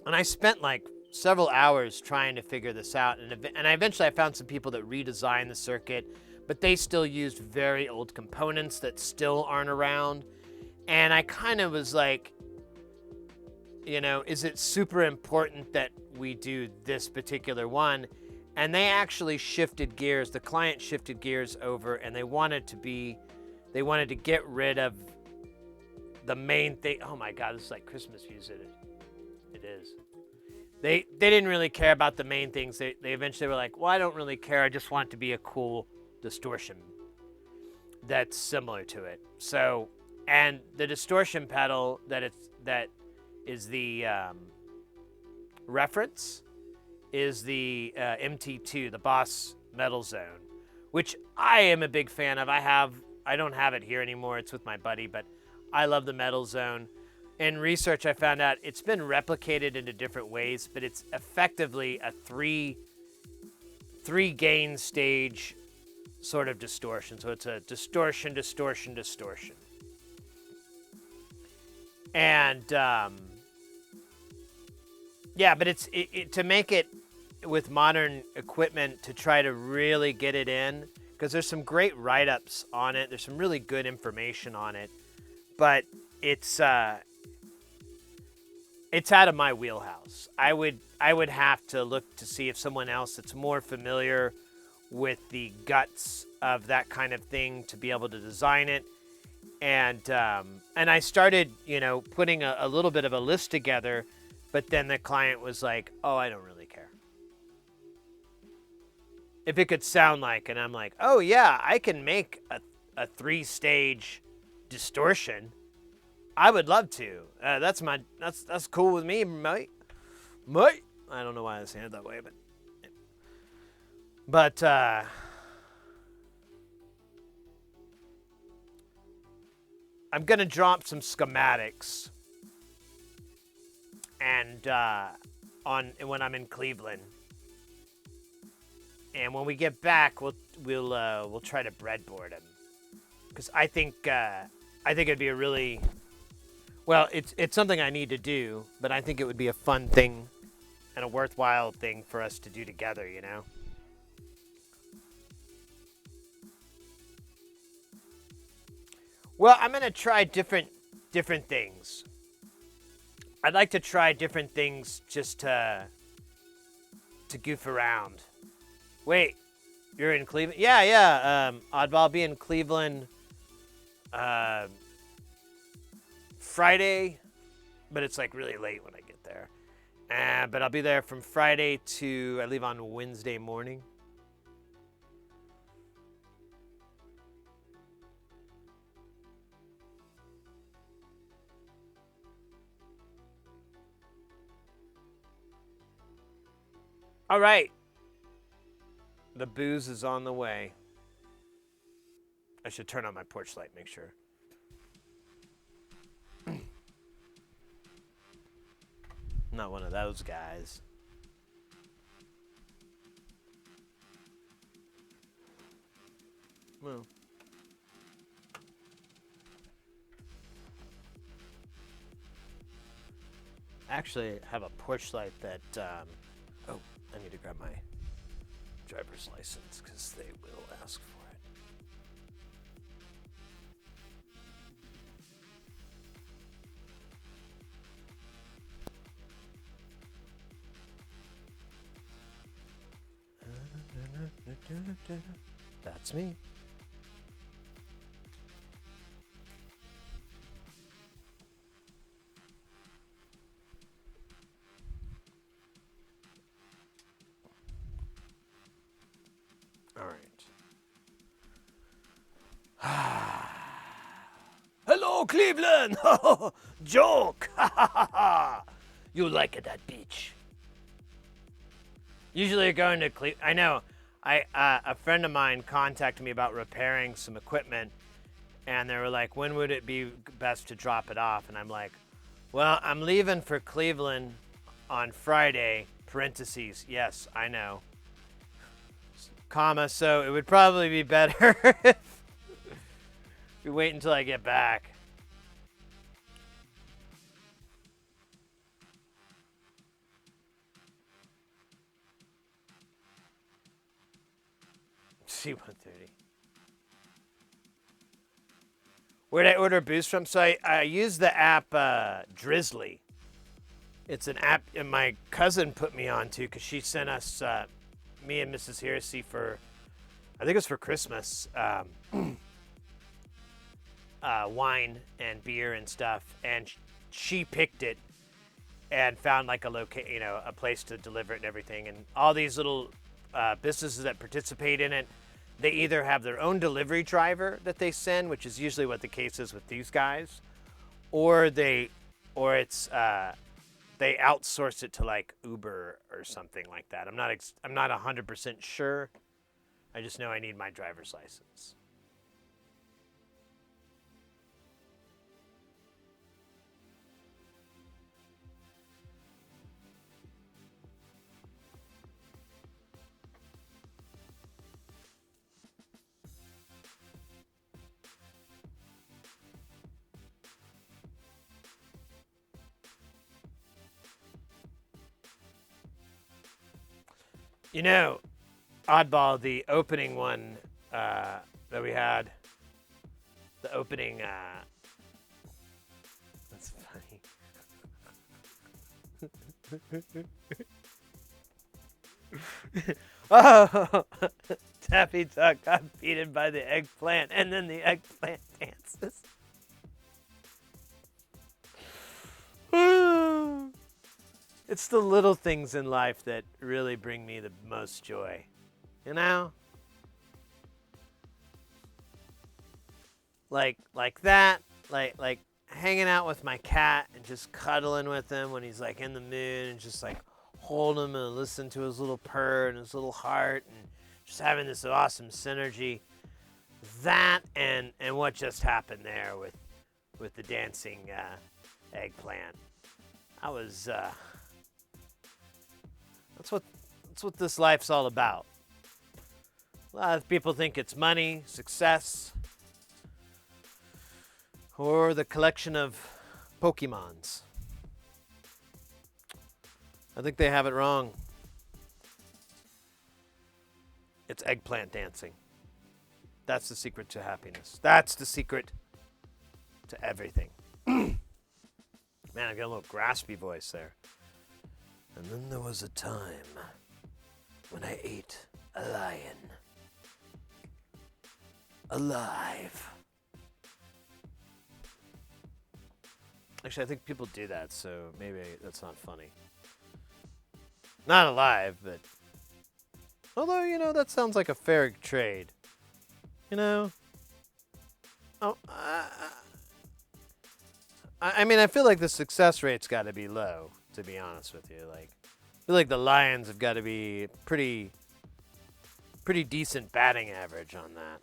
And I spent like several hours trying to figure this out. And eventually I found some people that redesigned the circuit, but they still used very old components that still aren't around. And I kind of was like, is it super important that we do this particular one? And they actually shifted gears. The client shifted gears over, and they wanted to get rid of the main thing. Oh my God, this is like Christmas music. It is. They didn't really care about the main things. They eventually were like, well, I don't really care. I just want it to be a cool distortion that's similar to it. So, and the distortion pedal that is the reference is the MT2, the Boss Metal Zone, which I am a big fan of. I don't have it here anymore. It's with my buddy, but I love the Metal Zone. In research, I found out it's been replicated into different ways, but it's effectively a three gain stage sort of distortion. So it's a distortion, distortion, distortion. And yeah, but it's to make it with modern equipment, to try to really get it in, because there's some great write-ups on it. There's some really good information on it, but it's out of my wheelhouse. I would have to look to see if someone else that's more familiar with the guts of that kind of thing to be able to design it. And I started, putting a little bit of a list together, but then the client was like, oh, I don't really care. If it could sound like, and I'm like, oh yeah, I can make a 3-stage distortion. I would love to. That's cool with me, mate. Mate. I don't know why I saying it that way, but I'm gonna drop some schematics, and when I'm in Cleveland, and when we get back, we'll try to breadboard them, because I think it'd be a really, well, it's something I need to do, but I think it would be a fun thing and a worthwhile thing for us to do together, Well, I'm gonna try different things. I'd like to try different things just to goof around. Wait, you're in Cleveland? Yeah. Oddball, I'll be in Cleveland Friday, but it's like really late when I get there. But I'll be there from Friday to, I leave on Wednesday morning. All right. The booze is on the way. I should turn on my porch light, make sure. Not one of those guys. Well. Actually, I have a porch light that, oh, I need to grab my driver's license because they will ask for it. That's me. Oh, Cleveland! Joke! You like it at beach. Usually you're going to Cleveland. I know. A friend of mine contacted me about repairing some equipment, and they were like, when would it be best to drop it off? And I'm like, well, I'm leaving for Cleveland on Friday, parentheses, yes, I know, comma, so it would probably be better if we wait until I get back. C-130. Where'd I order booze from? So I use the app Drizzly. It's an app my cousin put me on to because she sent us, me and Mrs. Heresy for, I think it was for Christmas, wine and beer and stuff. And she picked it and found like a place to deliver it and everything. And all these little businesses that participate in it, they either have their own delivery driver that they send, which is usually what the case is with these guys, or they outsource it to like Uber or something like that. I'm not 100% sure. I just know I need my driver's license. You know, Oddball, the opening one that we had, the opening, that's funny. Oh, Taffy Duck got beaten by the eggplant, and then the eggplant dances. It's the little things in life that really bring me the most joy. You know? Like that, like hanging out with my cat and just cuddling with him when he's like in the mood and just like hold him and listen to his little purr and his little heart and just having this awesome synergy. That and what just happened there with the dancing eggplant. I was that's what this life's all about. A lot of people think it's money, success, or the collection of Pokemons. I think they have it wrong. It's eggplant dancing. That's the secret to happiness. That's the secret to everything. Man, I got a little graspy voice there. And then there was a time when I ate a lion. Alive. Actually, I think people do that, so maybe that's not funny. Not alive, but... Although, you know, that sounds like a fair trade. You know? Oh, I mean, I feel like the success rate's got to be low, to be honest with you. Like, I feel like the Lions have got to be pretty decent batting average on that.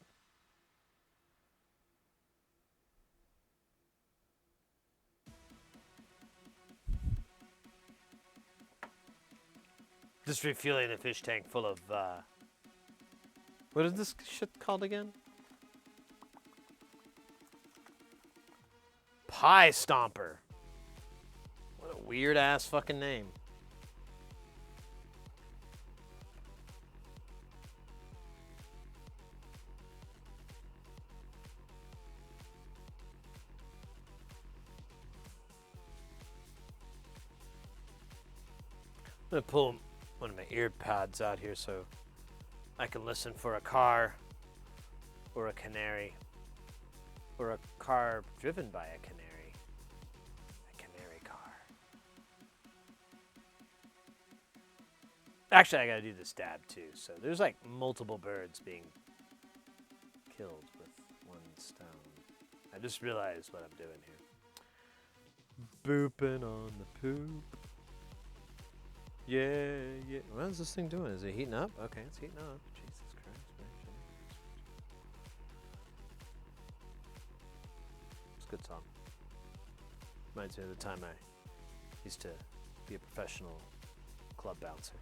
Just refueling the fish tank full of, what is this shit called again? Pie Stomper. What a weird ass fucking name. I'm gonna pull one of my ear pods out here so I can listen for a car or a canary or a car driven by a canary. A canary car. Actually, I gotta do the stab too. So there's like multiple birds being killed with one stone. I just realized what I'm doing here. Booping on the poop. Yeah, yeah. What is this thing doing? Is it heating up? Okay, it's heating up. Jesus Christ. It's a good song. Reminds me of the time I used to be a professional club bouncer.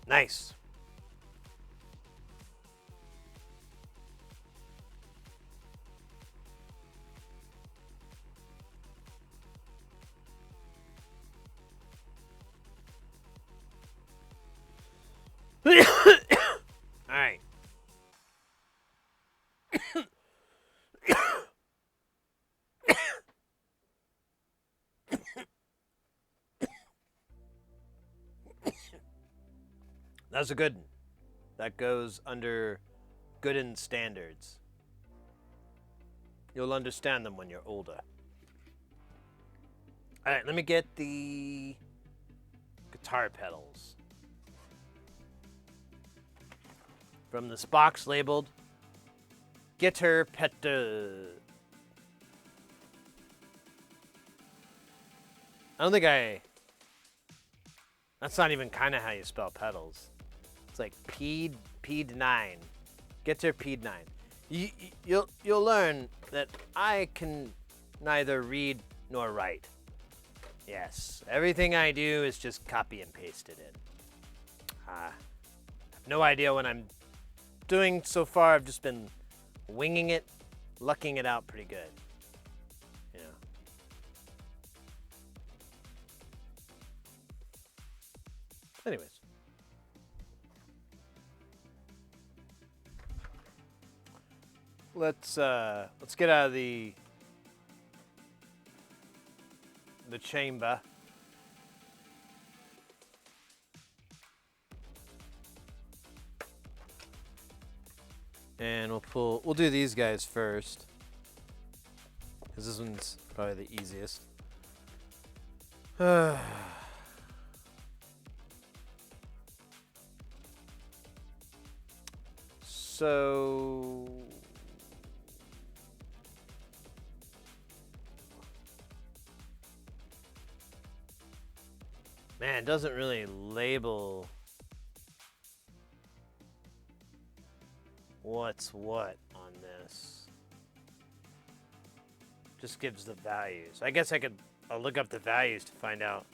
Nice. All right. That's a good one. That goes under Gooden standards. You'll understand them when you're older. All right, let me get the guitar pedals. From this box labeled Guitar Pedal. I don't think that's not even kind of how you spell pedals. It's like Ped9. Guitar Ped9. You'll learn that I can neither read nor write. Yes, everything I do is just copy and paste it in. I have no idea what I'm doing so far. I've just been winging it, lucking it out pretty good. You know. Anyways. Let's get out of the chamber. And we'll do these guys first, because this one's probably the easiest. So man, it doesn't really label what's what on this. Just gives the values. I guess I'll look up the values to find out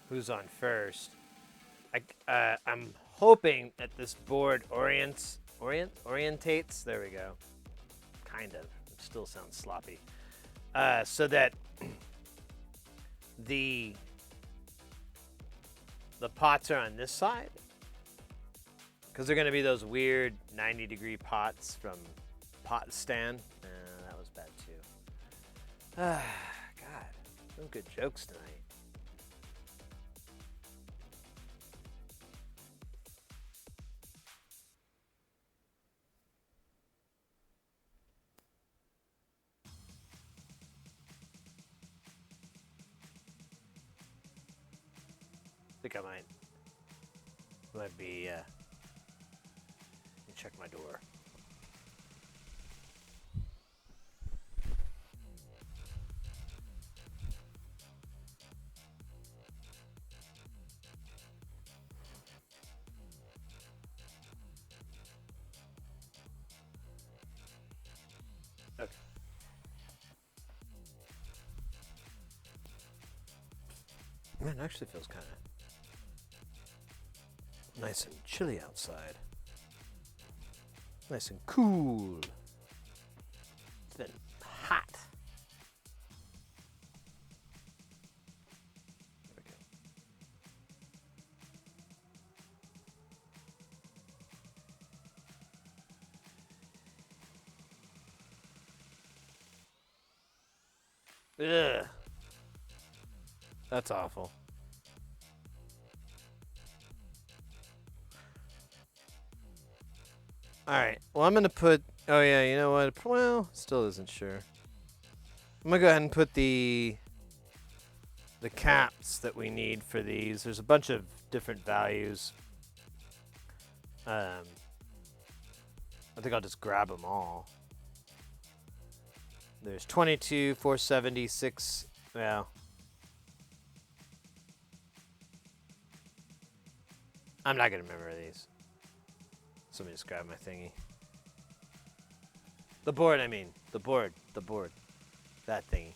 who's on first. I'm hoping that this board orientates. There we go. Kind of. It still sounds sloppy. So that the pots are on this side, because they're going to be those weird 90-degree pots from Pot Stand. That was bad too. God, some good jokes tonight. I think I might be, let me check my door. Okay. Man, it actually feels kind of nice and chilly outside. Nice and cool. It's been hot. There we go. Ugh. That's awful. Alright, well, I'm going to put... Oh, yeah, you know what? Well, still isn't sure. I'm going to go ahead and put the caps that we need for these. There's a bunch of different values. I think I'll just grab them all. There's 22, 476. Well, I'm not going to remember these. So let me just grab my thingy. The board, I mean. The board. That thingy.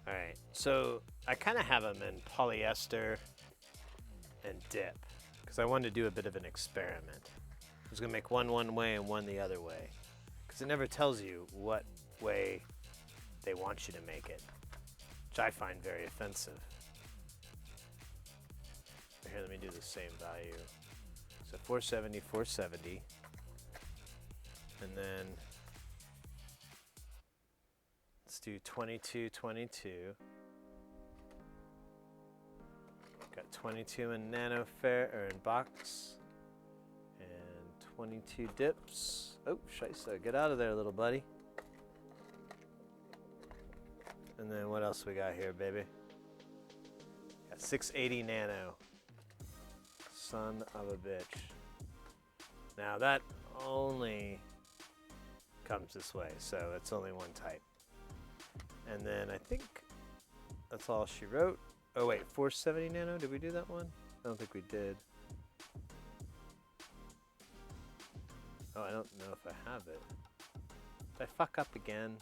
Alright, so I kind of have them in polyester and dip because I wanted to do a bit of an experiment. I was going to make one way and one the other way because it never tells you what way they want you to make it, which I find very offensive. Here, let me do the same value. So 470, 470. And then let's do 22, 22. Got 22 in nanofair or in box. And 22 dips. Oh, scheisse, get out of there, little buddy. And then what else we got here, baby? Got 680 nano. Son of a bitch. Now that only comes this way, so it's only one type. And then I think that's all she wrote. Oh wait, 470 nano, did we do that one? I don't think we did. Oh, I don't know if I have it. Did I fuck up again?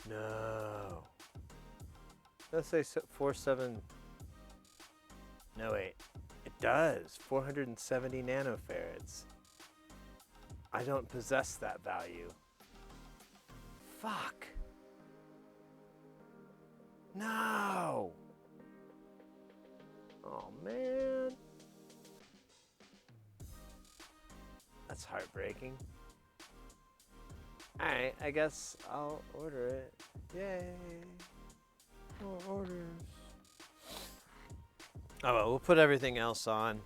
No. Let's say 47. No, wait. It does. 470 nanofarads. I don't possess that value. Fuck. No. Oh, man. That's heartbreaking. Alright, I guess I'll order it. Yay. More orders. Oh, well, we'll put everything else on.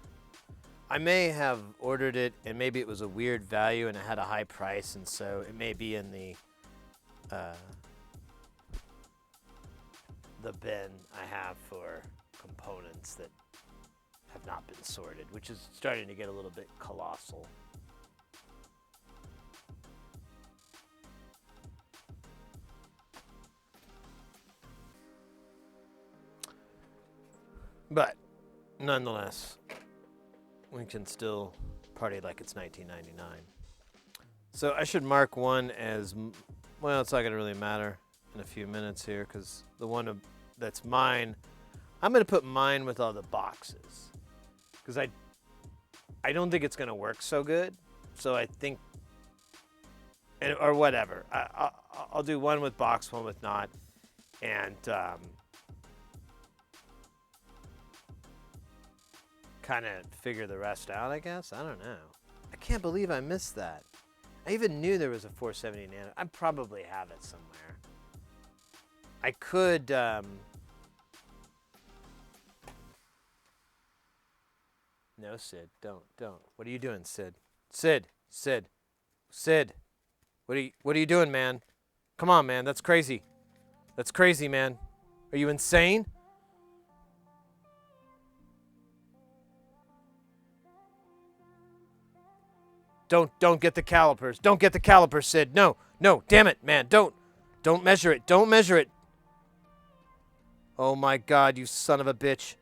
I may have ordered it, and maybe it was a weird value, and it had a high price, and so it may be in the bin I have for components that have not been sorted, which is starting to get a little bit colossal. But nonetheless, we can still party like it's 1999. So I should mark one as, well, it's not going to really matter in a few minutes here because the one that's mine, I'm going to put mine with all the boxes because I don't think it's going to work so good. So I think, or whatever, I'll do one with box, one with not, and kind of figure the rest out, I guess. I don't know. I can't believe I missed that. I even knew there was a 470 nano. I probably have it somewhere. I could, no, Sid, don't. What are you doing, Sid? Sid. What are you doing, man? Come on, man. That's crazy. That's crazy, man. Are you insane? Don't get the calipers. Don't get the calipers, Sid. No, damn it, man. Don't measure it. Don't measure it. Oh my God, you son of a bitch.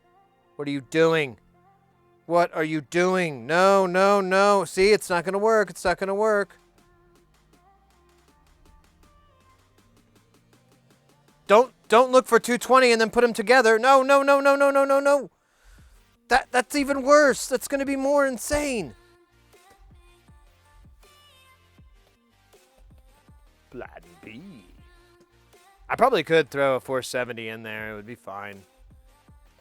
What are you doing? What are you doing? No. See, it's not going to work. It's not going to work. Don't look for 220 and then put them together. No. That's even worse. That's going to be more insane. Plan B. I probably could throw a 470 in there. It would be fine.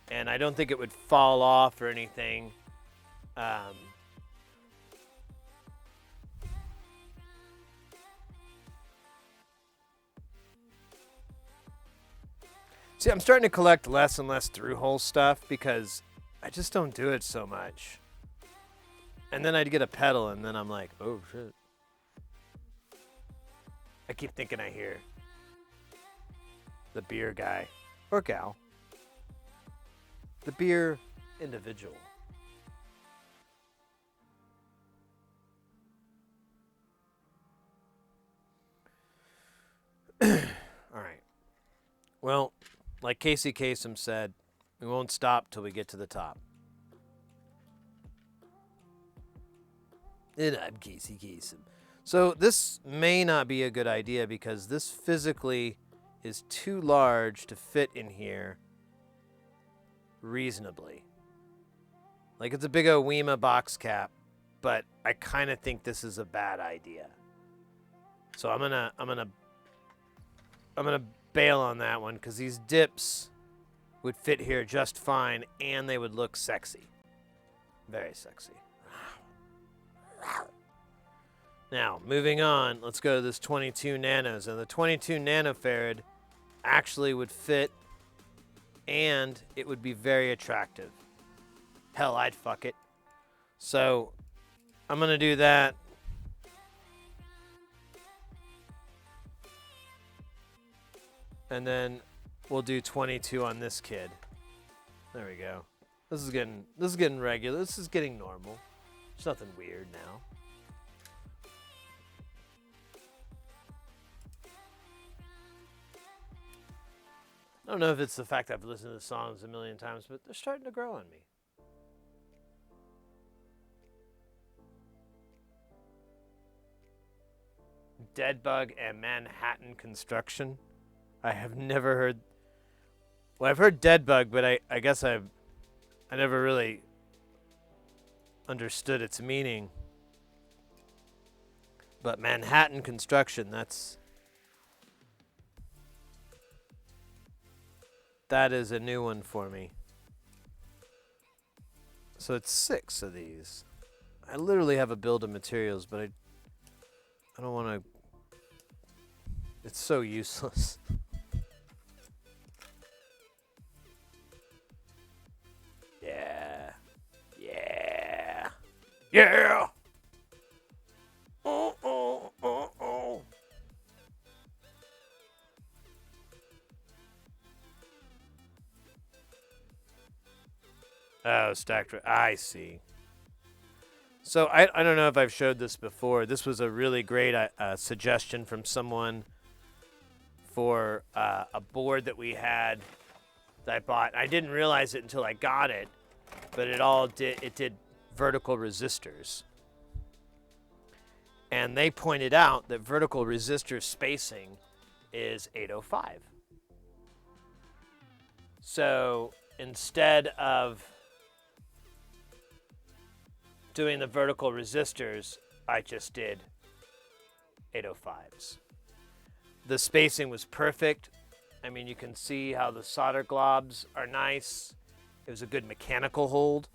And I don't think it would fall off or anything. See, I'm starting to collect less and less through-hole stuff because I just don't do it so much. And then I'd get a pedal, and then I'm like, oh, shit. I keep thinking I hear the beer guy or gal. The beer individual. All right. Well, like Casey Kasem said, we won't stop till we get to the top. And I'm Casey Kasem. So this may not be a good idea because this physically is too large to fit in here reasonably. Like it's a big old Wema box cap, but I kind of think this is a bad idea. So I'm gonna bail on that one because these dips would fit here just fine and they would look sexy. Very sexy. Now, moving on, let's go to this 22 nanos. And the 22 nanofarad actually would fit and it would be very attractive. Hell, I'd fuck it. So, I'm going to do that. And then we'll do 22 on this kid. There we go. This is getting regular. This is getting normal. There's nothing weird now. I don't know if it's the fact I've listened to the songs a million times, but they're starting to grow on me. Deadbug and Manhattan Construction. I have never heard. Well, I've heard Deadbug, but I guess I never really understood its meaning. But Manhattan Construction, that is a new one for me. So it's 6 of these. I literally have a build of materials, but I don't want to. It's so useless. Yeah. Yeah. Yeah. Oh, oh, oh, oh. Oh, stacked. I see. So I don't know if I've showed this before. This was a really great suggestion from someone for a board that we had that I bought. I didn't realize it until I got it, but it did vertical resistors. And they pointed out that vertical resistor spacing is 805. So instead of doing the vertical resistors, I just did 805s. The spacing was perfect. I mean, you can see how the solder globs are nice. It was a good mechanical hold.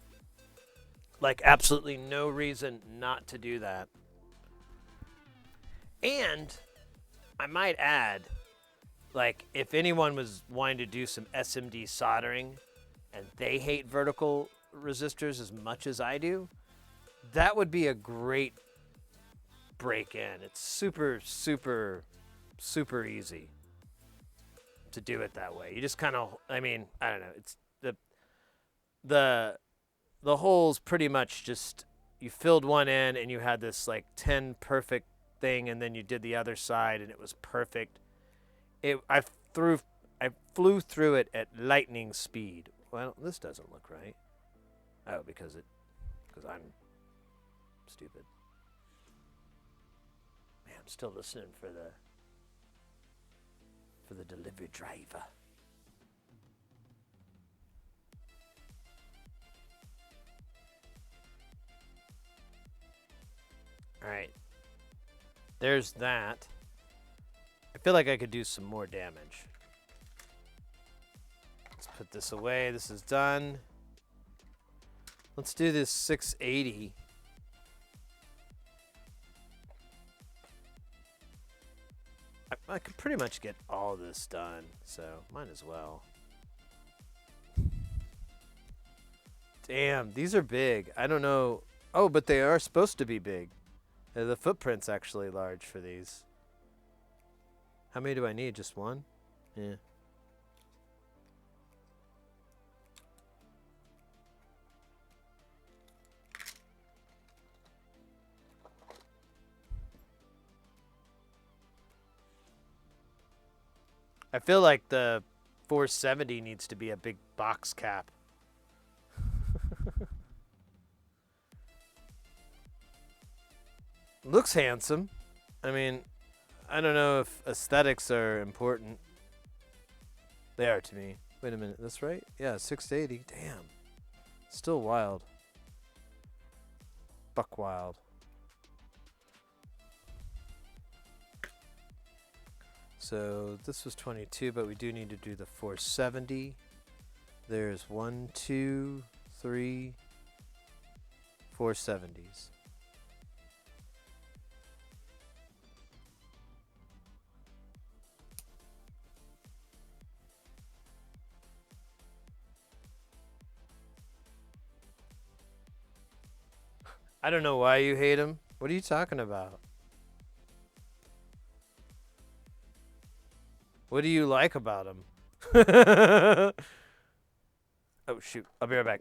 Like, absolutely no reason not to do that. And I might add, like, if anyone was wanting to do some SMD soldering and they hate vertical resistors as much as I do, that would be a great break-in. It's super, super, super easy to do it that way. You just kind of, I mean, I don't know. It's the hole's pretty much just, you filled one end and you had this like 10 perfect thing, and then you did the other side and it was perfect. I flew through it at lightning speed. Well, this doesn't look right. Oh, because I'm stupid. Man, I'm still listening for the delivery driver. All right. There's that. I feel like I could do some more damage. Let's put this away. This is done. Let's do this 680. I could pretty much get all this done, so might as well. Damn, these are big. I don't know. Oh, but they are supposed to be big. The footprint's actually large for these. How many do I need? Just one? Yeah. I feel like the 470 needs to be a big box cap. Looks handsome. I mean, I don't know if aesthetics are important. They are to me. Wait a minute, that's right? Yeah, 680. Damn. Still wild. Buck wild. So this was 22, but we do need to do the 470. There's 1, 2, 3, 470s. I don't know why you hate him. What are you talking about? What do you like about him? Oh, shoot. I'll be right back.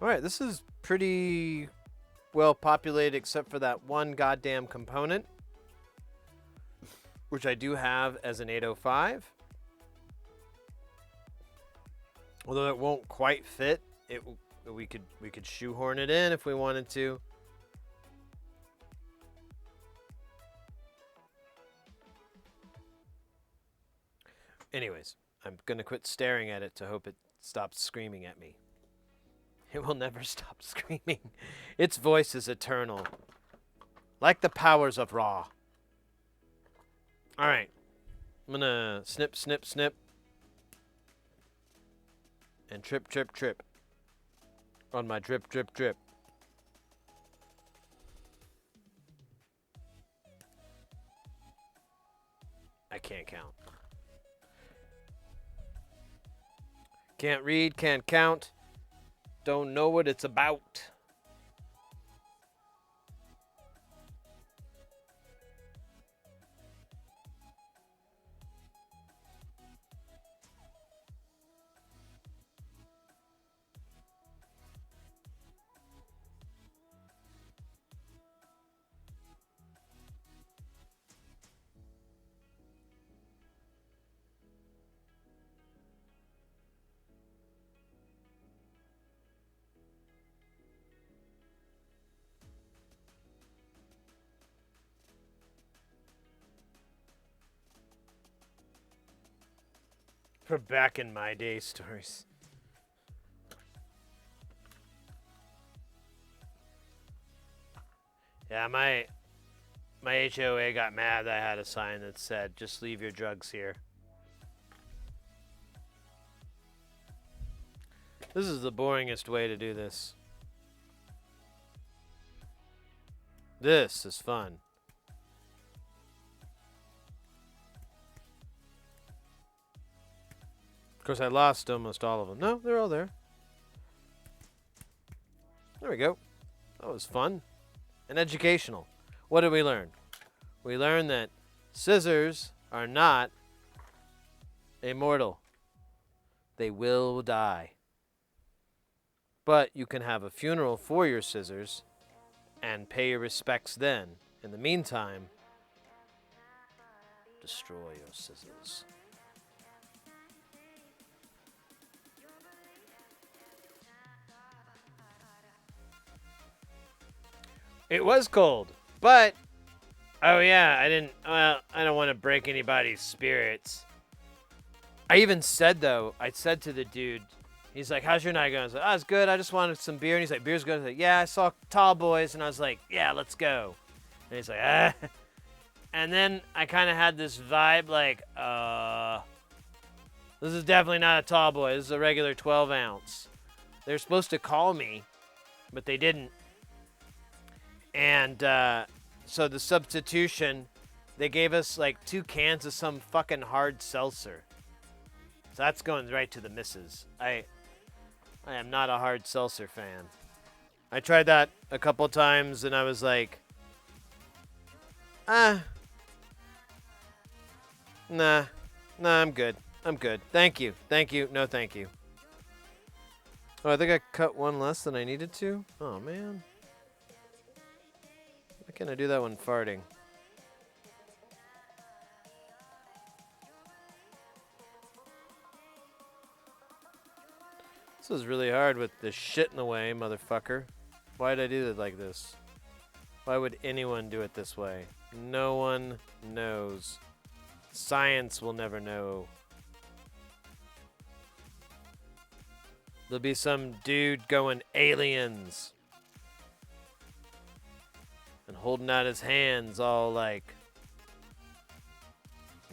All right, this is pretty well populated except for that one goddamn component, which I do have as an 805. Although it won't quite fit, we could shoehorn it in if we wanted to. Anyways, I'm gonna quit staring at it to hope it stops screaming at me. It will never stop screaming. Its voice is eternal, like the powers of Ra. All right, I'm gonna snip, snip, snip, and trip, trip, trip on my drip, drip, drip. I can't count. Can't read, can't count. Don't know what it's about. For back in my day stories. Yeah, my HOA got mad that I had a sign that said, "Just leave your drugs here." This is the boringest way to do this. This is fun. Of course, I lost almost all of them. No, they're all there. There we go. That was fun and educational. What did we learn? We learned that scissors are not immortal. They will die. But you can have a funeral for your scissors and pay your respects then. In the meantime, destroy your scissors. It was cold, but oh yeah, I don't want to break anybody's spirits. I even said though, I said to the dude, he's like, "How's your night going?" I was like, "Oh, it's good. I just wanted some beer." And he's like, "Beer's good." I was like, "Yeah, I saw Tall Boys," and I was like, "Yeah, let's go." And he's like, "Ah." And then I kind of had this vibe like, this is definitely not a Tall Boy. This is a regular 12 ounce. They're supposed to call me, but they didn't. And so the substitution, they gave us like 2 cans of some fucking hard seltzer. So that's going right to the missus. I am not a hard seltzer fan. I tried that a couple times and I was like, nah, I'm good. I'm good. Thank you. No, thank you. Oh, I think I cut one less than I needed to. Oh, man. Why can't I do that when farting? This is really hard with the shit in the way, motherfucker. Why did I do it like this? Why would anyone do it this way? No one knows. Science will never know. There'll be some dude going aliens. And holding out his hands all like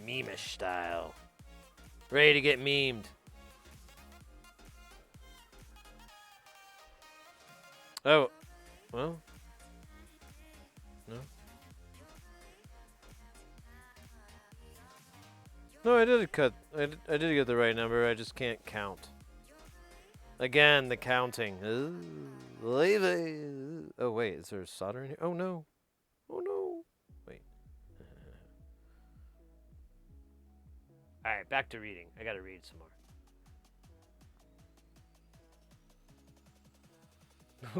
meme-ish style. Ready to get memed. Oh, well. No. No, I did cut. I did get the right number. I just can't count. Again, the counting. Leave it. Oh wait, is there solder in here? Oh no. Oh no. Wait. All right, back to reading. I gotta read some more.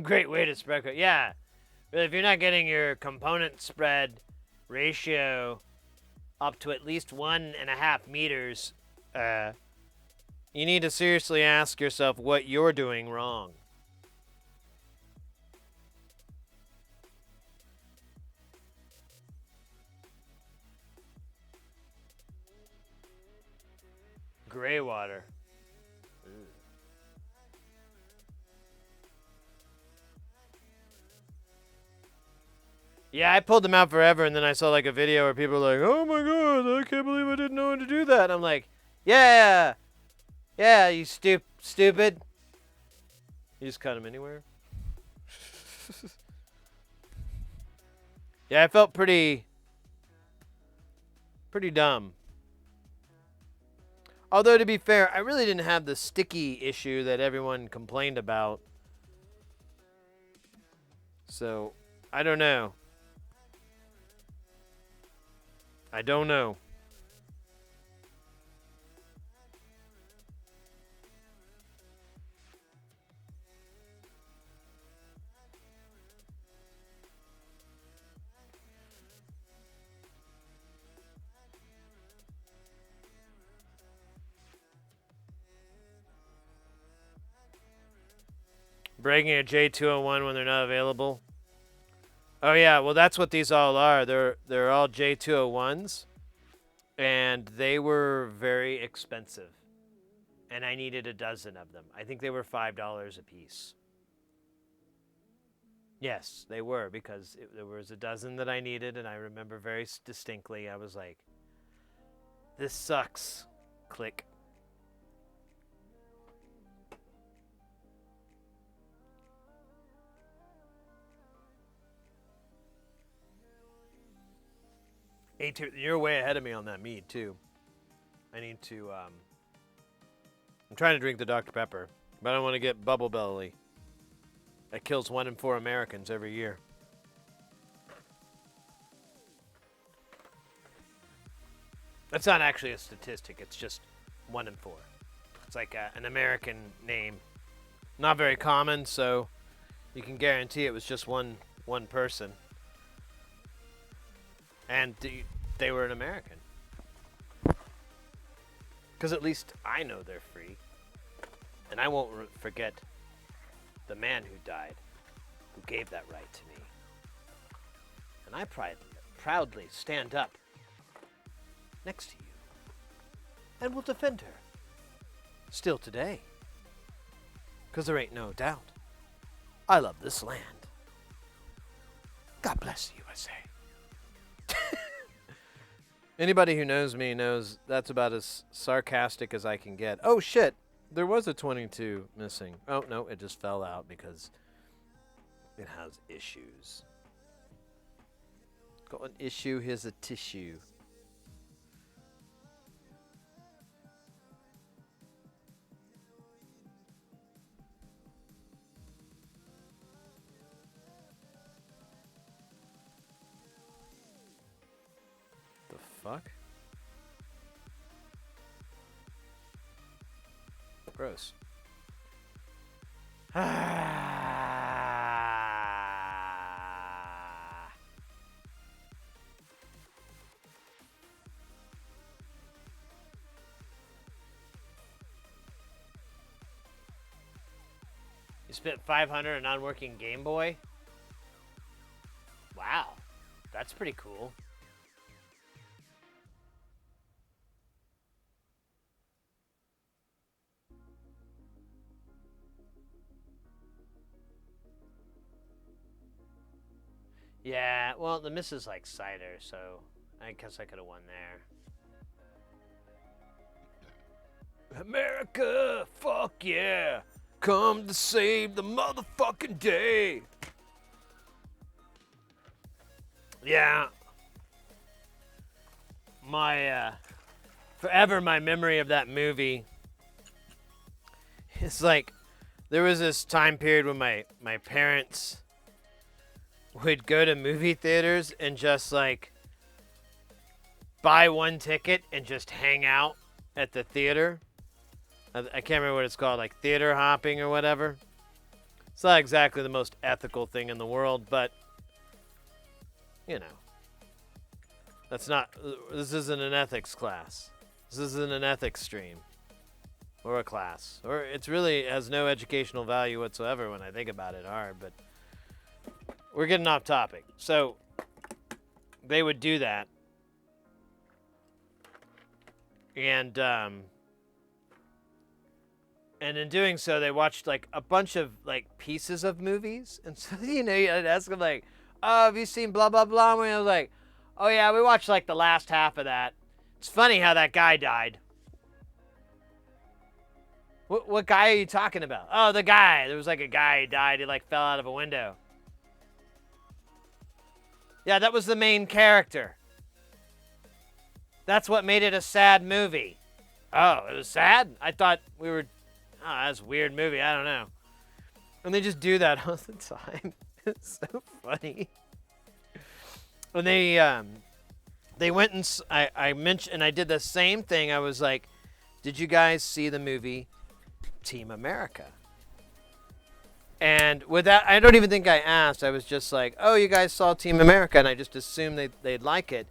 Great way to spread. Yeah. But if you're not getting your component spread ratio up to at least 1.5 meters, you need to seriously ask yourself what you're doing wrong. Gray water. Yeah, I pulled them out forever, and then I saw like a video where people were like, "Oh my god, I can't believe I didn't know how to do that." And I'm like, "Yeah, yeah, you stupid." You just cut them anywhere. Yeah, I felt pretty dumb. Although to be fair, I really didn't have the sticky issue that everyone complained about. So, I don't know. I don't know. Breaking a J201 when they're not available. Oh yeah, well that's what these all are. They're all J201s, and they were very expensive, and I needed a dozen of them. I think they were $5 a piece. Yes, they were, because there was a dozen that I needed, and I remember very distinctly. I was like, "This sucks." Click. You're way ahead of me on that mead, too. I need to, I'm trying to drink the Dr. Pepper, but I don't want to get bubble belly. That kills 1 in 4 Americans every year. That's not actually a statistic. It's just 1 in 4. It's like an American name. Not very common, so you can guarantee it was just one person. And they were an American. Because at least I know they're free. And I won't forget the man who died, who gave that right to me. And I proudly stand up next to you and will defend her. Still today. Because there ain't no doubt. I love this land. God bless the USA. Anybody who knows me knows that's about as sarcastic as I can get. Oh shit, there was a 22 missing. Oh no, it just fell out because it has issues. Got an issue, here's a tissue. Fuck. Gross. You spent $500 on a non-working Game Boy? Wow. That's pretty cool. Yeah, well, the missus likes cider, so I guess I could have won there. America, fuck yeah! Come to save the motherfucking day! Yeah. Forever my memory of that movie. It's like, there was this time period when my parents would go to movie theaters and just like buy one ticket and just hang out at the theater. I can't remember what it's called, like theater hopping or whatever. It's not exactly the most ethical thing in the world, but, you know, that's not, this isn't an ethics class. This isn't an ethics stream or a class. Or it's really has no educational value whatsoever when I think about it hard, but we're getting off topic. So they would do that. And in doing so, they watched like a bunch of like pieces of movies. And so, you know, I'd ask them like, oh, have you seen blah, blah, blah? And I was like, oh yeah, we watched like the last half of that. It's funny how that guy died. What guy are you talking about? Oh, the guy. There was like a guy who died. He like fell out of a window. Yeah, that was the main character. That's what made it a sad movie. Oh, it was sad? I thought we were... Oh, that's a weird movie. I don't know. And they just do that all the time. It's so funny. When they went and... I mentioned... And I did the same thing. I was like, did you guys see the movie Team America? And with that, I don't even think I asked. I was just like, oh, you guys saw Team America. And I just assumed they'd like it.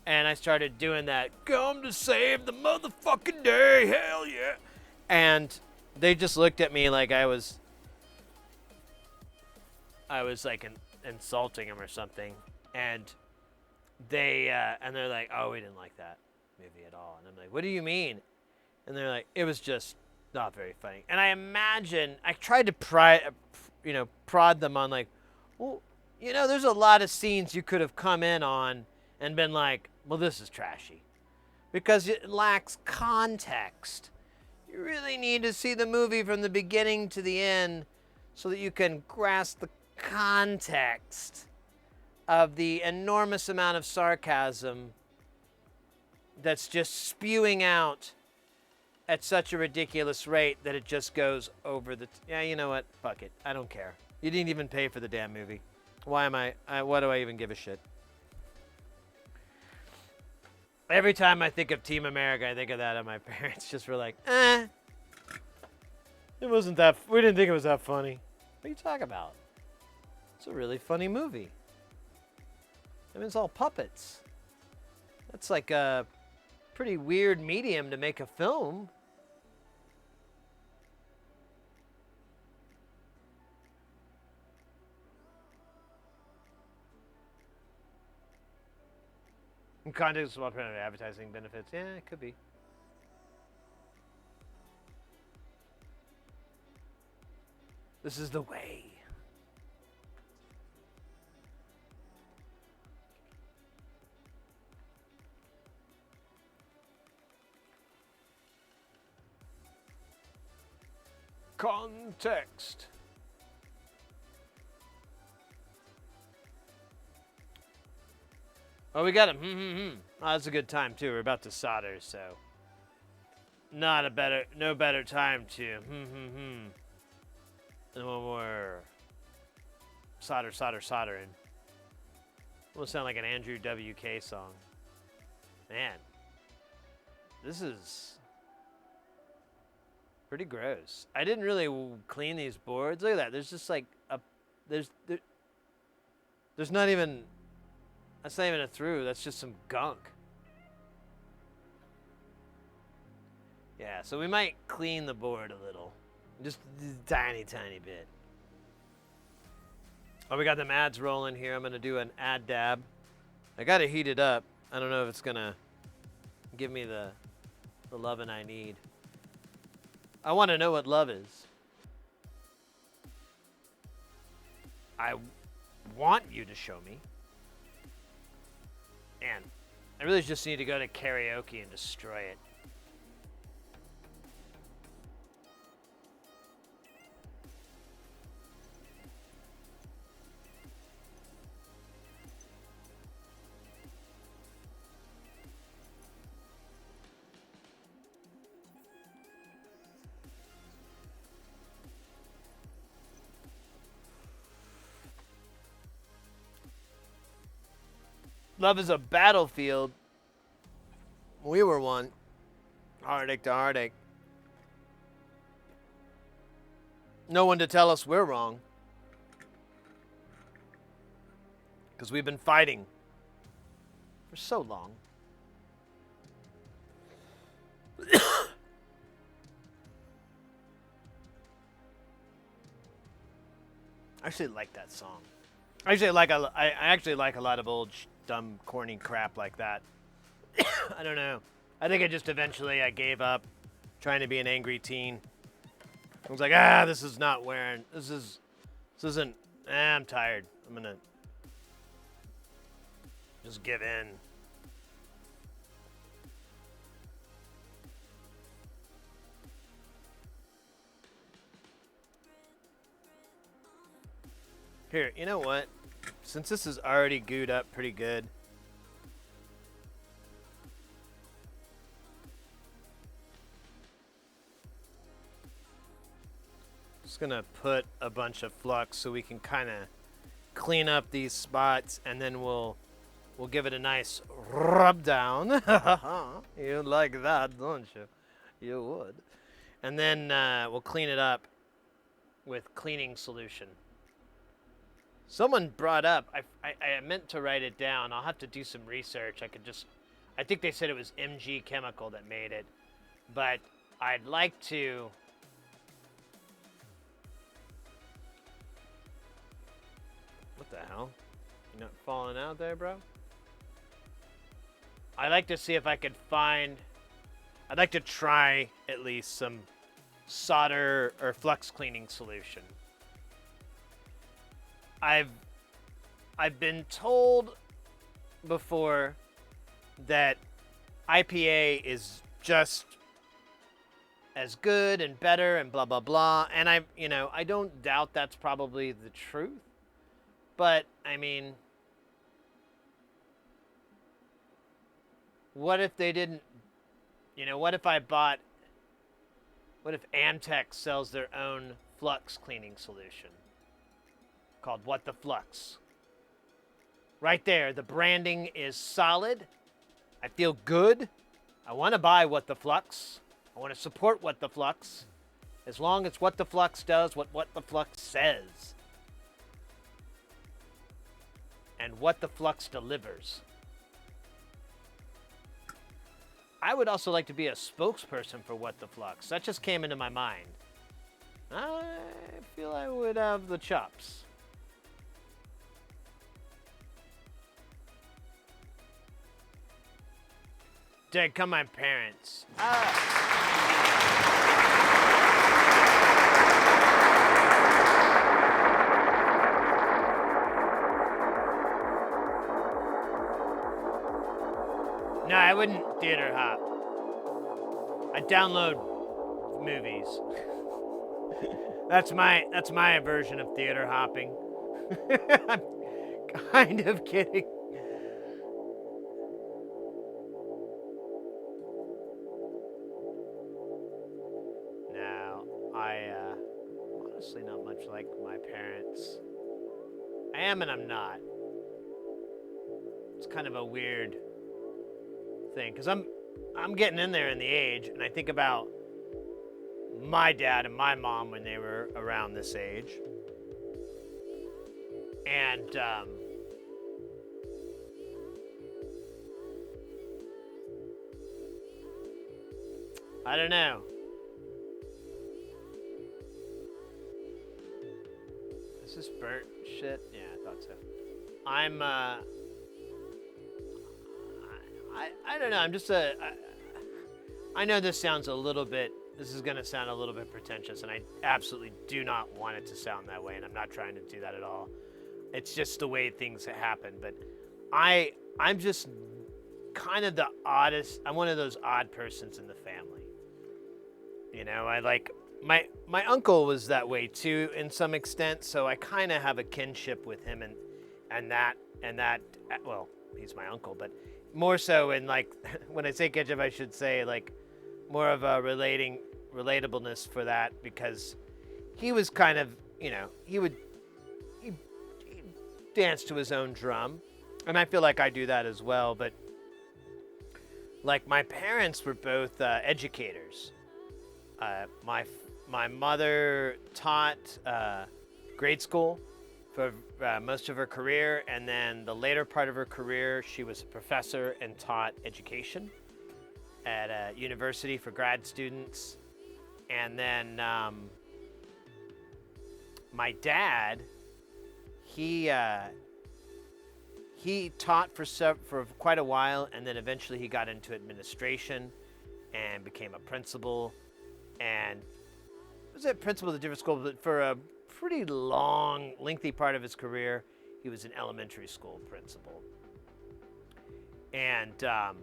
And I started doing that, come to save the motherfucking day, hell yeah. And they just looked at me like I was like insulting them or something. And they're like, oh, we didn't like that movie at all. And I'm like, what do you mean? And they're like, it was just not very funny. And I imagine, I tried to prod them on like, well, you know, there's a lot of scenes you could have come in on and been like, well, this is trashy. Because it lacks context. You really need to see the movie from the beginning to the end so that you can grasp the context of the enormous amount of sarcasm that's just spewing out at such a ridiculous rate that it just goes over the... Yeah, you know what? Fuck it. I don't care. You didn't even pay for the damn movie. Why do I even give a shit? Every time I think of Team America, I think of that, and my parents just were like, it wasn't that, we didn't think it was that funny. What are you talking about? It's a really funny movie. I mean, it's all puppets. That's like a pretty weird medium to make a film. Context of alternative advertising benefits. Yeah, it could be. This is the way. Context. Oh, we got him. Oh, that's a good time too. We're about to solder, so no better time to And when we're soldering. Will sound like an Andrew WK song. Man, this is pretty gross. I didn't really clean these boards. Look at that. There's just like there's not even. That's not even a through. That's just some gunk. Yeah, so we might clean the board a little. Just a tiny bit. Oh, we got them ads rolling here. I'm going to do an ad dab. I got to heat it up. I don't know if it's going to give me the loving I need. I want to know what love is. I want you to show me. Man, I really just need to go to karaoke and destroy it. Love is a battlefield. We were one. Heartache to heartache. No one to tell us we're wrong. Because we've been fighting for so long. I actually like that song. I actually like a lot of old dumb corny crap like that. I don't know. I think I gave up trying to be an angry teen. I was like, this is not wearing. This isn't. I'm tired. I'm gonna just give in. Here, you know what? Since this is already gooed up pretty good, just gonna put a bunch of flux so we can kind of clean up these spots, and then we'll give it a nice rub down. You like that, don't you? You would. And then we'll clean it up with cleaning solution. Someone brought up, I meant to write it down. I'll have to do some research. I think they said it was MG Chemical that made it. But I'd like to... What the hell? You not falling out there, bro? I'd like to see if I could find... I'd like to try at least some solder or flux cleaning solution. I've been told before that IPA is just as good and better and blah blah blah, and I don't doubt that's probably the truth, but I mean, what if they didn't? What if Amtech sells their own flux cleaning solution called What the Flux? Right there, the branding is solid. I feel good. I want to buy What the Flux. I want to support What the Flux. As long as What the Flux does what the Flux says. And What the Flux delivers. I would also like to be a spokesperson for What the Flux. That just came into my mind. I feel I would have the chops. Dad, come my parents. No, I wouldn't theater hop. I download movies. That's my version of theater hopping. I'm kind of kidding. Honestly not much like my parents. I am and I'm not. It's kind of a weird thing because I'm getting in there in the age, and I think about my dad and my mom when they were around this age. And I don't know. Is this burnt shit? Yeah, I thought so. I'm, I don't know, I'm just I know this sounds this is gonna sound a little bit pretentious, and I absolutely do not want it to sound that way, and I'm not trying to do that at all. It's just the way things happen, but I'm just kind of the oddest, I'm one of those odd persons in the family. I like, my uncle was that way too, in some extent, so I kind of have a kinship with him, and that, well, he's my uncle, but more so in, like, when I say kinship, I should say, like, more of a relatableness for that, because he was kind of, he danced to his own drum, and I feel like I do that as well, but, like, my parents were both educators. my mother taught grade school for most of her career, and then the later part of her career, she was a professor and taught education at a university for grad students. And then my dad, he taught for quite a while, and then eventually he got into administration and became a principal, and was a principal at a different school, but for a pretty long, lengthy part of his career, he was an elementary school principal. And I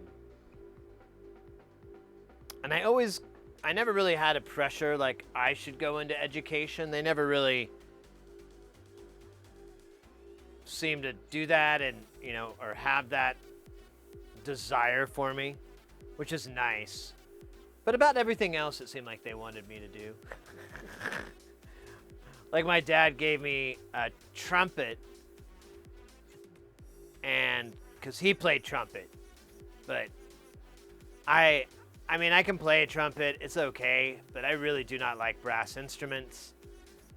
never really had a pressure like I should go into education. They never really seemed to do that and, or have that desire for me, which is nice. But about everything else, it seemed like they wanted me to do. Like my dad gave me a trumpet, and because he played trumpet, but I mean, I can play a trumpet, it's okay, but I really do not like brass instruments.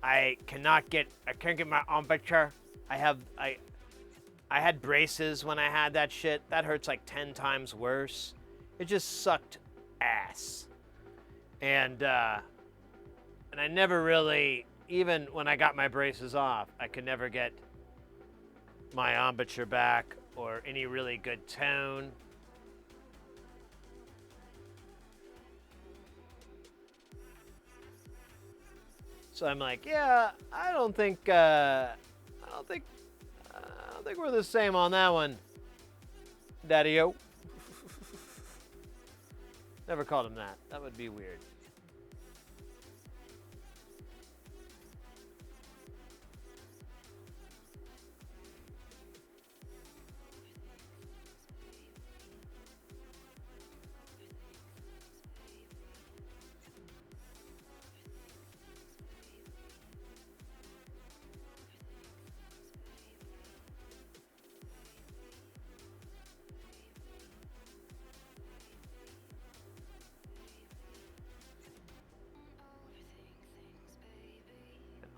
I can't get my embouchure. I had braces when I had that shit. That hurts like 10 times worse. It just sucked ass. And I never really, even when I got my braces off, I could never get my embouchure back or any really good tone. So I'm like, yeah, I don't think we're the same on that one, Daddy-o. Never called him that. That would be weird.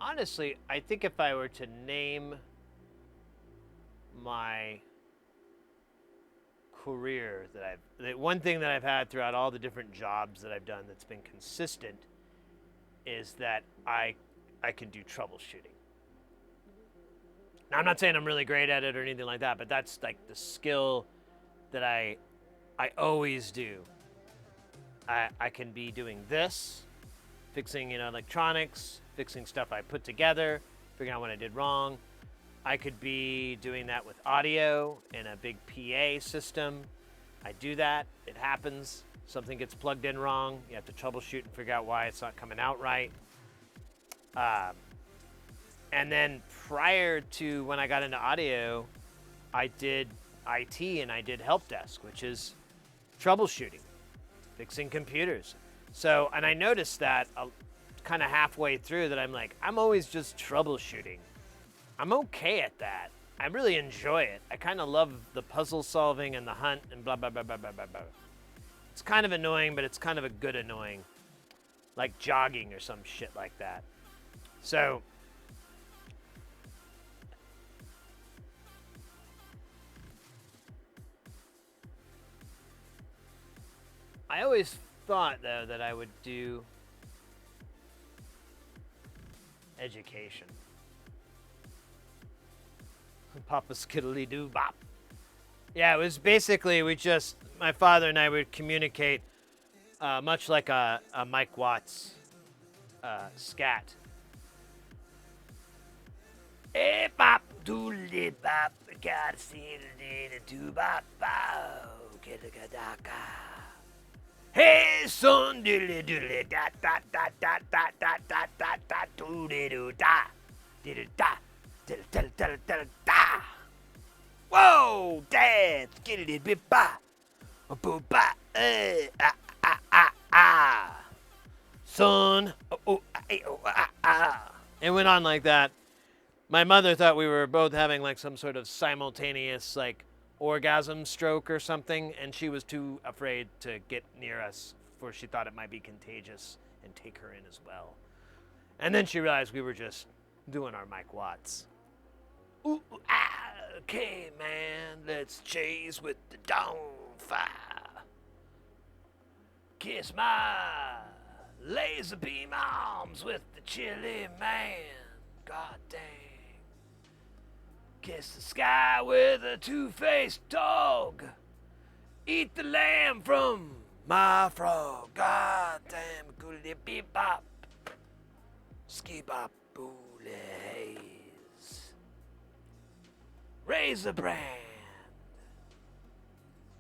Honestly, I think if I were to name my career the one thing that I've had throughout all the different jobs that I've done that's been consistent is that I can do troubleshooting. Now, I'm not saying I'm really great at it or anything like that, but that's like the skill that I always do. I can be doing this, fixing, electronics, fixing stuff I put together, figuring out what I did wrong. I could be doing that with audio in a big PA system. I do that. It happens. Something gets plugged in wrong. You have to troubleshoot and figure out why it's not coming out right. And then prior to when I got into audio, I did IT and I did help desk, which is troubleshooting, fixing computers. So, and I noticed that kind of halfway through that I'm like, I'm always just troubleshooting. I'm okay at that. I really enjoy it. I kind of love the puzzle solving and the hunt and blah, blah, blah, blah, blah, blah, blah. It's kind of annoying, but it's kind of a good annoying. Like jogging or some shit like that. So, I always thought, though, that I would do education. Papa Skiddly Doo Bop. Yeah, it was basically my father and I would communicate much like a Mike Watts scat. Hey, bop, doodly bop, gotta see the doo bop, bow, kidda-ga-da-ka. Hey, son, diddly doodly da da da da da da da da da doodly doo da diddle da diddle diddle diddle diddle da. Whoa, dad, skiddly bip ba, boo ba, ah ah ah ah. Son, oh ah. It went on like that. My mother thought we were both having like some sort of simultaneous like orgasm stroke or something, and she was too afraid to get near us, for she thought it might be contagious and take her in as well. And then she realized we were just doing our Mike Watts. Ooh, ah, okay, man, let's chase with the dawn fire. Kiss my laser beam arms with the chilly man. God dang. Kiss the sky with a two-faced dog. Eat the lamb from my frog. God damn, goody beep bop. Ski bop booly haze. Razor brand.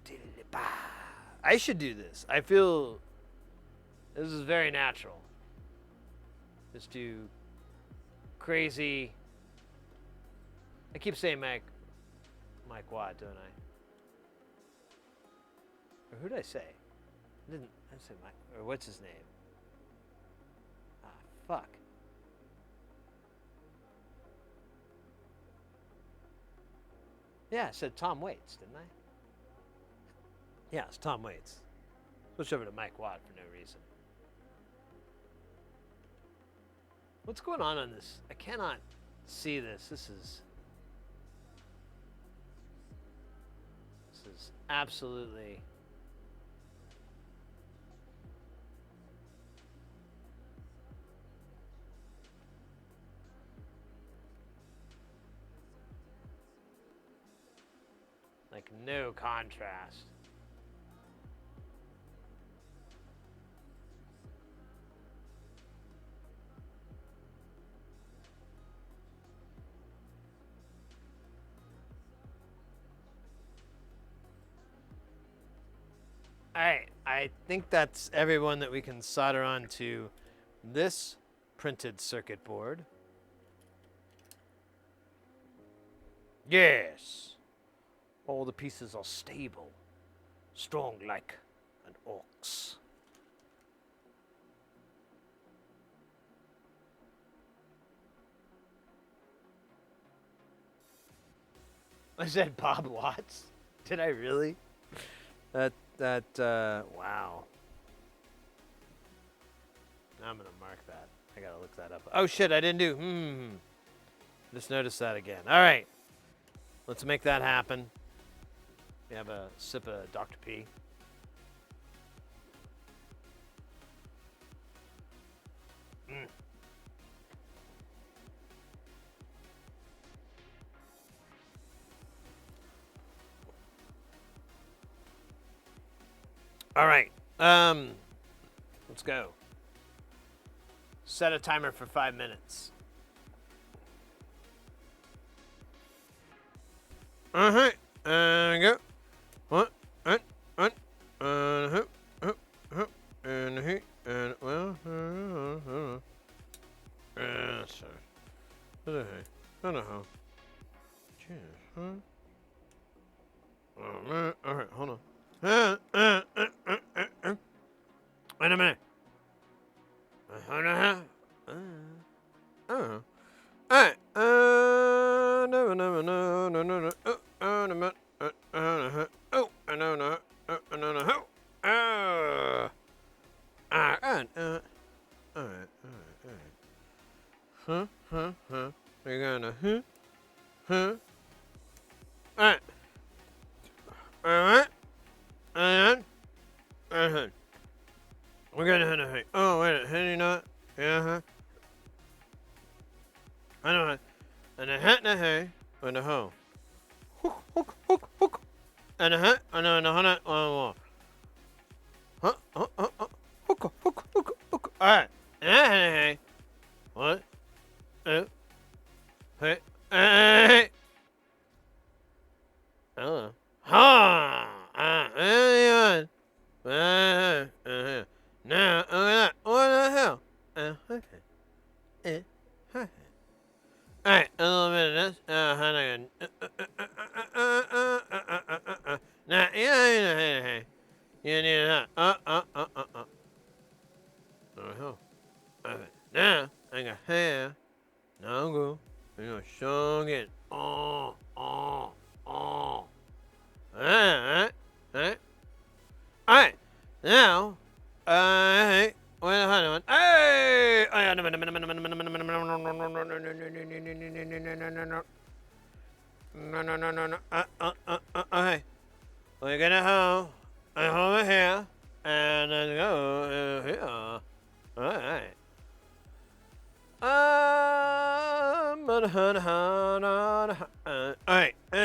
Diddly ba. I should do this. I feel this is very natural. Just do crazy. I keep saying Mike Watt, don't I? Or who did I say? I say Mike. Or what's his name? Ah, fuck. Yeah, I said Tom Waits, didn't I? Yeah, it's Tom Waits. Switch over to Mike Watt for no reason. What's going on this? I cannot see this. This is absolutely. Like no contrast. Alright, I think that's everyone that we can solder on to this printed circuit board. Yes. All the pieces are stable, strong like an ox. I said Bob Watts. Did I really? Wow. Now I'm gonna mark that. I gotta look that up. Oh shit, I didn't do. Just noticed that again. All right, let's make that happen. We have a sip of Dr. P. All right, let's go. Set a timer for 5 minutes. Go. What? And well, sorry. I don't know. Cheers, huh? Oh man! All right, hold on. Wait a minute. Alright. We're gonna we're gonna oh wait, Henry not? Yeah, I know. And a hat and a hay and a hoe. Hook. And a hat and a hat on the wall. Hook. Alright. And a hat and a hay. What? Hey. Oh. Ha! Now, what the hell? Alright, a little bit of this. Now, you need that. Now, I got hair. Now I'm go. We're gonna show it. Alright. Now, wait a minute. gonna go over here and then go here. All right. Alright. I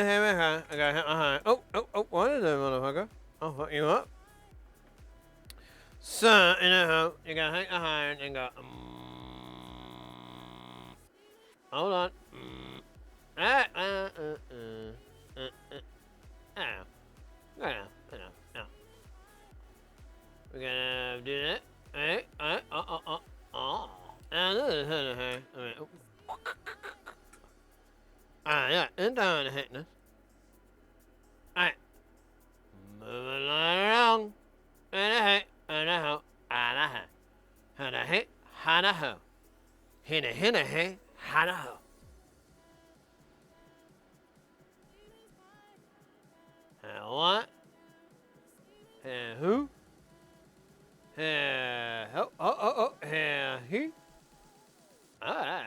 got hit behind. Oh, what is that, motherfucker? I'll fuck you up. So, you got hit behind and go. Hold on. We're gonna do that. Alright. And this is alright. Yeah, and down the hitness. Alright. Moving along. And a hit, and a ho, and a hit. And a hit, and a ho. Hit a hit, and a ho. And what? And who? And and he. Alright.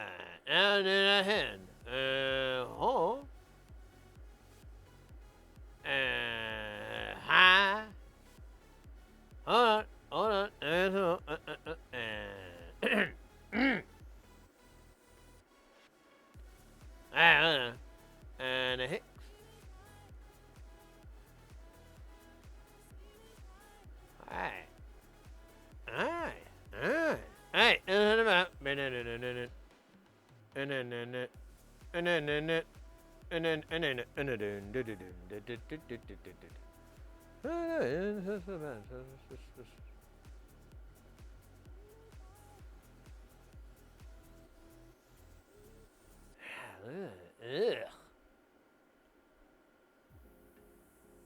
And in a hand. Ho. And high. Hold on. And and a hit. Alright. And about.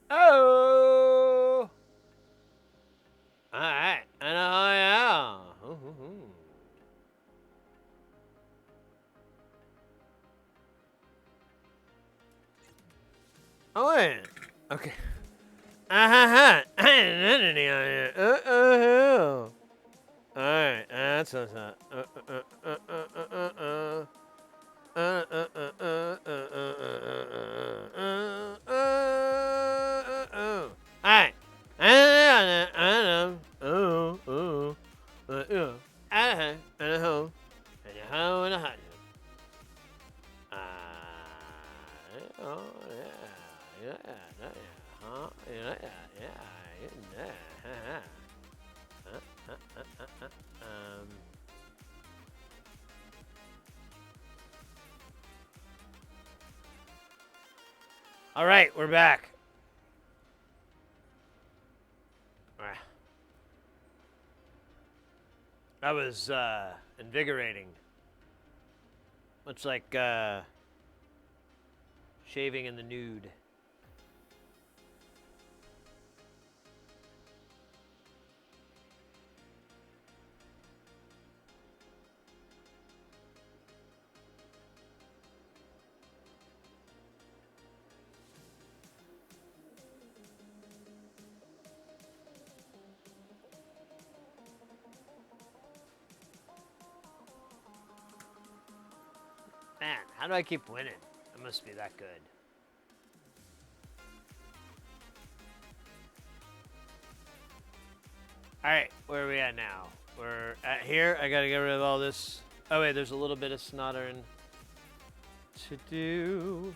Oh! Alright. And yeah. Oh, wait. Okay. Alright, that's what's up. Alright. All right, we're back. That was invigorating. Much like shaving in the nude. Man, how do I keep winning? It must be that good. Alright, where are we at now? We're at here. I gotta get rid of all this. Oh wait, there's a little bit of snottering to do.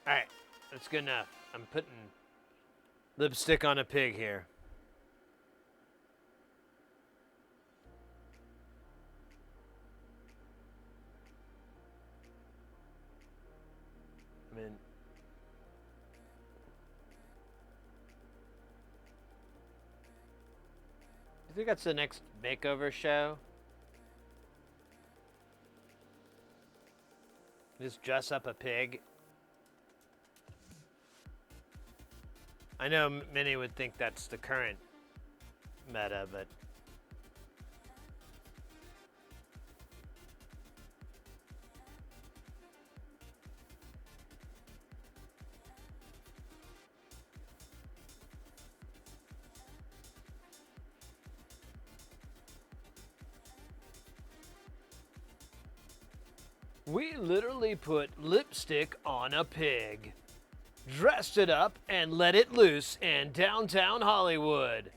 Alright, that's good enough. I'm putting lipstick on a pig here. I mean, you think that's the next makeover show? Just dress up a pig? I know many would think that's the current meta, but we literally put lipstick on a pig, dressed it up, and let it loose in downtown Hollywood.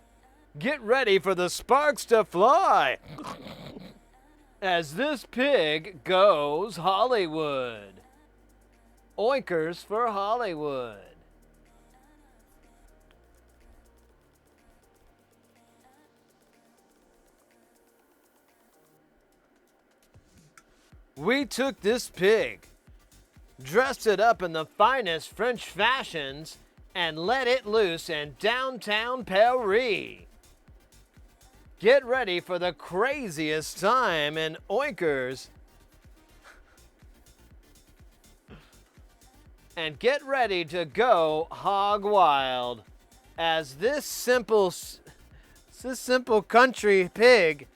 Get ready for the sparks to fly as this pig goes Hollywood. Oinkers for Hollywood. We took this pig, dressed it up in the finest French fashions, and let it loose in downtown Paris. Get ready for the craziest time in Oinkers. And get ready to go hog wild as this simple country pig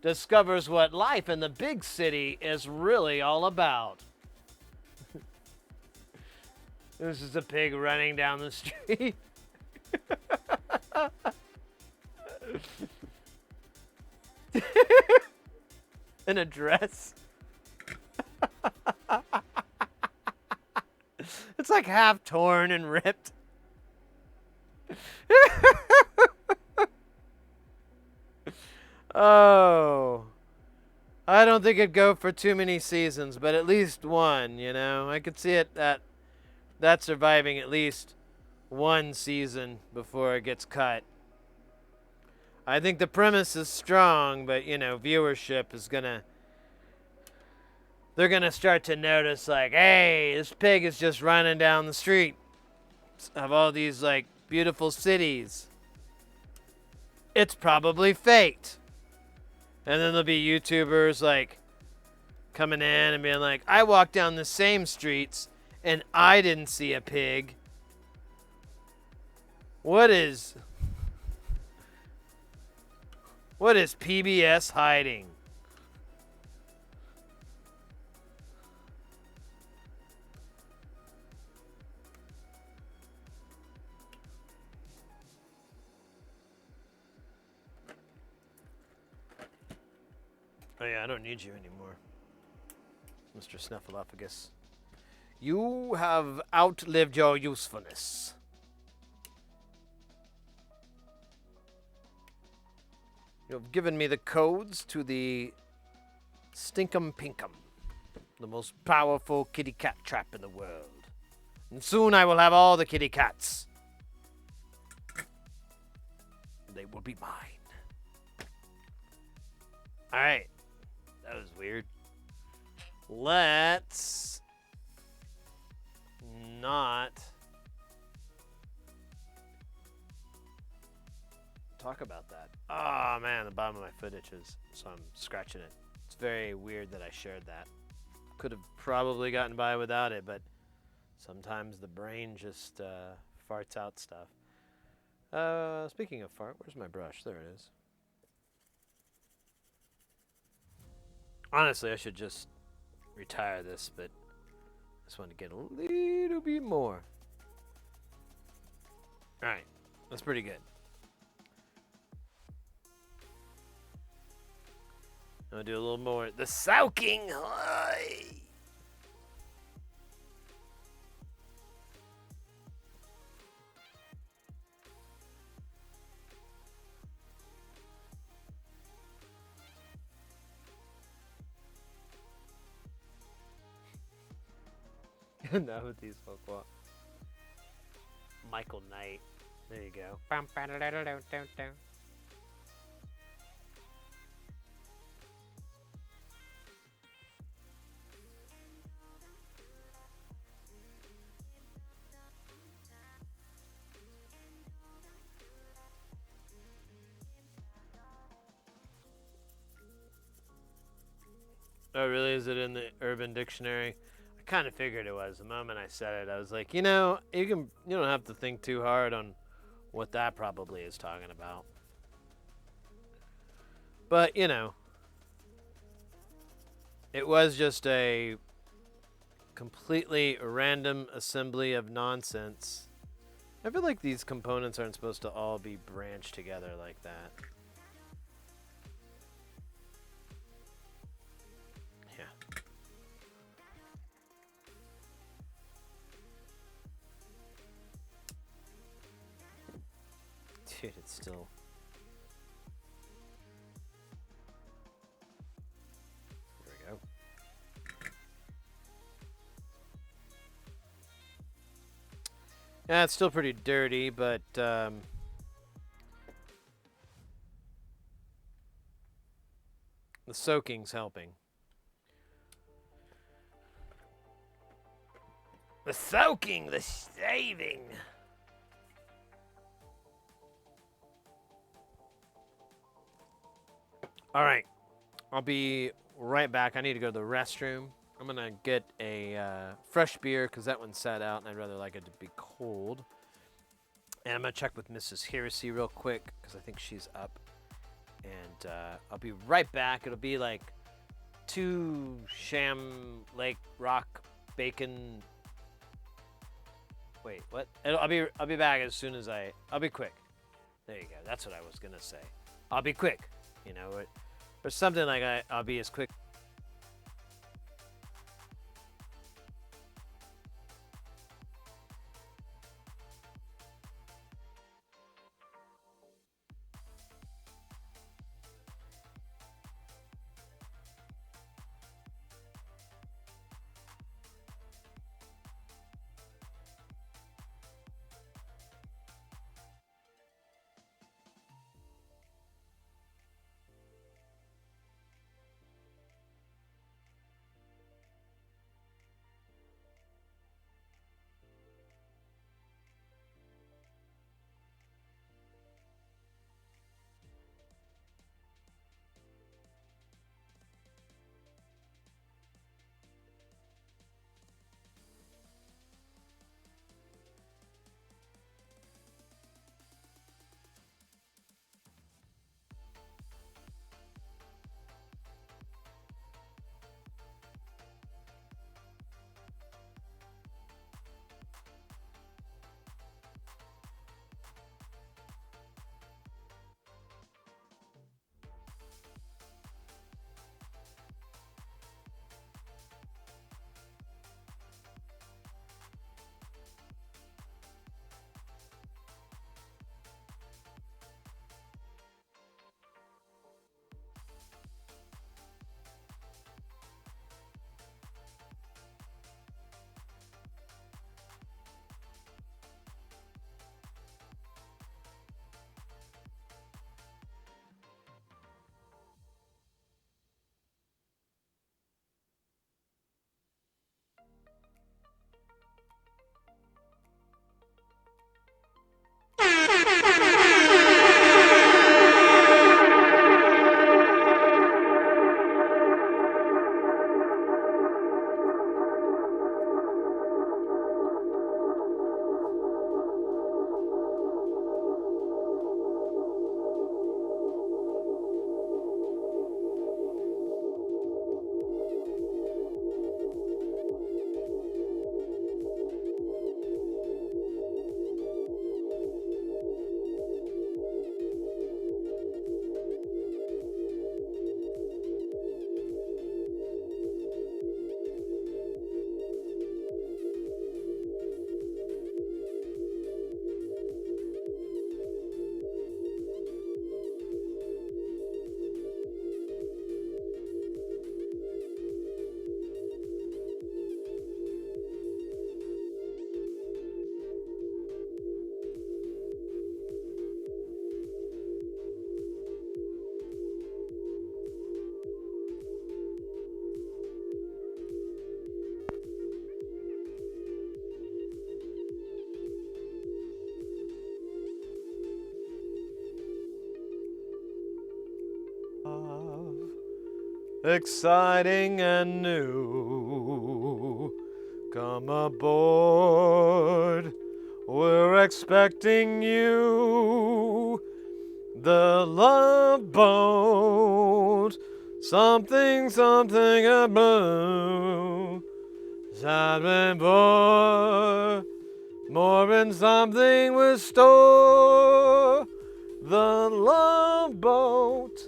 discovers what life in the big city is really all about. This is a pig running down the street. In a dress. It's like half torn and ripped. Oh, I don't think it'd go for too many seasons, but at least one, you know. I could see it that surviving at least one season before it gets cut. I think the premise is strong, but you know, viewership is they're gonna start to notice like, hey, this pig is just running down the street of all these like beautiful cities. It's probably faked. And then there'll be YouTubers like coming in and being like, I walked down the same streets and I didn't see a pig. What is PBS hiding? Oh yeah, I don't need you anymore, Mr. Snuffleupagus. You have outlived your usefulness. You have given me the codes to the Stinkum Pinkum, the most powerful kitty cat trap in the world. And soon I will have all the kitty cats. They will be mine. Alright. That was weird. Let's not talk about that. Oh man, the bottom of my foot itches, so I'm scratching it. It's very weird that I shared that. Could have probably gotten by without it, but sometimes the brain just farts out stuff. Speaking of fart, where's my brush? There it is. Honestly, I should just retire this, but I just want to get a little bit more. Alright, that's pretty good. I'll do a little more. The soaking high. Now with these folk walk. Michael Knight. There you go. Oh, really? Is it in the Urban Dictionary? I kind of figured it was. The moment I said it, I was like, you know, you don't have to think too hard on what that probably is talking about. But, you know, it was just a completely random assembly of nonsense. I feel like these components aren't supposed to all be branched together like that. Yeah. Dude, it's still... There we go. Yeah, it's still pretty dirty, but the soaking's helping. The soaking, the shaving. All right, I'll be right back. I need to go to the restroom. I'm gonna get a fresh beer because that one sat out, and I'd rather like it to be cold. And I'm gonna check with Mrs. Heresy real quick because I think she's up. And I'll be right back. It'll be like 2 Sham Lake Rock bacon. Wait, what? I'll be back as soon as I'll be quick. There you go. That's what I was gonna say. I'll be quick. You know, or something like I'll be as quick. Exciting and new. Come aboard. We're expecting you. The Love Boat. Something, something about. Something more than something with store. The Love Boat.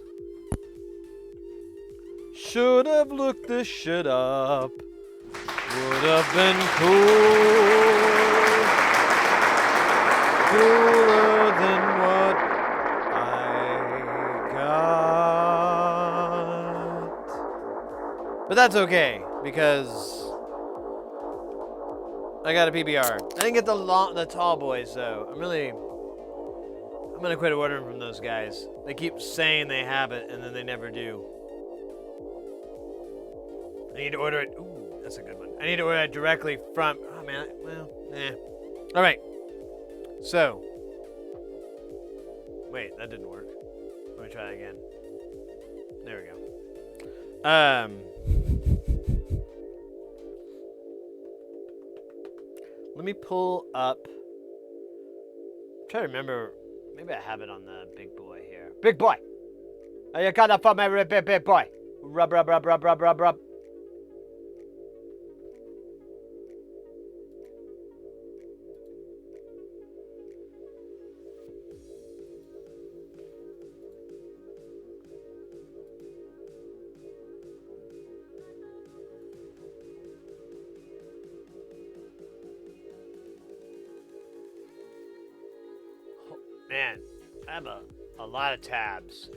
Should have looked this shit up. Would have been cool. Cooler than what I got. But that's okay, because I got a PBR. I didn't get the tall boys, though. I'm gonna quit ordering from those guys. They keep saying they have it, and then they never do. I need to order it. Ooh, that's a good one. I need to order it directly from. Oh man, well, All right. So, wait, that didn't work. Let me try that again. There we go. Let me pull up. Try to remember. Maybe I have it on the big boy here. Big boy. You got that for my big boy. Rub, rub, rub, rub, rub, rub, rub. Man, I have a lot of tabs.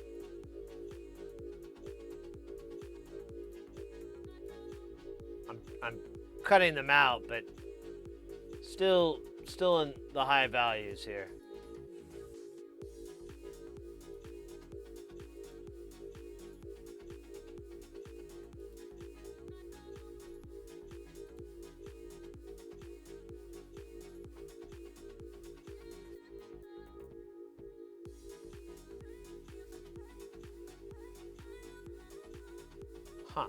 I'm cutting them out, but still in the high values here. Huh.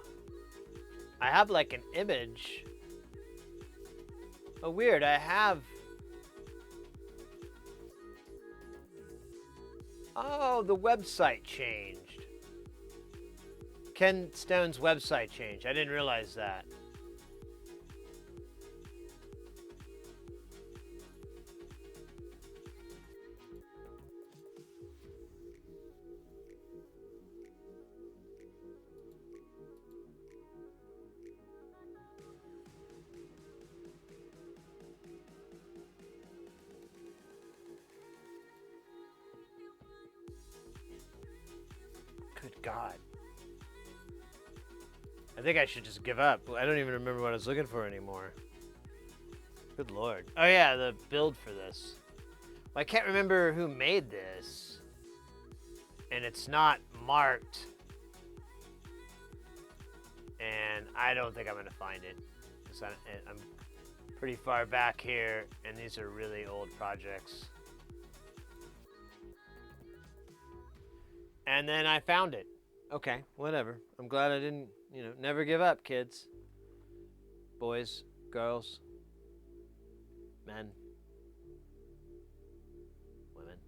I have like an image. Oh, weird. I have. Oh, the website changed. Ken Stone's website changed. I didn't realize that. Good God. I think I should just give up. I don't even remember what I was looking for anymore. Good Lord. Oh yeah, the build for this. Well, I can't remember who made this. And it's not marked. And I don't think I'm going to find it. 'Cause I'm pretty far back here, and these are really old projects. And then I found it. Okay, whatever. I'm glad I didn't, never give up, kids. Boys, girls, men, women.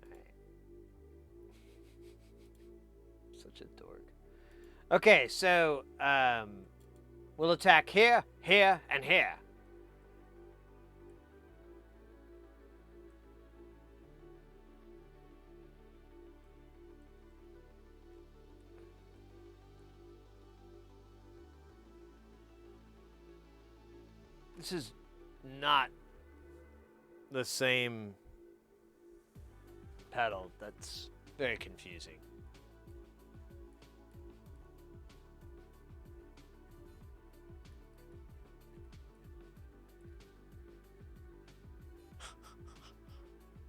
All right. Such a dork. Okay, so we'll attack here, here, and here. This is not the same pedal. That's very confusing.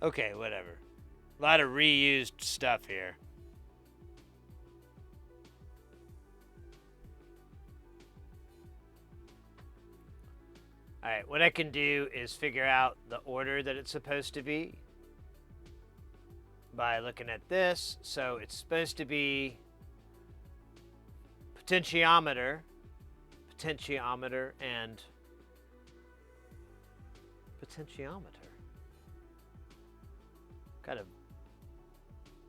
Okay, whatever. A lot of reused stuff here. Alright, what I can do is figure out the order that it's supposed to be by looking at this. So it's supposed to be potentiometer, and potentiometer. What kind of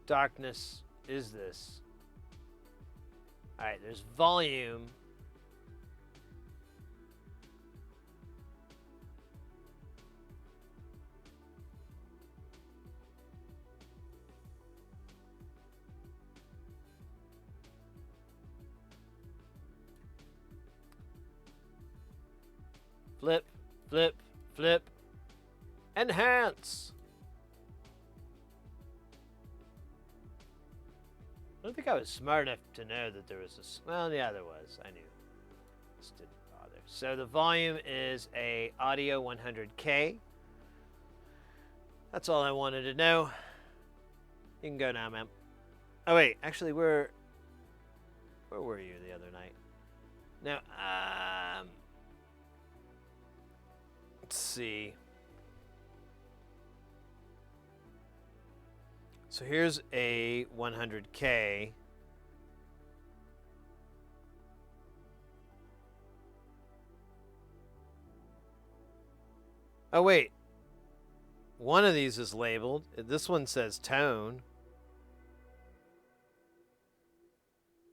darkness is this? All right, there's volume. Flip, flip, flip. Enhance. I don't think I was smart enough to know that there was a... Well, yeah, there was. I knew. Just didn't bother. So the volume is a audio 100K. That's all I wanted to know. You can go now, ma'am. Oh, wait. Actually, where were you the other night? Now, let's see. So here's a 100K. Oh, wait. One of these is labeled. This one says tone.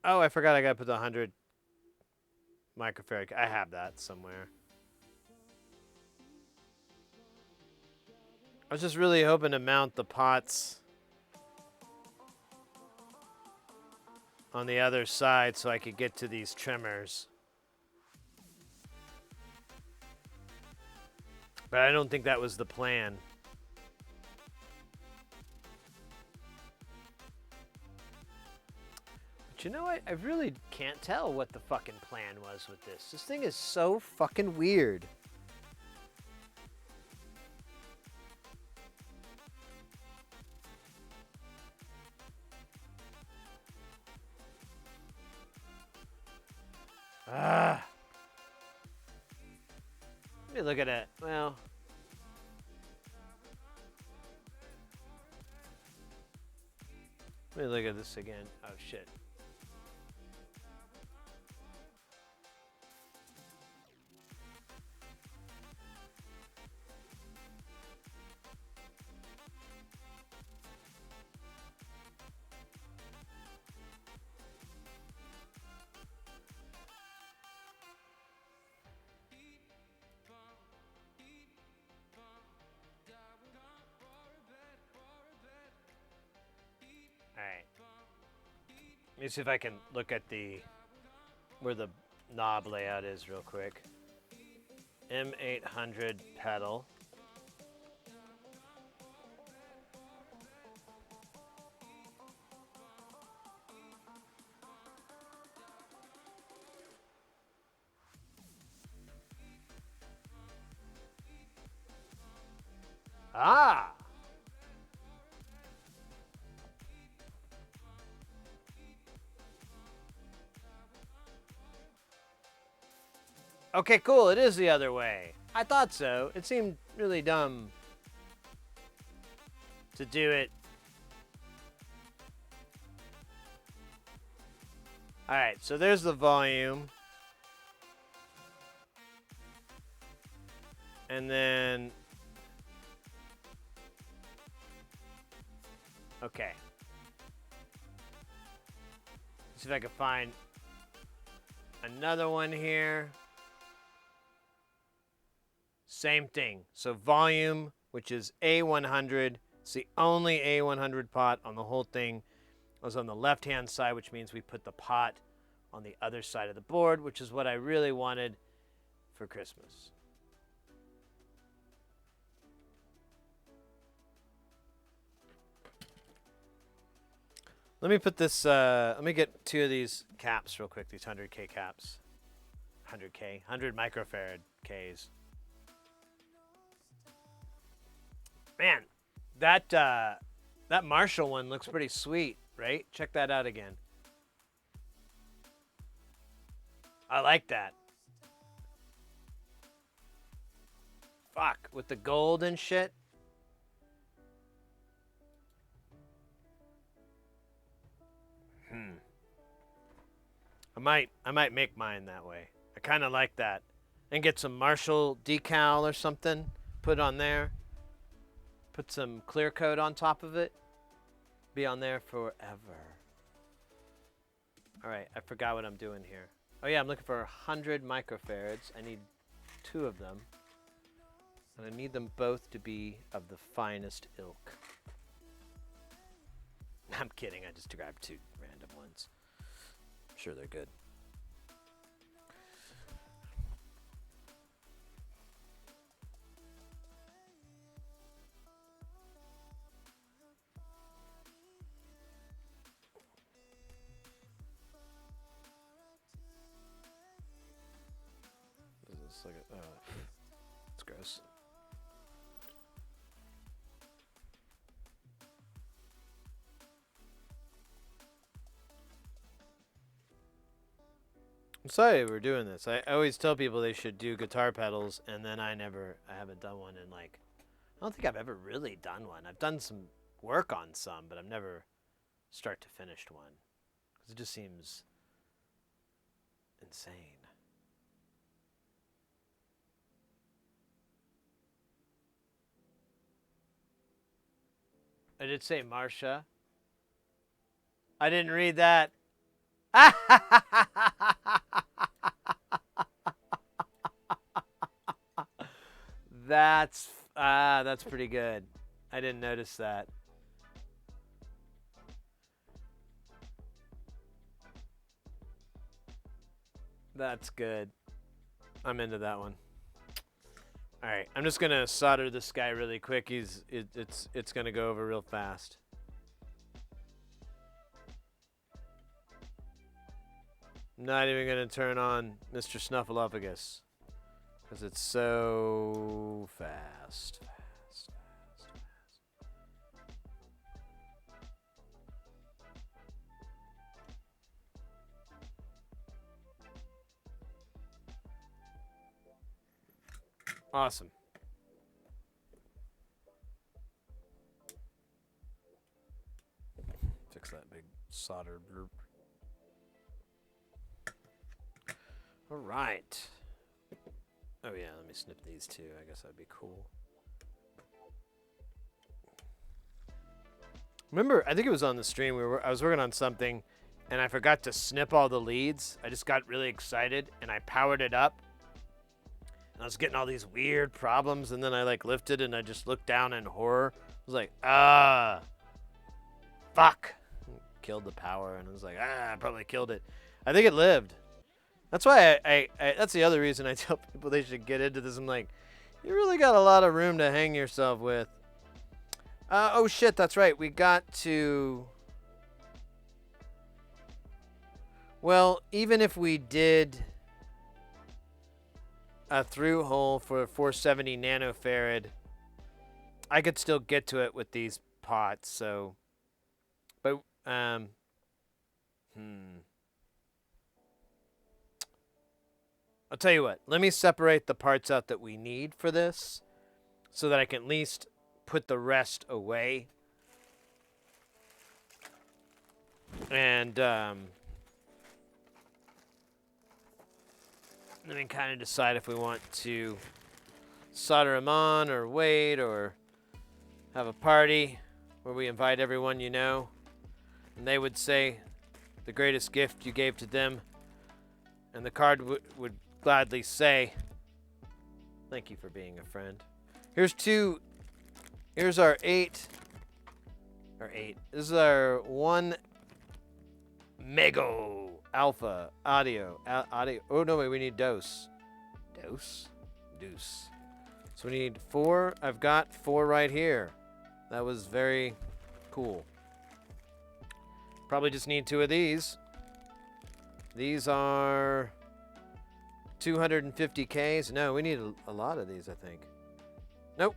Oh, I forgot I got to put the 100 microfarad. I have that somewhere. I was just really hoping to mount the pots on the other side so I could get to these trimmers. But I don't think that was the plan. But you know what? I really can't tell what the fucking plan was with this. This thing is so fucking weird. Let me look at it. Well, let me look at this again. Oh, shit. Let me see if I can look at where the knob layout is real quick. M800 pedal. Ah! Okay, cool. It is the other way. I thought so. It seemed really dumb to do it. All right, so there's the volume. And then... Okay. Let's see if I can find another one here. Same thing. So volume, which is A100. It's the only A100 pot on the whole thing. It was on the left-hand side, which means we put the pot on the other side of the board, which is what I really wanted for Christmas. Let me put this, let me get 2 of these caps real quick, these 100K caps. 100K, 100 microfarad Ks. Man, that Marshall one looks pretty sweet, right? Check that out again. I like that. Fuck, with the gold and shit. I I might make mine that way. I kind of like that. And get some Marshall decal or something. Put on there. Put some clear coat on top of it. Be on there forever. Alright, I forgot what I'm doing here. Oh yeah, I'm looking for 100 microfarads. I need 2 of them. And I need them both to be of the finest ilk. I'm kidding, I just grabbed 2 random ones. I'm sure they're good. It's like it's gross. I'm sorry we're doing this. I always tell people they should do guitar pedals, and then I haven't done one in like, I don't think I've ever really done one. I've done some work on some, but I've never start to finished one. Because it just seems insane. I did say Marsha. I didn't read that. That's pretty good. I didn't notice that. That's good. I'm into that one. All right, I'm just gonna solder this guy really quick. It's gonna go over real fast. I'm not even gonna turn on Mr. Snuffleupagus because it's so fast. Awesome. Fix that big solder blurb. All right. Oh yeah, let me snip these too. I guess that'd be cool. Remember, I think it was on the stream. I was working on something, and I forgot to snip all the leads. I just got really excited, and I powered it up. I was getting all these weird problems, and then I like lifted and I just looked down in horror. I was like, fuck. Killed the power, and I was like, I probably killed it. I think it lived. That's why I that's the other reason I tell people they should get into this. I'm like, you really got a lot of room to hang yourself with. Oh shit, that's right. We got to... Well, even if we did a through hole for 470 nanofarad, I could still get to it with these pots, so... But, I'll tell you what. Let me separate the parts out that we need for this so that I can at least put the rest away. And, then we kind of decide if we want to solder them on or wait or have a party where we invite everyone you know. And they would say the greatest gift you gave to them. And the card would gladly say, thank you for being a friend. Here's our 8. This is our 1 Mego Alpha audio. Oh no, wait, we need dose. Dose. So we need 4. I've got 4 right here. That was very cool. Probably just need 2 of these. These are 250Ks. No, we need a lot of these, I think. Nope.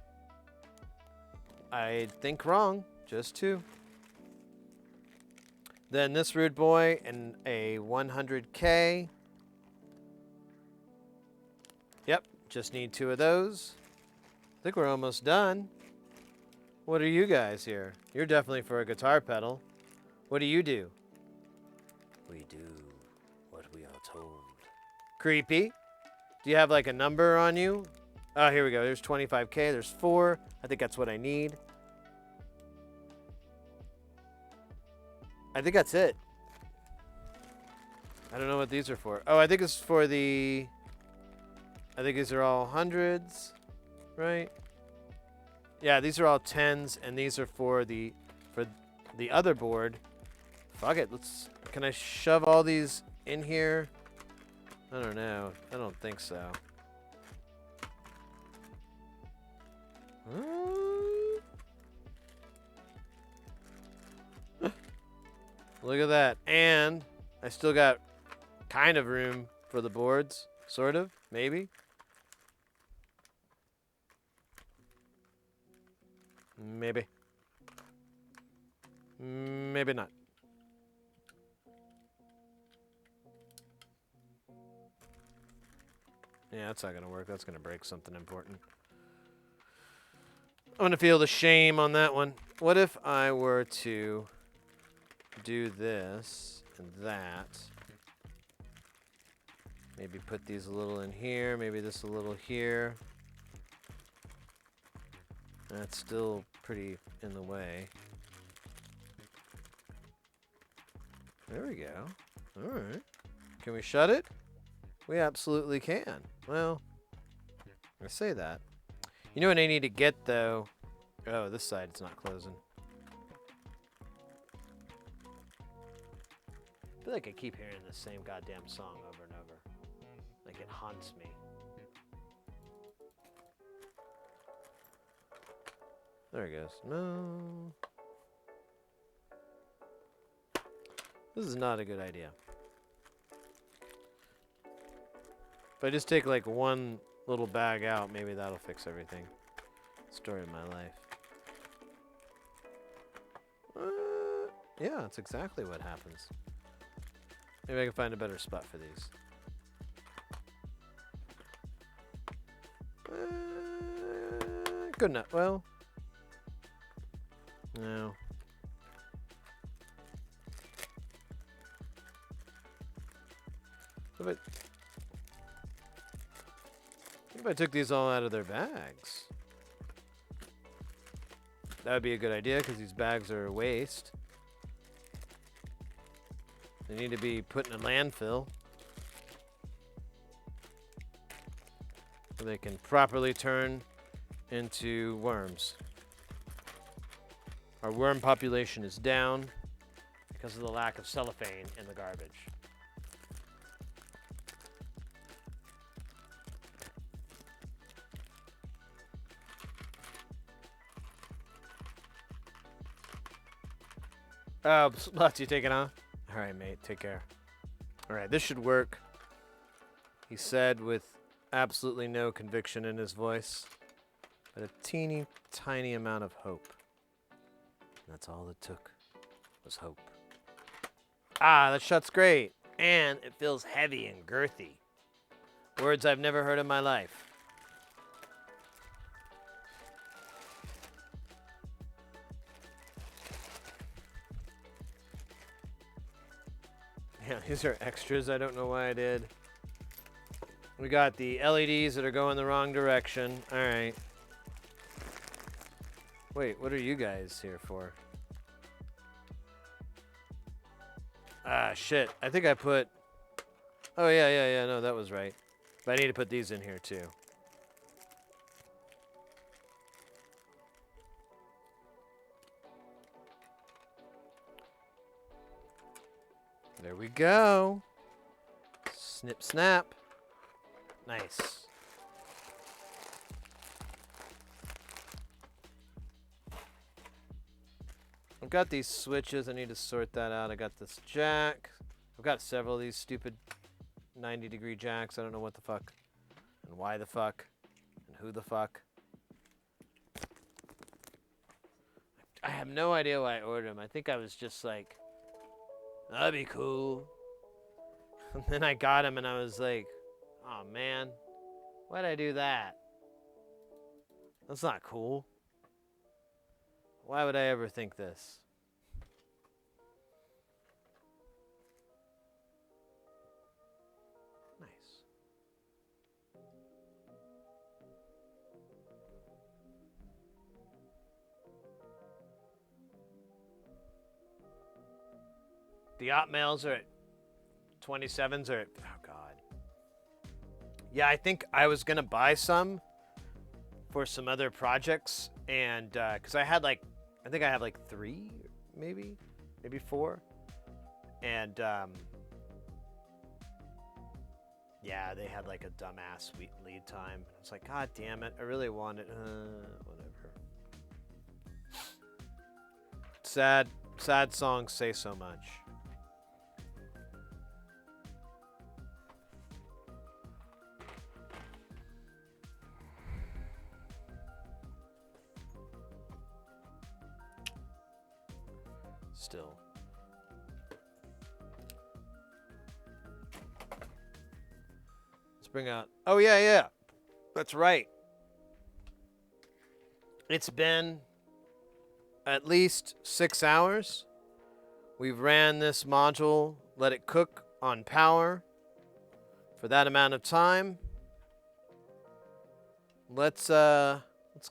I think wrong. Just 2. Then this rude boy and a 100K. Yep, just need 2 of those. I think we're almost done. What are you guys here? You're definitely for a guitar pedal. What do you do? We do what we told. Creepy. Do you have like a number on you? Oh, here we go. There's 25K. There's 4. I think that's what I need. I think that's it. I don't know what these are for. Oh, I think it's for the... I think these are all hundreds, right? Yeah, these are all 10s, and these are for the other board. Fuck it. Can I shove all these in here? I don't know. I don't think so. Look at that. And I still got kind of room for the boards. Sort of. Maybe. Maybe. Maybe not. Yeah, that's not going to work. That's going to break something important. I'm going to feel the shame on that one. What if I were to do this and that? Maybe put these a little in here. Maybe this a little here. That's still pretty in the way. There we go. All right. Can we shut it? We absolutely can. Well, I say that. You know what I need to get, though? Oh, this side it's not closing. I feel like I keep hearing the same goddamn song over and over. Like it haunts me. There it goes. No. This is not a good idea. If I just take like one little bag out, maybe that'll fix everything. Story of my life. Yeah, that's exactly what happens. Maybe I can find a better spot for these. Good enough. Well, no. What if I took these all out of their bags? That would be a good idea because these bags are waste. They need to be put in a landfill so they can properly turn into worms. Our worm population is down because of the lack of cellophane in the garbage. Oh, Sluts, you taking off? All right, mate, take care. All right, this should work. He said with absolutely no conviction in his voice, but a teeny tiny amount of hope. That's all it took, was hope. Ah, that shot's great. And it feels heavy and girthy. Words I've never heard in my life. Yeah, these are extras. I don't know why I did. We got the LEDs that are going the wrong direction. All right. Wait, what are you guys here for? Ah, shit. I think I put... Oh, yeah. No, that was right. But I need to put these in here, too. There we go. Snip, snap. Nice. I've got these switches. I need to sort that out. I got this jack. I've got several of these stupid 90-degree jacks. I don't know what the fuck and why the fuck and who the fuck. I have no idea why I ordered them. I think I was just like, that'd be cool. And then I got them and I was like, oh man, why'd I do that? That's not cool. Why would I ever think this? The op males are at 27s are at, oh God. Yeah, I think I was gonna buy some for some other projects, and because I think I have like 3, maybe 4, and yeah, they had like a dumbass lead time. It's like, God damn it, I really want it. Whatever. Sad songs say so much. Still. Let's bring out. Oh, yeah. That's right. It's been at least 6 hours. We've ran this module, let it cook on power for that amount of time. Let's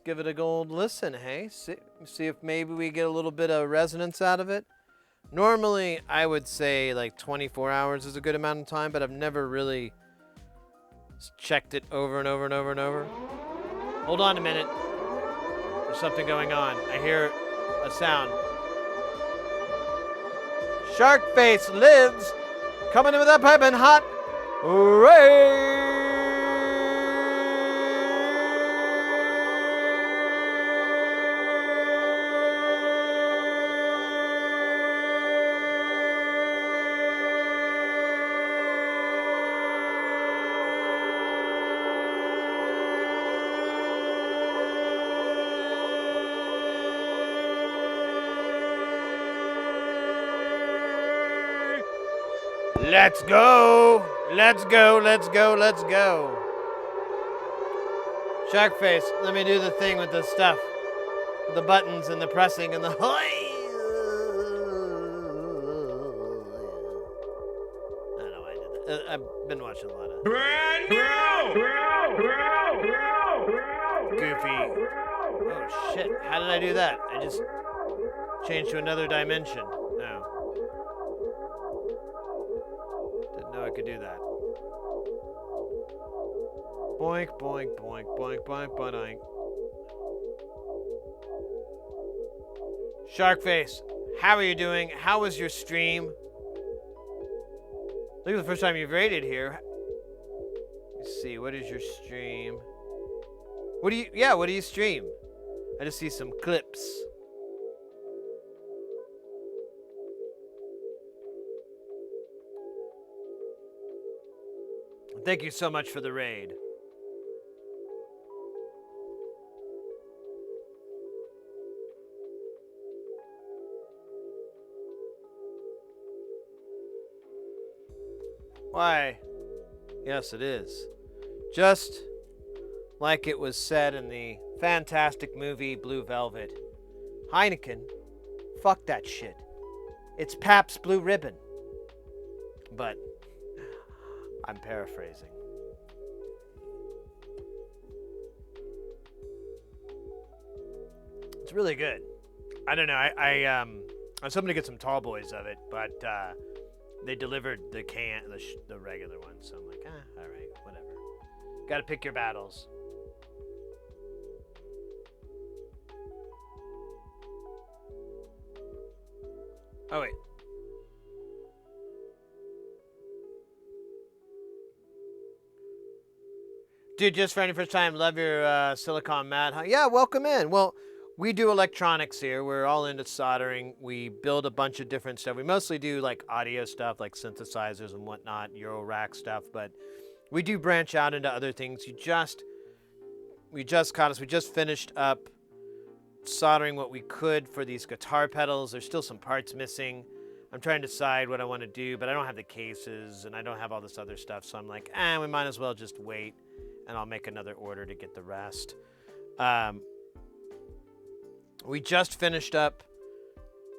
give it a gold listen, hey? See if maybe we get a little bit of resonance out of it. Normally, I would say like 24 hours is a good amount of time, but I've never really checked it over and over and over and over. Hold on a minute. There's something going on. I hear a sound. Sharkface lives, coming in with that piping hot. Hooray! Let's go! Let's go, let's go, let's go. Sharkface, let me do the thing with the stuff. The buttons and the pressing and the... I don't know why I did that. I've been watching a lot of... Brand new! Goofy. Oh, shit. How did I do that? I just changed to another dimension. No. Didn't know I could do that. Boink, boink, boink, boink, boink, boink. Sharkface, how are you doing? How was your stream? Look at the first time you've raided here. Let's see, what is your stream? What do you stream? I just see some clips. Thank you so much for the raid. Why? Yes, it is. Just like it was said in the fantastic movie Blue Velvet. Heineken, fuck that shit. It's Pabst Blue Ribbon. But I'm paraphrasing. It's really good. I don't know. I was hoping to get some tall boys of it, but they delivered the the regular one, so I'm like, all right, whatever. Got to pick your battles. Oh wait. Dude, just for any first time, love your silicon mat. Huh? Yeah, welcome in. Well, we do electronics here. We're all into soldering. We build a bunch of different stuff. We mostly do like audio stuff, like synthesizers and whatnot, Euro rack stuff, but we do branch out into other things. We just caught us. We just finished up soldering what we could for these guitar pedals. There's still some parts missing. I'm trying to decide what I want to do, but I don't have the cases and I don't have all this other stuff, so I'm like, we might as well just wait, and I'll make another order to get the rest. We just finished up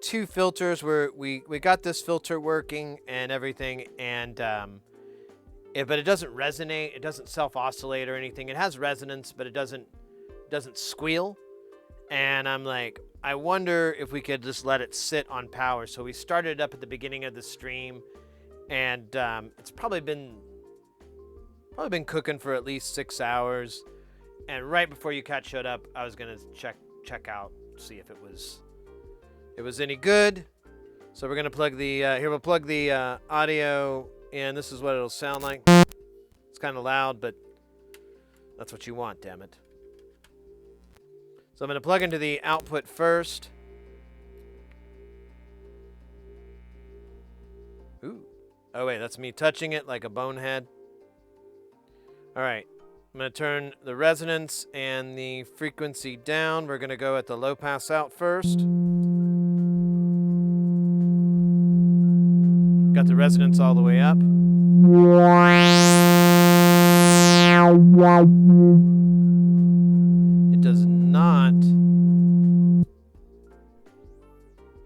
2 filters where we got this filter working and everything, and but it doesn't resonate. It doesn't self-oscillate or anything. It has resonance, but it doesn't squeal. And I'm like, I wonder if we could just let it sit on power. So we started it up at the beginning of the stream, and it's probably been cooking for at least 6 hours. And right before you cat showed up, I was gonna check out, see if it was any good. So we're gonna plug the we'll plug the audio in. This is what it'll sound like. It's kind of loud, but that's what you want, damn it. So I'm gonna plug into the output first. Ooh. Oh wait, that's me touching it like a bonehead. All right. I'm going to turn the resonance and the frequency down. We're going to go at the low pass out first. Got the resonance all the way up.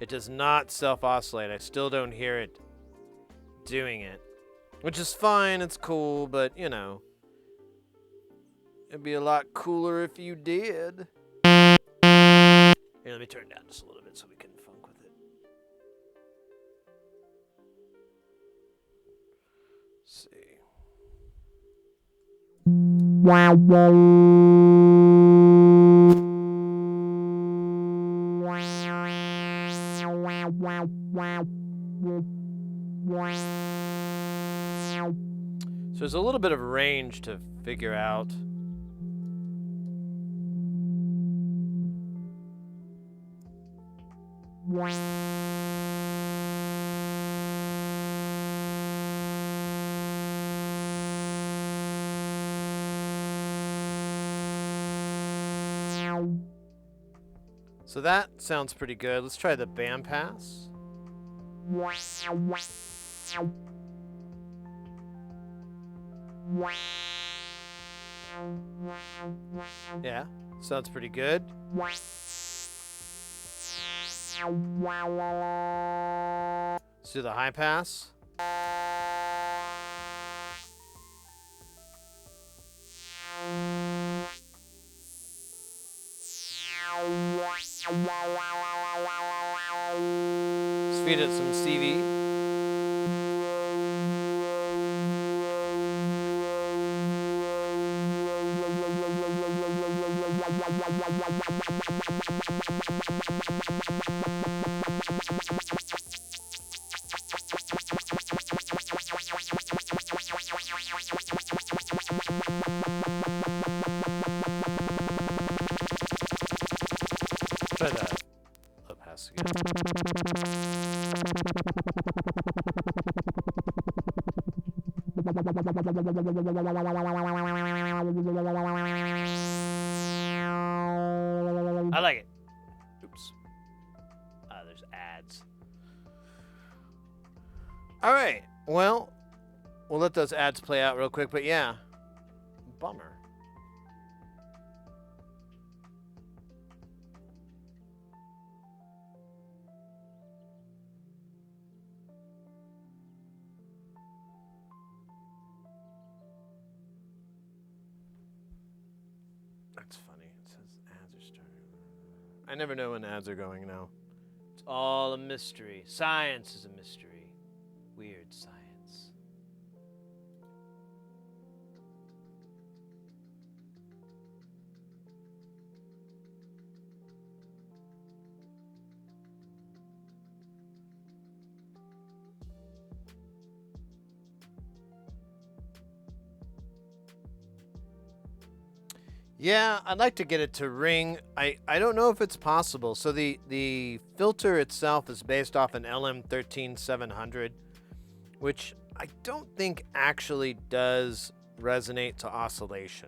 It does not self-oscillate. I still don't hear it doing it, which is fine. It's cool, but you know. It'd be a lot cooler if you did. Here, let me turn it down just a little bit so we can funk with it. Let's see. So there's a little bit of range to figure out. So that sounds pretty good. Let's try the band pass. Yeah, sounds pretty good. Let's do the high pass. Let's feed it some CV. Try that low pass again. I like it. Oops. There's ads. All right. Well, we'll let those ads play out real quick, but yeah. Bummer. That's funny. It says ads are starting. I never know when ads are going now. It's all a mystery. Science is a mystery. Weird science. Yeah, I'd like to get it to ring. I don't know if it's possible. So the filter itself is based off an LM13700, which I don't think actually does resonate to oscillation.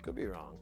Could be wrong.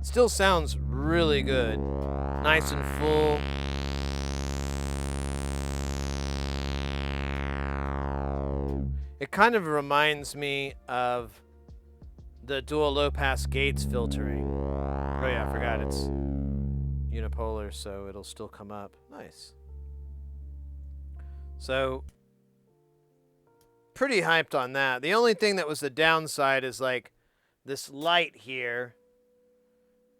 Still sounds really good. Nice and full. It kind of reminds me of the dual low pass gates filtering. Oh yeah, I forgot it's unipolar, so it'll still come up. Nice. So pretty hyped on that. The only thing that was the downside is like this light here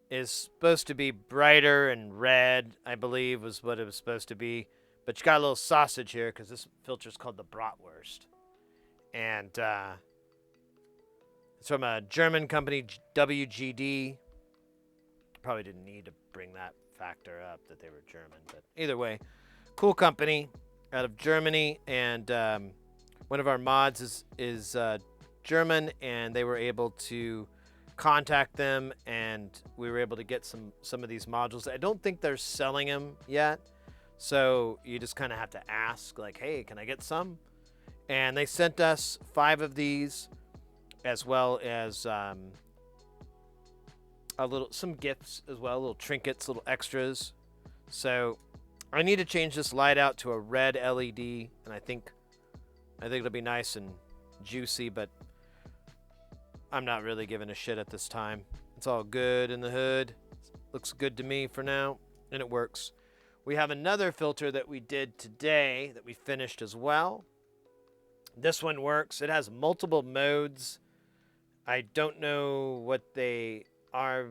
is supposed to be brighter and red, I believe was what it was supposed to be. But you got a little sausage here because this filter is called the Bratwurst. And it's from a German company, WGD. Probably didn't need to bring that factor up that they were German. But either way, cool company out of Germany. And one of our mods is German, and they were able to contact them, and we were able to get some of these modules. I don't think they're selling them yet, so you just kind of have to ask, like, hey, can I get some? And they sent us 5 of these, as well as some gifts as well, little trinkets, little extras. So I need to change this light out to a red LED, and I think it'll be nice and juicy, but I'm not really giving a shit at this time. It's all good in the hood. Looks good to me for now, and it works. We have another filter that we did today that we finished as well. This one works. It has multiple modes. I don't know what they are.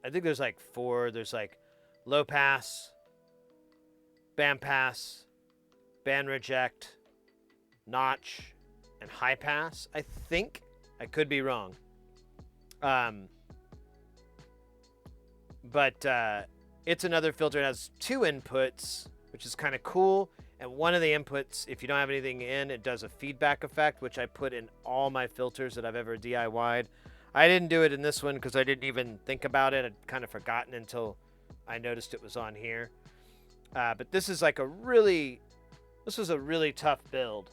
I think there's like 4. There's like low pass, band pass, band reject, notch, and high pass, I think. I could be wrong. But it's another filter. It has 2 inputs, which is kind of cool. And one of the inputs, if you don't have anything in, it does a feedback effect, which I put in all my filters that I've ever DIY'd. I didn't do it in this one because I didn't even think about it. I'd kind of forgotten until I noticed it was on here. But this is like this was a really tough build.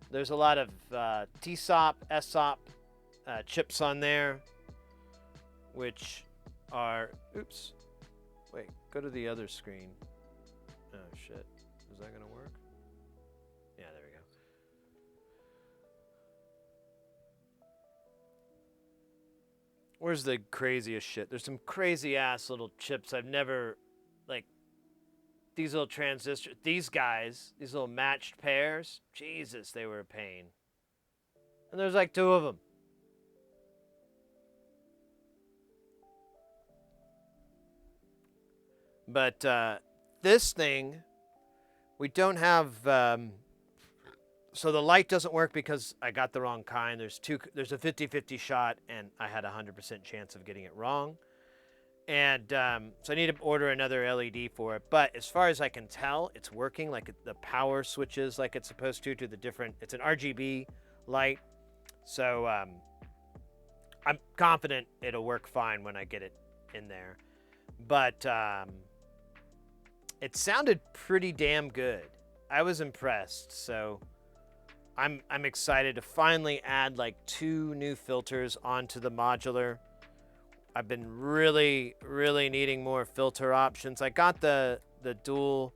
There's a lot of TSOP, SOP chips on there, which are, oops, wait, go to the other screen. Oh shit, is that gonna work? Yeah, there we go. Where's the craziest shit? There's some crazy ass little chips I've never, like, these little transistors, these guys, these little matched pairs, Jesus, they were a pain. And there's like 2 of them. But this thing, we don't have, so the light doesn't work because I got the wrong kind. There's a 50-50 shot, and I had a 100% chance of getting it wrong. And so I need to order another LED for it. But as far as I can tell, it's working. Like the power switches like it's supposed to the different, it's an RGB light. So I'm confident it'll work fine when I get it in there. But it sounded pretty damn good. I was impressed. So I'm excited to finally add like 2 new filters onto the modular. I've been really, really needing more filter options. I got the dual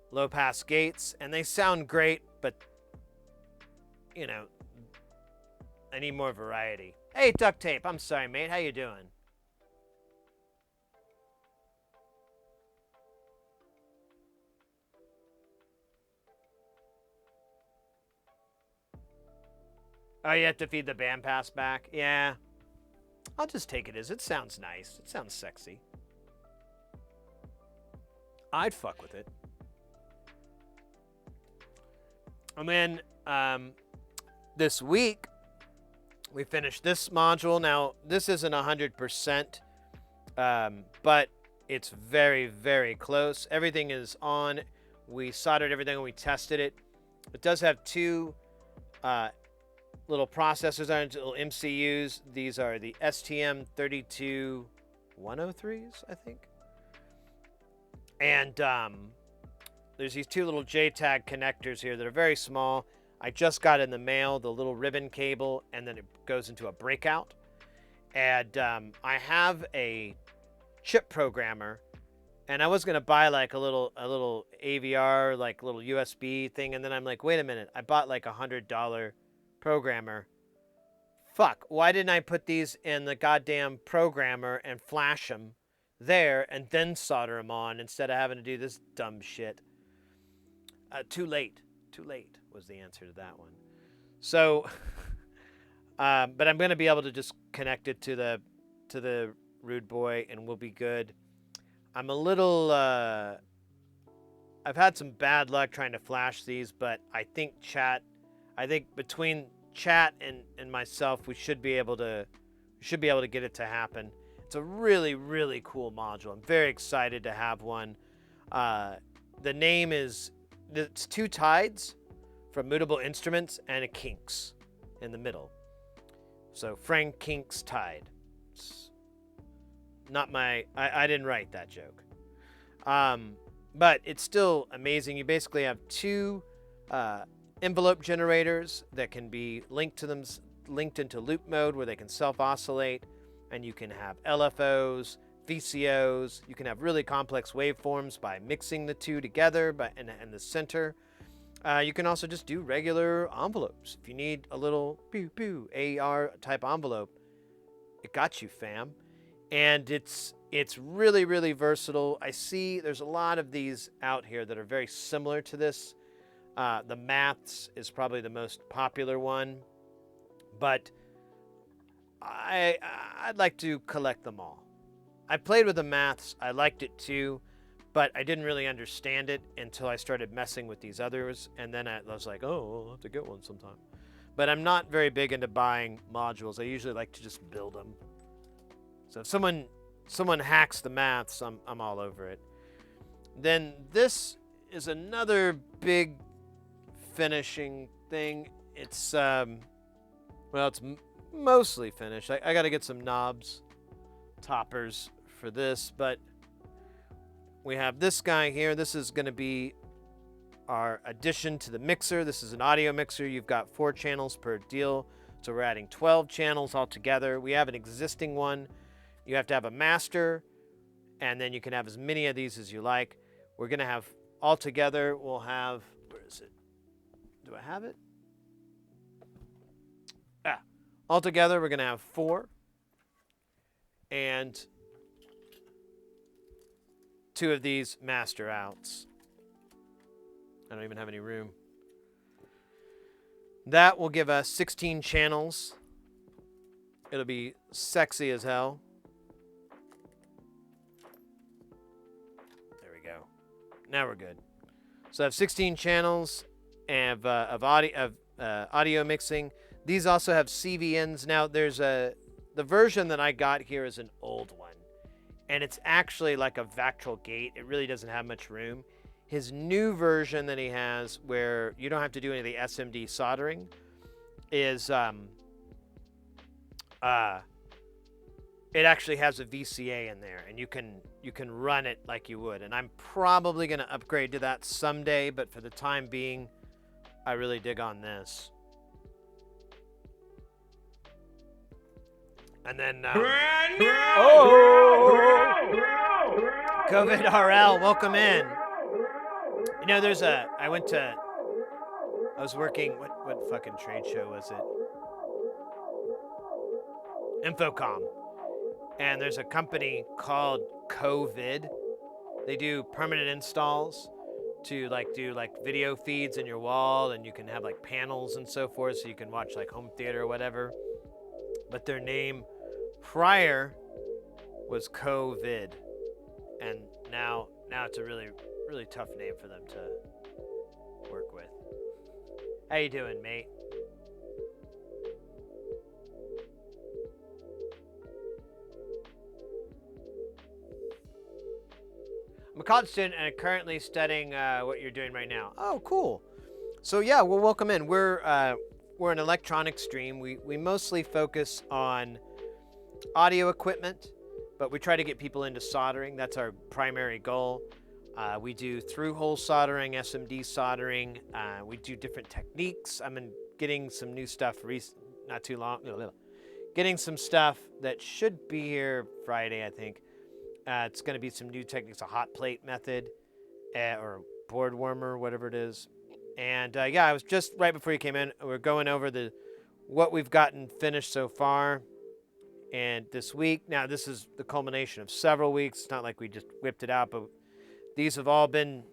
low pass gates, and they sound great, but you know, I need more variety. Hey, Duct Tape, I'm sorry, mate. How you doing? Oh, you have to feed the band pass back? Yeah. I'll just take it as it sounds nice. It sounds sexy. I'd fuck with it. And then this week, we finished this module. Now, this isn't 100%, but it's very, very close. Everything is on. We soldered everything and we tested it. It does have two little processors on it, little MCUs. These are the STM32-103s, I think. And there's these two little JTAG connectors here that are very small. I just got in the mail the little ribbon cable, and then it goes into a breakout. And I have a chip programmer, and I was gonna buy like a little AVR, like little USB thing, and then I'm like, wait a minute, I bought like $100 programmer. Fuck, why didn't I put these in the goddamn programmer and flash them there and then solder them on instead of having to do this dumb shit? Too late was the answer to that one. So, but I'm going to be able to just connect it to the Rude Boy and we'll be good. I'm a little, I've had some bad luck trying to flash these, but I think between chat and myself, we should be able to get it to happen. It's a really, really cool module. I'm very excited to have one. The name is, it's two tides from Mutable Instruments and a Kinks in the middle. So Frank Kinks Tide. It's not my, I didn't write that joke. But it's still amazing. You basically have two envelope generators that can be linked into loop mode where they can self-oscillate, and you can have LFOs, VCOs. You can have really complex waveforms by mixing the two together in the center. You can also just do regular envelopes. If you need a little pew pew AR type envelope, it got you, fam. And it's really, really versatile. I see there's a lot of these out here that are very similar to this. The Maths is probably the most popular one, but I'd like to collect them all. I played with the Maths. I liked it too, but I didn't really understand it until I started messing with these others, and then I was like, oh, I'll have to get one sometime. But I'm not very big into buying modules. I usually like to just build them. So if someone hacks the Maths, I'm all over it. Then this is another big finishing thing. It's it's mostly finished. I got to get some knobs, toppers for this, but we have this guy here. This is going to be our addition to the mixer. This is an audio mixer. You've got 4 channels per deal, so we're adding 12 channels altogether. We have an existing one. You have to have a master, and then you can have as many of these as you like. We're going to have, altogether, we'll have, where is it? Do I have it? Altogether, we're going to have 4. And 2 of these master outs. I don't even have any room. That will give us 16 channels. It'll be sexy as hell. There we go. Now we're good. So I have 16 channels of audio mixing. These also have CVNs. Now there's the version that I got here is an old one, and it's actually like a Vactral gate. It really doesn't have much room. His new version that he has, where you don't have to do any of the SMD soldering, is it actually has a VCA in there, and you can run it like you would. And I'm probably going to upgrade to that someday, but for the time being, I really dig on this. And then COVID RL, welcome in. You know, I was working, what fucking trade show was it? Infocom. And there's a company called COVID. They do permanent installs. to like do like video feeds in your wall, and you can have like panels and so forth, so you can watch like home theater or whatever. But their name prior was COVID, and now it's a really tough name for them to work with. How you doing, mate? I'm a college student and currently studying what you're doing right now. Oh, cool. So yeah, well, welcome in. We're an electronic stream. We mostly focus on audio equipment, but we try to get people into soldering. That's our primary goal. We do through-hole soldering, SMD soldering. We do different techniques. I'm getting some new stuff not too long. Getting some stuff that should be here Friday, I think. It's going to be some new techniques, a hot plate method, or board warmer, whatever it is. And yeah, I was just right before you came in. We're going over what we've gotten finished so far, and this week. Now, this is the culmination of several weeks. It's not like we just whipped it out, but these have all been.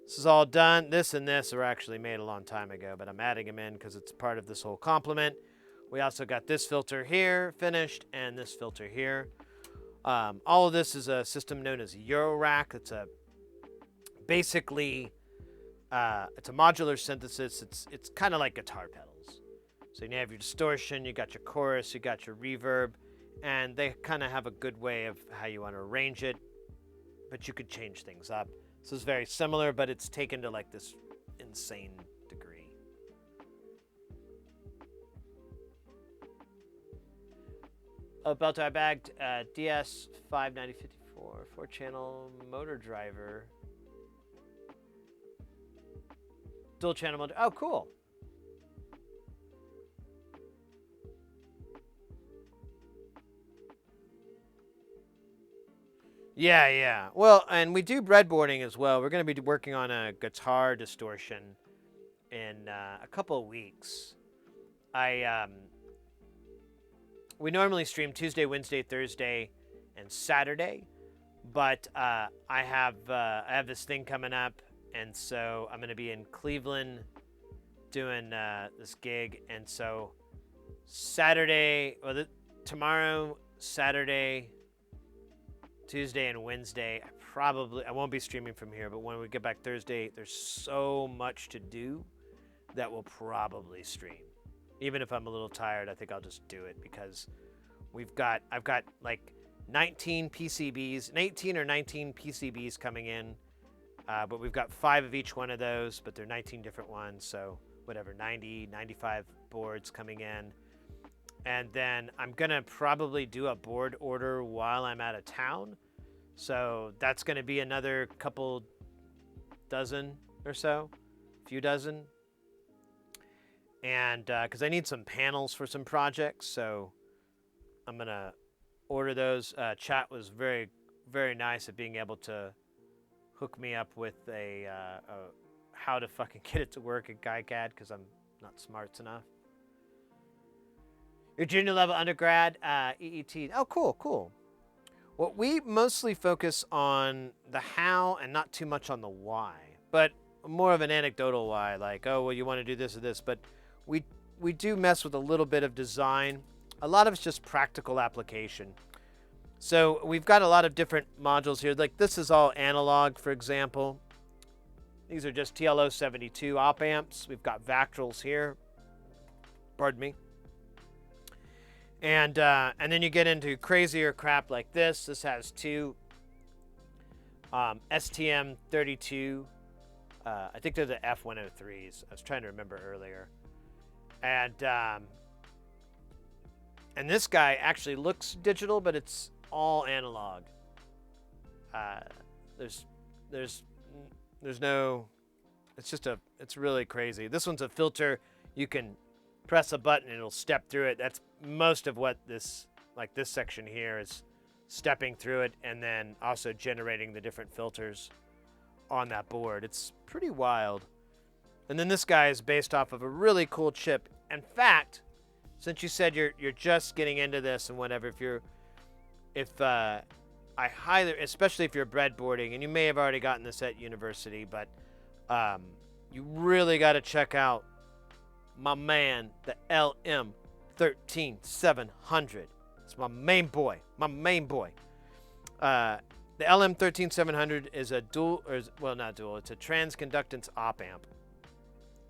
This is all done. This and this were actually made a long time ago, but I'm adding them in because it's part of this whole complement. We also got this filter here finished, and this filter here. All of this is a system known as Eurorack. It's basically it's a modular synthesis. It's kind of like guitar pedals. So you have your distortion, you got your chorus, you got your reverb, and they kind of have a good way of how you want to arrange it, but you could change things up. So it's very similar, but it's taken to like this insane degree. Belter, I bagged DS 59054 4-channel motor driver. Dual channel motor. Oh, cool. Yeah. Well, and we do breadboarding as well. We're going to be working on a guitar distortion in a couple of weeks. We normally stream Tuesday, Wednesday, Thursday, and Saturday, but I have this thing coming up, and so I'm going to be in Cleveland doing this gig, and so tomorrow, Saturday, Tuesday, and Wednesday, I won't be streaming from here, but when we get back Thursday, there's so much to do that we'll probably stream. Even if I'm a little tired, I think I'll just do it because I've got like 19 or 19 PCBs coming in, but we've got 5 of each one of those, but they're 19 different ones, so whatever, 95 boards coming in. And then I'm going to probably do a board order while I'm out of town, so that's going to be another couple dozen or so, few dozen. And because I need some panels for some projects, so I'm going to order those. Chat was very, very nice at being able to hook me up with a how to fucking get it to work at GuiCAD because I'm not smart enough. Your junior level undergrad, EET. Oh, cool. Well, we mostly focus on the how and not too much on the why, but more of an anecdotal why, like, oh, well, you want to do this or this, but we do mess with a little bit of design. A lot of it's just practical application. So we've got a lot of different modules here. Like this is all analog, for example. These are just TLO72 op amps. We've got Vactrals here. Pardon me. And then you get into crazier crap like this. This has 2 STM32. I think they're the F103s. I was trying to remember earlier. And this guy actually looks digital, but it's all analog. There's no, it's really crazy. This one's a filter. You can press a button and it'll step through it. That's most of what this section here is, stepping through it and then also generating the different filters on that board. It's pretty wild. And then this guy is based off of a really cool chip. In fact, since you said you're just getting into this and whatever, if I highly, especially if you're breadboarding, and you may have already gotten this at university, but you really got to check out my man, the LM13700. It's my main boy. The LM13700 is a dual, well, not dual, it's a transconductance op amp.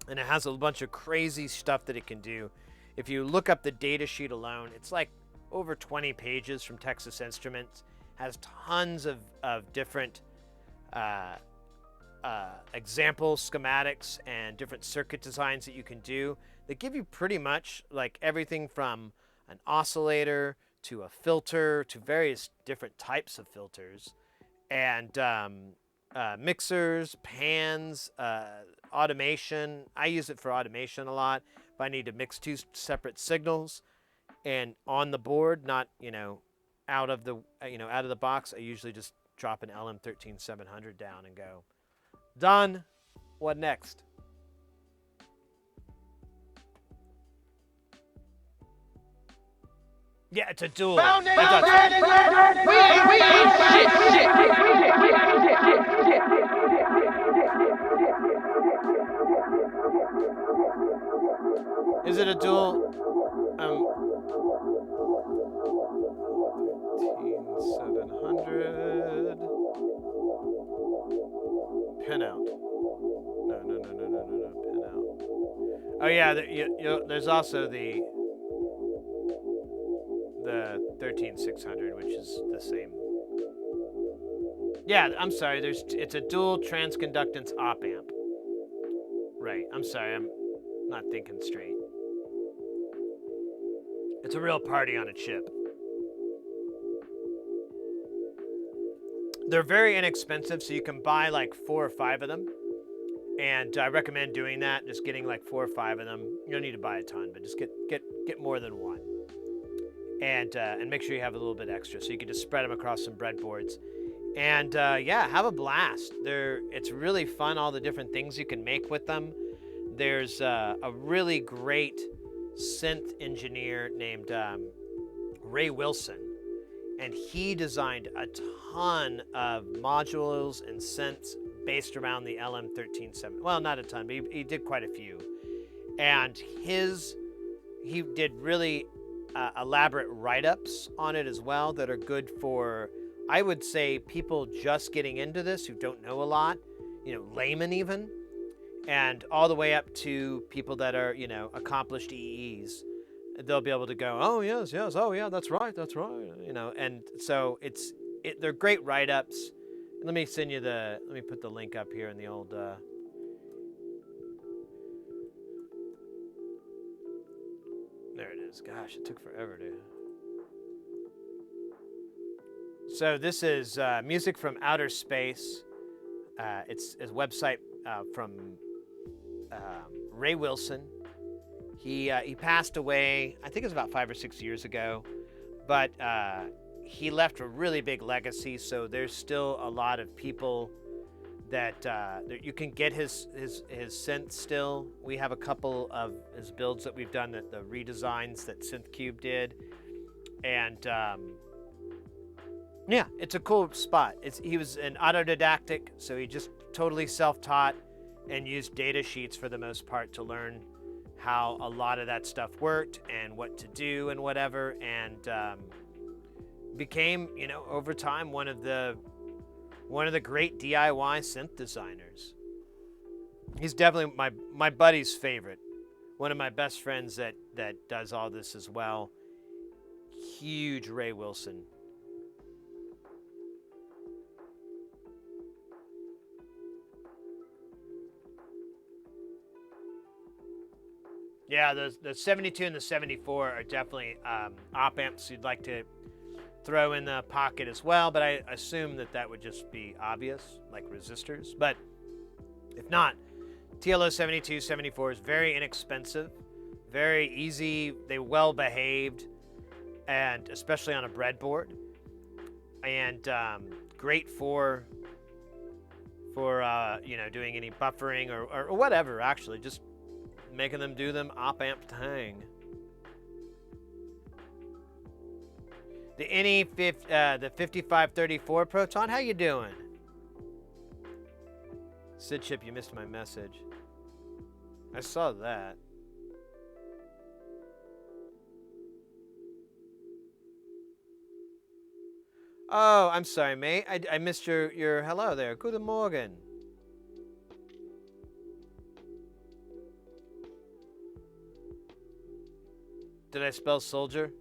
And it has a bunch of crazy stuff that it can do. If you look up the data sheet alone, it's like over 20 pages from Texas Instruments. Has tons of different examples, schematics, and different circuit designs that you can do. They give you pretty much like everything from an oscillator to a filter to various different types of filters, and mixers, pans, automation. I use it for automation a lot. If I need to mix two separate signals and on the board, not, out of the box, I usually just drop an LM13700 down and go, done. What next? Yeah, it's a dual. Found it! It does. We ain't shit. Is it a dual? 13700 pin out. No. Pin out. Oh yeah, there's also the 13600, which is the same. Yeah, I'm sorry. It's a dual transconductance op amp. Right. I'm sorry. I'm not thinking straight. It's a real party on a chip. They're very inexpensive, so you can buy like 4 or 5 of them. And I recommend doing that, just getting like 4 or 5 of them. You don't need to buy a ton, but just get more than one. And make sure you have a little bit extra, so you can just spread them across some breadboards. And yeah, have a blast. It's really fun, all the different things you can make with them. There's a really great synth engineer named Ray Wilson, and he designed a ton of modules and synths based around the LM137. Well, not a ton, but he did quite a few. And he did really elaborate write-ups on it as well that are good for, I would say, people just getting into this who don't know a lot, laymen even, and all the way up to people that are, accomplished EEs. They'll be able to go, oh yes, oh yeah, that's right, and so they're great write-ups. Let me put the link up here in the old, there it is. Gosh, it took forever to. So this is Music from Outer Space. It's a website from Ray Wilson. He passed away, I think it was about 5 or 6 years ago, but he left a really big legacy. So there's still a lot of people that you can get his synth still. We have a couple of his builds that we've done, the redesigns that SynthCube did, and yeah, it's a cool spot. He was an autodidactic, so he just totally self-taught and used data sheets for the most part to learn how a lot of that stuff worked and what to do and whatever, and became, over time, one of the great DIY synth designers. He's definitely my buddy's favorite. One of my best friends that does all this as well. Huge Ray Wilson. Yeah, the 72 and the 74 are definitely op amps you'd like to throw in the pocket as well, but I assume that would just be obvious, like resistors. But if not, TLO 72, 74 is very inexpensive, very easy, they well behaved, and especially on a breadboard, and great for doing any buffering or whatever, actually, just making them do them op amp thing. The the 5534 Proton, how you doing? Sid Chip, you missed my message. I saw that. Oh, I'm sorry, mate. I missed your hello there. Guten Morgen. Did I spell soldier?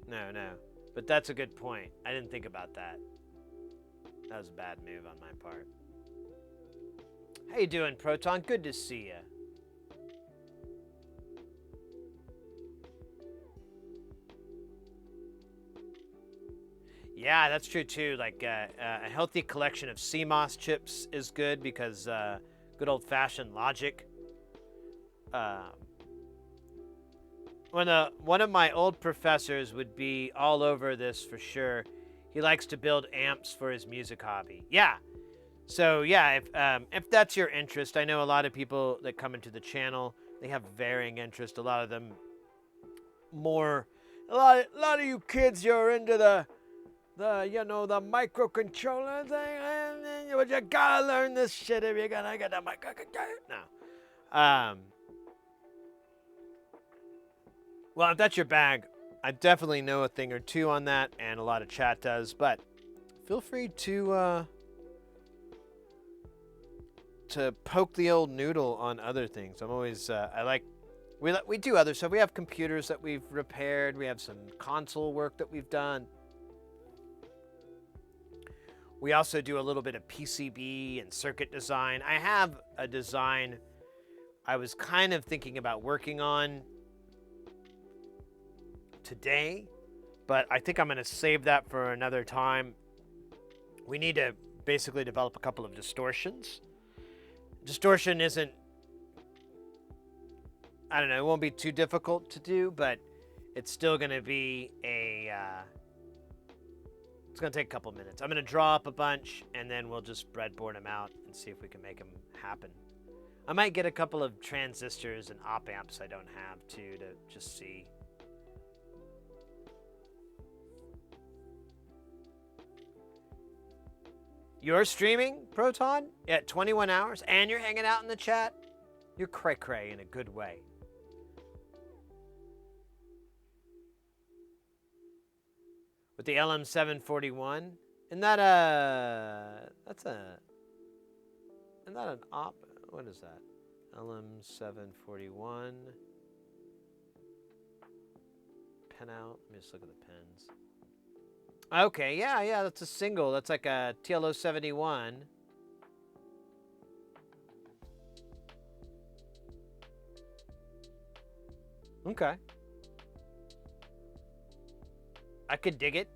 No. But that's a good point. I didn't think about that. That was a bad move on my part. How you doing, Proton? Good to see you. Yeah, that's true too. Like a healthy collection of CMOS chips is good because good old-fashioned logic. One of my old professors would be all over this for sure. He likes to build amps for his music hobby. Yeah. So yeah, if that's your interest, I know a lot of people that come into the channel, they have varying interest. A lot of them more. A lot of you kids, you're into the microcontroller thing. You gotta learn this shit if you're gonna get a microcontroller. No. Well, if that's your bag, I definitely know a thing or two on that, and a lot of chat does. But feel free to poke the old noodle on other things. I'm always we do other stuff. We have computers that we've repaired. We have some console work that we've done. We also do a little bit of PCB and circuit design. I have a design I was kind of thinking about working on today, but I think I'm going to save that for another time. We need to basically develop a couple of distortions. Distortion isn't, I don't know, it won't be too difficult to do, but it's still going to be it's going to take a couple minutes. I'm going to draw up a bunch, and then we'll just breadboard them out and see if we can make them happen. I might get a couple of transistors and op amps I don't have, too, to just see. You're streaming, Proton, at 21 hours, and you're hanging out in the chat? You're cray-cray in a good way. With the LM741, isn't that an op? What is that? LM741. Pen out. Let me just look at the pens. Okay, yeah, that's a single. That's like a TLO71. Okay. I could dig it.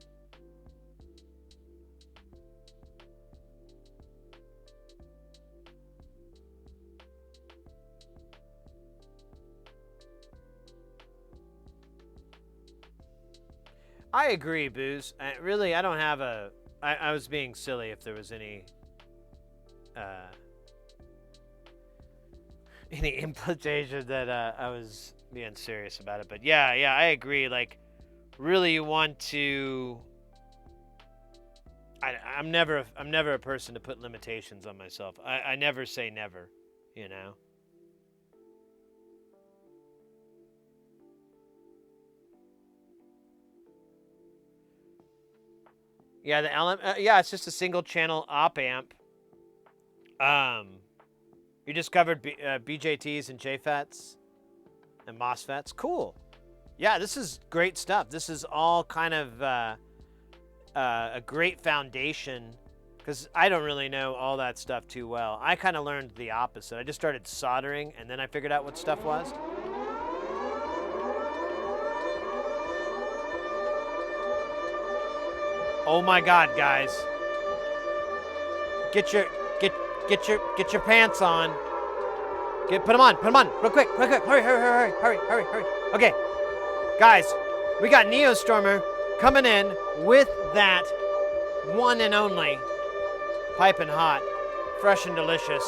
I agree, Booze. Really, I don't have a... I was being silly if there was any implication that I was being serious about it. But yeah, I agree. Like, really, you want to... I'm never a person to put limitations on myself. I never say never, you know? Yeah, the LM, yeah, it's just a single channel op amp. You discovered BJTs and JFETs and MOSFETs. Cool. Yeah, this is great stuff. This is all kind of a great foundation because I don't really know all that stuff too well. I kind of learned the opposite. I just started soldering and then I figured out what stuff was. Oh my God, guys! Get your pants on. Put them on, real quick. Hurry. Okay, guys, we got Neostormer coming in with that one and only piping hot, fresh and delicious.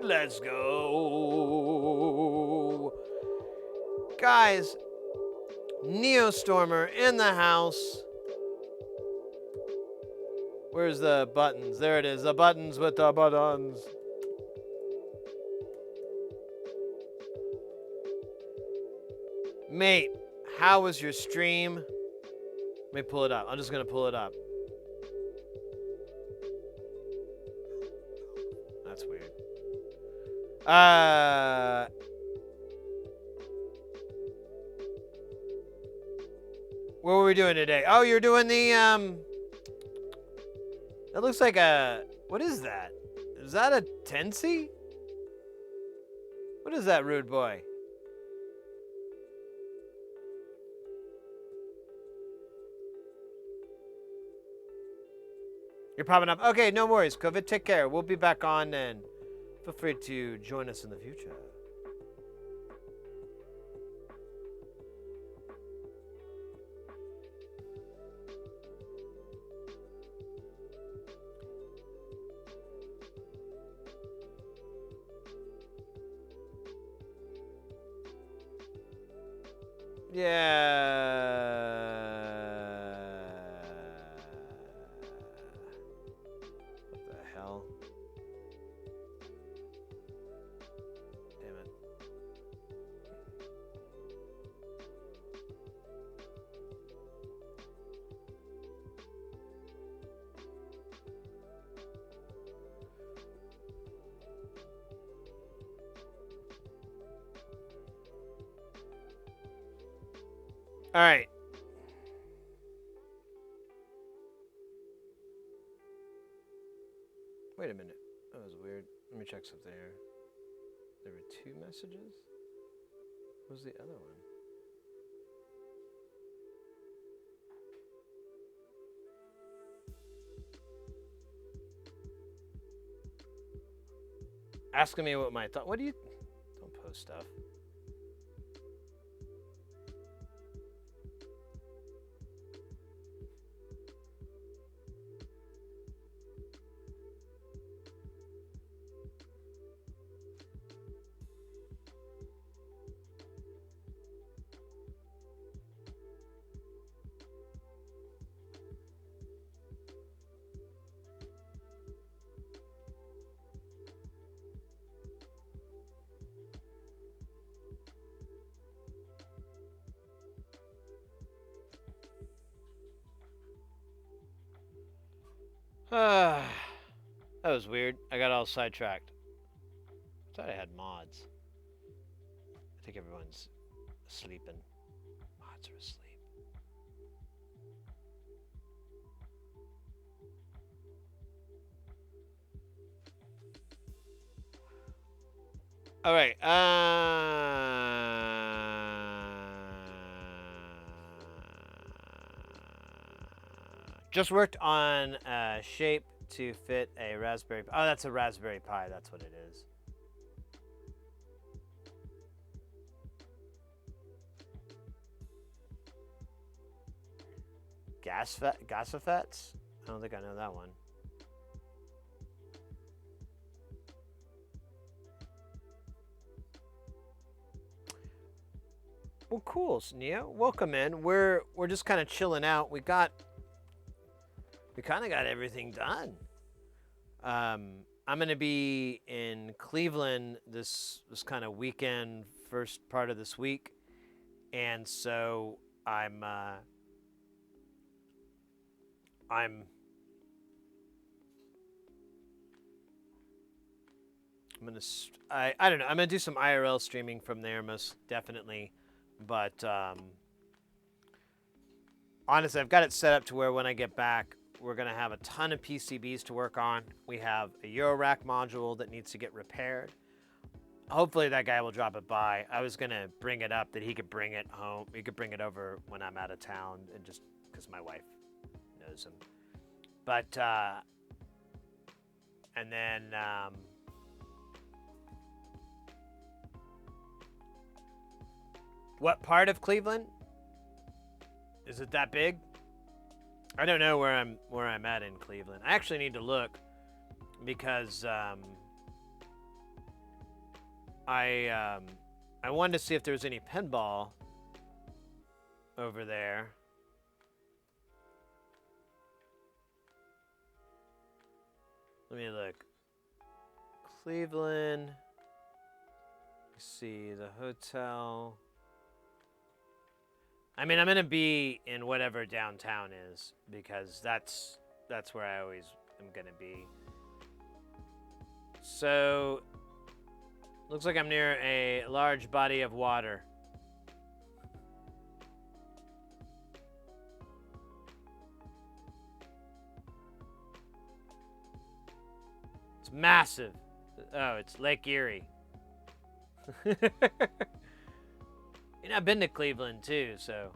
Let's go. Guys, Neostormer in the house. Where's the buttons? There it is. The buttons with the buttons. Mate, how was your stream? Let me pull it up. I'm just going to pull it up. That's weird. What were we doing today? Oh, you're doing the, That looks like a, what is that? Is that a Tensi? What is that, rude boy? You're popping up. Okay, no worries, COVID. Take care. We'll be back on, and feel free to join us in the future. What the hell? Damn it. All right. Wait a minute. That was weird. Let me check something here. There were 2 messages? What was the other one? Asking me what my thought. What do you? Don't post stuff. That was weird. I got all sidetracked. Thought I had mods. I think everyone's sleeping. Mods are asleep. All right. Just worked on a shape to fit a Raspberry Pi. Oh, that's a Raspberry Pi. That's what it is. Gasafets? I don't think I know that one. Well, cool, Neo. Welcome in. We're just kind of chilling out. We kind of got everything done. I'm gonna be in Cleveland this kind of weekend, first part of this week, and so I'm gonna I don't know. I'm gonna do some IRL streaming from there, most definitely. But honestly, I've got it set up to where when I get back, we're going to have a ton of PCBs to work on. We have a Eurorack module that needs to get repaired. Hopefully that guy will drop it by. I was going to bring it up that he could bring it home. He could bring it over when I'm out of town, and just because my wife knows him. But, and then, what part of Cleveland? Is it that big? I don't know where I'm at in Cleveland. I actually need to look because I wanted to see if there was any pinball over there. Let me look. Cleveland. Let's see the hotel. I mean, I'm gonna be in whatever downtown is because that's where I always am gonna be. So, looks like I'm near a large body of water. It's massive. Oh, it's Lake Erie. And I've been to Cleveland too, so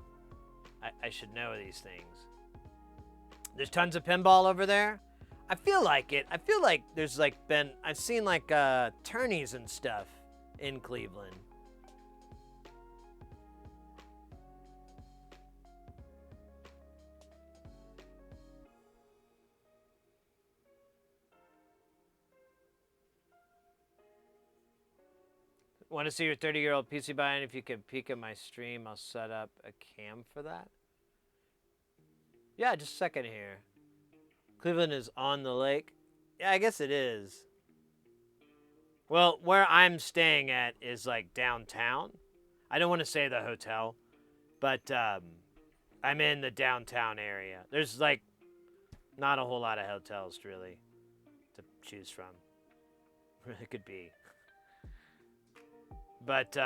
I should know these things. There's tons of pinball over there. I feel like it. I feel like there's like I've seen like tourneys and stuff in Cleveland. Want to see your 30-year-old PC buy, and if you can peek at my stream, I'll set up a cam for that. Yeah, just a second here. Cleveland is on the lake. Yeah, I guess it is. Well, where I'm staying at is like downtown. I don't want to say the hotel, but I'm in the downtown area. There's like not a whole lot of hotels really to choose from. It could be. But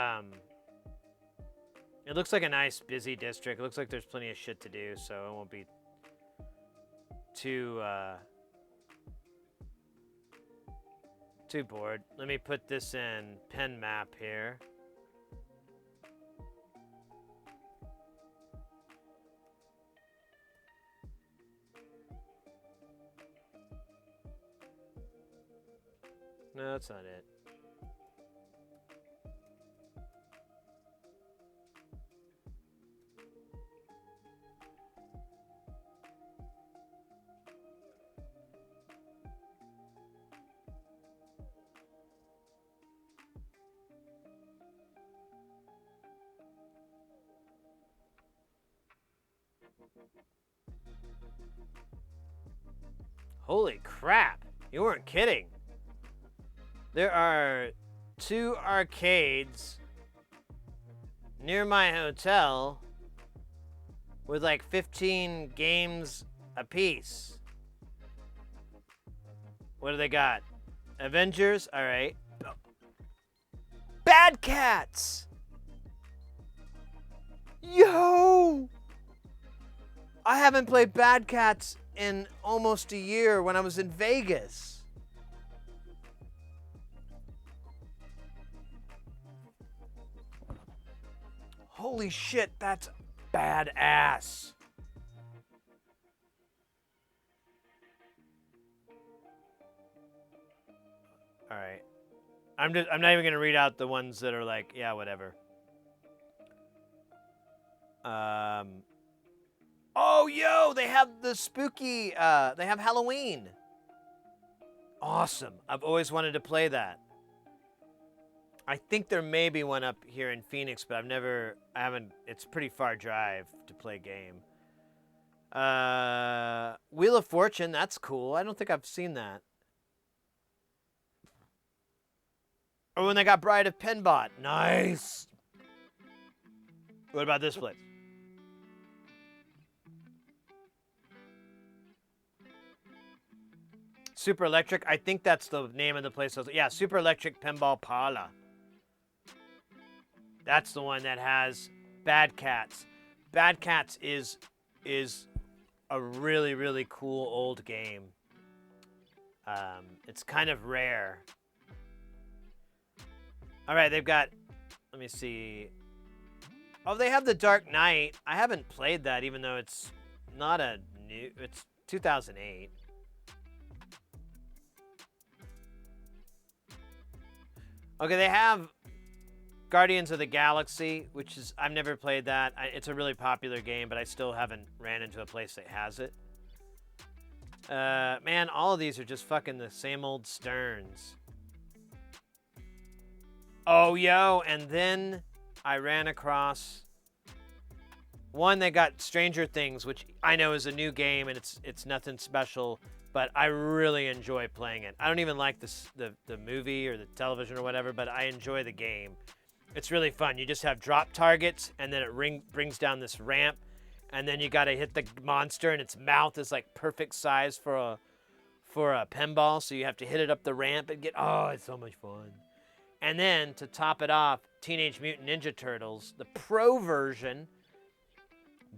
it looks like a nice busy district. It looks like there's plenty of shit to do, so it won't be too bored. Let me put this in pen map here. No, that's not it. Holy crap, you weren't kidding. There are 2 arcades near my hotel with like 15 games apiece. What do they got? Avengers, all right. Bad Cats! Yo! I haven't played Bad Cats in almost a year when I was in Vegas. Holy shit, that's badass. All right. I'm not even going to read out the ones that are like, yeah, whatever. Oh, yo, they have the spooky, they have Halloween. Awesome. I've always wanted to play that. I think there may be one up here in Phoenix, but I haven't, it's a pretty far drive to play a game. Wheel of Fortune, that's cool. I don't think I've seen that. Oh, and they got Bride of Pinbot. Nice. What about this place? Super Electric. I think that's the name of the place. Yeah, Super Electric Pinball Parlor. That's the one that has Bad Cats. Bad Cats is a really, really cool old game. It's kind of rare. All right, they've got, let me see. Oh, they have the Dark Knight. I haven't played that, even though it's not a new, it's 2008. Okay, they have Guardians of the Galaxy, which is, I've never played that. It's a really popular game, but I still haven't ran into a place that has it. Man, all of these are just fucking the same old Sterns. Oh, yo, and then I ran across one that got Stranger Things, which I know is a new game and it's nothing special, but I really enjoy playing it. I don't even like the movie or the television or whatever, but I enjoy the game. It's really fun. You just have drop targets, and then it brings down this ramp, and then you got to hit the monster, and its mouth is like perfect size for a pinball, so you have to hit it up the ramp and get. Oh, it's so much fun. And then to top it off, Teenage Mutant Ninja Turtles, the pro version.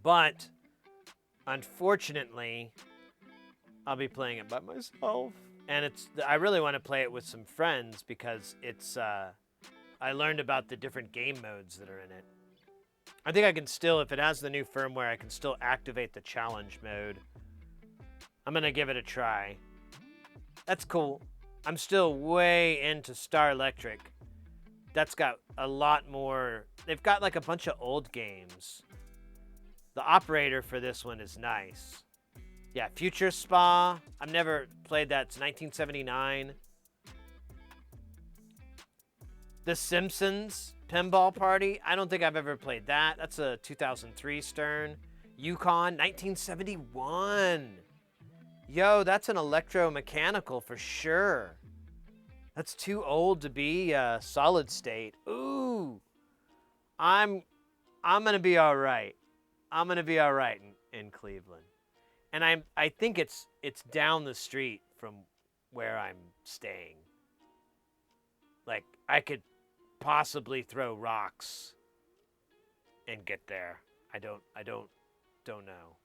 But unfortunately, I'll be playing it by myself, and I really want to play it with some friends because it's I learned about the different game modes that are in it. I think I can still, if it has the new firmware, I can still activate the challenge mode. I'm gonna give it a try. That's cool. I'm still way into Star Electric. That's got a lot more. They've got like a bunch of old games. The operator for this one is nice. Yeah, Future Spa. I've never played that. It's 1979. The Simpsons Pinball Party. I don't think I've ever played that. That's a 2003 Stern. Yukon, 1971. Yo, that's an electromechanical for sure. That's too old to be solid state. Ooh. I'm gonna be all right. I'm gonna be all right in Cleveland, and I think it's down the street from where I'm staying. Like I could possibly throw rocks and get there. I don't know.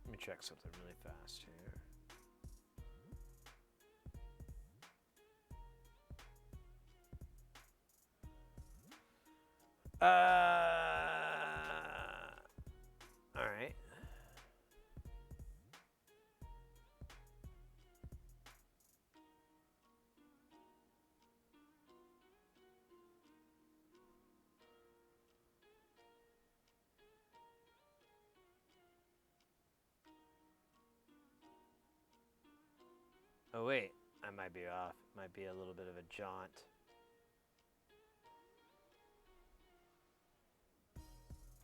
Let me check something really fast here. All right. Oh wait, I might be off. Might be a little bit of a jaunt.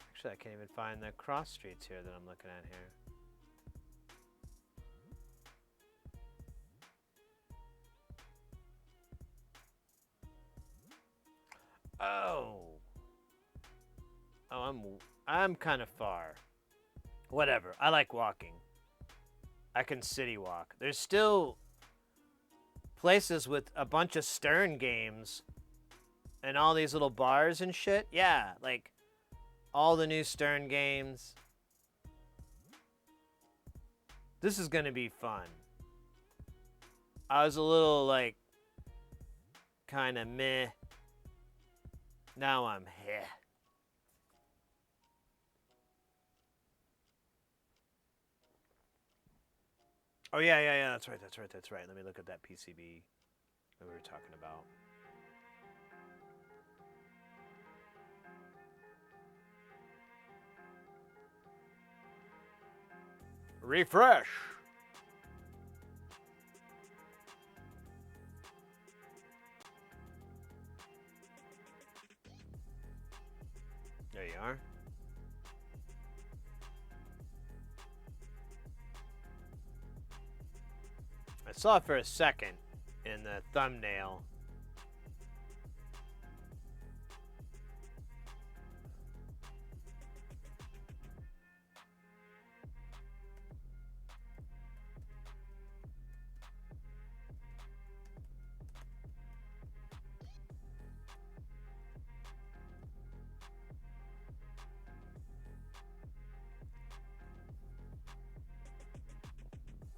Actually, I can't even find the cross streets here that I'm looking at here. Oh. Oh, I'm kind of far. Whatever. I like walking. I can city walk. There's still places with a bunch of Stern games and all these little bars and shit. Yeah, like all the new Stern games. This is gonna be fun. I was a little like kind of meh. Now I'm heh. Oh yeah. That's right. Let me look at that PCB that we were talking about. Refresh. There you are. I saw it for a second in the thumbnail.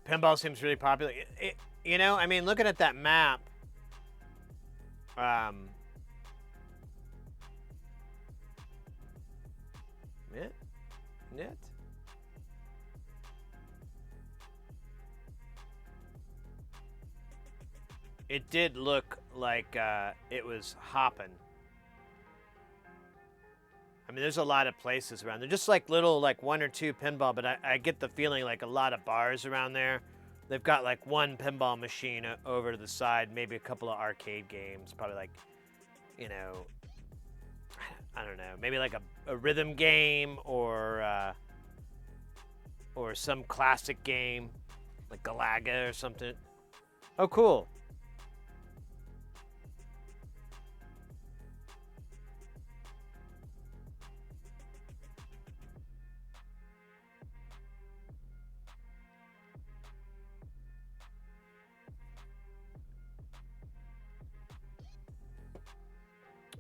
Pinball seems really popular. You know, I mean, looking at that map, yeah, Net. It did look like it was hopping. I mean, there's a lot of places around. They're just like little, like 1 or 2 pinball, but I get the feeling like a lot of bars around there. They've got like 1 pinball machine over to the side, maybe a couple of arcade games, probably like, you know, I don't know, maybe like a rhythm game or some classic game like Galaga or something. Oh, cool.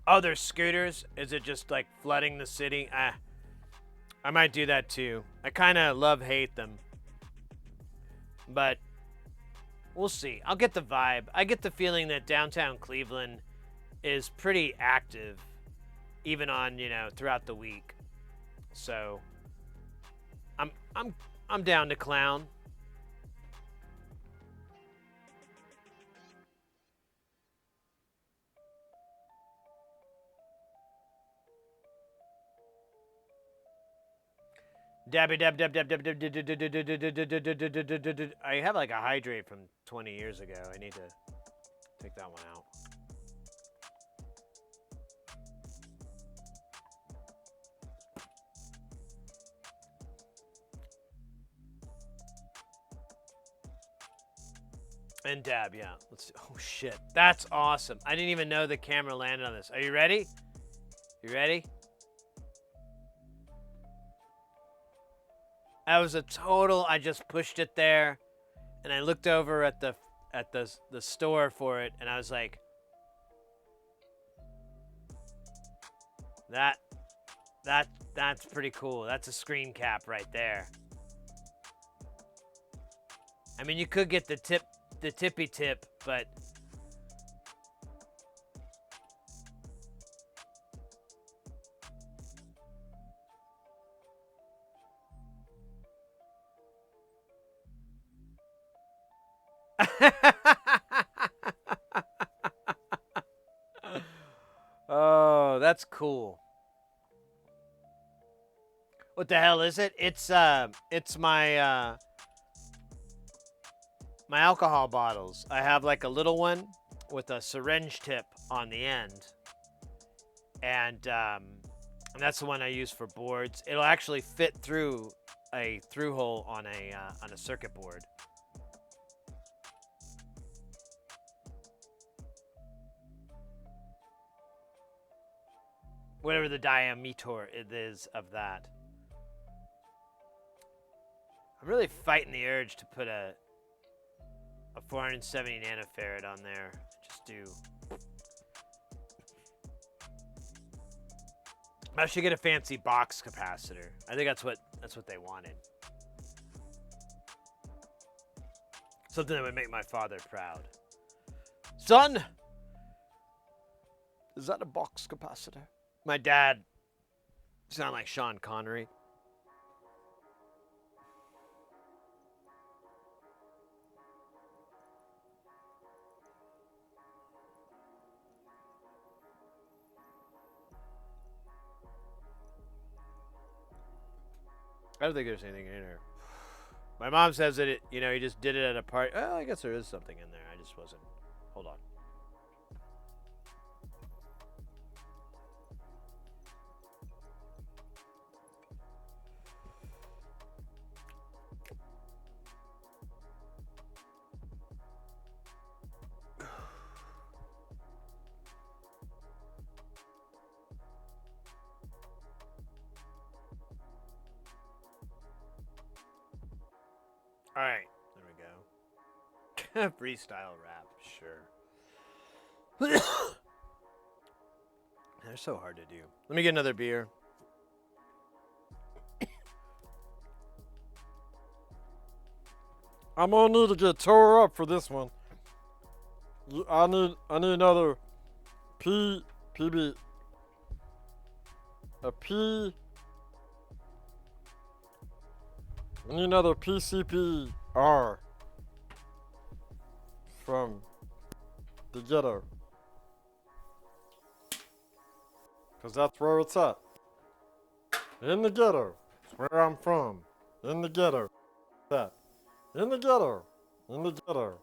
Oh, there's scooters? Is it just like flooding the city? I might do that too. I kind of love-hate them. But we'll see. I'll get the vibe. I get the feeling that downtown Cleveland is pretty active, even on, you know, throughout the week. So I'm down to clown. Dabby dab dab dab dab dab dab dab dab dab dab dab dab dab dab. I have like a hydrate from 20 years ago. I need to take that one out. And dab, yeah. Let's. Oh shit, that's awesome. I didn't even know the camera landed on this. Are you ready? You ready? That was a total. I just pushed it there, and I looked over at the store for it, and I was like, that's pretty cool. That's a screen cap right there. I mean, you could get the tippy tip, but oh, that's cool. What the hell is it? It's my my alcohol bottles. I have like a little one with a syringe tip on the end, and that's the one I use for boards. It'll actually fit through a through hole on a circuit board. Whatever the diameter it is of that. I'm really fighting the urge to put a 470 nanofarad on there. Just do. I should get a fancy box capacitor. I think that's what they wanted. Something that would make my father proud. Son, is that a box capacitor? My dad sound like Sean Connery. I don't think there's anything in here. My mom says that he just did it at a party. Well, I guess there is something in there. I just wasn't. Hold on. All right, there we go. Freestyle rap, sure. They're so hard to do. Let me get another beer. I'm gonna need to get tore up for this one. I need another PB. A P. We need another PCPR from the ghetto. Because that's where it's at. In the ghetto. It's where I'm from. In the ghetto. That. In the ghetto. In the ghetto.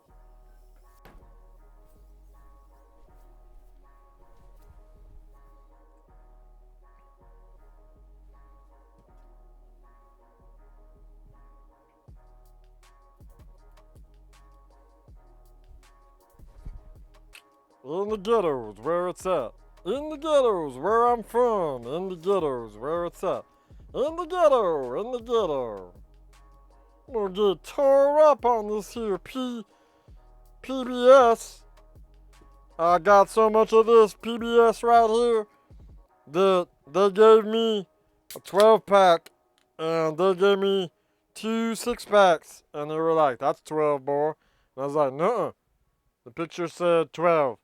In the ghettos, where it's at. In the ghettos, where I'm from. In the ghettos, where it's at. In the ghetto, in the ghetto. I'm gonna get tore up on this here PBS. I got so much of this PBS right here that they gave me a 12-pack and they gave me 2 6-packs and they were like, that's 12, boy. And I was like, nuh-uh. The picture said 12.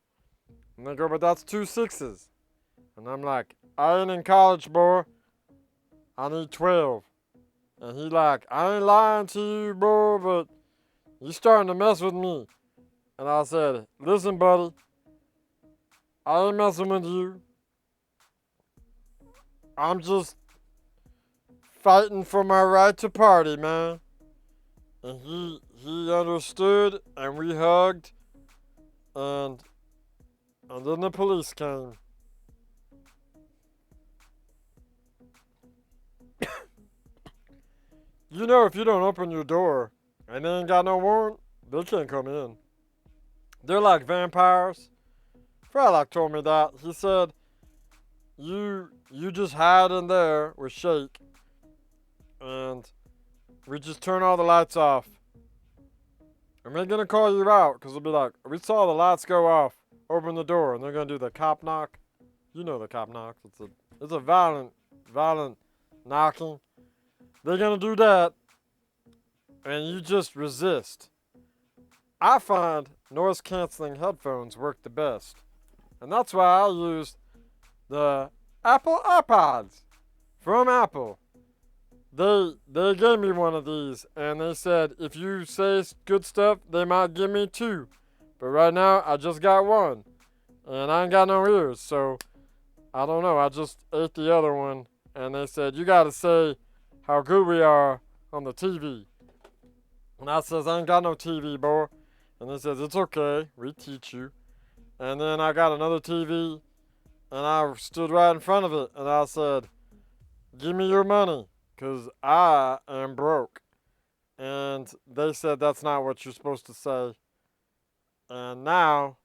And they go, but that's 2 6s. And I'm like, I ain't in college, boy. I need 12. And he like, I ain't lying to you, boy, but you starting to mess with me. And I said, listen, buddy, I ain't messing with you. I'm just fighting for my right to party, man. And he understood, and we hugged, and then the police came. You know, if you don't open your door and they ain't got no warrant, they can't come in. They're like vampires. Frylock told me that. He said, you just hide in there with Shake, and we just turn all the lights off. And we're gonna call you out, because they'll be like, we saw the lights go off. Open the door, and they're gonna do the cop knock. You know the cop knock. It's a violent knocking. They're gonna do that, and you just resist. I find noise canceling headphones work the best, and that's why I used the Apple iPods from Apple. They gave me one of these, and they said if you say good stuff, they might give me 2. But right now, I just got 1, and I ain't got no ears, so I don't know. I just ate the other one, and they said, you gotta say how good we are on the TV. And I says, I ain't got no TV, boy. And they says, it's okay, we teach you. And then I got another TV, and I stood right in front of it, and I said, give me your money, because I am broke. And they said, that's not what you're supposed to say. And now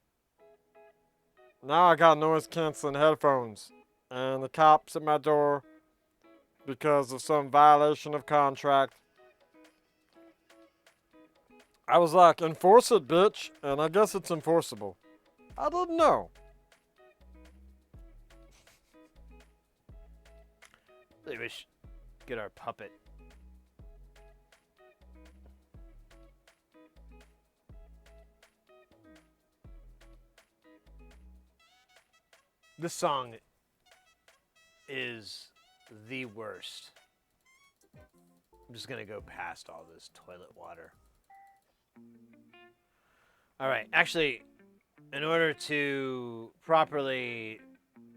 I got noise canceling headphones, and the cops at my door because of some violation of contract. I was like, enforce it, bitch, and I guess it's enforceable. I didn't know. Maybe we should get our puppet. This song is the worst. I'm just gonna go past all this toilet water. All right, actually, in order to properly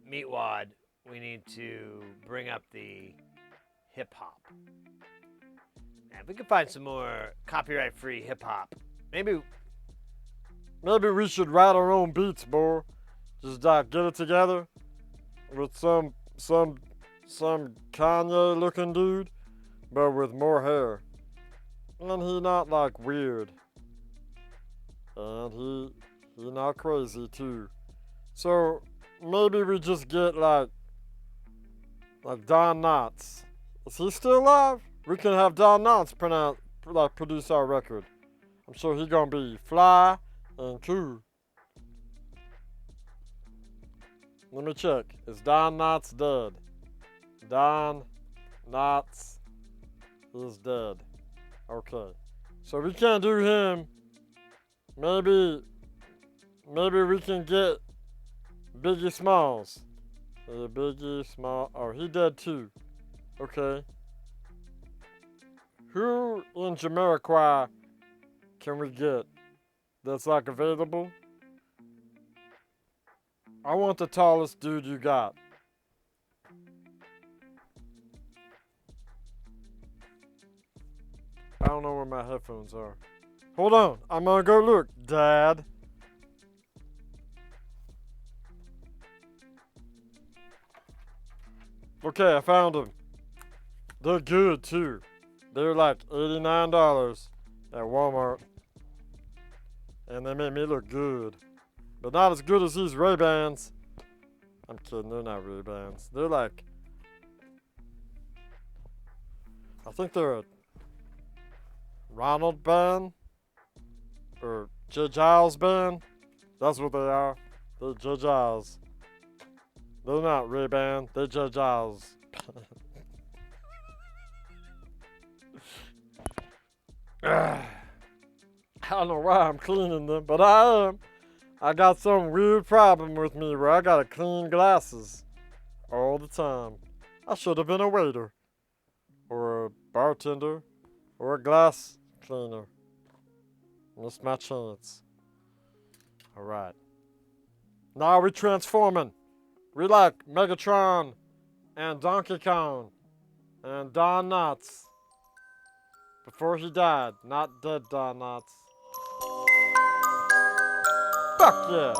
meet Wad, we need to bring up the hip hop. And if we can find some more copyright-free hip hop, maybe we should write our own beats, boy. Just get it together with some Kanye looking dude, but with more hair. And he not like weird. And he not crazy too. So maybe we just get like Don Knotts. Is he still alive? We can have Don Knotts produce our record. I'm sure he gonna be fly and cool. Let me check. Is Don Knotts dead? Don Knotts is dead. Okay. So we can't do him. Maybe we can get Biggie Smalls. Biggie Small. Oh, he dead too. Okay. Who in Jamiroquai can we get that's like available? I want the tallest dude you got. I don't know where my headphones are. Hold on, I'm gonna go look, Dad. Okay, I found them. They're good too. They're like $89 at Walmart. And they make me look good. But not as good as these Ray-Bans. I'm kidding, they're not Ray-Bans. They're like, I think they're a Ronald band or J. Giles band. That's what they are. They're J. Giles. They're not Ray-Ban, they're J. Giles. I don't know why I'm cleaning them, but I am. I got some weird problem with me where I gotta clean glasses all the time. I should have been a waiter, or a bartender, or a glass cleaner. Missed my chance. Alright. Now we're transforming. We like Megatron, and Donkey Kong, and Don Knotts. Before he died, not dead Don Knotts. Fuck yeah!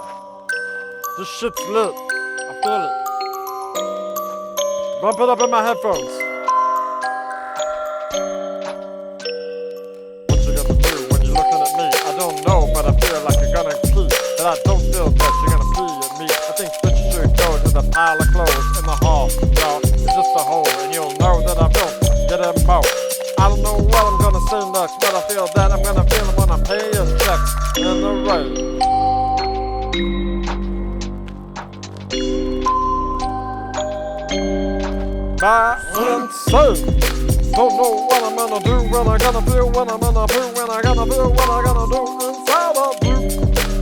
This shit's lit. I feel it. Bump it up in my headphones. What you gonna do when you're looking at me? I don't know, but I feel like you're gonna pee. But I don't feel that you're gonna pee at me. I think that you should go to the pile of clothes in the hall. No, it's just a hole, and you'll know that I don't get a mo. I don't know what I'm gonna say next, but I feel that I'm gonna feel it when I'm paying checks in the rain. My insane. Don't know what I'm gonna do, when I'm gonna feel, when I'm gonna do, when I'm gonna feel, what I'm gonna do inside of you.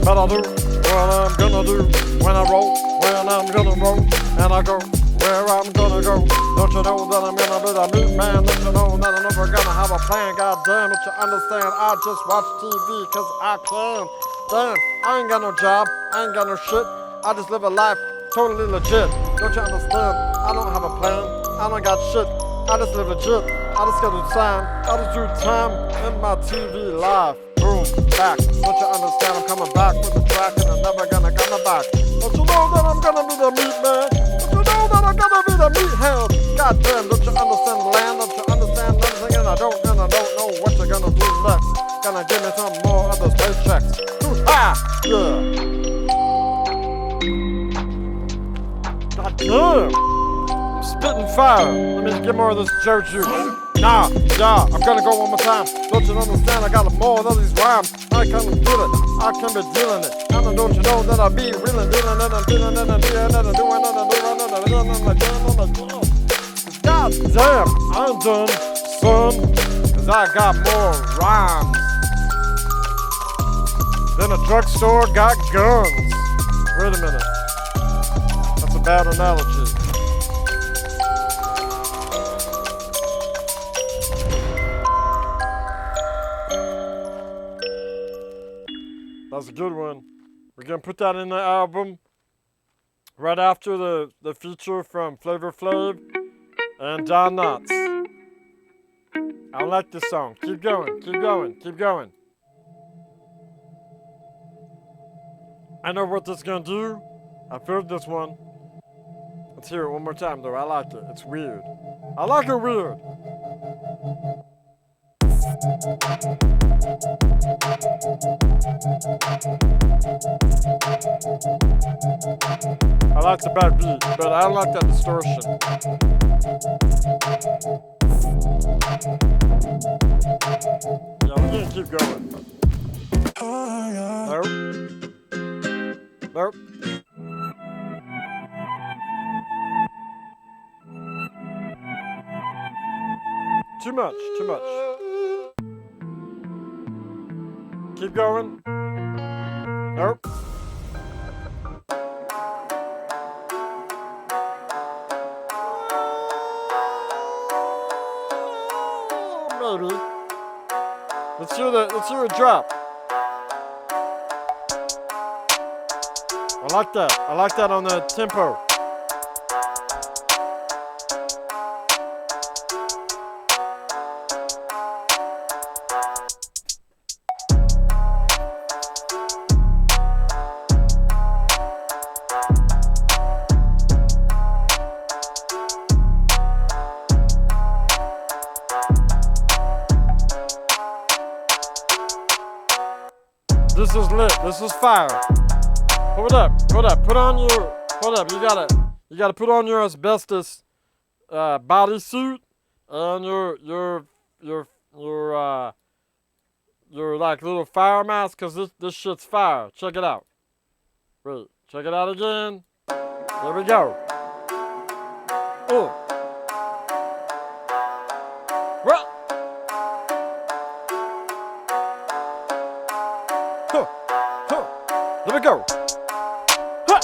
But I do what I'm gonna do when I roll, when I'm gonna roll, and I go where I'm gonna go. Don't you know that I'm gonna be the meat man? Don't you know that I'm never gonna have a plan? God damn, don't you understand? I just watch TV cause I can. Damn, I ain't got no job, I ain't got no shit. I just live a life totally legit. Don't you understand? I don't have a plan, I don't got shit. I just live legit, I just gotta do time. I just do time in my TV life. Boom, back. Don't you understand? I'm coming back with the track and I'm never gonna come back. Don't you know that I'm gonna be the meat man? Don't you know that I'm gonna be the meat hound? God damn, don't you understand the land? Don't you understand anything? And I don't know what you're gonna do next. Gonna give me some more of those paychecks. Ha! Yeah. God damn. I'm spitting fire. Let me get more of this Joju. Nah, yeah, I'm gonna go one more time. Don't you understand? I got more of these rhymes. I can do it. I can be dealing it. And don't you know that I be reeling, dealing it, and feeling it, and doing it, and doing it, and doing it, and doing it, and doing it. God damn, I'm done, son. Cause I got more rhymes than a drugstore got guns. Wait a minute. That's a bad analogy. That's a good one. We're gonna put that in the album right after the feature from Flavor Flav and Don Knotts. I like this song. Keep going, keep going, keep going. I know what this is gonna do. I've heard this one. Let's hear it one more time though. I like it. It's weird. I like it weird. I like the bad beat, but I don't like that distortion. Yeah, we're gonna keep going. Nope. Nope. Too much, too much. Keep going. Nope. maybe. Let's hear a drop. I like that. I like that on the tempo. This is lit. This is fire. Hold up. Put on your. Hold up. You gotta put on your asbestos bodysuit and your like little fire mask, cause this shit's fire. Check it out. Wait. Check it out again. There we go. Oh. Well. Here we go. Huh.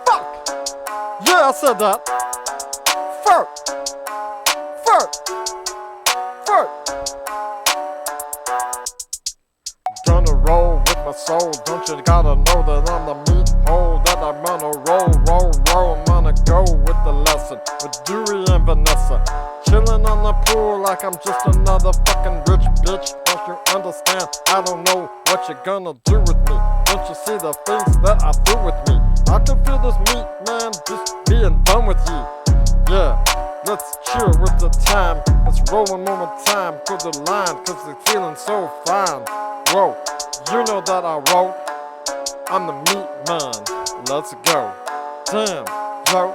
Fuck. Yeah, I said that. Fuck. Gonna roll with my soul. Don't you gotta know that I'm the meat hole that I'm gonna roll. I'm gonna go with the lesson with Dewey and Vanessa. Chillin' on the pool like I'm just another fucking rich bitch. Don't you understand? I don't know what you're gonna do with me. Don't you see the things that I do with me? I can feel this meat, man, just being done with you. Yeah, let's chill with the time. Let's roll one more time for the line, cause it's feeling so fine. Whoa, you know that I wrote. I'm the meat man. Let's go. Damn, yo,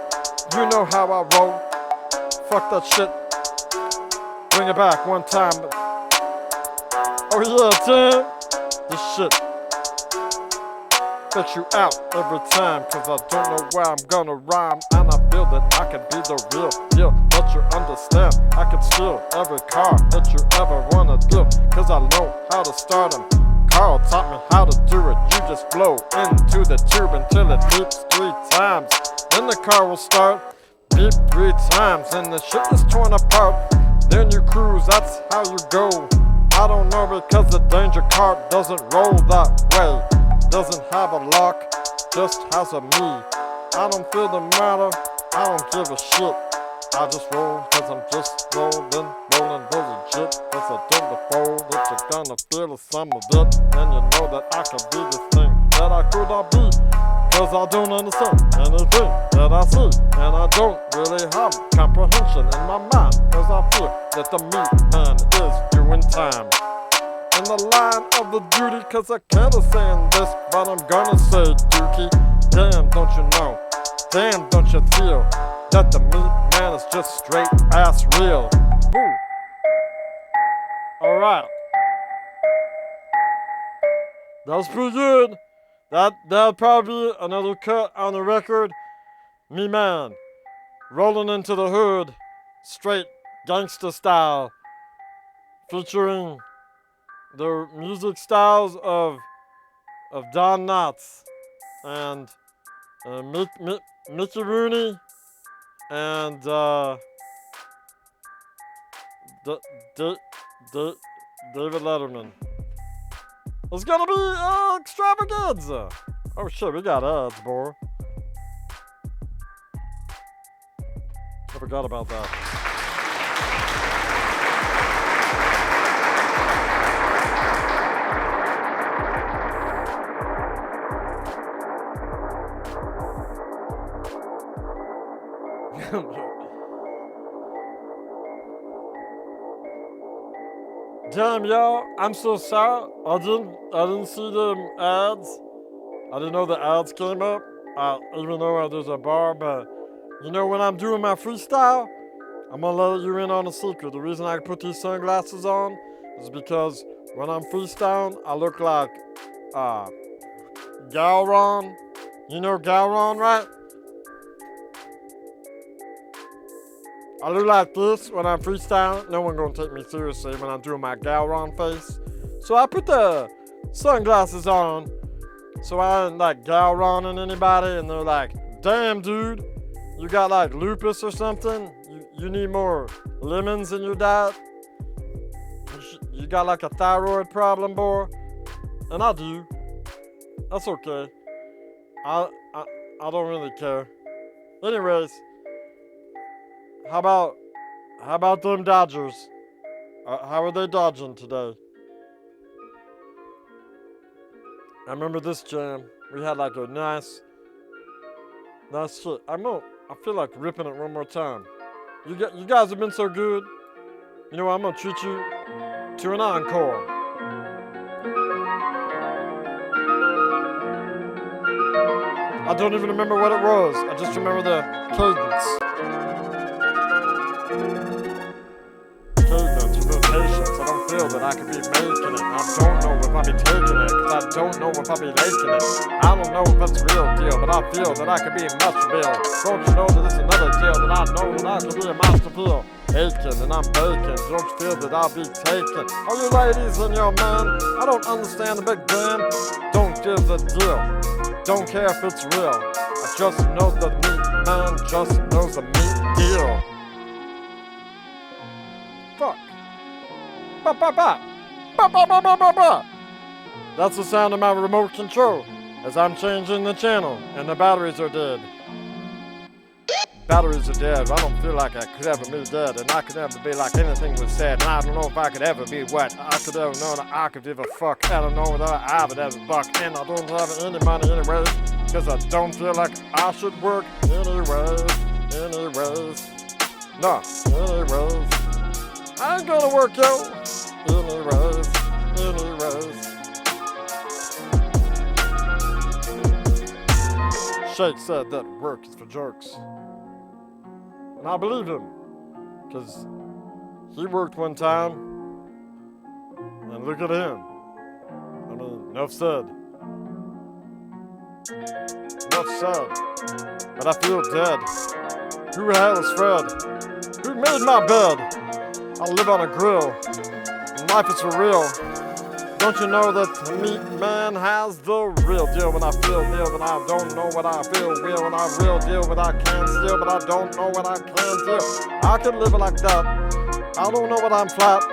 you know how I roll. Fuck that shit. Bring it back one time. Oh yeah, damn. This shit fetch you out every time, cause I don't know where I'm gonna rhyme, and I feel that I can be the real deal. But you understand, I can steal every car that you ever wanna do, cause I know how to start them. Carl taught me how to do it. You just blow into the tube until it beeps 3 times. Then the car will start. Beep 3 times and the shit is torn apart. Then you cruise, that's how you go. I don't know, because the danger cart doesn't roll that way. Doesn't have a lock, just has a me. I don't feel the matter, I don't give a shit. I just roll, cause I'm just rolling legit. Cause I don't fold that you're gonna feel some of it. And you know that I can be the thing that I could not be. Cause I don't understand anything that I see. And I don't really have comprehension in my mind. Cause I feel that the meat man is doing time. In the line of the duty, cause I can't say this, but I'm gonna say dookie. Damn, don't you know? Damn, don't you feel that the meat man is just straight ass real? Woo. Alright. That was pretty good. That'll probably be another cut on the record. Me man, rolling into the hood, straight gangster style, featuring the music styles of Don Knotts and Mickey Rooney and David Letterman. It's gonna be extravaganza. Oh shit, we got ads, boy. I forgot about that. Damn, y'all, I'm so sorry. I didn't see them ads. I didn't know the ads came up. Even though there's a bar, but you know, when I'm doing my freestyle, I'm gonna let you in on a secret. The reason I put these sunglasses on is because when I'm freestyling, I look like Galron. You know Galron, right? I look like this when I'm freestyling. No one gonna take me seriously when I'm doing my Galron face. So I put the sunglasses on so I ain't like Galroning anybody, and they're like, damn dude, you got like lupus or something? You need more lemons in your diet? You got like a thyroid problem, boy? And I do. That's okay. I don't really care. Anyways, how about them Dodgers? How are they dodging today? I remember this jam. We had like a nice shit. I feel like ripping it one more time. You guys have been so good. You know what, I'm gonna treat you to an encore. I don't even remember what it was. I just remember the cadence. Cadence, rotations. I don't feel that I could be making it. I don't know if I'll be taking it, cause I don't know if I'll be laking it. I don't know if it's real deal, but I feel that I could be much real. Don't you know that it's another deal, that I know that I could be a master feel. Aching and I'm baking, don't you feel that I'll be taken? All you ladies and your men, I don't understand the big brand. Don't give the deal. Don't care if it's real. I just know the meat man just knows the meat deal. Fuck. Ba ba ba. Ba ba ba ba ba ba. That's the sound of my remote control as I'm changing the channel and the batteries are dead. Batteries are dead. I don't feel like I could ever be dead, and I could never be like anything was said. And I don't know if I could ever be what I could ever know that I could give a fuck. I don't know that I would ever buck, and I don't have any money anyway, cause I don't feel like I should work anyways. No, anyways. I ain't gonna work out. Anyways. Shake said that work is for jerks. And I believe him, because he worked one time, and look at him. I mean, enough said. Enough said. But I feel dead. Who the hell is Fred? Who made my bed? I live on a grill, and life is for real. Don't you know that the meat man has the real deal? When I feel deal, but I don't know what I feel real. When I real deal, what I can steal, but I don't know what I can do. I could live it like that. I don't know what I'm flat.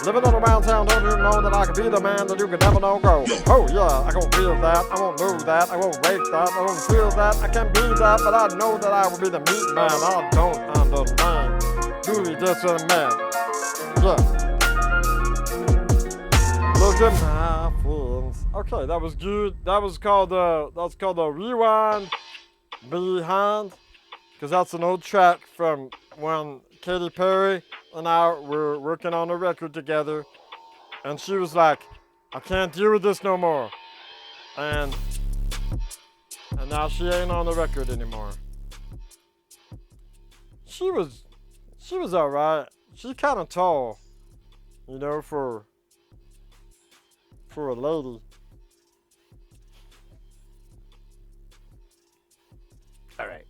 Living all around town, don't you know that I could be the man that you could never know go? Oh yeah, I won't feel that, I won't know that, I won't rate that, I won't feel that, I can't be that, but I know that I will be the meat man. I don't understand. Do we just a man? Yeah. Look at my friends. Okay, that was good. That's called the rewind behind, because that's an old track from when Katy Perry and I were working on a record together, and she was like, "I can't deal with this no more," and now she ain't on the record anymore. She was all right. She's kind of tall, you know, for a lady. All right.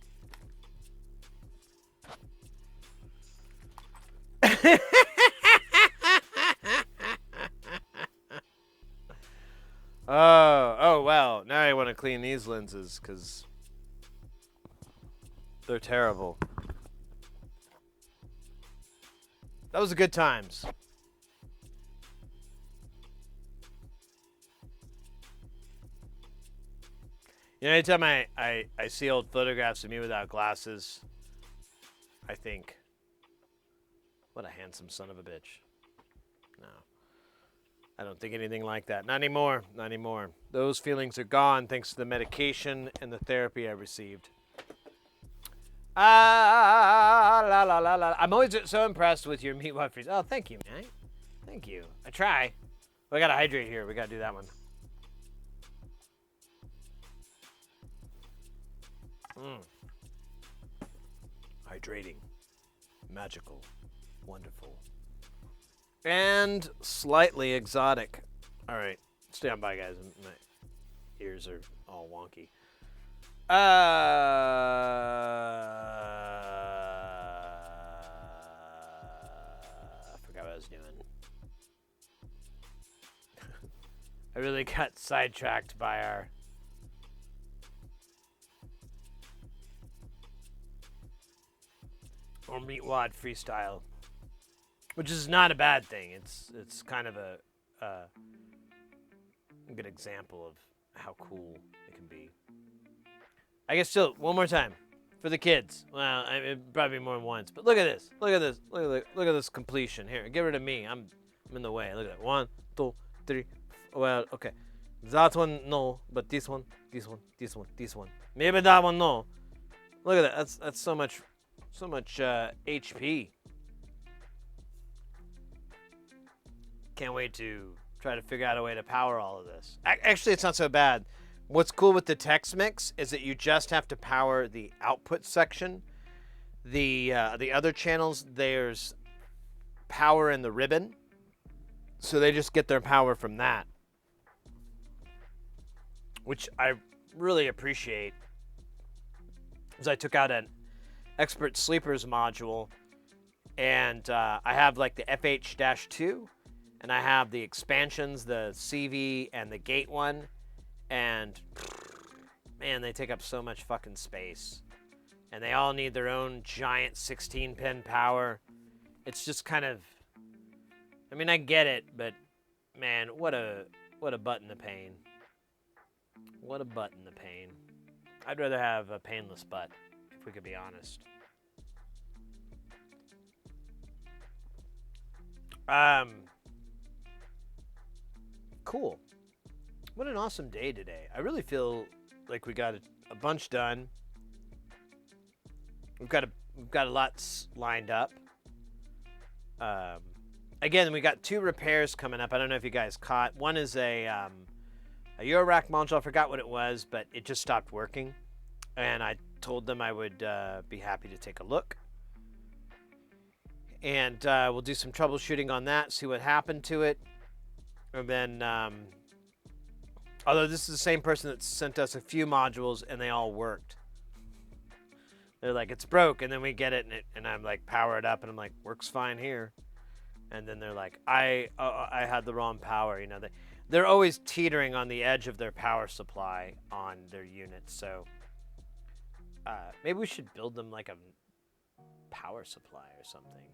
Oh, well, now I want to clean these lenses, because they're terrible. That was a good times. You know, anytime I see old photographs of me without glasses, I think, what a handsome son of a bitch. No. I don't think anything like that. Not anymore. Not anymore. Those feelings are gone thanks to the medication and the therapy I received. La la la la. I'm always so impressed with your meat watt freeze. Oh, thank you, man. Thank you. I try. We gotta hydrate here. We gotta do that one. Hydrating. Magical. Wonderful. And slightly exotic. All right. Stand by, guys. My ears are all wonky. I forgot what I was doing. I really got sidetracked by our meat wad freestyle. which is not a bad thing. It's kind of a good example of how cool it can be. I guess still one more time for the kids. Well, it'd probably be more than once, but look at this. Look at this. Look at this completion here. Get rid of me. I'm in the way. Look at that. 1, 2, 3. Well, okay. That one no, but this one. Maybe that one no. Look at that. That's so much HP. Can't wait to try to figure out a way to power all of this. Actually, it's not so bad. What's cool with the text mix is that you just have to power the output section. The other channels, there's power in the ribbon, so they just get their power from that, which I really appreciate. Because I took out an Expert Sleepers module, and I have like the FH-2, and I have the expansions, the CV and the Gate one. And man, they take up so much fucking space, and they all need their own giant 16-pin power. It's just kind of, I mean, I get it, but man, what a button to pain. What a button to pain. I'd rather have a painless butt, if we could be honest. Cool. What an awesome day today. I really feel like we got a bunch done. We've got a lot lined up. Again, we got 2 repairs coming up. I don't know if you guys caught. One is a Eurorack module. I forgot what it was, but it just stopped working. And I told them I would be happy to take a look. And we'll do some troubleshooting on that, see what happened to it. And then... although this is the same person that sent us a few modules and they all worked. They're like, it's broke, and then we get it, and I'm like, power it up, and I'm like, works fine here. And then they're like, I had the wrong power. You know, they're always teetering on the edge of their power supply on their units. So maybe we should build them like a power supply or something.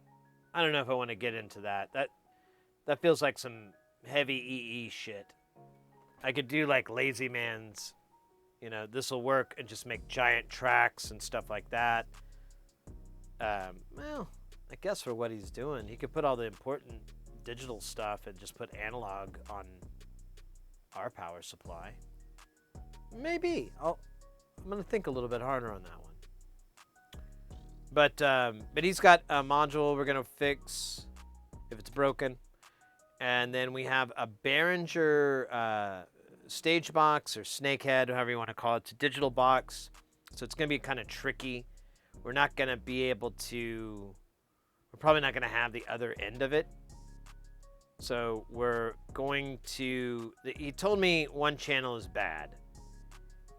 I don't know if I want to get into that. That feels like some heavy EE shit. I could do like Lazy Man's, you know, this will work, and just make giant tracks and stuff like that. Well, I guess for what he's doing, he could put all the important digital stuff and just put analog on our power supply. Maybe. I'm going to think a little bit harder on that one. But he's got a module we're going to fix if it's broken. And then we have a Behringer stage box, or snakehead, however you want to call it. It's a digital box, so it's going to be kind of tricky. We're not going to be able to, we're probably not going to have the other end of it. So we're going to, he told me one channel is bad.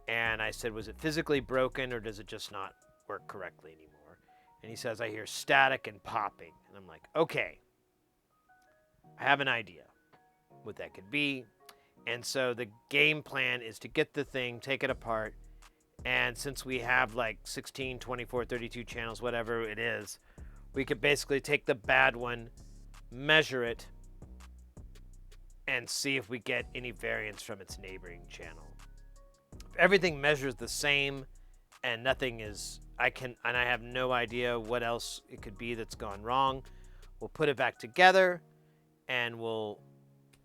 And I said, was it physically broken, or does it just not work correctly anymore? And he says, I hear static and popping. And I'm like, okay. I have an idea what that could be. And so the game plan is to get the thing, take it apart, and since we have like 16, 24, 32 channels, whatever it is, we could basically take the bad one, measure it, and see if we get any variance from its neighboring channel. If everything measures the same and nothing is, I have no idea what else it could be that's gone wrong, we'll put it back together, and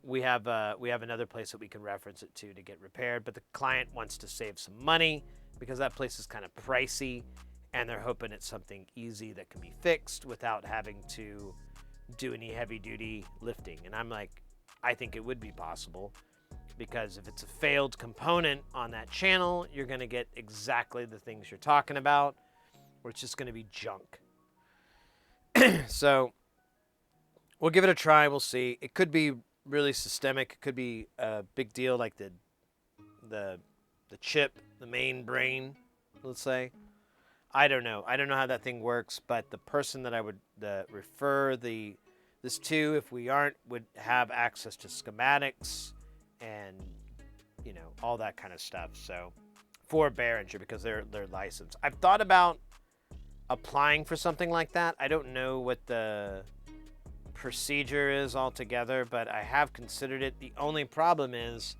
we have another place that we can reference it to get repaired. But the client wants to save some money because that place is kind of pricey, and they're hoping it's something easy that can be fixed without having to do any heavy duty lifting. And I'm like, I think it would be possible, because if it's a failed component on that channel, you're going to get exactly the things you're talking about, or it's just going to be junk. So we'll give it a try. We'll see. It could be really systemic. It could be a big deal, like the chip, the main brain, let's say. I don't know. I don't know how that thing works, but the person that I would refer this to, if we aren't, would have access to schematics and, you know, all that kind of stuff. So for Behringer, because they're licensed. I've thought about applying for something like that. I don't know what the procedure is altogether, but I have considered it. The only problem is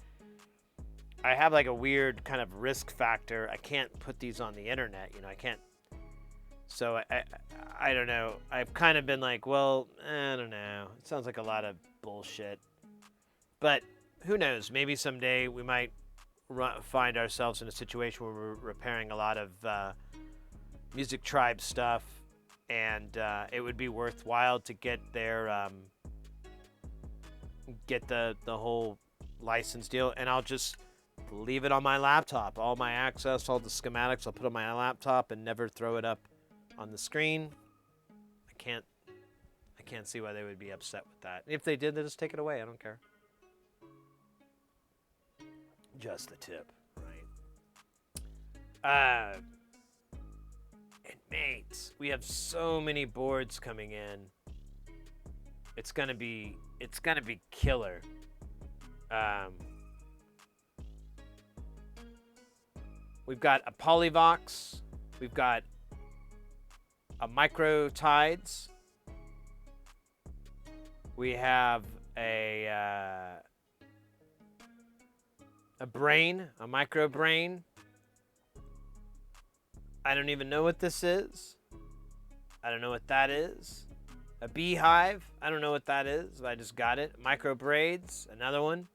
I have like a weird kind of risk factor. I can't put these on the internet, you know, I can't. So I don't know. I've kind of been like, well, I don't know. It sounds like a lot of bullshit. But who knows? Maybe someday we might find ourselves in a situation where we're repairing a lot of Music Tribe stuff, and it would be worthwhile to get their get the whole license deal, and I'll just leave it on my laptop. All my access, all the schematics, I'll put on my laptop and never throw it up on the screen. I can't see why they would be upset with that. If they did, they just take it away. I don't care. Just the tip, right? And mates, we have so many boards coming in. It's gonna be killer. We've got a Polyvox. We've got a Micro Tides. We have a brain, a micro brain. I don't even know what this is. I don't know what that is. A beehive. I don't know what that is. I just got it. Micro braids. Another one.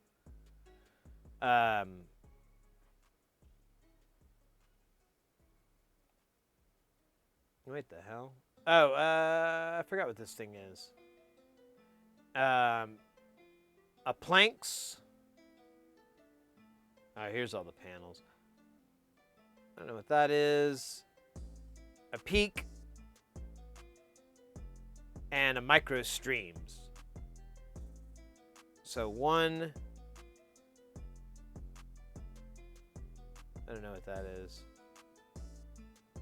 Wait, the hell? Oh, I forgot what this thing is. A planks. Oh, here's all the panels. I don't know what that is. A peak. And a micro streams. So one. I don't know what that is.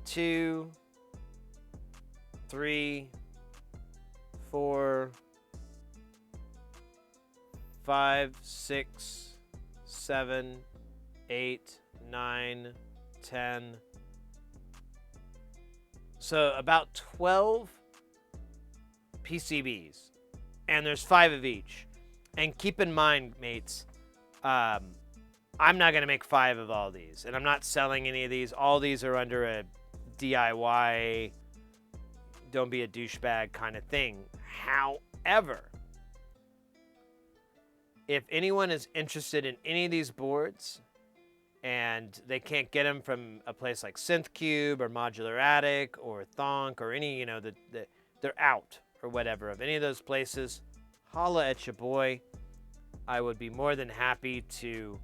2, 3, 4, 5, 6, 7, 8, 9, 10. So about 12 PCBs. And there's 5 of each. And keep in mind, mates, I'm not going to make 5 of all these. And I'm not selling any of these. All these are under a DIY, don't be a douchebag kind of thing. However, if anyone is interested in any of these boards and they can't get them from a place like SynthCube or Modular Attic or Thonk or any, you know, they're out or whatever, of any of those places, holla at your boy. I would be more than happy to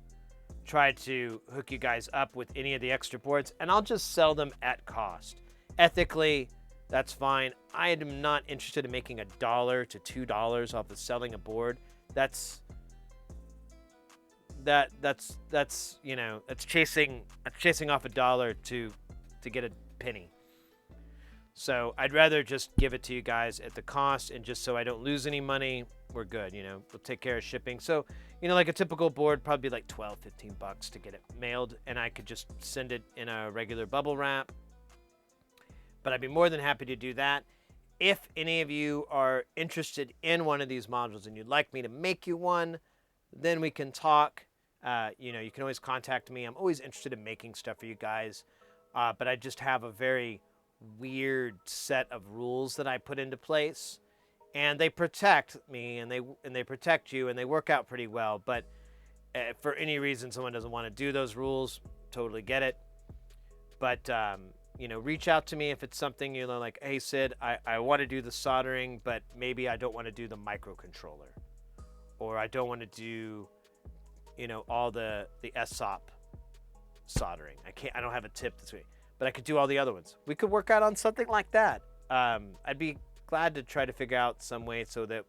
try to hook you guys up with any of the extra boards, and I'll just sell them at cost. Ethically, that's fine. I am not interested in making $1 to $2 off of selling a board. That's you know, it's chasing off $1 to get a penny. So I'd rather just give it to you guys at the cost, and just so I don't lose any money, we're good. You know, we'll take care of shipping. So, you know, like a typical board, probably like $12, $15 to get it mailed, and I could just send it in a regular bubble wrap. But I'd be more than happy to do that. If any of you are interested in one of these modules and you'd like me to make you one, then we can talk. You know, you can always contact me. I'm always interested in making stuff for you guys. But I just have a very weird set of rules that I put into place, and they protect me, and they protect you, and they work out pretty well. But for any reason someone doesn't want to do those rules, totally get it. But you know, reach out to me if it's something, you know, like, hey Sid, I want to do the soldering, but maybe I don't want to do the microcontroller, or I don't want to do, you know, all the SOP soldering. I don't have a tip this week, but I could do all the other ones. We could work out on something like that. I'd be glad to try to figure out some way so that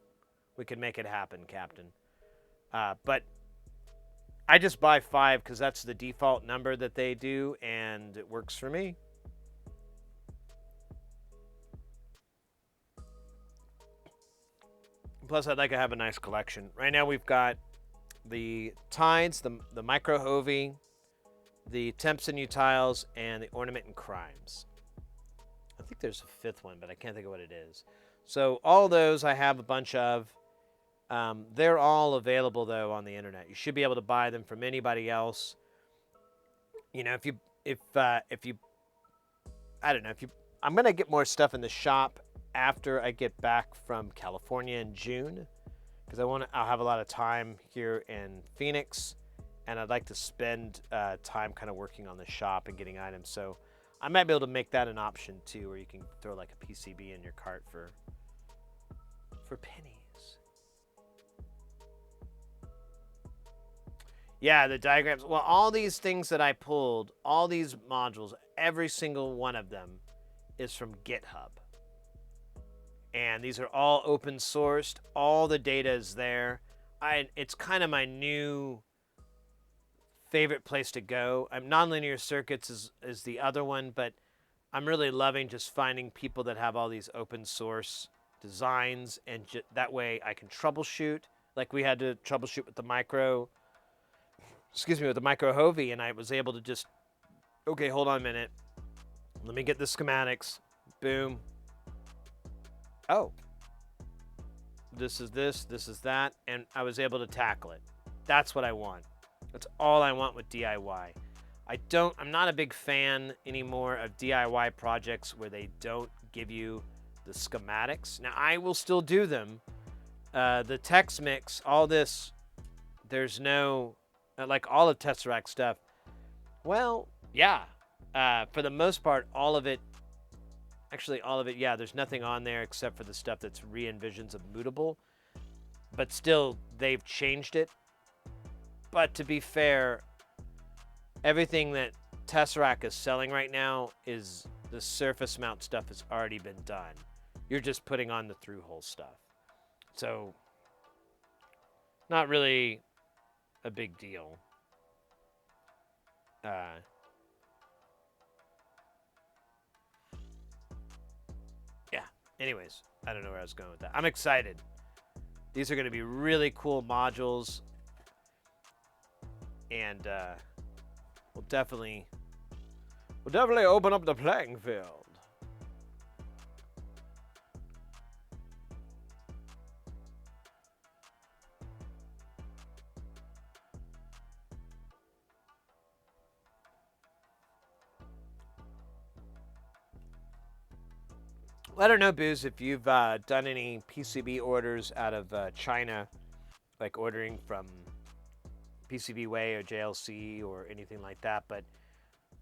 we can make it happen, Captain. But I just buy 5 because that's the default number that they do, and it works for me. Plus, I'd like to have a nice collection. Right now, we've got the Tides, the Micro Hovey, the Temps and Utiles, and the Ornament and Crimes. I think there's a 5th one, but I can't think of what it is. So all those I have a bunch of. They're all available though on the internet. You should be able to buy them from anybody else. You know, if you, I don't know, I'm gonna get more stuff in the shop after I get back from California in June, because I'll have a lot of time here in Phoenix, and I'd like to spend time kind of working on the shop and getting items. So I might be able to make that an option too, where you can throw like a PCB in your cart for pennies. Yeah, the diagrams. Well, all these things that I pulled, all these modules, every single one of them is from GitHub. And these are all open sourced. All the data is there. It's kind of my new favorite place to go. Nonlinear Circuits is the other one, but I'm really loving just finding people that have all these open source designs, and that way I can troubleshoot. Like we had to troubleshoot with the micro Hovey, and I was able to just, okay, hold on a minute. Let me get the schematics. Boom. Oh. This is this is that, and I was able to tackle it. That's what I want. That's all I want with DIY. I'm not a big fan anymore of DIY projects where they don't give you the schematics. Now, I will still do them. The Tex Mix, all this, there's no, like all of Tesseract stuff. Well, yeah. For the most part, all of it, yeah, there's nothing on there except for the stuff that's re-envisions of Moodable. But still, they've changed it. But to be fair, everything that Tesseract is selling right now is the surface mount stuff has already been done. You're just putting on the through-hole stuff. So, not really a big deal. Yeah, anyways, I don't know where I was going with that. I'm excited. These are going to be really cool modules. And we'll definitely open up the playing field. Well, I don't know, Booze, if you've done any PCB orders out of China, like ordering from PCBWay or JLC or anything like that, but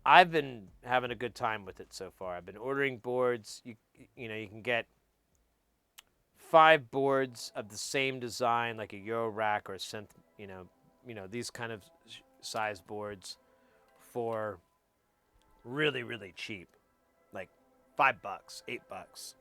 I've been having a good time with it so far. I've been ordering boards. You know, you can get 5 boards of the same design, like a Eurorack or a Synth, you know, these kind of size boards for really, really cheap, like $5, $8.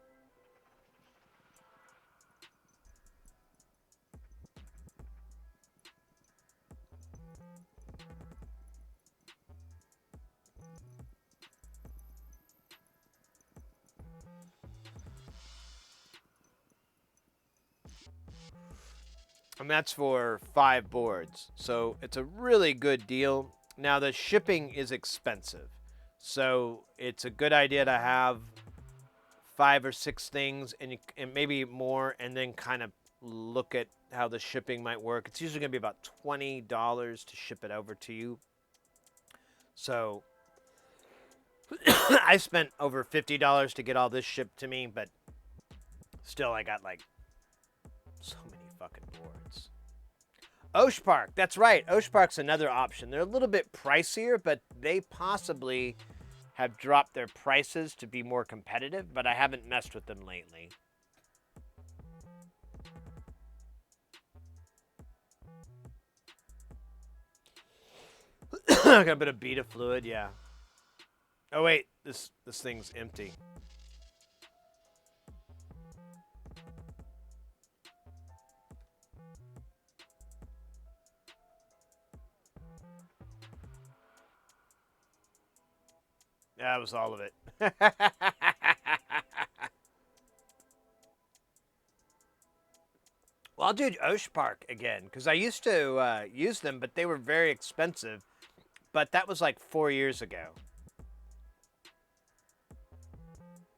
And that's for 5 boards. So it's a really good deal. Now the shipping is expensive. So it's a good idea to have 5 or 6 things and maybe more, and then kind of look at how the shipping might work. It's usually going to be about $20 to ship it over to you. So I spent over $50 to get all this shipped to me, but still I got like so many fucking boards. Oshpark, that's right. Oshpark's another option. They're a little bit pricier, but they possibly have dropped their prices to be more competitive, but I haven't messed with them lately. Got a bit of beta fluid, yeah. Oh wait, this thing's empty. That was all of it. Well, I'll do Oshpark again, because I used to use them, but they were very expensive. But that was like 4 years ago.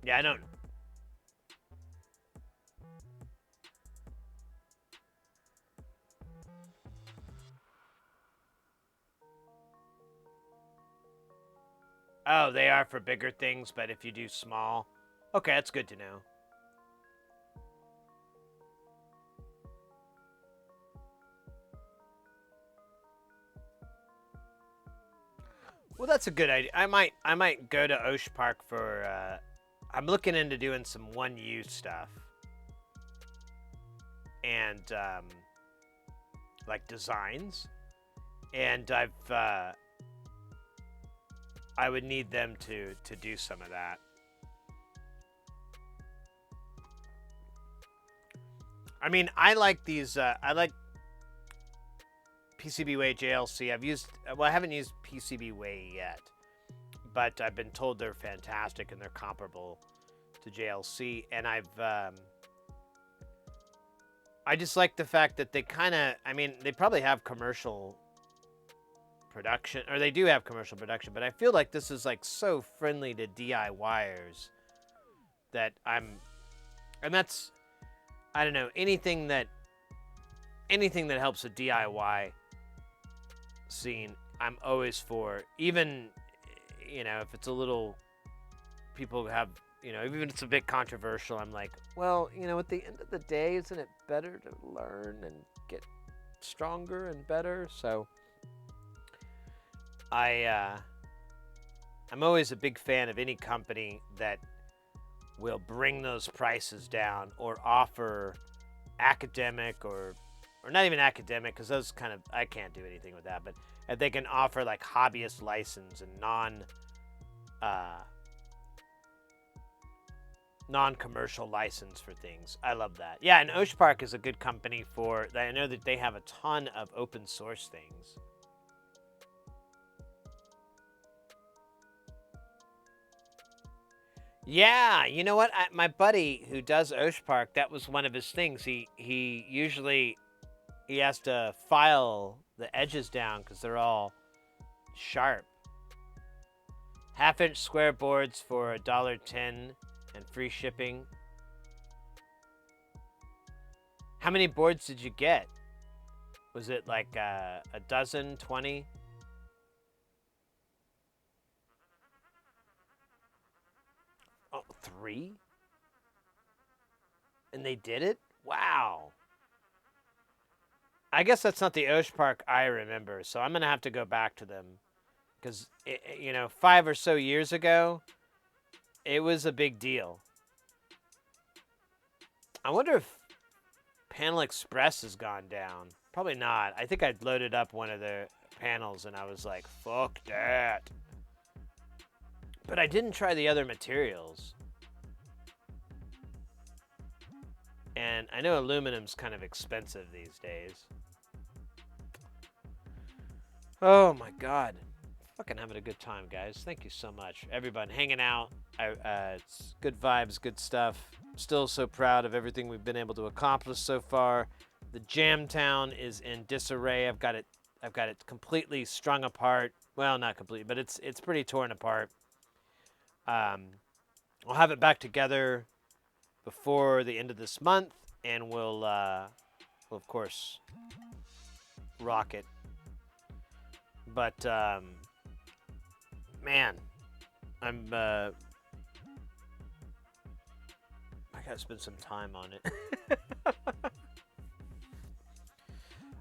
Yeah, I don't... Oh, they are for bigger things, but if you do small, okay, that's good to know. Well, that's a good idea. I might go to Osh Park for. I'm looking into doing some 1U stuff, and like designs, and I would need them to do some of that. I mean, I like these. I like PCBWay JLC. I haven't used PCBWay yet, but I've been told they're fantastic and they're comparable to JLC. And I just like the fact that they kind of, I mean, they probably have commercial production, or they do have commercial production, but I feel like this is like so friendly to DIYers that and that's, I don't know, anything that helps a DIY scene, I'm always for. Even, if it's a little, people have, even if it's a bit controversial, I'm like, well, at the end of the day, isn't it better to learn and get stronger and better? So I'm always a big fan of any company that will bring those prices down or offer academic or not even academic, because those kind of, I can't do anything with that, but if they can offer like hobbyist license and non-commercial license for things, I love that. Yeah, and Osh Park is a good company for that. I know that they have a ton of open source things. Yeah, you know what? My buddy who does Osh Park, that was one of his things. He usually has to file the edges down because they're all sharp. 1/2-inch square boards for $1.10 and free shipping. How many boards did you get? Was it like a dozen, 20? Oh, 3? And they did it? Wow. I guess that's not the Osh Park I remember, so I'm going to have to go back to them. Because, 5 or so years ago, it was a big deal. I wonder if Panel Express has gone down. Probably not. I think I'd loaded up one of their panels and I was like, fuck that. But I didn't try the other materials. And I know aluminum's kind of expensive these days. Oh my god. Fucking having a good time, guys. Thank you so much. Everyone hanging out. It's good vibes, good stuff. Still so proud of everything we've been able to accomplish so far. The Jam Town is in disarray. I've got it completely strung apart. Well, not completely, but it's pretty torn apart. I'll have it back together before the end of this month, and we'll of course rock it. But man, I gotta spend some time on it.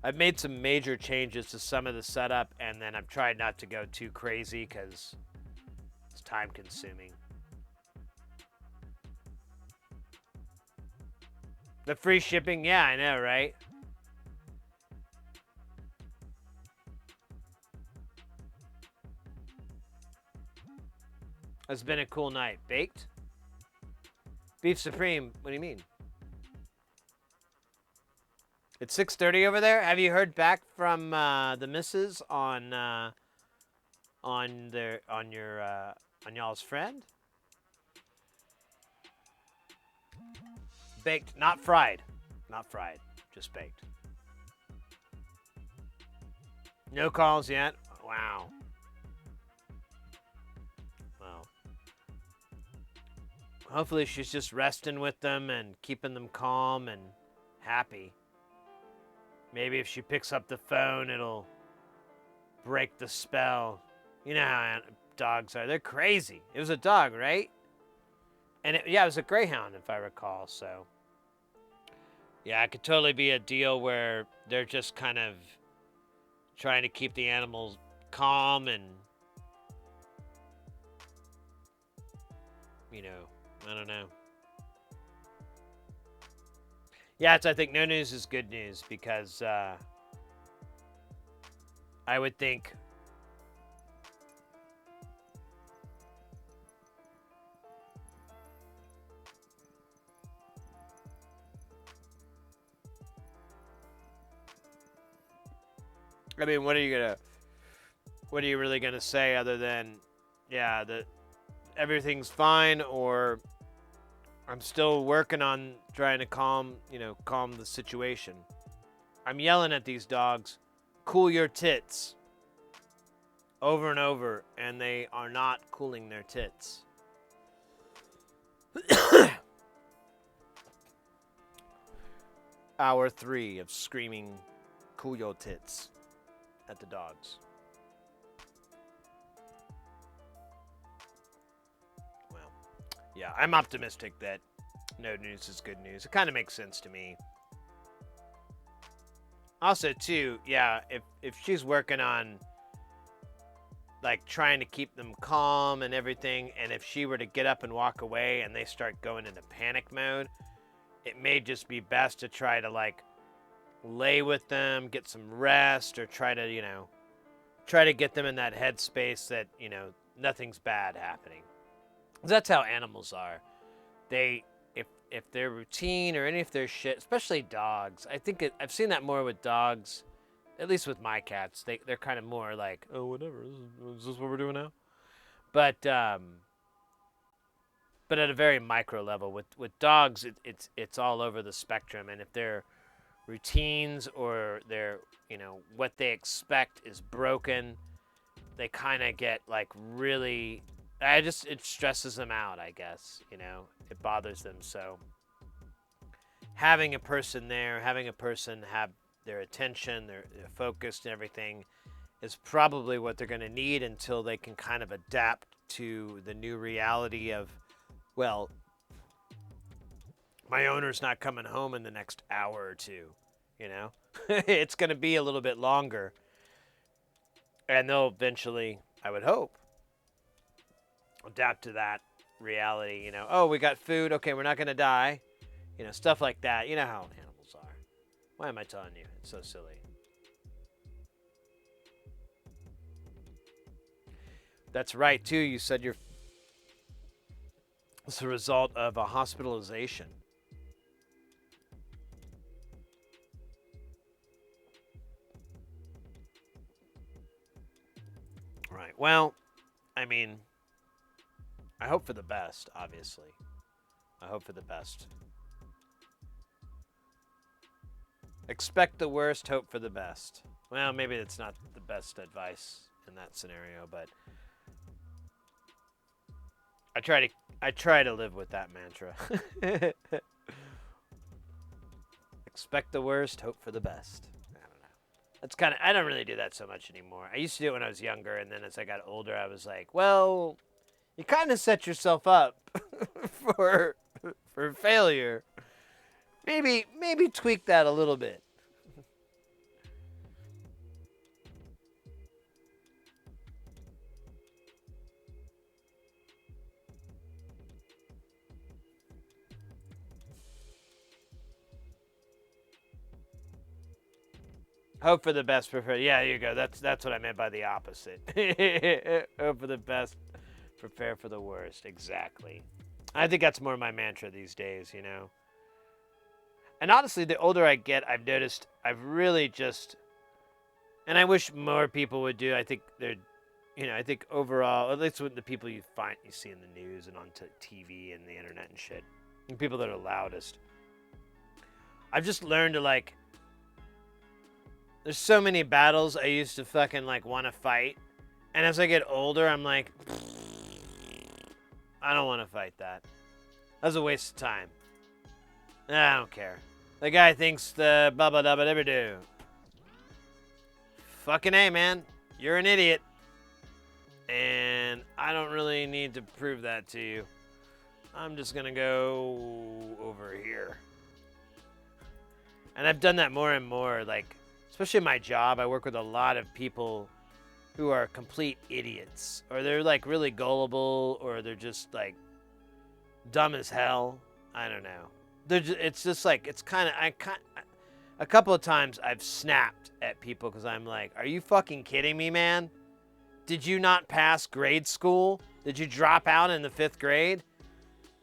I've made some major changes to some of the setup, and then I've tried not to go too crazy because it's time consuming. The free shipping, yeah, I know, right? It's been a cool night. Baked? Beef Supreme, what do you mean? It's 6:30 over there. Have you heard back from the missus on y'all's friend? Baked, not fried. Not fried, just baked. No calls yet? Wow. Well, hopefully she's just resting with them and keeping them calm and happy. Maybe if she picks up the phone, it'll break the spell. You know how dogs are. They're crazy. It was a dog, right? And yeah, it was a greyhound, if I recall. So, yeah, it could totally be a deal where they're just kind of trying to keep the animals calm and, you know, I don't know. Yeah, I think no news is good news because I would think I mean, what are you really gonna say other than, yeah, that everything's fine, or I'm still working on trying to calm the situation. I'm yelling at these dogs, cool your tits, over and over, and they are not cooling their tits. Hour 3 of screaming, cool your tits at the dogs. Well, yeah, I'm optimistic that no news is good news. It kind of makes sense to me. Also, too, yeah, if she's working on, like, trying to keep them calm and everything, and if she were to get up and walk away and they start going into panic mode, it may just be best to try to, like, lay with them, get some rest, or try to get them in that headspace that, nothing's bad happening. That's how animals are. If their routine or any of their shit, especially dogs, I've seen that more with dogs, at least with my cats. They're kind of more like, oh, whatever, is this what we're doing now? But at a very micro level, with dogs, it's all over the spectrum, and if their routines or their, what they expect is broken, they kind of get like really, it stresses them out, I guess, it bothers them. So having a person there, having a person have their attention, they're focused and everything is probably what they're going to need until they can kind of adapt to the new reality of, well, my owner's not coming home in the next hour or two, It's going to be a little bit longer. And they'll eventually, I would hope, adapt to that reality, Oh, we got food. Okay, we're not going to die. Stuff like that. You know how animals are. Why am I telling you? It's so silly. That's right, too. You said it's a result of a hospitalization. Right. Well, I mean, I hope for the best, obviously. I hope for the best. Expect the worst, hope for the best. Well, maybe it's not the best advice in that scenario, but I try to live with that mantra. Expect the worst, hope for the best. I don't know. I don't really do that so much anymore. I used to do it when I was younger, and then as I got older, I was like, well, you kind of set yourself up for failure. Maybe tweak that a little bit. Hope for the best, prepare. Yeah, there you go. That's what I meant by the opposite. Hope for the best, prepare for the worst. Exactly. I think that's more my mantra these days, And honestly, the older I get, I've noticed I've really just, and I wish more people would do. I think I think overall, at least with the people you see in the news and on TV and the internet and shit, and people that are loudest, I've just learned to there's so many battles I used to fucking want to fight, and as I get older, I'm like, I don't want to fight that. That's a waste of time. I don't care. The guy thinks the blah blah blah blah do. Fucking A, man. You're an idiot. And I don't really need to prove that to you. I'm just gonna go over here. And I've done that more and more, like, especially in my job, I work with a lot of people who are complete idiots. Or they're, like, really gullible, or they're just, like, dumb as hell. I don't know. It's just, like, it's kind of, a couple of times I've snapped at people because I'm like, are you fucking kidding me, man? Did you not pass grade school? Did you drop out in the 5th grade?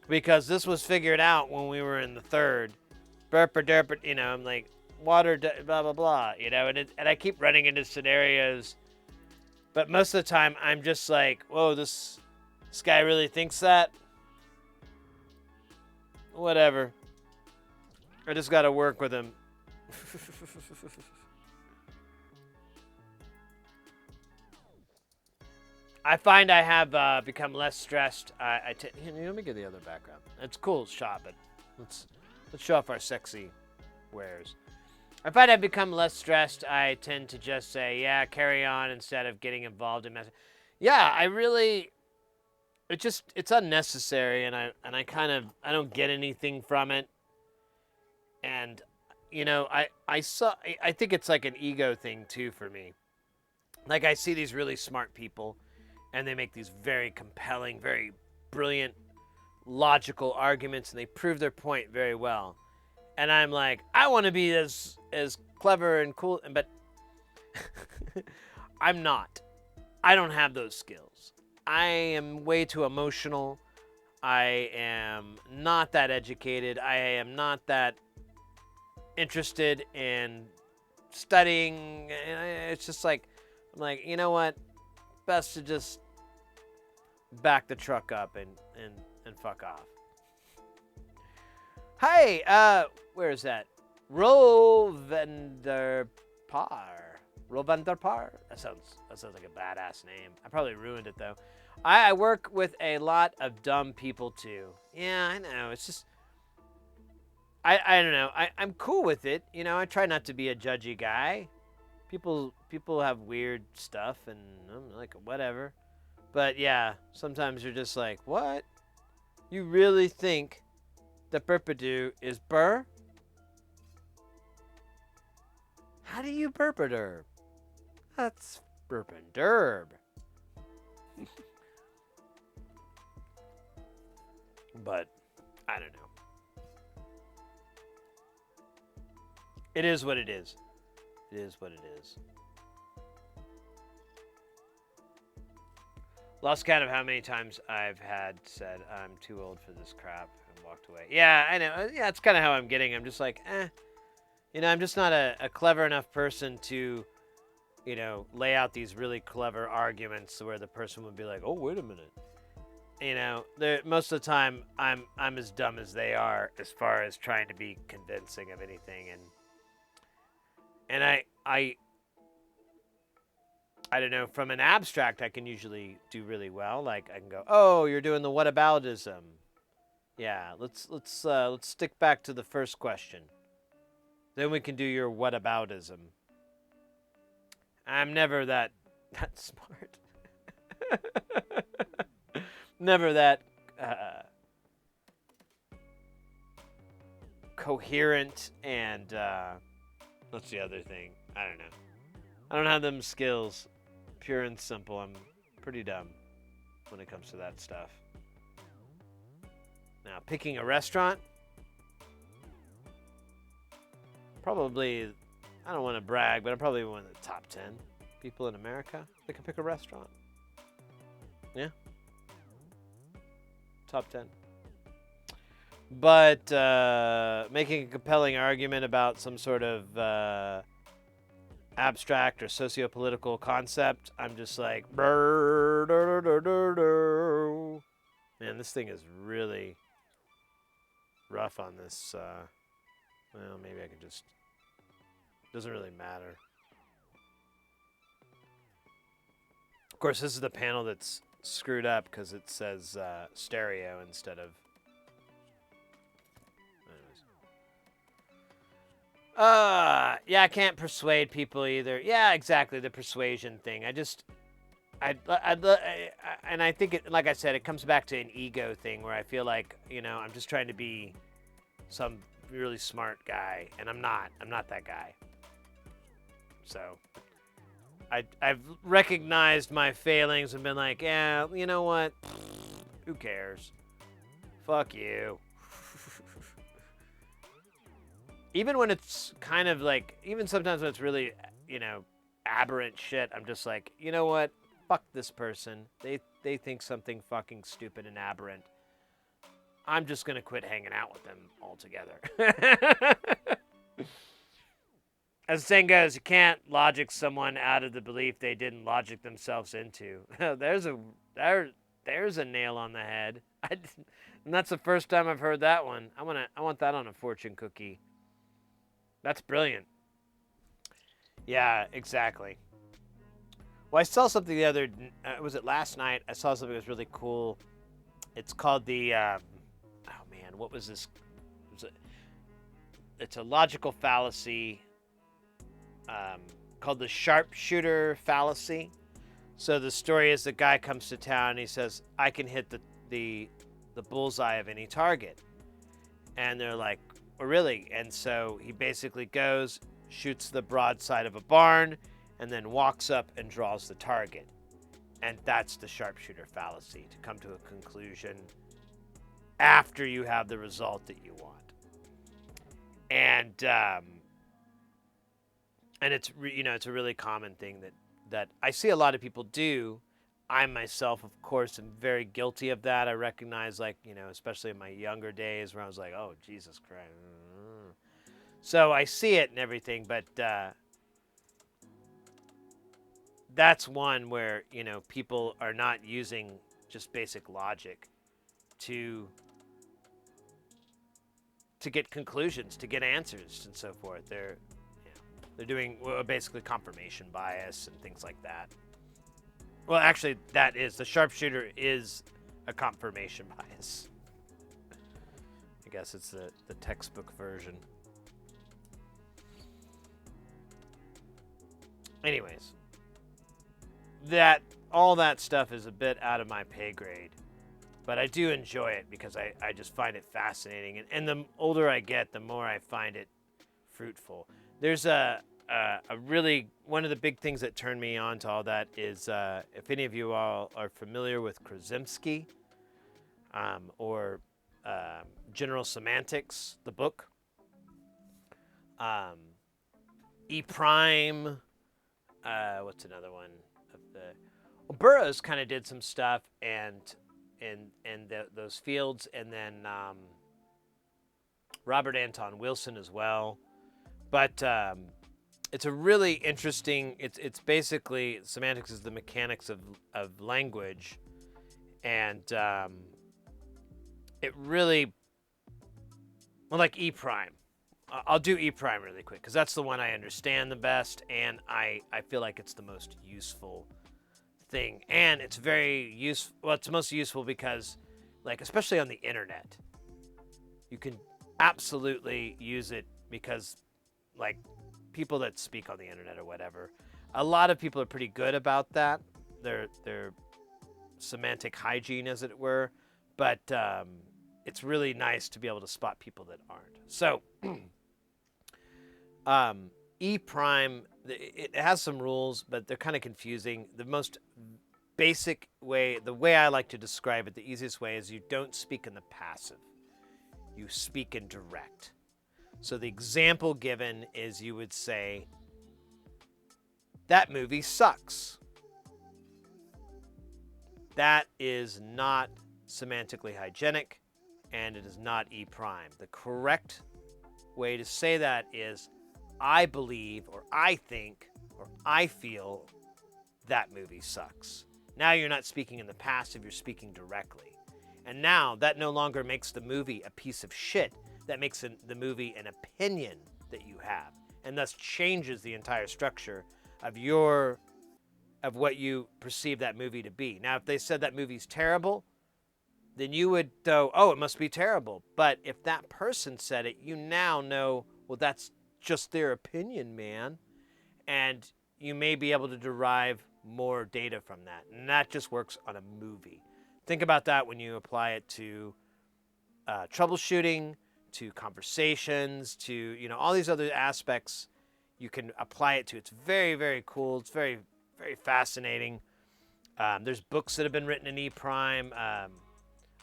Because this was figured out when we were in the 3rd. Burp, you know, I'm like, water, blah, blah, blah, you know, and I keep running into scenarios, but most of the time I'm just like, whoa, this guy really thinks that? Whatever. I just got to work with him. I find I have become less stressed. Let me get the other background. It's cool shot, but let's show off our sexy wares. I find I've become less stressed. I tend to just say, yeah, carry on instead of getting involved in mess. Yeah, I really, it's unnecessary, and I don't get anything from it. And, you know, I think it's like an ego thing too for me. Like, I see these really smart people, and they make these very compelling, very brilliant, logical arguments, and they prove their point very well. And I'm like, I want to be as clever and cool, but I'm not. I don't have those skills. I am way too emotional. I am not that educated. I am not that interested in studying. It's just like, I'm like, you know what? Best to just back the truck up and fuck off. Hey, where is that? Rovenderpar. Rovenderpar? That sounds like a badass name. I probably ruined it though. I work with a lot of dumb people too. Yeah, I know. It's just, I don't know. I'm cool with it. You know, I try not to be a judgy guy. People have weird stuff, and I'm like, whatever. But yeah, sometimes you're just like, what? You really think that burpadoo is burr? How do you burpaderb? That's burpanderb. But I don't know. It is what it is. It is what it is. Lost count of how many times I've had said I'm too old for this crap and walked away. Yeah, I know. Yeah, it's kind of how I'm getting. I'm just like, You know, I'm just not a clever enough person to, you know, lay out these really clever arguments where the person would be like, oh, wait a minute. You know, most of the time I'm as dumb as they are as far as trying to be convincing of anything, and I don't know, from an abstract I can usually do really well. Like I can go, oh, you're doing the whataboutism. Yeah, let's stick back to the first question. Then we can do your whataboutism. I'm never that smart. Never that coherent and what's the other thing? I don't know. I don't have them skills. Pure and simple. I'm pretty dumb when it comes to that stuff. Now, picking a restaurant. Probably, I don't want to brag, but I'm probably one of the top 10 people in America that can pick a restaurant. Yeah. Top 10. But making a compelling argument about some sort of abstract or socio-political concept, I'm just like, man, this thing is really rough on this. Well, maybe I could just, doesn't really matter. Of course, this is the panel that's screwed up because it says stereo instead of. Yeah, I can't persuade people either. Yeah, exactly, the persuasion thing. I and I think it, like I said, it comes back to an ego thing where I feel like, I'm just trying to be some really smart guy, and I'm not that guy. So I've recognized my failings and been like, yeah, you know what? Who cares? Fuck you. Even when it's kind of like, even sometimes when it's really, aberrant shit, I'm just like, you know what? Fuck this person. They think something fucking stupid and aberrant. I'm just gonna quit hanging out with them altogether. As the saying goes, you can't logic someone out of the belief they didn't logic themselves into. There's a nail on the head. And that's the first time I've heard that one. I want that on a fortune cookie. That's brilliant. Yeah, exactly. Well, I saw something the other. Was it last night? I saw something that was really cool. It's called the. Oh man, what was this? It's a logical fallacy. Called the sharpshooter fallacy. So the story is the guy comes to town and he says, "I can hit the bullseye of any target," and they're like, "Oh, really?" And so he basically goes, shoots the broadside of a barn, and then walks up and draws the target. And that's the sharpshooter fallacy, to come to a conclusion after you have the result that you want. And it's it's a really common thing that I see a lot of people do. I myself, of course, am very guilty of that. I recognize, especially in my younger days where I was like, oh, Jesus Christ. So I see it and everything, but that's one where, people are not using just basic logic to get conclusions, to get answers and so forth. They're doing basically confirmation bias and things like that. Well, actually, the sharpshooter is a confirmation bias. I guess it's the textbook version. Anyways, all that stuff is a bit out of my pay grade, but I do enjoy it because I just find it fascinating. And the older I get, the more I find it fruitful. There's one of the big things that turned me on to all that is, if any of you all are familiar with Krasinski, or General Semantics, the book, E Prime, what's another one? Burroughs kind of did some stuff and those fields, and then Robert Anton Wilson as well. But it's a really interesting. It's basically, semantics is the mechanics of language, and it really, well, like E Prime. I'll do E Prime really quick because that's the one I understand the best, and I feel like it's the most useful thing, and it's very useful. Well, it's most useful because, especially on the internet, you can absolutely use it because, people that speak on the internet or whatever, a lot of people are pretty good about that. Their semantic hygiene, as it were, but it's really nice to be able to spot people that aren't. So, E Prime, it has some rules, but they're kind of confusing. The most basic way, the way I like to describe it, the easiest way is you don't speak in the passive. You speak in direct. So the example given is you would say, that movie sucks. That is not semantically hygienic, and it is not E Prime. The correct way to say that is, I believe, or I think, or I feel that movie sucks. Now you're not speaking in the passive, you're speaking directly. And now that no longer makes the movie a piece of shit. That makes the movie an opinion that you have, and thus changes the entire structure of what you perceive that movie to be. Now, if they said that movie's terrible, then you would go, oh, it must be terrible. But if that person said it, you now know, well, that's just their opinion, man. And you may be able to derive more data from that. And that just works on a movie. Think about that when you apply it to troubleshooting, to conversations, to, you know, all these other aspects you can apply it to. It's very, very cool. It's very, very fascinating. There's books that have been written in E-Prime. I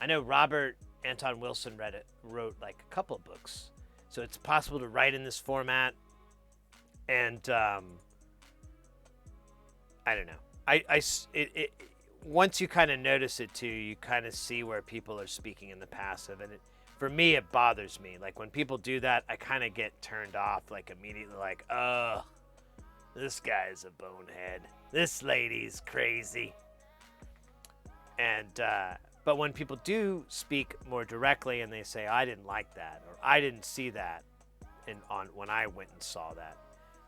know Robert Anton Wilson wrote like a couple of books. So it's possible to write in this format. And I don't know. Once you kind of notice it too, you kind of see where people are speaking in the passive. And for me, it bothers me. Like when people do that, I kind of get turned off like immediately, like, oh, this guy's a bonehead. This lady's crazy. And, but when people do speak more directly and they say, I didn't like that, or I didn't see that when I went and saw that,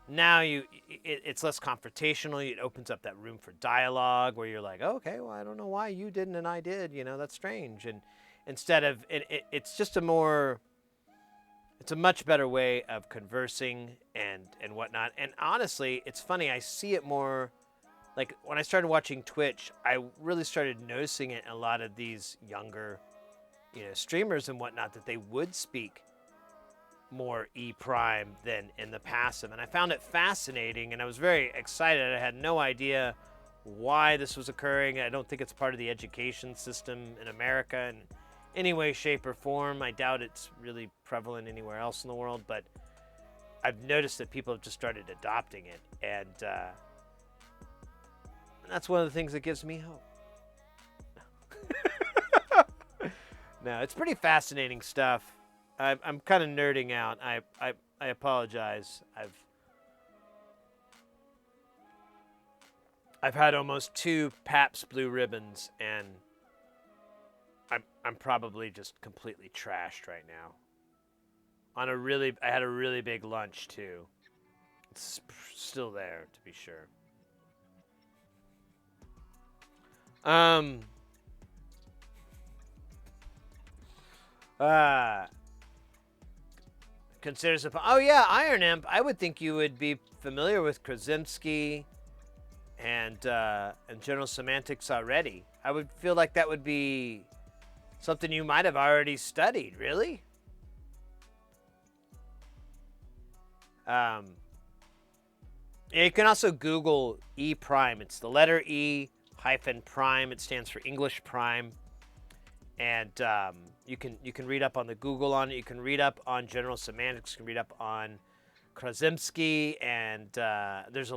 now it's less confrontational. It opens up that room for dialogue where you're like, oh, okay, well, I don't know why you didn't and I did. You know, that's strange. And instead of it's just it's a much better way of conversing and whatnot. And honestly, it's funny. I see it more like when I started watching Twitch, I really started noticing it in a lot of these younger, you know, streamers and whatnot, that they would speak more E-Prime than in the passive. And I found it fascinating, and I was very excited. I had no idea why this was occurring. I don't think it's part of the education system in America in any way, shape, or form. I doubt it's really prevalent anywhere else in the world, but I've noticed that people have just started adopting it, and that's one of the things that gives me hope. No, it's pretty fascinating stuff. I'm kind of nerding out. I apologize. I've had almost 2 Pabst Blue Ribbons, and I'm probably just completely trashed right now. I had a really big lunch too. It's still there, to be sure. Considers oh yeah, Iron Imp. I would think you would be familiar with Krasinski and General Semantics already. I would feel like that would be something you might have already studied. Really? You can also Google E-Prime. It's the letter E hyphen prime. It stands for English Prime. And you can read up on the Google on it. You can read up on General Semantics. You can read up on Krasinski, and there's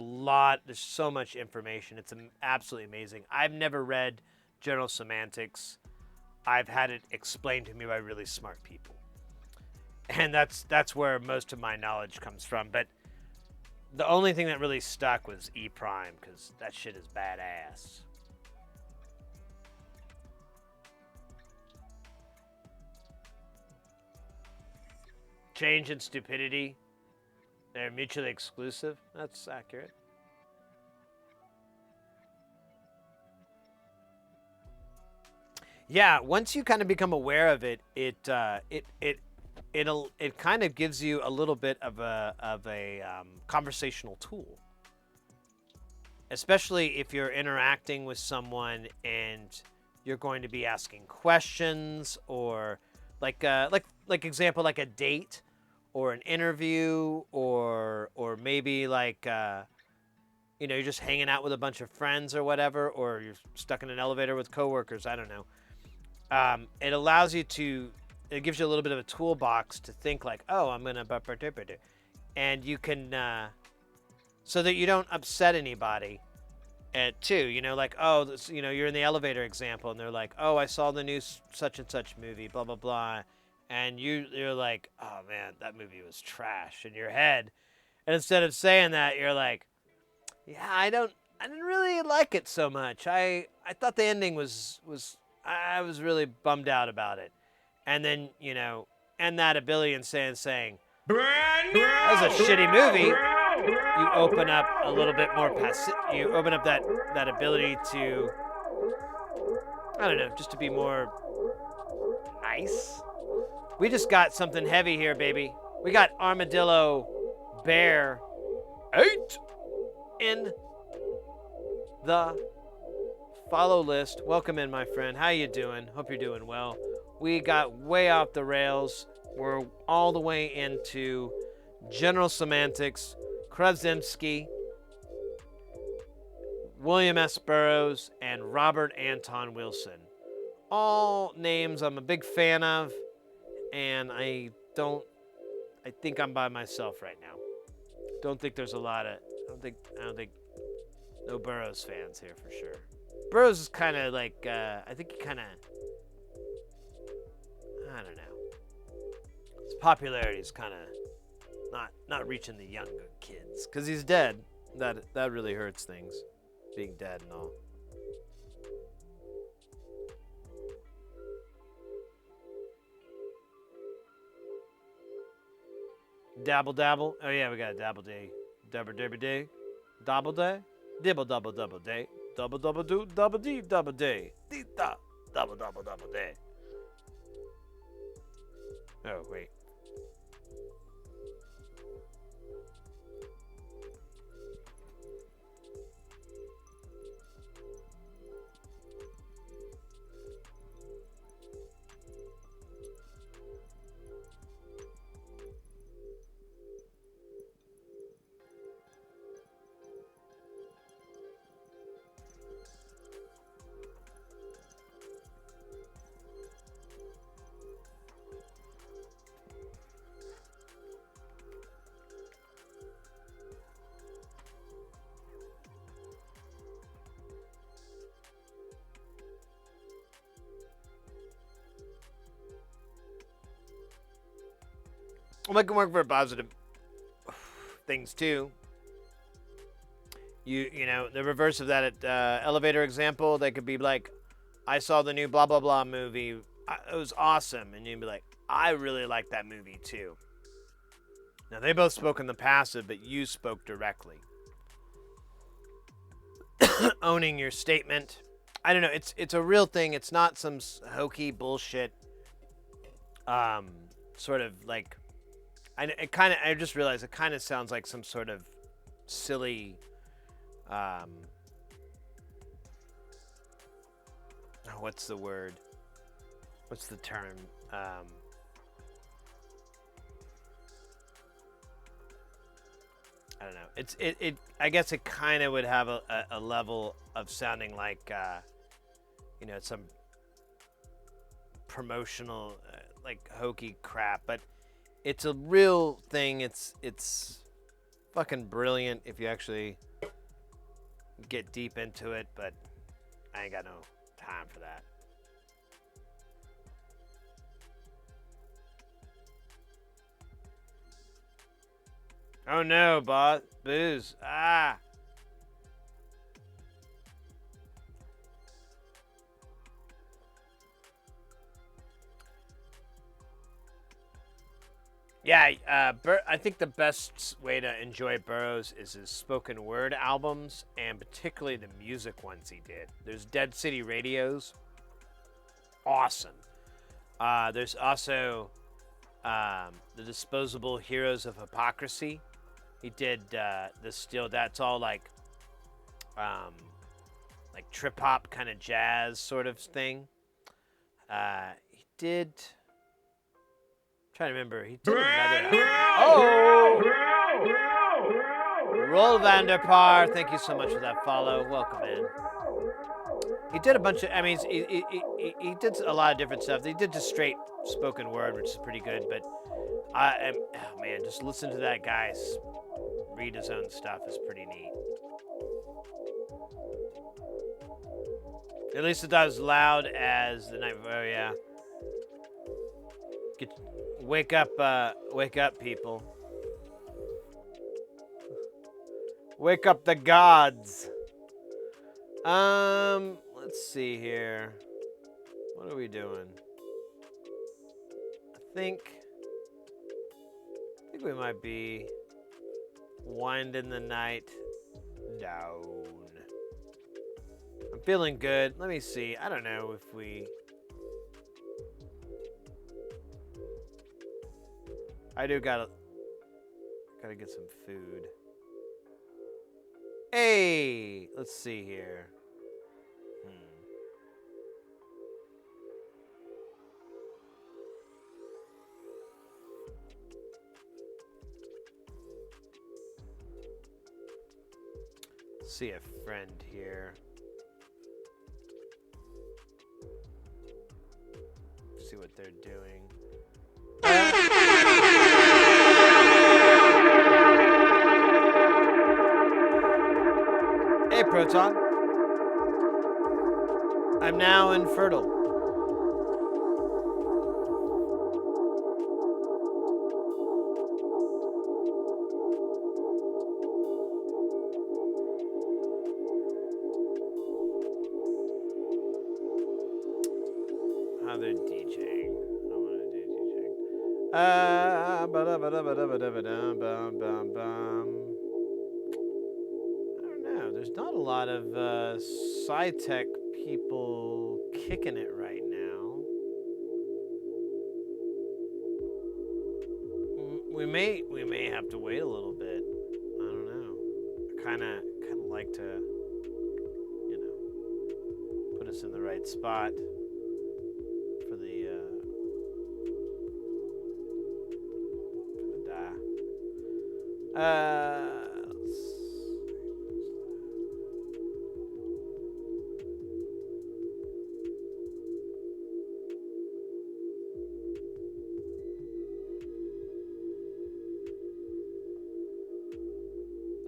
so much information. It's absolutely amazing. I've never read General Semantics. I've had it explained to me by really smart people, and that's where most of my knowledge comes from. But the only thing that really stuck was E-Prime, because that shit is badass. Change and stupidity, they're mutually exclusive. That's accurate. Yeah, once you kind of become aware of it, it kind of gives you a little bit of a conversational tool, especially if you're interacting with someone and you're going to be asking questions, or like example, like a date or an interview, or maybe like you know, you're just hanging out with a bunch of friends or whatever, or you're stuck in an elevator with coworkers. I don't know. It allows you to. It gives you a little bit of a toolbox to think like, oh, I'm gonna, and you can, so that you don't upset anybody. Too, you know, like, oh, this, you know, you're in the elevator example, and they're like, oh, I saw the new such and such movie, blah blah blah, and you're like, oh man, that movie was trash in your head, and instead of saying that, you're like, yeah, I didn't really like it so much. I thought the ending was I was really bummed out about it. And then, you know, and that ability in saying, that was a shitty movie, you open up a little bit more you open up that ability to, I don't know, just to be more nice. We just got something heavy here, baby. We got Armadillo Bear 8 in the follow list. Welcome in, my friend. How you doing? Hope you're doing well. We got way off the rails. We're all the way into general semantics, Krasinski, William S. Burroughs, and Robert Anton Wilson. All names I'm a big fan of, and I think I'm by myself right now. Don't think there's a lot of, I don't think, no Burroughs fans here for sure. Burroughs is kind of like, I think he kind of, I don't know. His popularity is kind of not reaching the younger kids, because he's dead. That really hurts things, being dead and all. Dabble dabble. Oh yeah, we got a dabble day. Dabble dabble day. Dabble day. Dibble double double day. Double double do double dee double day. Dee da. Double double double day. Oh wait. Well, I can work for positive things too. You know, the reverse of that elevator example, they could be like, I saw the new blah blah blah movie. It was awesome, and you'd be like, I really like that movie too. Now they both spoke in the passive, but you spoke directly, owning your statement. I don't know. It's a real thing. It's not some hokey bullshit. Sort of like. I just realized it kind of sounds like some sort of silly, what's the word? What's the term? I don't know. I guess it kind of would have a level of sounding like, some promotional, like hokey crap, but. It's a real thing. It's fucking brilliant if you actually get deep into it, but I ain't got no time for that. Oh no, boss. Booze. Ah. Yeah, I think the best way to enjoy Burroughs is his spoken word albums, and particularly the music ones he did. There's Dead City Radios. Awesome. There's also The Disposable Heroes of Hypocrisy. He did that's all like trip hop kind of jazz sort of thing. He did. Trying to remember, he did another. Oh, Roll Vanderpar, thank you so much for that follow. Welcome in. He did a bunch of. I mean, he did a lot of different stuff. He did just straight spoken word, which is pretty good. But oh man, just listen to that guy read his own stuff is pretty neat. At least it's not as loud as the night before. Oh yeah. Wake up, people. Wake up the gods. Let's see here. What are we doing? I think we might be winding the night down. I'm feeling good. Let me see. I don't know if we... I do gotta get some food. Hey, let's see here. See a friend here. See what they're doing. Hey, Proton. I'm now infertile. How they're DJing. I want to do DJing. I don't know. There's not a lot of sci-tech people kicking it right now. We may have to wait a little bit. I don't know. I kind of like to, put us in the right spot for the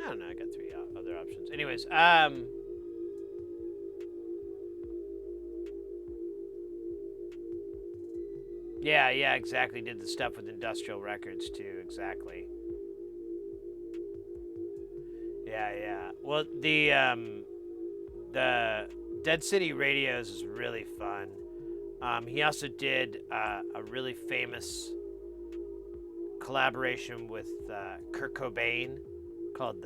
I don't know. I got 3 other options. Anyways, yeah, exactly. Did the stuff with Industrial Records too, exactly. Yeah. Well, the Dead City Radios is really fun. He also did a really famous collaboration with Kurt Cobain called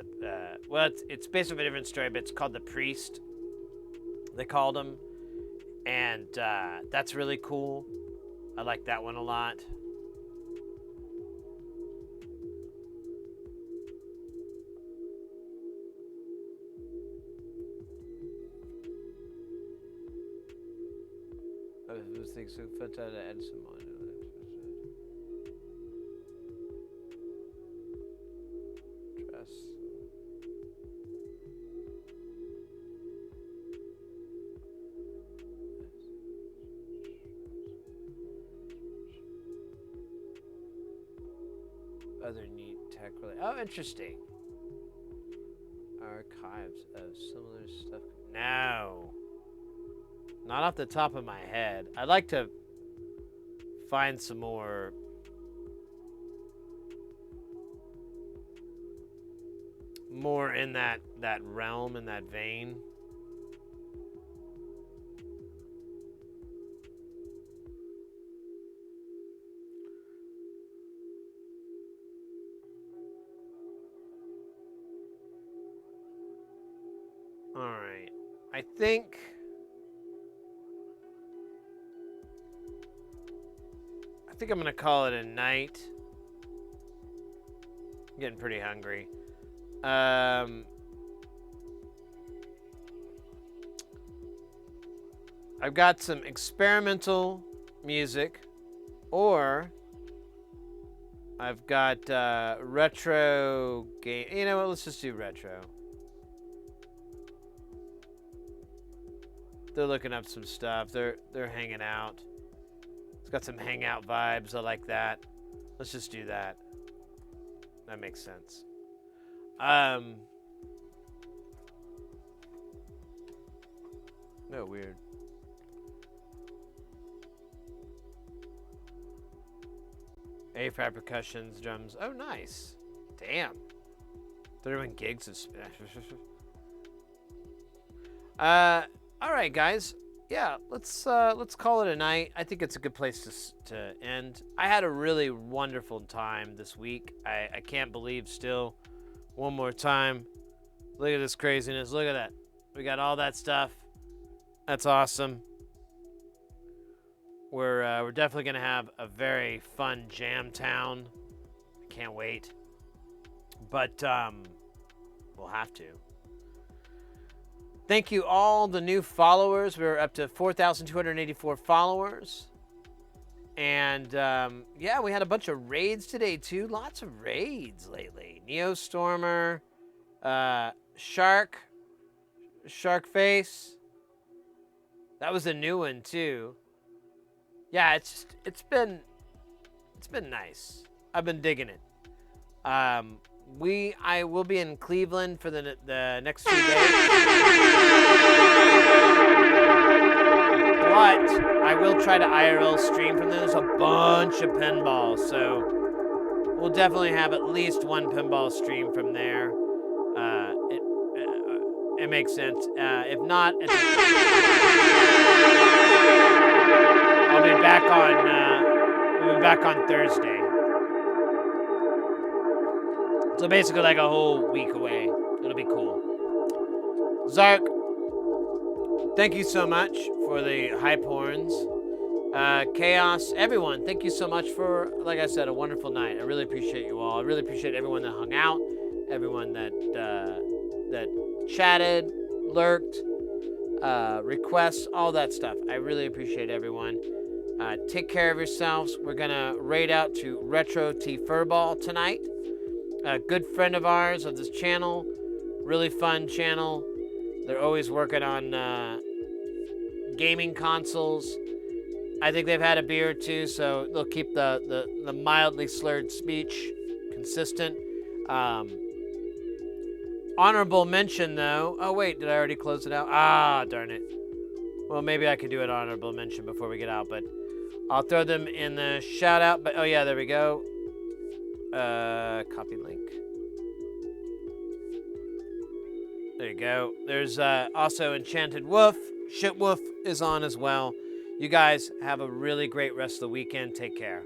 it's based on a different story, but it's called The Priest. They called him, and that's really cool. I like that one a lot. I was thinking so fun to add some more. Trust. Other neat tech related. Oh, interesting. Archives of similar stuff. No. Not off the top of my head. I'd like to find some more in that realm, in that vein. All right. I think I'm gonna call it a night. I'm getting pretty hungry. I've got some experimental music, or I've got retro game. You know what? Let's just do retro. They're looking up some stuff. They're hanging out. It's got some hangout vibes. I like that. Let's just do that. That makes sense. No, weird. A5 percussions, drums. Oh, nice. Damn. They're doing gigs of Smash. All right, guys. Yeah, let's call it a night. I think it's a good place to end. I had a really wonderful time this week. I can't believe still. One more time. Look at this craziness. Look at that. We got all that stuff. That's awesome. We're definitely gonna have a very fun jam town. I can't wait. But we'll have to. Thank you all the new followers. We're up to 4,284 followers. And yeah, we had a bunch of raids today too. Lots of raids lately. Neostormer, Shark Face. That was a new one too. Yeah, it's been nice. I've been digging it. I will be in Cleveland for the next few days. But I will try to IRL stream from there. There's a bunch of pinballs, so we'll definitely have at least one pinball stream from there. It makes sense. If not, I'll be back on Thursday. So basically like a whole week away. It'll be cool. Zark, thank you so much for the hype horns. Chaos, everyone, thank you so much for, like I said, a wonderful night. I really appreciate you all. I really appreciate everyone that hung out, everyone that chatted, lurked, requests, all that stuff. I really appreciate everyone. Take care of yourselves. We're gonna raid out to Retro T Furball tonight. A good friend of ours of this channel, really fun channel. They're always working on gaming consoles. I think they've had a beer or two, so they'll keep the mildly slurred speech consistent. Honorable mention, though. Oh, wait, did I already close it out? Ah, darn it. Well, maybe I could do an honorable mention before we get out, but I'll throw them in the shout out. But oh, yeah, there we go. Copy link. There you go. There's also Enchanted Wolf. Shit Wolf is on as well. You guys have a really great rest of the weekend. Take care.